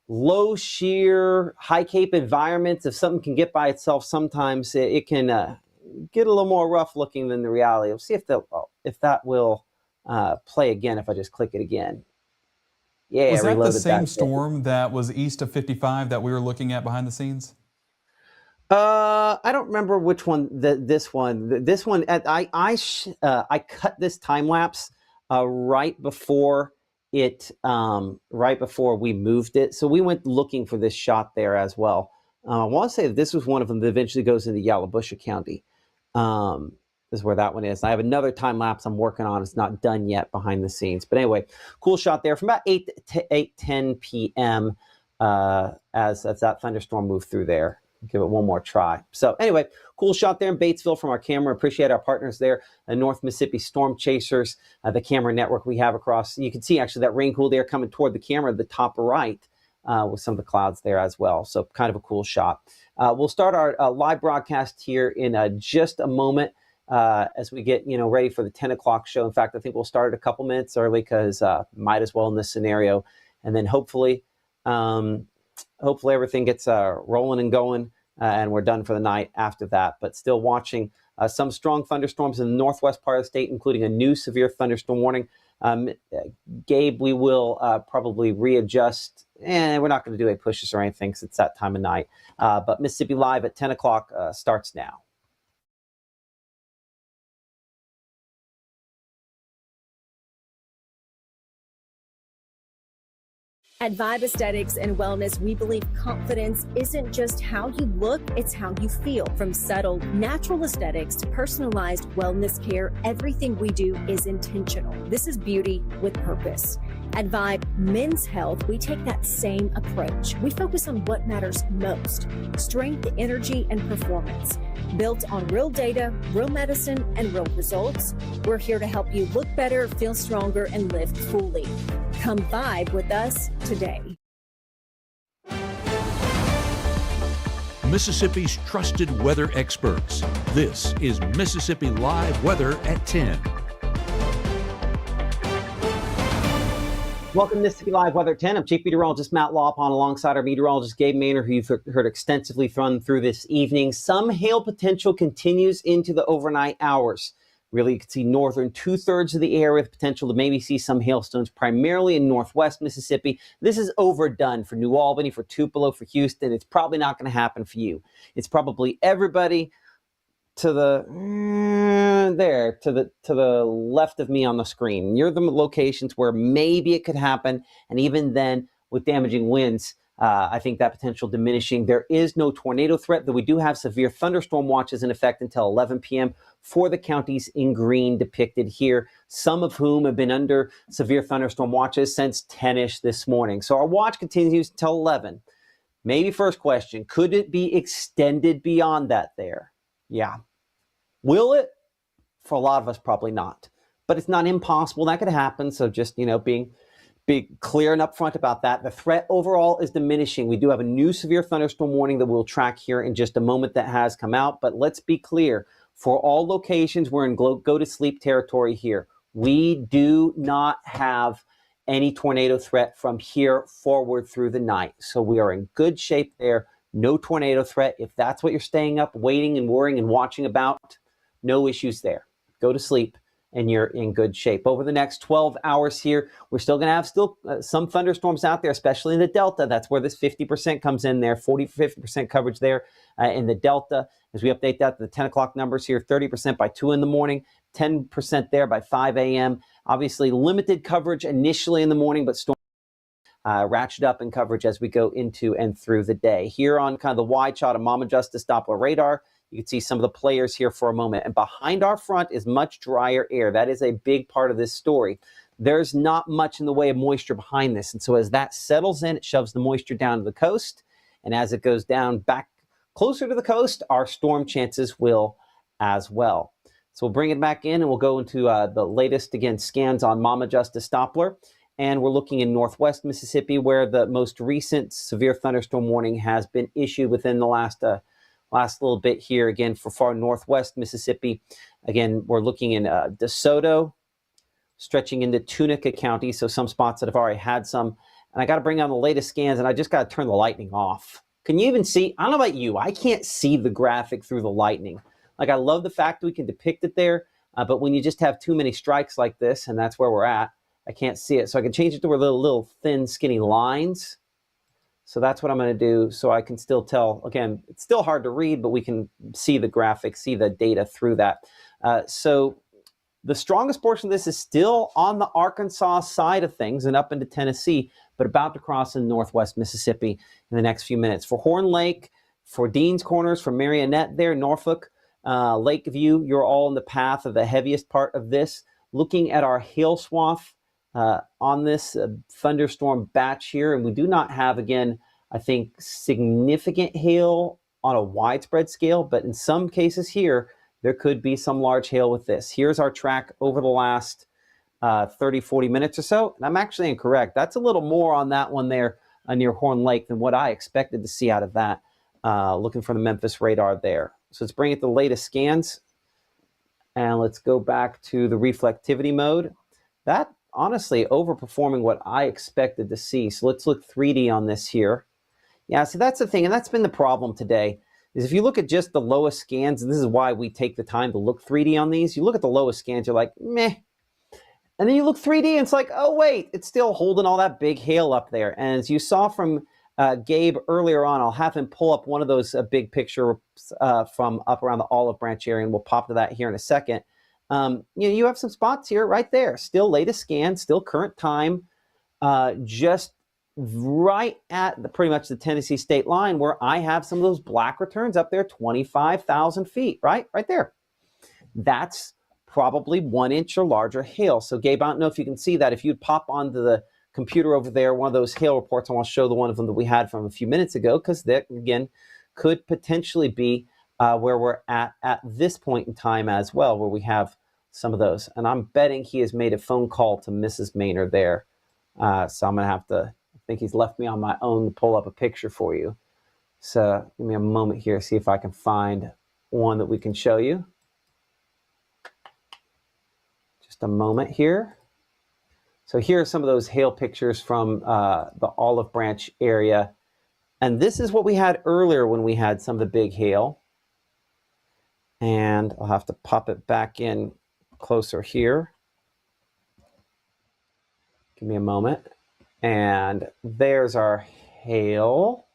low shear, high cape environments, if something can get by itself, sometimes it can get a little more rough looking than the reality. We'll see if that will play again if I just click it again. Yeah,
was that the same storm that was east of 55 that we were looking at behind the scenes?
I don't remember which one. This one. I cut this time lapse right before we moved it. So we went looking for this shot there as well. I want to say that this was one of them that eventually goes into Yalobusha County. This is where that one is. I have another time lapse I'm working on. It's not done yet behind the scenes. But anyway, cool shot there from about 8:10 p.m. As that thunderstorm moved through there. Give it one more try. So anyway, cool shot there in Batesville from our camera. Appreciate our partners there, the North Mississippi Storm Chasers, the camera network we have across. You can see actually that rain cool there coming toward the camera at the top right with some of the clouds there as well. So kind of a cool shot. We'll start our live broadcast here in just a moment as we get ready for the 10 o'clock show. In fact, I think we'll start a couple minutes early because might as well in this scenario. And then hopefully everything gets rolling and going and we're done for the night after that. But still watching some strong thunderstorms in the northwest part of the state, including a new severe thunderstorm warning. Gabe, we will probably readjust, and we're not going to do a pushes or anything because it's that time of night. But Mississippi Live at 10 o'clock starts now.
At Vibe Aesthetics and Wellness, we believe confidence isn't just how you look, it's how you feel. From subtle, natural aesthetics to personalized wellness care, everything we do is intentional. This is beauty with purpose. At Vibe Men's Health, we take that same approach. We focus on what matters most: strength, energy, and performance. Built on real data, real medicine, and real results, we're here to help you look better, feel stronger, and live fully. Come vibe with us today.
Mississippi's trusted weather experts. This is Mississippi Live Weather at 10.
Welcome to Mississippi Live Weather at 10. I'm Chief Meteorologist Matt Lawpon alongside our meteorologist Gabe Maynard, who you've heard extensively run through this evening. Some hail potential continues into the overnight hours. Really, you can see northern 2/3 of the area with potential to maybe see some hailstones, primarily in northwest Mississippi. This is overdone for New Albany, for Tupelo, for Houston. It's probably not going to happen for you. It's probably everybody to the to the left of me on the screen. You're the locations where maybe it could happen, and even then, with damaging winds, I think that potential diminishing. There is no tornado threat, though we do have severe thunderstorm watches in effect until 11 p.m. for the counties in green depicted here, some of whom have been under severe thunderstorm watches since 10-ish this morning. So our watch continues until 11. Maybe first question, could it be extended beyond that there? Yeah. Will it? For a lot of us, probably not. But it's not impossible. That could happen. So just, being clear and upfront about that. The threat overall is diminishing. We do have a new severe thunderstorm warning that we'll track here in just a moment that has come out. But let's be clear. For all locations, we're in go-to-sleep territory here. We do not have any tornado threat from here forward through the night. So we are in good shape there. No tornado threat. If that's what you're staying up, waiting and worrying and watching about, no issues there. Go to sleep and you're in good shape. Over the next 12 hours here, we're still going to have some thunderstorms out there, especially in the Delta. That's where this 50% comes in there, 40-50% coverage there in the Delta. As we update that to the 10 o'clock numbers here, 30% by 2 in the morning, 10% there by 5 a.m. Obviously, limited coverage initially in the morning, but storm ratchet up in coverage as we go into and through the day. Here on kind of the wide shot of Mama Justice Doppler radar, you can see some of the players here for a moment. And behind our front is much drier air. That is a big part of this story. There's not much in the way of moisture behind this. And so as that settles in, it shoves the moisture down to the coast. And as it goes down back closer to the coast, our storm chances will as well. So we'll bring it back in and we'll go into the latest, again, scans on Mama Justice Doppler. And we're looking in northwest Mississippi, where the most recent severe thunderstorm warning has been issued within the last little bit here. Again, for far northwest Mississippi. Again, we're looking in DeSoto, stretching into Tunica County. So some spots that have already had some. And I got to bring on the latest scans, and I just got to turn the lightning off. Can you even see? I don't know about you. I can't see the graphic through the lightning. Like, I love the fact that we can depict it there. But when you just have too many strikes like this, and that's where we're at, I can't see it. So I can change it to where little thin, skinny lines. So that's what I'm going to do, so I can still tell. Again, it's still hard to read, but we can see the graphics, see the data through that. So the strongest portion of this is still on the Arkansas side of things and up into Tennessee, but about to cross in northwest Mississippi in the next few minutes. For Horn Lake, for Dean's Corners, for Marionette there, Norfolk, Lakeview, you're all in the path of the heaviest part of this. Looking at our hail swath on this thunderstorm batch here, and we do not have, again, I think, significant hail on a widespread scale, but in some cases here, there could be some large hail with this. Here's our track over the last 30, 40 minutes or so, and I'm actually incorrect. That's a little more on that one there near Horn Lake than what I expected to see out of that, looking for the Memphis radar there. So let's bring it to the latest scans, and let's go back to the reflectivity mode. That honestly overperforming what I expected to see. So let's look 3D on this here. Yeah, so that's the thing, and that's been the problem today, is if you look at just the lowest scans, and this is why we take the time to look 3D on these, you look at the lowest scans, you're like, meh. And then you look 3D, and it's like, oh, wait, it's still holding all that big hail up there. And as you saw from Gabe earlier on, I'll have him pull up one of those big pictures from up around the Olive Branch area, and we'll pop to that here in a second. You have some spots here right there. Still latest scan, still current time, just right at pretty much the Tennessee state line, where I have some of those black returns up there, 25,000 feet, right there. That's probably 1 inch or larger hail. So Gabe, I don't know if you can see that. If you'd pop onto the computer over there, one of those hail reports, I want to show the one of them that we had from a few minutes ago, because that, again, could potentially be where we're at this point in time as well, where we have some of those. And I'm betting he has made a phone call to Mrs. Maynard there. So I'm going to have to, I think he's left me on my own to pull up a picture for you. So give me a moment here, see if I can find one that we can show you. Just a moment here. So here are some of those hail pictures from the Olive Branch area. And this is what we had earlier when we had some of the big hail. And I'll have to pop it back in closer here. Give me a moment. And there's our hail.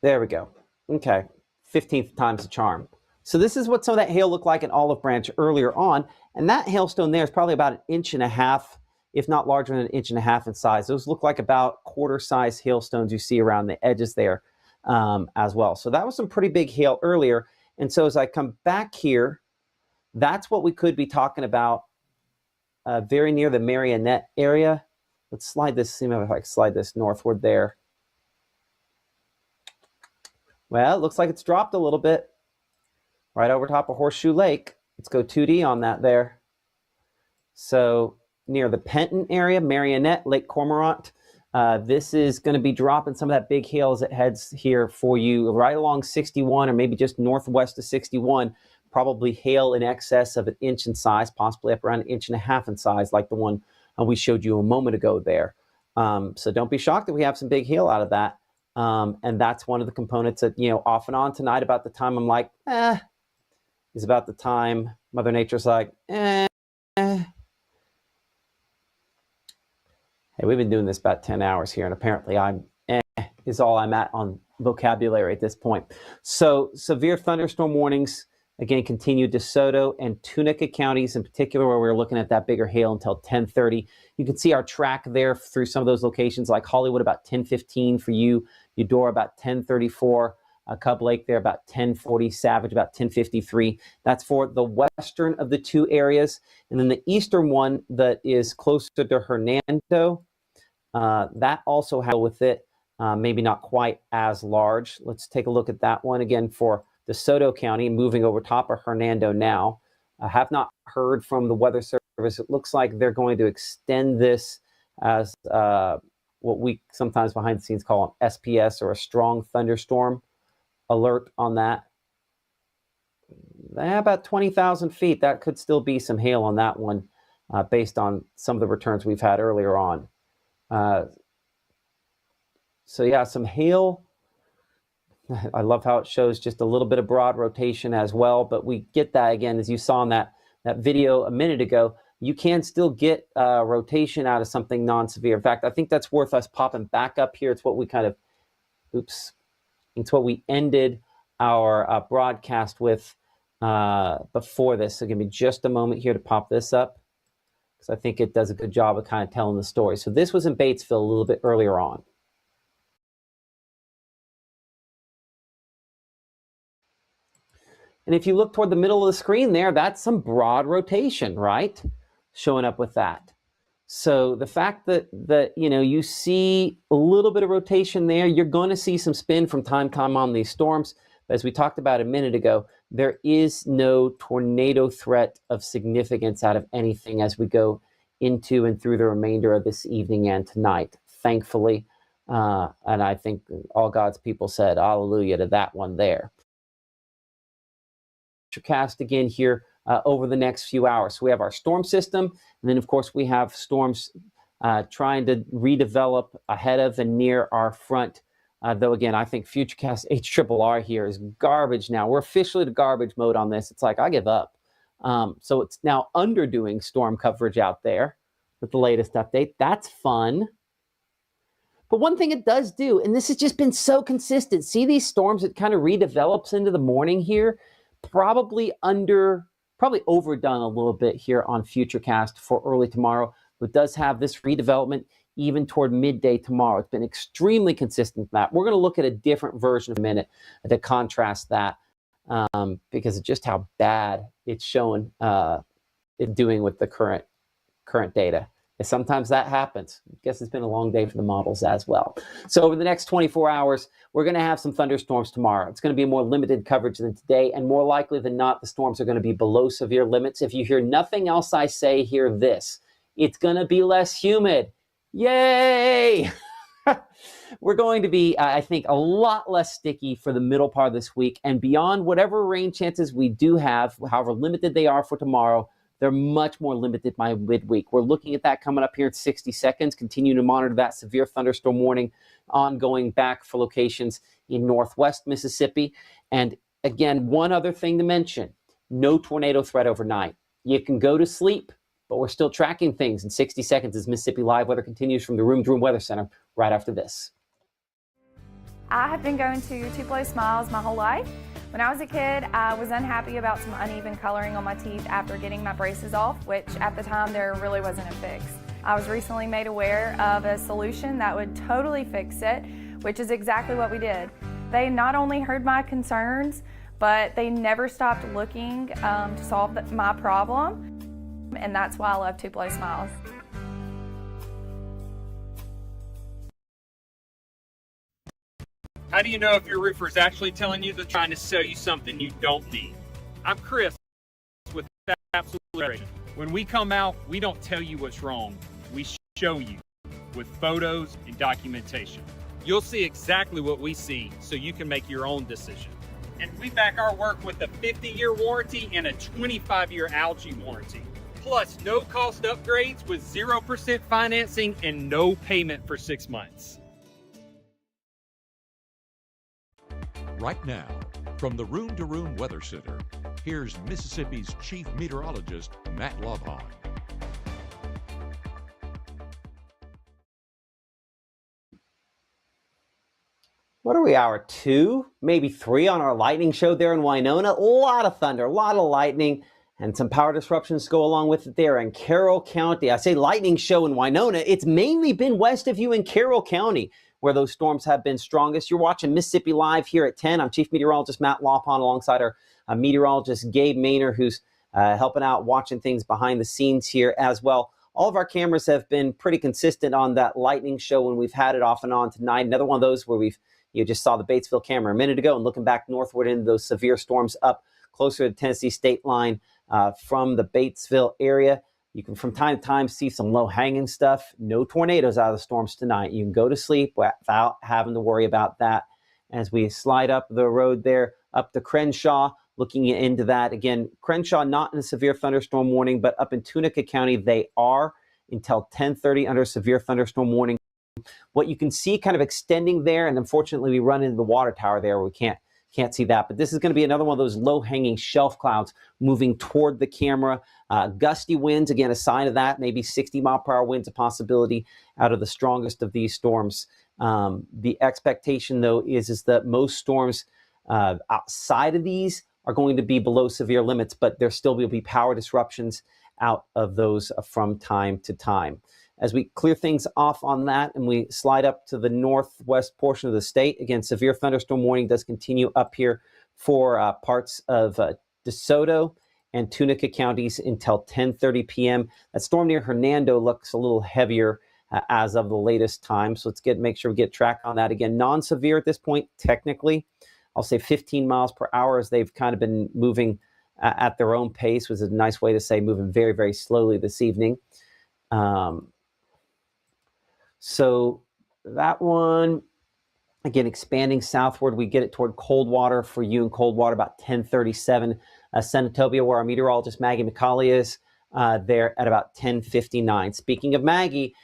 There we go. Okay, 15th time's the charm. So this is what some of that hail looked like in Olive Branch earlier on. And that hailstone there is probably about 1.5 inches, if not larger than 1.5 inches in size. Those look like about quarter-size hailstones you see around the edges there as well. So that was some pretty big hail earlier. And so as I come back here, that's what we could be talking about very near the Marionette area. Let's slide this, see if I can slide this northward there. Well, it looks like it's dropped a little bit. Right over top of Horseshoe Lake. Let's go 2D on that there. So near the Penton area, Marionette, Lake Cormorant, this is going to be dropping some of that big hail as it heads here for you right along 61 or maybe just northwest of 61. Probably hail in excess of 1 inch in size, possibly up around 1.5 inches in size, like the one we showed you a moment ago there. So don't be shocked that we have some big hail out of that. And that's one of the components that, off and on tonight about the time I'm like, is about the time Mother Nature's like, Hey, we've been doing this about 10 hours here, and apparently I'm is all I'm at on vocabulary at this point. So severe thunderstorm warnings, again, continue DeSoto and Tunica counties in particular, where we're looking at that bigger hail until 10:30. You can see our track there through some of those locations, like Hollywood about 10:15 for you, Eudora about 10:34, Cub Lake there about 10:40, Savage about 10:53. That's for the western of the two areas. And then the eastern one that is closer to Hernando, that also has with it, maybe not quite as large. Let's take a look at that one again for DeSoto County, moving over top of Hernando now. I have not heard from the Weather Service. It looks like they're going to extend this as what we sometimes behind the scenes call an SPS, or a strong thunderstorm alert on that. About 20,000 feet. That could still be some hail on that one based on some of the returns we've had earlier on. So yeah, some hail. I love how it shows just a little bit of broad rotation as well, but we get that again, as you saw in that video a minute ago. You can still get rotation out of something non-severe. In fact, I think that's worth us popping back up here. It's what we kind of, it's what we ended our broadcast with before this. So give me just a moment here to pop this up, because I think it does a good job of kind of telling the story. So this was in Batesville a little bit earlier on. And if you look toward the middle of the screen there, that's some broad rotation, right? Showing up with that. So the fact that you see a little bit of rotation there, you're going to see some spin from time to time on these storms. But as we talked about a minute ago, there is no tornado threat of significance out of anything as we go into and through the remainder of this evening and tonight, thankfully. And I think all God's people said hallelujah to that one there. Cast again here over the next few hours. So we have our storm system, and then of course we have storms trying to redevelop ahead of and near our front. Though again, I think Futurecast HRRR here is garbage now. We're officially to garbage mode on this. It's like, I give up. So it's now underdoing storm coverage out there with the latest update. That's fun. But one thing it does do, and this has just been so consistent, see these storms, it kind of redevelops into the morning here. Probably overdone a little bit here on Futurecast for early tomorrow. but does have this redevelopment even toward midday tomorrow. It's been extremely consistent with that. We're going to look at a different version in a minute to contrast that because of just how bad it's showing it doing with the current data. And sometimes that happens. I guess it's been a long day for the models as well. So over the next 24 hours, we're going to have some thunderstorms tomorrow. It's going to be more limited coverage than today, and more likely than not, the storms are going to be below severe limits. If you hear nothing else I say, hear this. It's going to be less humid. Yay! We're going to be, I think, a lot less sticky for the middle part of this week, and beyond whatever rain chances we do have, however limited they are for tomorrow, they're much more limited by midweek. We're looking at that coming up here in 60 seconds. Continue to monitor that severe thunderstorm warning ongoing back for locations in northwest Mississippi. And again, one other thing to mention, no tornado threat overnight. You can go to sleep, but we're still tracking things in 60 seconds as Mississippi Live Weather continues from the Room to Room Weather Center right after this.
I have been going to Tupelo Smiles my whole life. When I was a kid, I was unhappy about some uneven coloring on my teeth after getting my braces off, which at the time there really wasn't a fix. I was recently made aware of a solution that would totally fix it, which is exactly what we did. They not only heard my concerns, but they never stopped looking to solve my problem, and that's why I love Tupelo Smiles.
How do you know if your roofer is actually telling you they're trying to sell you something you don't need? I'm Chris with Absolute Restoration. When we come out, we don't tell you what's wrong. We show you with photos and documentation. You'll see exactly what we see so you can make your own decision. And we back our work with a 50-year warranty and a 25-year algae warranty. Plus, no cost upgrades with 0% financing and no payment for 6 months.
Right now, from the Room to Room Weather Center, here's Mississippi's Chief Meteorologist, Matt Lovehon.
What are we, hour 2, maybe 3 on our lightning show there in Winona? A lot of thunder, a lot of lightning, and some power disruptions go along with it there in Carroll County. I say lightning show in Winona, it's mainly been west of you in Carroll County, where those storms have been strongest. You're watching Mississippi Live here at 10. I'm Chief Meteorologist Matt Lovehon alongside our meteorologist Gabe Maynor, who's helping out, watching things behind the scenes here as well. All of our cameras have been pretty consistent on that lightning show when we've had it off and on tonight. Another one of those where you just saw the Batesville camera a minute ago and looking back northward into those severe storms up closer to the Tennessee state line from the Batesville area. You can from time to time see some low-hanging stuff. No tornadoes out of the storms tonight. You can go to sleep without having to worry about that. As we slide up the road there, up to Crenshaw, looking into that. Again, Crenshaw not in a severe thunderstorm warning, but up in Tunica County, they are until 10:30 under severe thunderstorm warning. What you can see kind of extending there, and unfortunately we run into the water tower there where we can't see that, but this is going to be another one of those low-hanging shelf clouds moving toward the camera. Gusty winds, again, a sign of that, maybe 60-mile-per-hour winds a possibility out of the strongest of these storms. The expectation, though, is that most storms outside of these are going to be below severe limits, but there still will be power disruptions out of those from time to time. As we clear things off on that and we slide up to the northwest portion of the state, again, severe thunderstorm warning does continue up here for parts of DeSoto and Tunica counties until 10:30 p.m. That storm near Hernando looks a little heavier as of the latest time, so let's make sure we get track on that. Again, non-severe at this point, technically. I'll say 15 miles per hour as they've kind of been moving at their own pace, was a nice way to say moving very, very slowly this evening. So that one, again, expanding southward, we get it toward Coldwater for you in Coldwater about 10:37. Senatobia, where our meteorologist Maggie McCauley is, there at about 10:59. Speaking of Maggie,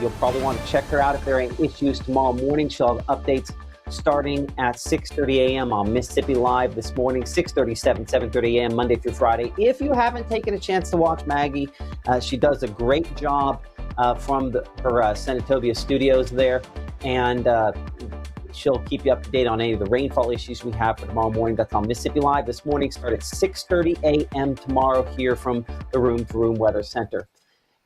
you'll probably want to check her out if there are any issues tomorrow morning. She'll have updates starting at 6:30 a.m. on Mississippi Live this morning, 6:37, 7:30 a.m. Monday through Friday. If you haven't taken a chance to watch Maggie, she does a great job from her Senatobia studios there, and she'll keep you up to date on any of the rainfall issues we have for tomorrow morning. That's on Mississippi Live this morning. Start at 6:30 a.m. tomorrow here from the Room to Room Weather Center.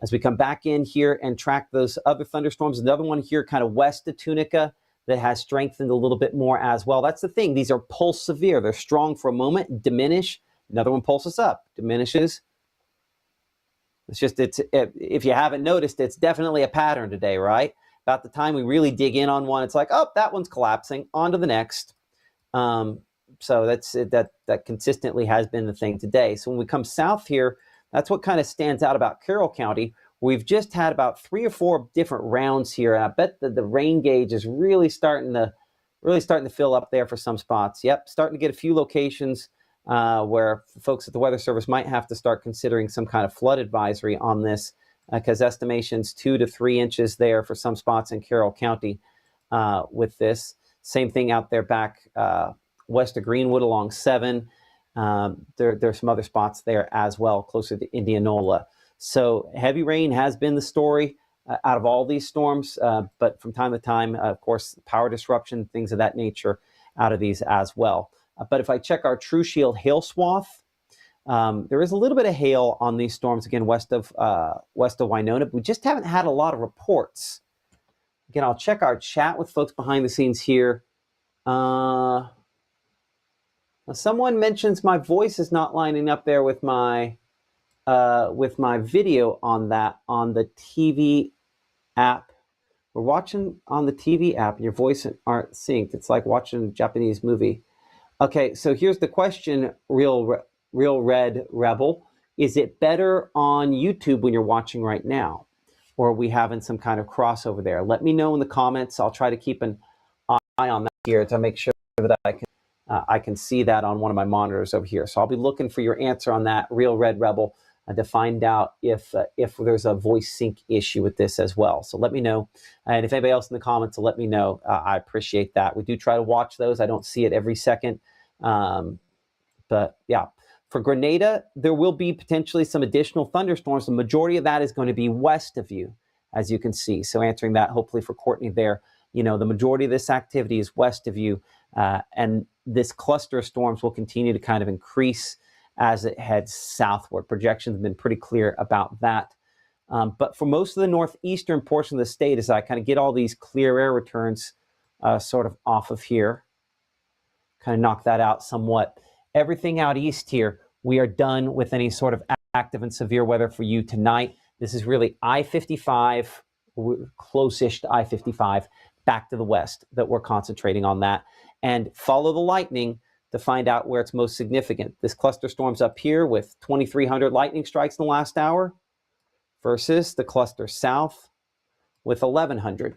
As we come back in here and track those other thunderstorms, another one here kind of west of Tunica that has strengthened a little bit more as well. That's the thing. These are pulse severe. They're strong for a moment, diminish. Another one pulses up, diminishes. If you haven't noticed, it's definitely a pattern today, right? About the time we really dig in on one, it's like, oh, that one's collapsing. On to the next. So that consistently has been the thing today. So when we come south here, that's what kind of stands out about Carroll County. We've just had about 3 or 4 different rounds here, and I bet that the rain gauge is really starting to fill up there for some spots. Yep, starting to get a few locations where folks at the Weather Service might have to start considering some kind of flood advisory on this, because estimations 2 to 3 inches there for some spots in Carroll County with this. Same thing out there back west of Greenwood along 7. There's some other spots there as well, closer to Indianola. So heavy rain has been the story out of all these storms, but from time to time, of course, power disruption, things of that nature out of these as well. But if I check our True Shield hail swath, there is a little bit of hail on these storms, again, west of Winona. But we just haven't had a lot of reports. Again, I'll check our chat with folks behind the scenes here. Someone mentions my voice is not lining up there with my video on the TV app. We're watching on the TV app, and your voice aren't synced. It's like watching a Japanese movie. Okay, so here's the question, Real Red Rebel. Is it better on YouTube when you're watching right now? Or are we having some kind of crossover there? Let me know in the comments. I'll try to keep an eye on that here to make sure that I can see that on one of my monitors over here. So I'll be looking for your answer on that, Real Red Rebel, to find out if there's a voice sync issue with this as well. So let me know. And if anybody else in the comments will let me know, I appreciate that. We do try to watch those. I don't see it every second. But yeah, for Grenada, there will be potentially some additional thunderstorms. The majority of that is going to be west of you, as you can see. So answering that, hopefully for Courtney there, the majority of this activity is west of you. And this cluster of storms will continue to kind of increase as it heads southward. Projections have been pretty clear about that. But for most of the northeastern portion of the state, as I kind of get all these clear air returns sort of off of here, kind of knock that out somewhat. Everything out east here, we are done with any sort of active and severe weather for you tonight. This is really I-55, close-ish to I-55, back to the west that we're concentrating on that. And follow the lightning to find out where it's most significant. This cluster storm's up here with 2,300 lightning strikes in the last hour versus the cluster south with 1,100.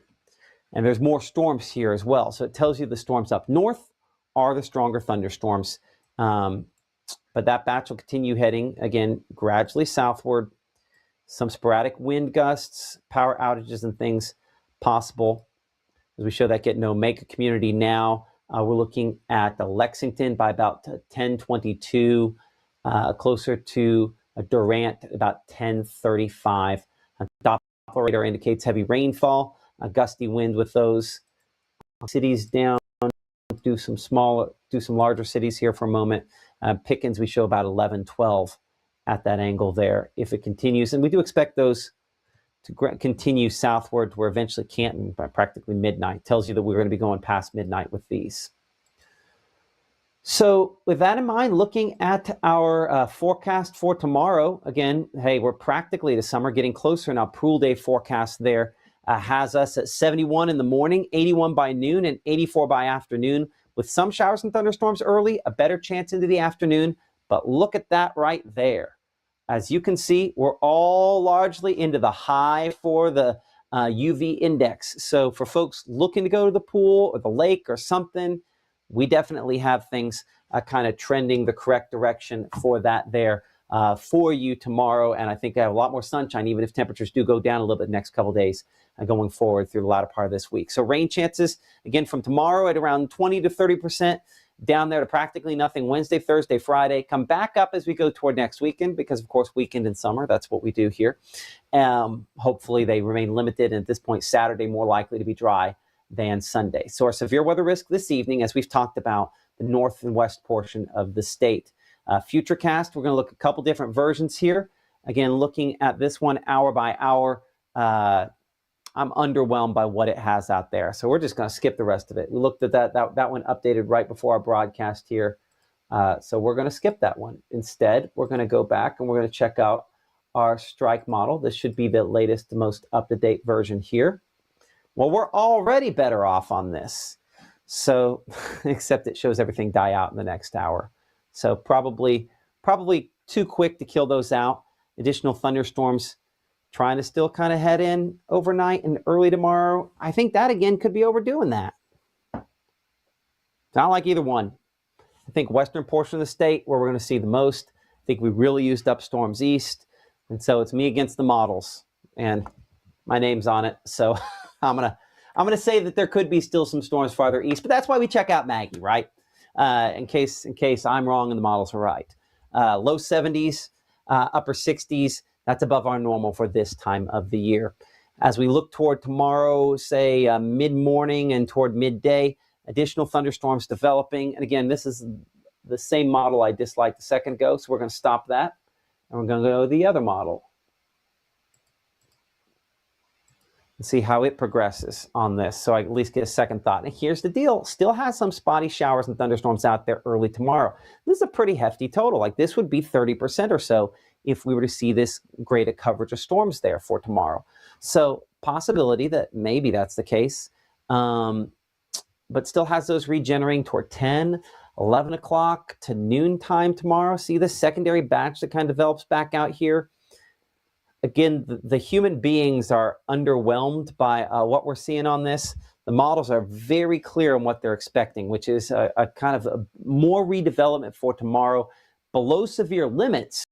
And there's more storms here as well. So it tells you the storms up north are the stronger thunderstorms. But that batch will continue heading, again, gradually southward. Some sporadic wind gusts, power outages, and things possible. As we show that getting to Omega Community now, we're looking at Lexington by about 10:22, closer to Durant about 10:35. Doppler radar indicates heavy rainfall, a gusty wind with those cities down. Do some larger cities here for a moment. Pickens, we show about 11-12 at that angle there if it continues. And we do expect those to continue southward to where eventually Canton by practically midnight. Tells you that we're going to be going past midnight with these. So with that in mind, looking at our forecast for tomorrow, again, hey, we're practically to summer, getting closer now. Pool day forecast there has us at 71 in the morning, 81 by noon, and 84 by afternoon, with some showers and thunderstorms early, a better chance into the afternoon. But look at that right there. As you can see, we're all largely into the high for the UV index. So for folks looking to go to the pool or the lake or something, we definitely have things kind of trending the correct direction for that there for you tomorrow. And I think I have a lot more sunshine, even if temperatures do go down a little bit next couple days going forward through the latter part of this week. So rain chances, again, from tomorrow at around 20 to 30%, down there to practically nothing Wednesday, Thursday, Friday. Come back up as we go toward next weekend because, of course, weekend and summer, that's what we do here. Hopefully they remain limited, and at this point, Saturday more likely to be dry than Sunday. So our severe weather risk this evening, as we've talked about, the north and west portion of the state. Futurecast, we're going to look at a couple different versions here. Again, looking at this one hour by hour, I'm underwhelmed by what it has out there. So we're just going to skip the rest of it. We looked at that one updated right before our broadcast here. So we're going to skip that one. Instead, we're going to go back and we're going to check out our strike model. This should be the latest, most up-to-date version here. Well, we're already better off on this. So, except it shows everything die out in the next hour. So probably too quick to kill those out. Additional thunderstorms trying to still kind of head in overnight and early tomorrow. I think that, again, could be overdoing that. Not like either one. I think western portion of the state where we're going to see the most. I think we really used up storms east. And so it's me against the models. And my name's on it. So I'm gonna say that there could be still some storms farther east. But that's why we check out Maggie, right? In case I'm wrong and the models are right. Low 70s, upper 60s. That's above our normal for this time of the year. As we look toward tomorrow, say mid-morning and toward midday, additional thunderstorms developing. And again, this is the same model I disliked a second ago, so we're going to stop that. And we're going to go to the other model and see how it progresses on this, so I at least get a second thought. And here's the deal. Still has some spotty showers and thunderstorms out there early tomorrow. This is a pretty hefty total. Like this would be 30% or so if we were to see this greater coverage of storms there for tomorrow. So possibility that maybe that's the case, but still has those regenerating toward 10, 11 o'clock to noon time tomorrow. See the secondary batch that kind of develops back out here. Again, the human beings are underwhelmed by what we're seeing on this. The models are very clear on what they're expecting, which is a kind of a more redevelopment for tomorrow, below severe limits,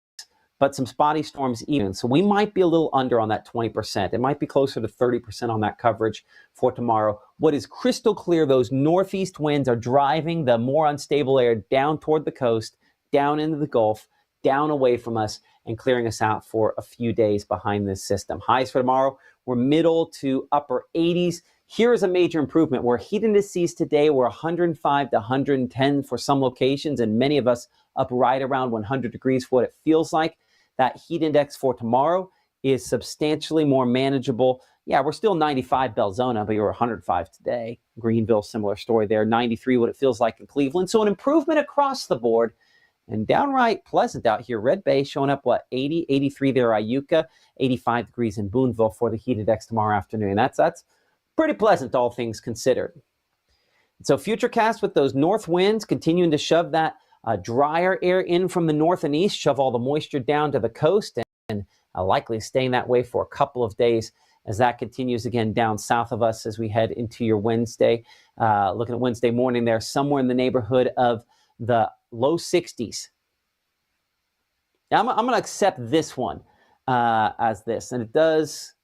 but some spotty storms even. So we might be a little under on that 20%. It might be closer to 30% on that coverage for tomorrow. What is crystal clear, those northeast winds are driving the more unstable air down toward the coast, down into the Gulf, down away from us, and clearing us out for a few days behind this system. Highs for tomorrow were middle to upper 80s. Here is a major improvement where heat indices today were 105 to 110 for some locations, and many of us up right around 100 degrees for what it feels like. That heat index for tomorrow is substantially more manageable. Yeah, we're still 95 Belzona, but you're 105 today. Greenville, similar story there. 93, what it feels like in Cleveland. So an improvement across the board. And downright pleasant out here. Red Bay showing up, 80, 83 there, Iuka, 85 degrees in Boonville for the heat index tomorrow afternoon. That's pretty pleasant, all things considered. So futurecast with those north winds continuing to shove that drier air in from the north and east, shove all the moisture down to the coast, and likely staying that way for a couple of days as that continues again down south of us as we head into your Wednesday. Looking at Wednesday morning there, somewhere in the neighborhood of the low 60s. Now, I'm going to accept this one as this, and it does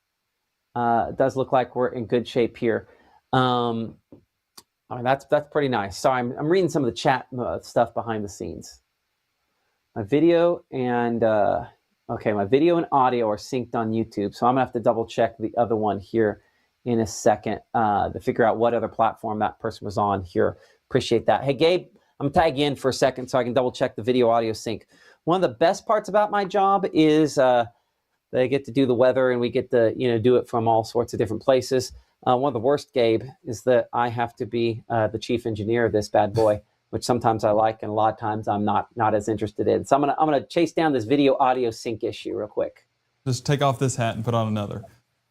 look like we're in good shape here. I mean, that's pretty nice. Sorry, I'm reading some of the chat stuff behind the scenes. My video and my video and audio are synced on YouTube, so I'm gonna have to double check the other one here in a second to figure out what other platform that person was on here. Appreciate that. Hey, Gabe, I'm gonna tag you in for a second so I can double check the video audio sync. One of the best parts about my job is they get to do the weather and we get to do it from all sorts of different places. One of the worst, Gabe, is that I have to be the chief engineer of this bad boy, which sometimes I like and a lot of times I'm not as interested in. So I'm gonna chase down this video audio sync issue real quick.
Just take off this hat and put on another.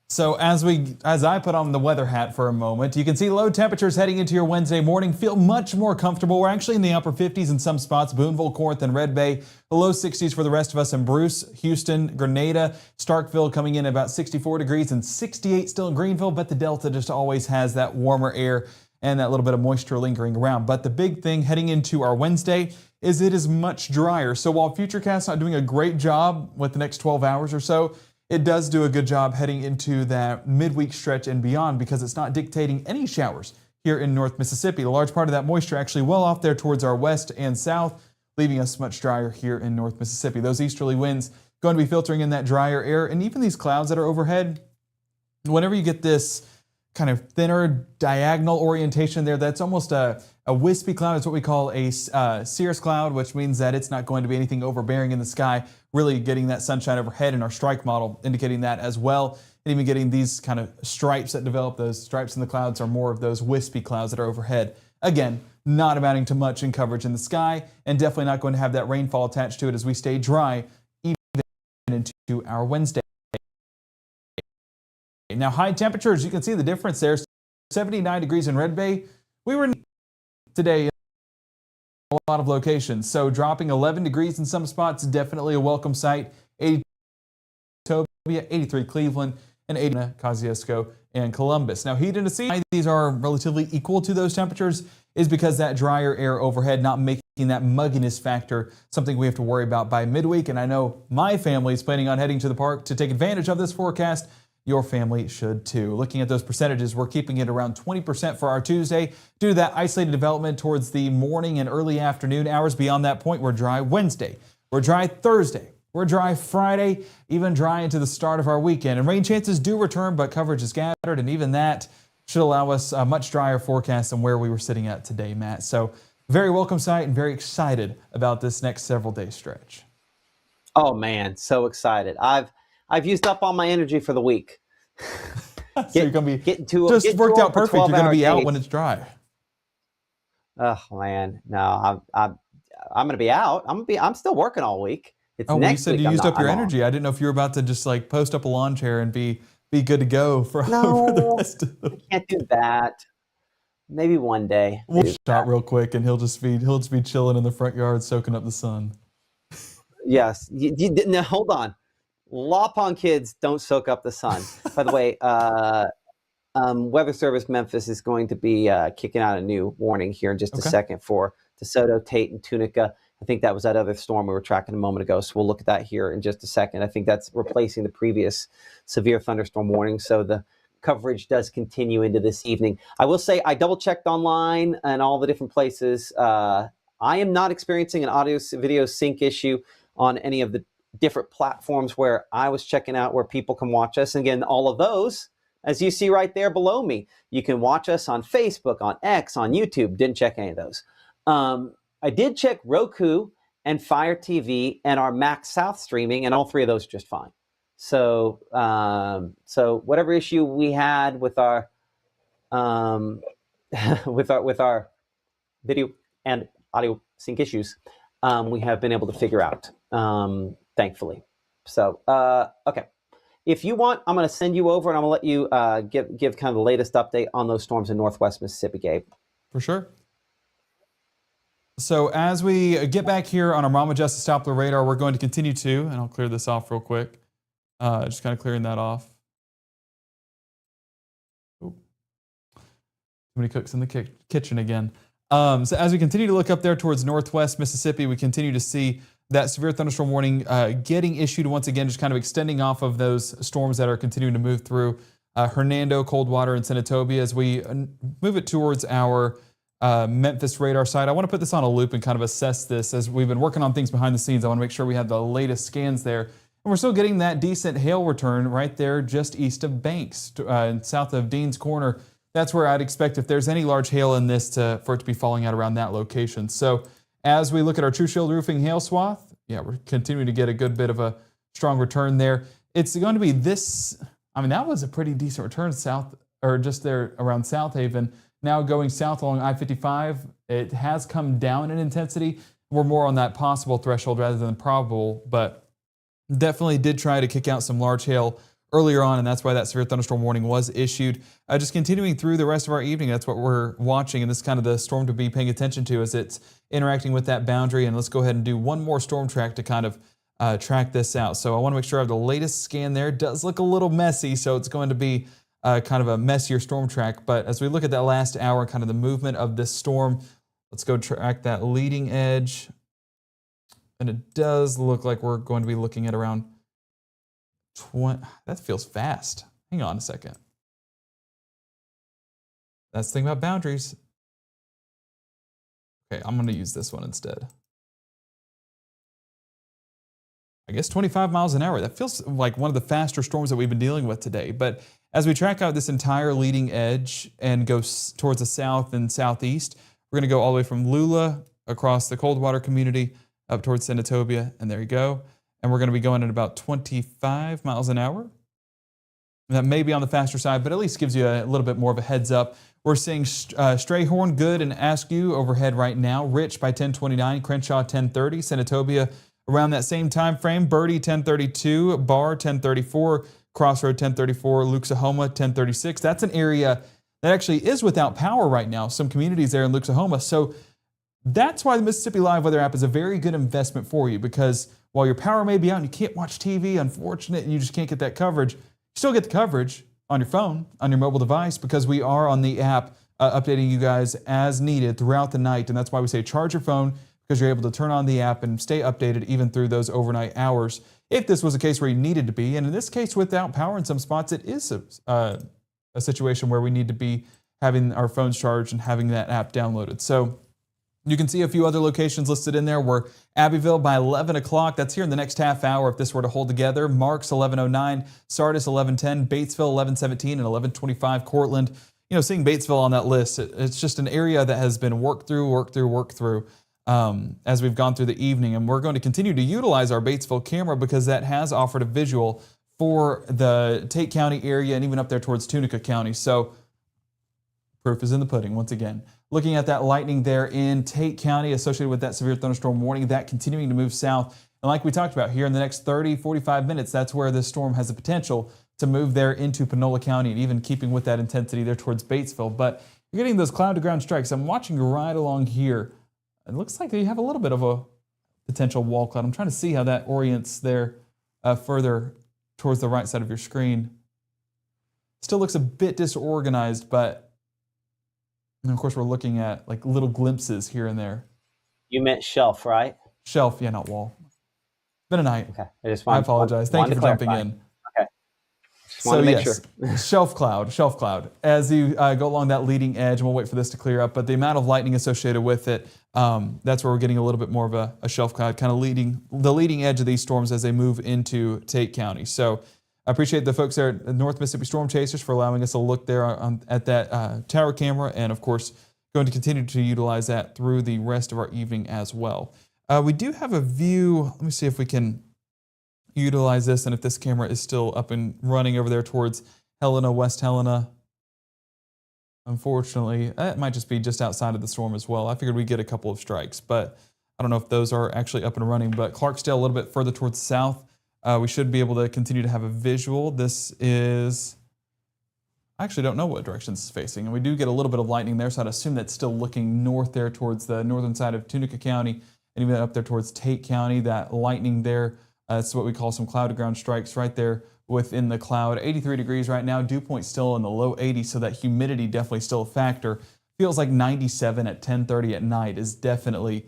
So as I put on the weather hat for a moment, you can see low temperatures heading into your Wednesday morning feel much more comfortable. We're actually in the upper 50s in some spots, Boonville, Corinth, and Red Bay. The low 60s for the rest of us in Bruce, Houston, Grenada, Starkville coming in about 64 degrees and 68 still in Greenville, but the Delta just always has that warmer air and that little bit of moisture lingering around. But the big thing heading into our Wednesday is it is much drier. So while Futurecast's not doing a great job with the next 12 hours or so, it does do a good job heading into that midweek stretch and beyond because it's not dictating any showers here in North Mississippi. A large part of that moisture actually well off there towards our west and south, leaving us much drier here in North Mississippi. Those easterly winds going to be filtering in that drier air, and even these clouds that are overhead, whenever you get this kind of thinner diagonal orientation there. That's almost a wispy cloud. It's what we call a cirrus cloud, which means that it's not going to be anything overbearing in the sky, really getting that sunshine overhead in our strike model, indicating that as well. And even getting these kind of stripes that develop, those stripes in the clouds are more of those wispy clouds that are overhead. Again, not amounting to much in coverage in the sky, and definitely not going to have that rainfall attached to it as we stay dry even into our Wednesday. Now, high temperatures, you can see the difference there. 79 degrees in Red Bay. We were today in a lot of locations, so dropping 11 degrees in some spots, definitely a welcome sight. 80 Tobia, 83 Cleveland, and 80 Kosciuszko and Columbus. Now, heat and sea, these are relatively equal to those temperatures, is because that drier air overhead not making that mugginess factor something we have to worry about by midweek. And I know my family is planning on heading to the park to take advantage of this forecast. Your family should too. Looking at those percentages, we're keeping it around 20% for our Tuesday due to that isolated development towards the morning and early afternoon hours. Beyond that point, we're dry Wednesday. We're dry Thursday. We're dry Friday, even dry into the start of our weekend. And rain chances do return, but coverage is scattered, and even that should allow us a much drier forecast than where we were sitting at today, Matt. So very welcome sight and very excited about this next several day stretch.
Oh man, so excited. I've used up all my energy for the week.
So you're going to be just worked out perfect. You're going to be out when it's dry.
Oh man, no, I'm going to be out. I'm still working all week. It's
well,
next
you said
week
you used up your
I'm
energy. I didn't know if you were about to just like post up a lawn chair and be good to go for the rest of the week.
I can't do that. Maybe one day.
We'll shot real quick, and he'll just be chilling in the front yard, soaking up the sun.
Yes. Now, hold on. Law Pond kids don't soak up the sun. By the way, Weather Service Memphis is going to be kicking out a new warning here in just a second for DeSoto, Tate, and Tunica. I think that was that other storm we were tracking a moment ago. So we'll look at that here in just a second. I think that's replacing the previous severe thunderstorm warning. So the coverage does continue into this evening. I will say I double checked online and all the different places. I am not experiencing an audio video sync issue on any of the different platforms where I was checking out where people can watch us. And again, all of those, as you see right there below me, you can watch us on Facebook, on X, on YouTube. Didn't check any of those. I did check Roku and Fire TV and our Max South streaming, and all three of those are just fine. So, so whatever issue we had with our with our video and audio sync issues, we have been able to figure out, thankfully. So, okay. If you want, I'm going to send you over and I'm going to let you give kind of the latest update on those storms in Northwest Mississippi, Gabe.
For sure. So as we get back here on our Mama Justice Doppler radar, we're going to continue to, and I'll clear this off real quick. Just kind of clearing that off. Ooh. Too many cooks in the kitchen again. So as we continue to look up there towards Northwest Mississippi, we continue to see that severe thunderstorm warning getting issued once again, just kind of extending off of those storms that are continuing to move through Hernando, Coldwater, and Senatobia. As we move it towards our Memphis radar side, I want to put this on a loop and kind of assess this as we've been working on things behind the scenes. I want to make sure we have the latest scans there. And we're still getting that decent hail return right there just east of Banks, south of Dean's Corner. That's where I'd expect if there's any large hail in this for it to be falling out around that location. So as we look at our True Shield Roofing hail swath, yeah, we're continuing to get a good bit of a strong return there. It's going to be this, I mean, that was a pretty decent return south, or just there around South Haven. Now going south along I-55, it has come down in intensity. We're more on that possible threshold rather than probable, but definitely did try to kick out some large hail earlier on, and that's why that severe thunderstorm warning was issued. Just continuing through the rest of our evening, that's what we're watching, and this is kind of the storm to be paying attention to as it's interacting with that boundary. And let's go ahead and do one more storm track to kind of track this out. So I want to make sure I have the latest scan there. It does look a little messy, so it's going to be kind of a messier storm track. But as we look at that last hour, kind of the movement of this storm, let's go track that leading edge. And it does look like we're going to be looking at around 20. That feels fast. Hang on a second. That's the thing about boundaries. Okay, I'm going to use this one instead. I guess 25 miles an hour. That feels like one of the faster storms that we've been dealing with today. But as we track out this entire leading edge and go towards the south and southeast, we're going to go all the way from Lula across the Coldwater community up towards Senatobia, and there you go. And we're going to be going at about 25 miles an hour. That may be on the faster side, but at least gives you a little bit more of a heads up. We're seeing Strayhorn, Good, and Askew overhead right now. Rich by 10:29, Crenshaw 10:30, Senatobia around that same time frame. Birdie 10:32, Barr 10:34, Crossroad 10:34, Luxahoma 10:36. That's an area that actually is without power right now. Some communities there in Luxahoma. So that's why the Mississippi Live Weather app is a very good investment for you, because while your power may be out and you can't watch TV, unfortunate, and you just can't get that coverage, you still get the coverage on your phone, on your mobile device, because we are on the app updating you guys as needed throughout the night. And that's why we say charge your phone, because you're able to turn on the app and stay updated even through those overnight hours. If this was a case where you needed to be, and in this case without power in some spots, it is a situation where we need to be having our phones charged and having that app downloaded. So you can see a few other locations listed in there. We're Abbeville by 11 o'clock. That's here in the next half hour if this were to hold together. Marks 11:09, Sardis 11:10, Batesville 11:17, and 11:25 Cortland. You know, seeing Batesville on that list, it's just an area that has been worked through as we've gone through the evening. And we're going to continue to utilize our Batesville camera because that has offered a visual for the Tate County area and even up there towards Tunica County. So proof is in the pudding once again. Looking at that lightning there in Tate County associated with that severe thunderstorm warning, that continuing to move south. And like we talked about here in the next 30, 45 minutes, that's where this storm has the potential to move there into Panola County and even keeping with that intensity there towards Batesville. But you're getting those cloud to ground strikes. I'm watching right along here. It looks like you have a little bit of a potential wall cloud. I'm trying to see how that orients there further towards the right side of your screen. Still looks a bit disorganized, but and of course, we're looking at like little glimpses here and there.
You meant shelf, right?
Shelf, yeah, not wall. Been a night.
Okay.
I apologize. Thank you for jumping in.
Okay. Just want to make sure.
shelf cloud. As you go along that leading edge, and we'll wait for this to clear up, but the amount of lightning associated with it, that's where we're getting a little bit more of a shelf cloud, kind of leading the leading edge of these storms as they move into Tate County. So I appreciate the folks there at North Mississippi Storm Chasers for allowing us a look there at that tower camera, and of course, going to continue to utilize that through the rest of our evening as well. We do have a view. Let me see if we can utilize this, and if this camera is still up and running over there towards Helena, West Helena. Unfortunately, it might just be just outside of the storm as well. I figured we'd get a couple of strikes, but I don't know if those are actually up and running. But Clarksdale, a little bit further towards the south. We should be able to continue to have a visual. This is, I actually don't know what direction this is facing. And we do get a little bit of lightning there, so I'd assume that's still looking north there towards the northern side of Tunica County and even up there towards Tate County. That lightning there, that's what we call some cloud to ground strikes right there within the cloud. 83 degrees right now, dew point still in the low 80s, so that humidity definitely still a factor. Feels like 97 at 10:30 at night is definitely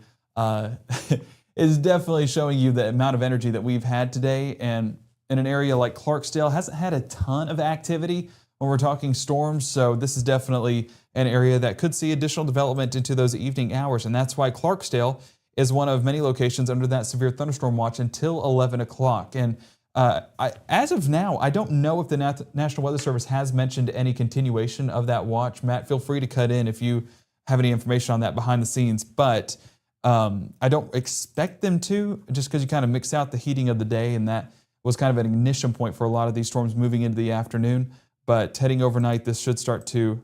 showing you the amount of energy that we've had today. And in an area like Clarksdale, hasn't had a ton of activity when we're talking storms. So this is definitely an area that could see additional development into those evening hours. And that's why Clarksdale is one of many locations under that severe thunderstorm watch until 11 o'clock. And as of now, I don't know if the National Weather Service has mentioned any continuation of that watch. Matt, feel free to cut in if you have any information on that behind the scenes. But I don't expect them to, just because you kind of mix out the heating of the day, and that was kind of an ignition point for a lot of these storms moving into the afternoon. But heading overnight, this should start to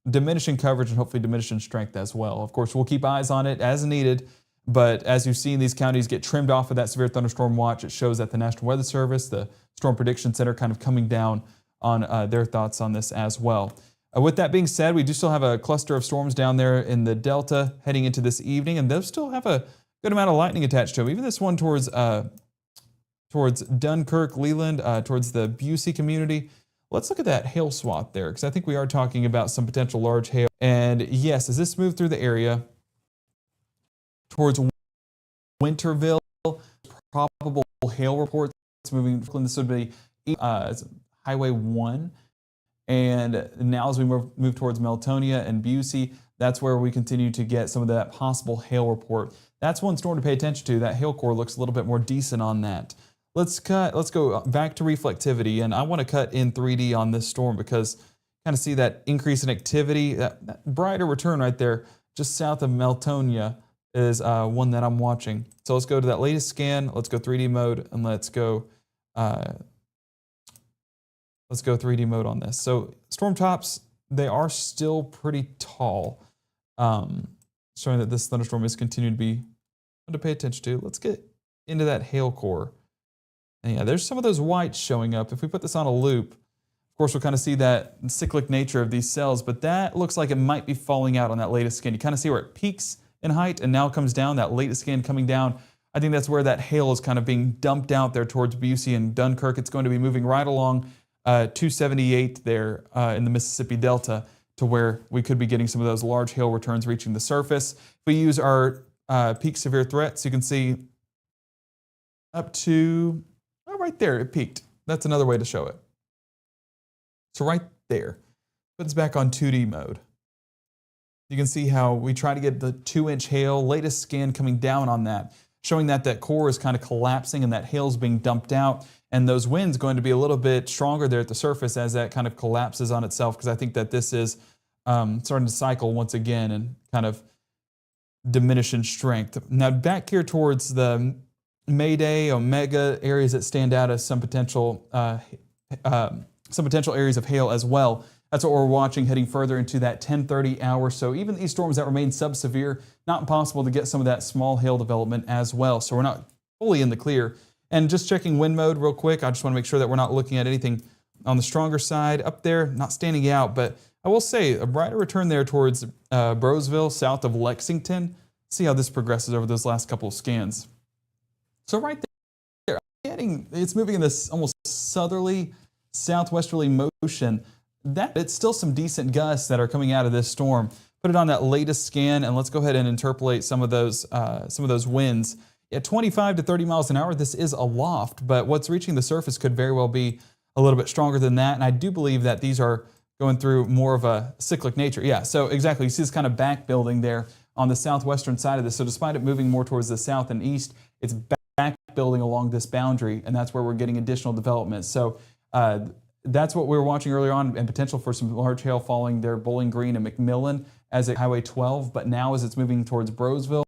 diminish in coverage and hopefully diminish in strength as well. Of course, we'll keep eyes on it as needed, but as you've seen these counties get trimmed off of that severe thunderstorm watch, it shows that the National Weather Service, the Storm Prediction Center, kind of coming down on their thoughts on this as well. With that being said, we do still have a cluster of storms down there in the Delta heading into this evening, and those still have a good amount of lightning attached to them. Even this one towards Dunkirk, Leland, towards the Busey community. Let's look at that hail swath there, because I think we are talking about some potential large hail. And yes, as this moved through the area towards Winterville, probable hail reports moving. This would be Highway 1. And now as we move towards Meltonia and Busey, that's where we continue to get some of that possible hail report. That's one storm to pay attention to. That hail core looks a little bit more decent on that. let's go back to reflectivity, and I want to cut in 3D on this storm because kind of see that increase in activity, that brighter return right there, just south of Meltonia is one that I'm watching. So let's go to that latest scan. Let's go 3D mode, and let's go 3D mode on this. So storm tops, they are still pretty tall, showing that this thunderstorm is continuing to be one to pay attention to. Let's get into that hail core. And yeah, there's some of those whites showing up. If we put this on a loop, of course, we'll kind of see that cyclic nature of these cells, but that looks like it might be falling out on that latest scan. You kind of see where it peaks in height and now comes down, that latest scan coming down. I think that's where that hail is kind of being dumped out there towards Busey and Dunkirk. It's going to be moving right along 278 there in the Mississippi Delta to where we could be getting some of those large hail returns reaching the surface. If we use our peak severe threats, you can see up to right there, it peaked. That's another way to show it. So right there, put this back on 2D mode. You can see how we try to get the 2-inch hail, latest scan coming down on that, showing that that core is kind of collapsing and that hail is being dumped out. And those winds going to be a little bit stronger there at the surface as that kind of collapses on itself, because I think that this is starting to cycle once again and kind of diminish in strength. Now back here towards the Mayday, Omega areas that stand out as some potential areas of hail as well. That's what we're watching heading further into that 10:30 hour. So even these storms that remain sub-severe, not impossible to get some of that small hail development as well. So we're not fully in the clear. And just checking wind mode real quick, I just want to make sure that we're not looking at anything on the stronger side up there, not standing out. But I will say a brighter return there towards Brosville, south of Lexington. See how this progresses over those last couple of scans. So right there, it's moving in this almost southerly, southwesterly motion. It's still some decent gusts that are coming out of this storm. Put it on that latest scan, and let's go ahead and interpolate some of those winds. At 25 to 30 miles an hour, this is aloft, but what's reaching the surface could very well be a little bit stronger than that. And I do believe that these are going through more of a cyclic nature. Yeah, so exactly. You see this kind of back building there on the southwestern side of this. So despite it moving more towards the south and east, it's back building along this boundary, and that's where we're getting additional development. So that's what we were watching earlier on, and potential for some large hail falling there, Bowling Green and McMillan as at Highway 12. But now as it's moving towards Brosville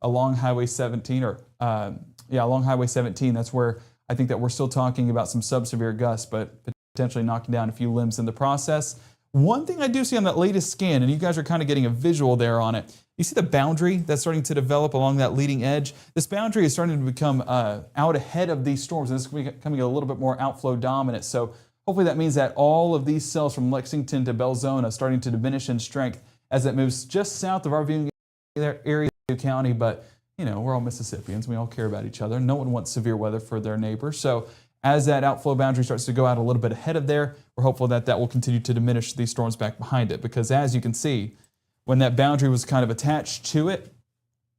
along Highway 17, along Highway 17, that's where I think that we're still talking about some sub-severe gusts, but potentially knocking down a few limbs in the process. One thing I do see on that latest scan, and you guys are kind of getting a visual there on it, you see the boundary that's starting to develop along that leading edge? This boundary is starting to become out ahead of these storms, and this is becoming a little bit more outflow dominant. So hopefully that means that all of these cells from Lexington to Belzona are starting to diminish in strength as it moves just south of our viewing area of county. But, you know, we're all Mississippians. We all care about each other. No one wants severe weather for their neighbors. So as that outflow boundary starts to go out a little bit ahead of there, we're hopeful that that will continue to diminish these storms back behind it. Because as you can see, when that boundary was kind of attached to it,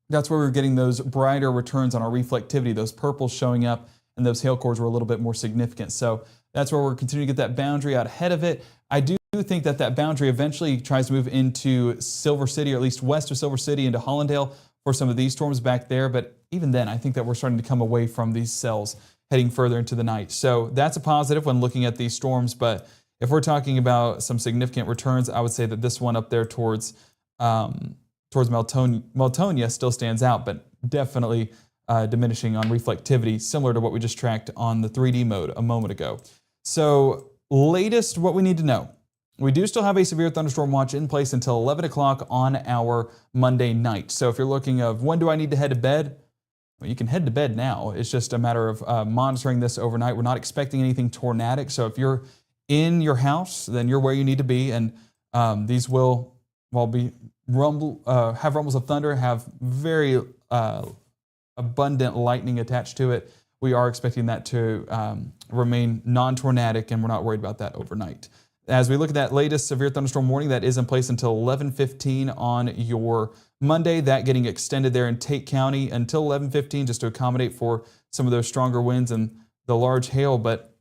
that's where we're getting those brighter returns on our reflectivity, those purples showing up, and those hail cores were a little bit more significant. So that's where we're continuing to get that boundary out ahead of it. I do think that that boundary eventually tries to move into Silver City, or at least west of Silver City into Hollandale for some of these storms back there. But even then, I think that we're starting to come away from these cells heading further into the night. So that's a positive when looking at these storms. But if we're talking about some significant returns, I would say that this one up there towards Meltonia still stands out, but definitely diminishing on reflectivity, similar to what we just tracked on the 3D mode a moment ago. So latest, what we need to know. We do still have a severe thunderstorm watch in place until 11 o'clock on our Monday night. So if you're looking of when do I need to head to bed, well, you can head to bed now. It's just a matter of monitoring this overnight. We're not expecting anything tornadic. So if you're in your house, then you're where you need to be. And these will have rumbles of thunder, have very abundant lightning attached to it. We are expecting that to remain non-tornadic, and we're not worried about that overnight. As we look at that latest severe thunderstorm warning, that is in place until 11:15 on your Monday. That getting extended there in Tate County until 11:15 just to accommodate for some of those stronger winds and the large hail. But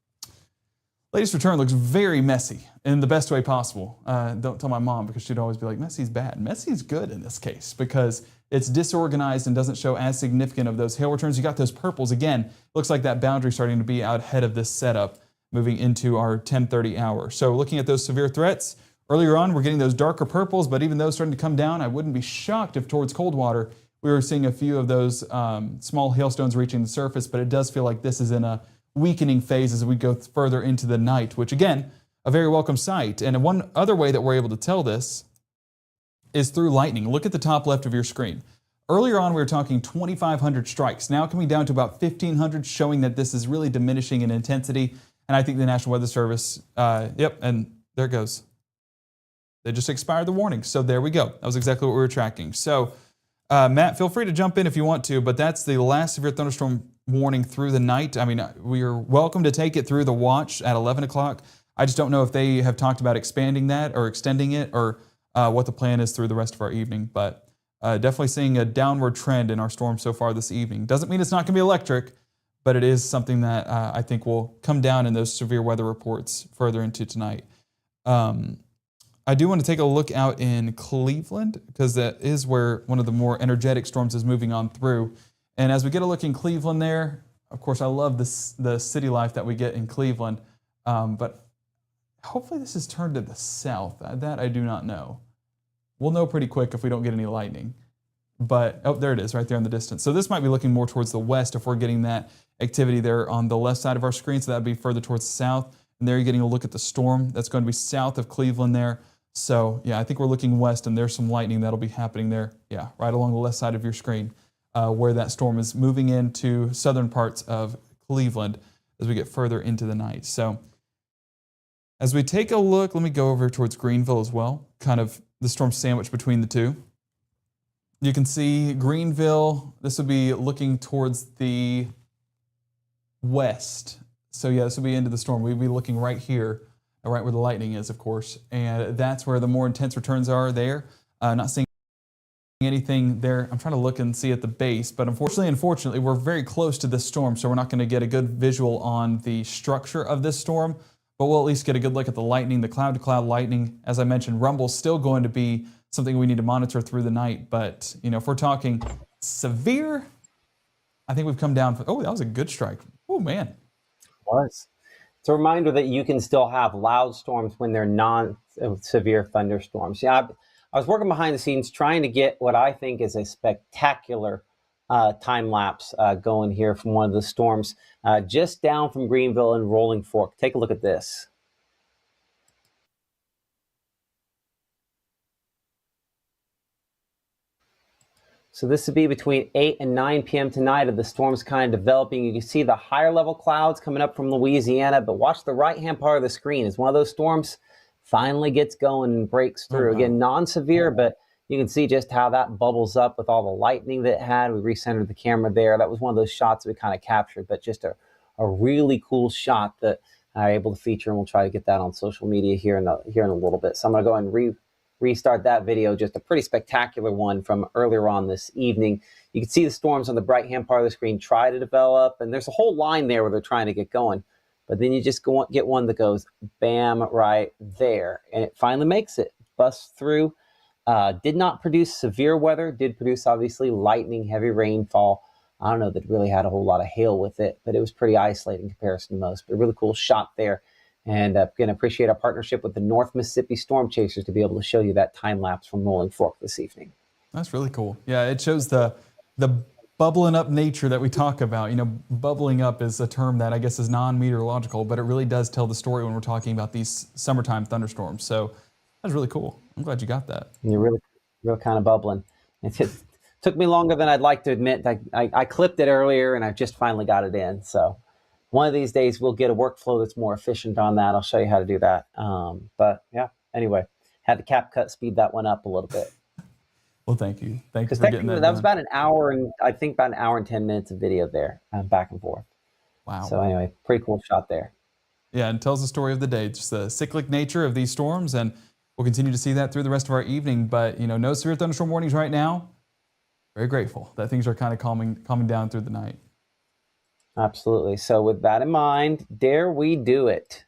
Latest return looks very messy in the best way possible. Don't tell my mom because she'd always be like, messy's bad. Messy's good in this case because it's disorganized and doesn't show as significant of those hail returns. You got those purples. Again, looks like that boundary starting to be out ahead of this setup moving into our 10:30 hour. So looking at those severe threats, earlier on we're getting those darker purples, but even those starting to come down, I wouldn't be shocked if towards Coldwater we were seeing a few of those small hailstones reaching the surface, but it does feel like this is in a weakening phase as we go further into the night, which again, a very welcome sight. And one other way that we're able to tell this is through lightning. Look at the top left of your screen. Earlier on, we were talking 2,500 strikes. Now coming down to about 1,500, showing that this is really diminishing in intensity. And I think the National Weather Service, and there it goes. They just expired the warning. So there we go. That was exactly what we were tracking. So Matt, feel free to jump in if you want to, but that's the last severe thunderstorm warning through the night. I mean, we are welcome to take it through the watch at 11 o'clock. I just don't know if they have talked about expanding that or extending it or what the plan is through the rest of our evening. But definitely seeing a downward trend in our storm so far this evening. Doesn't mean it's not going to be electric, but it is something that I think will come down in those severe weather reports further into tonight. I do want to take a look out in Cleveland because that is where one of the more energetic storms is moving on through. And as we get a look in Cleveland there, of course, I love the city life that we get in Cleveland, but hopefully this is turned to the south. That I do not know. We'll know pretty quick if we don't get any lightning. But, oh, there it is right there in the distance. So this might be looking more towards the west if we're getting that activity there on the left side of our screen. So that would be further towards the south. And there you're getting a look at the storm. That's going to be south of Cleveland there. So, yeah, I think we're looking west, and there's some lightning that'll be happening there. Yeah, right along the left side of your screen where that storm is moving into southern parts of Cleveland as we get further into the night. So as we take a look, let me go over towards Greenville as well, kind of the storm sandwiched between the two. You can see Greenville, this would be looking towards the west. So yeah, this would be into the storm. We'd be looking right here, right where the lightning is, of course. And that's where the more intense returns are there. Not seeing anything there. I'm trying to look and see at the base, but unfortunately, we're very close to this storm, so we're not going to get a good visual on the structure of this storm, but we'll at least get a good look at the lightning, the cloud-to-cloud lightning. As I mentioned, rumble's still going to be something we need to monitor through the night, but you know, if we're talking severe, I think we've come down. Oh, that was a good strike. Oh, man.
It was. It's a reminder that you can still have loud storms when they're non-severe thunderstorms. Yeah, I was working behind the scenes trying to get what I think is a spectacular time lapse going here from one of the storms just down from Greenville and Rolling Fork. Take a look at this. So this would be between 8 and 9 p.m. tonight as the storm's kind of developing. You can see the higher level clouds coming up from Louisiana, but watch the right-hand part of the screen as one of those storms finally gets going and breaks through. Again, non-severe, but you can see just how that bubbles up with all the lightning that it had. We recentered the camera there. That was one of those shots we kind of captured, but just a really cool shot that I'm able to feature, and we'll try to get that on social media here in a little bit. So I'm going to go ahead and restart that video, just a pretty spectacular one from earlier on this evening. You can see the storms on the right-hand part of the screen try to develop, and there's a whole line there where they're trying to get going. But then you just get one that goes bam right there, and it finally makes it, busts through. Did not produce severe weather, did produce obviously lightning, heavy rainfall. I don't know that it really had a whole lot of hail with it, but it was pretty isolated in comparison to most. But a really cool shot there. And again, appreciate our partnership with the North Mississippi Storm Chasers to be able to show you that time lapse from Rolling Fork this evening.
That's really cool. Yeah, it shows the bubbling up nature that we talk about. You know, bubbling up is a term that I guess is non-meteorological, but it really does tell the story when we're talking about these summertime thunderstorms. So that's really cool. I'm glad you got that.
You're really kind of bubbling. It took me longer than I'd like to admit. I clipped it earlier, and I just finally got it in. So one of these days we'll get a workflow that's more efficient on that. I'll show you how to do that. But yeah, anyway, had to CapCut speed that one up a little bit.
Well, thank you. Thank you for getting that.
That was about an hour and I think about an hour and 10 minutes of video there, back and forth.
Wow.
So anyway, pretty cool shot there.
Yeah, and tells the story of the day, just the cyclic nature of these storms, and we'll continue to see that through the rest of our evening. But you know, no severe thunderstorm warnings right now. Very grateful that things are kind of calming down through the night.
Absolutely. So with that in mind, dare we do it?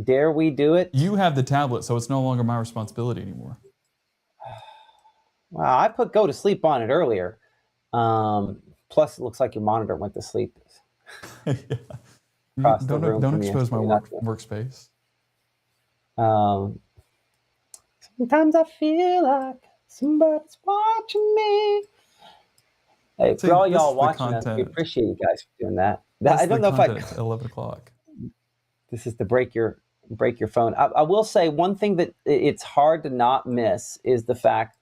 Dare we do it?
You have the tablet, so it's no longer my responsibility anymore.
Wow, I put go to sleep on it earlier. Plus, it looks like your monitor went to sleep. Across the room
Don't
from you.
expose my workspace.
Sometimes I feel like somebody's watching me. Hey,
See,
for all
this
y'all
is the
watching us, we
content.
appreciate you guys for doing that.
That's
I don't
the
know if
content at 11 o'clock.
This is to break your phone. I will say one thing that it's hard to not miss is the fact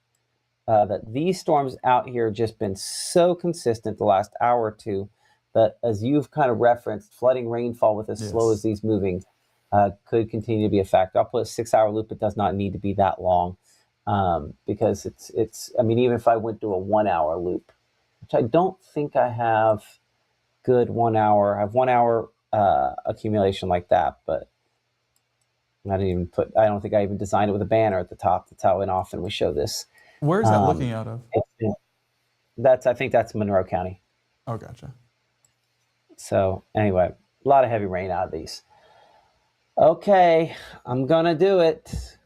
that these storms out here have just been so consistent the last hour or two that, as you've kind of referenced, flooding rainfall with as slow as these moving could continue to be a factor. I'll put a 6-hour loop. It does not need to be that long because it's. I mean, even if I went to a 1-hour loop, which I don't think I have good 1 hour. I have 1 hour accumulation like that, but I don't think I even designed it with a banner at the top. That's how often we show this.
Where is that looking out of?
I think that's Monroe County.
Oh, gotcha.
So anyway, a lot of heavy rain out of these. Okay, I'm gonna do it.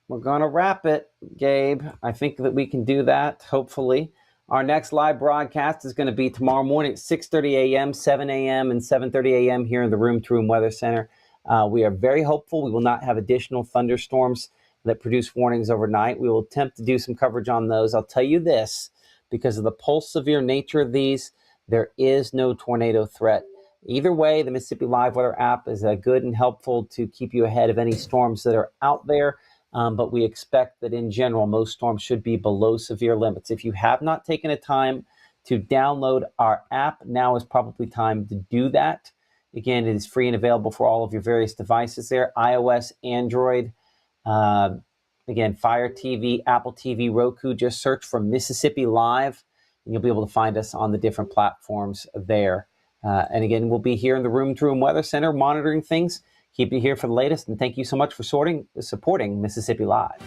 We're gonna wrap it, Gabe. I think that we can do that, hopefully. Our next live broadcast is going to be tomorrow morning at 6:30 a.m., 7 a.m., and 7:30 a.m. here in the Room to Room Weather Center. We are very hopeful we will not have additional thunderstorms that produce warnings overnight. We will attempt to do some coverage on those. I'll tell you this, because of the pulse severe nature of these, there is no tornado threat. Either way, the Mississippi Live Weather app is good and helpful to keep you ahead of any storms that are out there. But we expect that in general, most storms should be below severe limits. If you have not taken a time to download our app, now is probably time to do that. Again, it is free and available for all of your various devices there, iOS, Android, again, Fire TV, Apple TV, Roku. Just search for Mississippi Live, and you'll be able to find us on the different platforms there. And again, we'll be here in the Room to Room Weather Center monitoring things. Keep you here for the latest, and thank you so much for supporting Mississippi Live.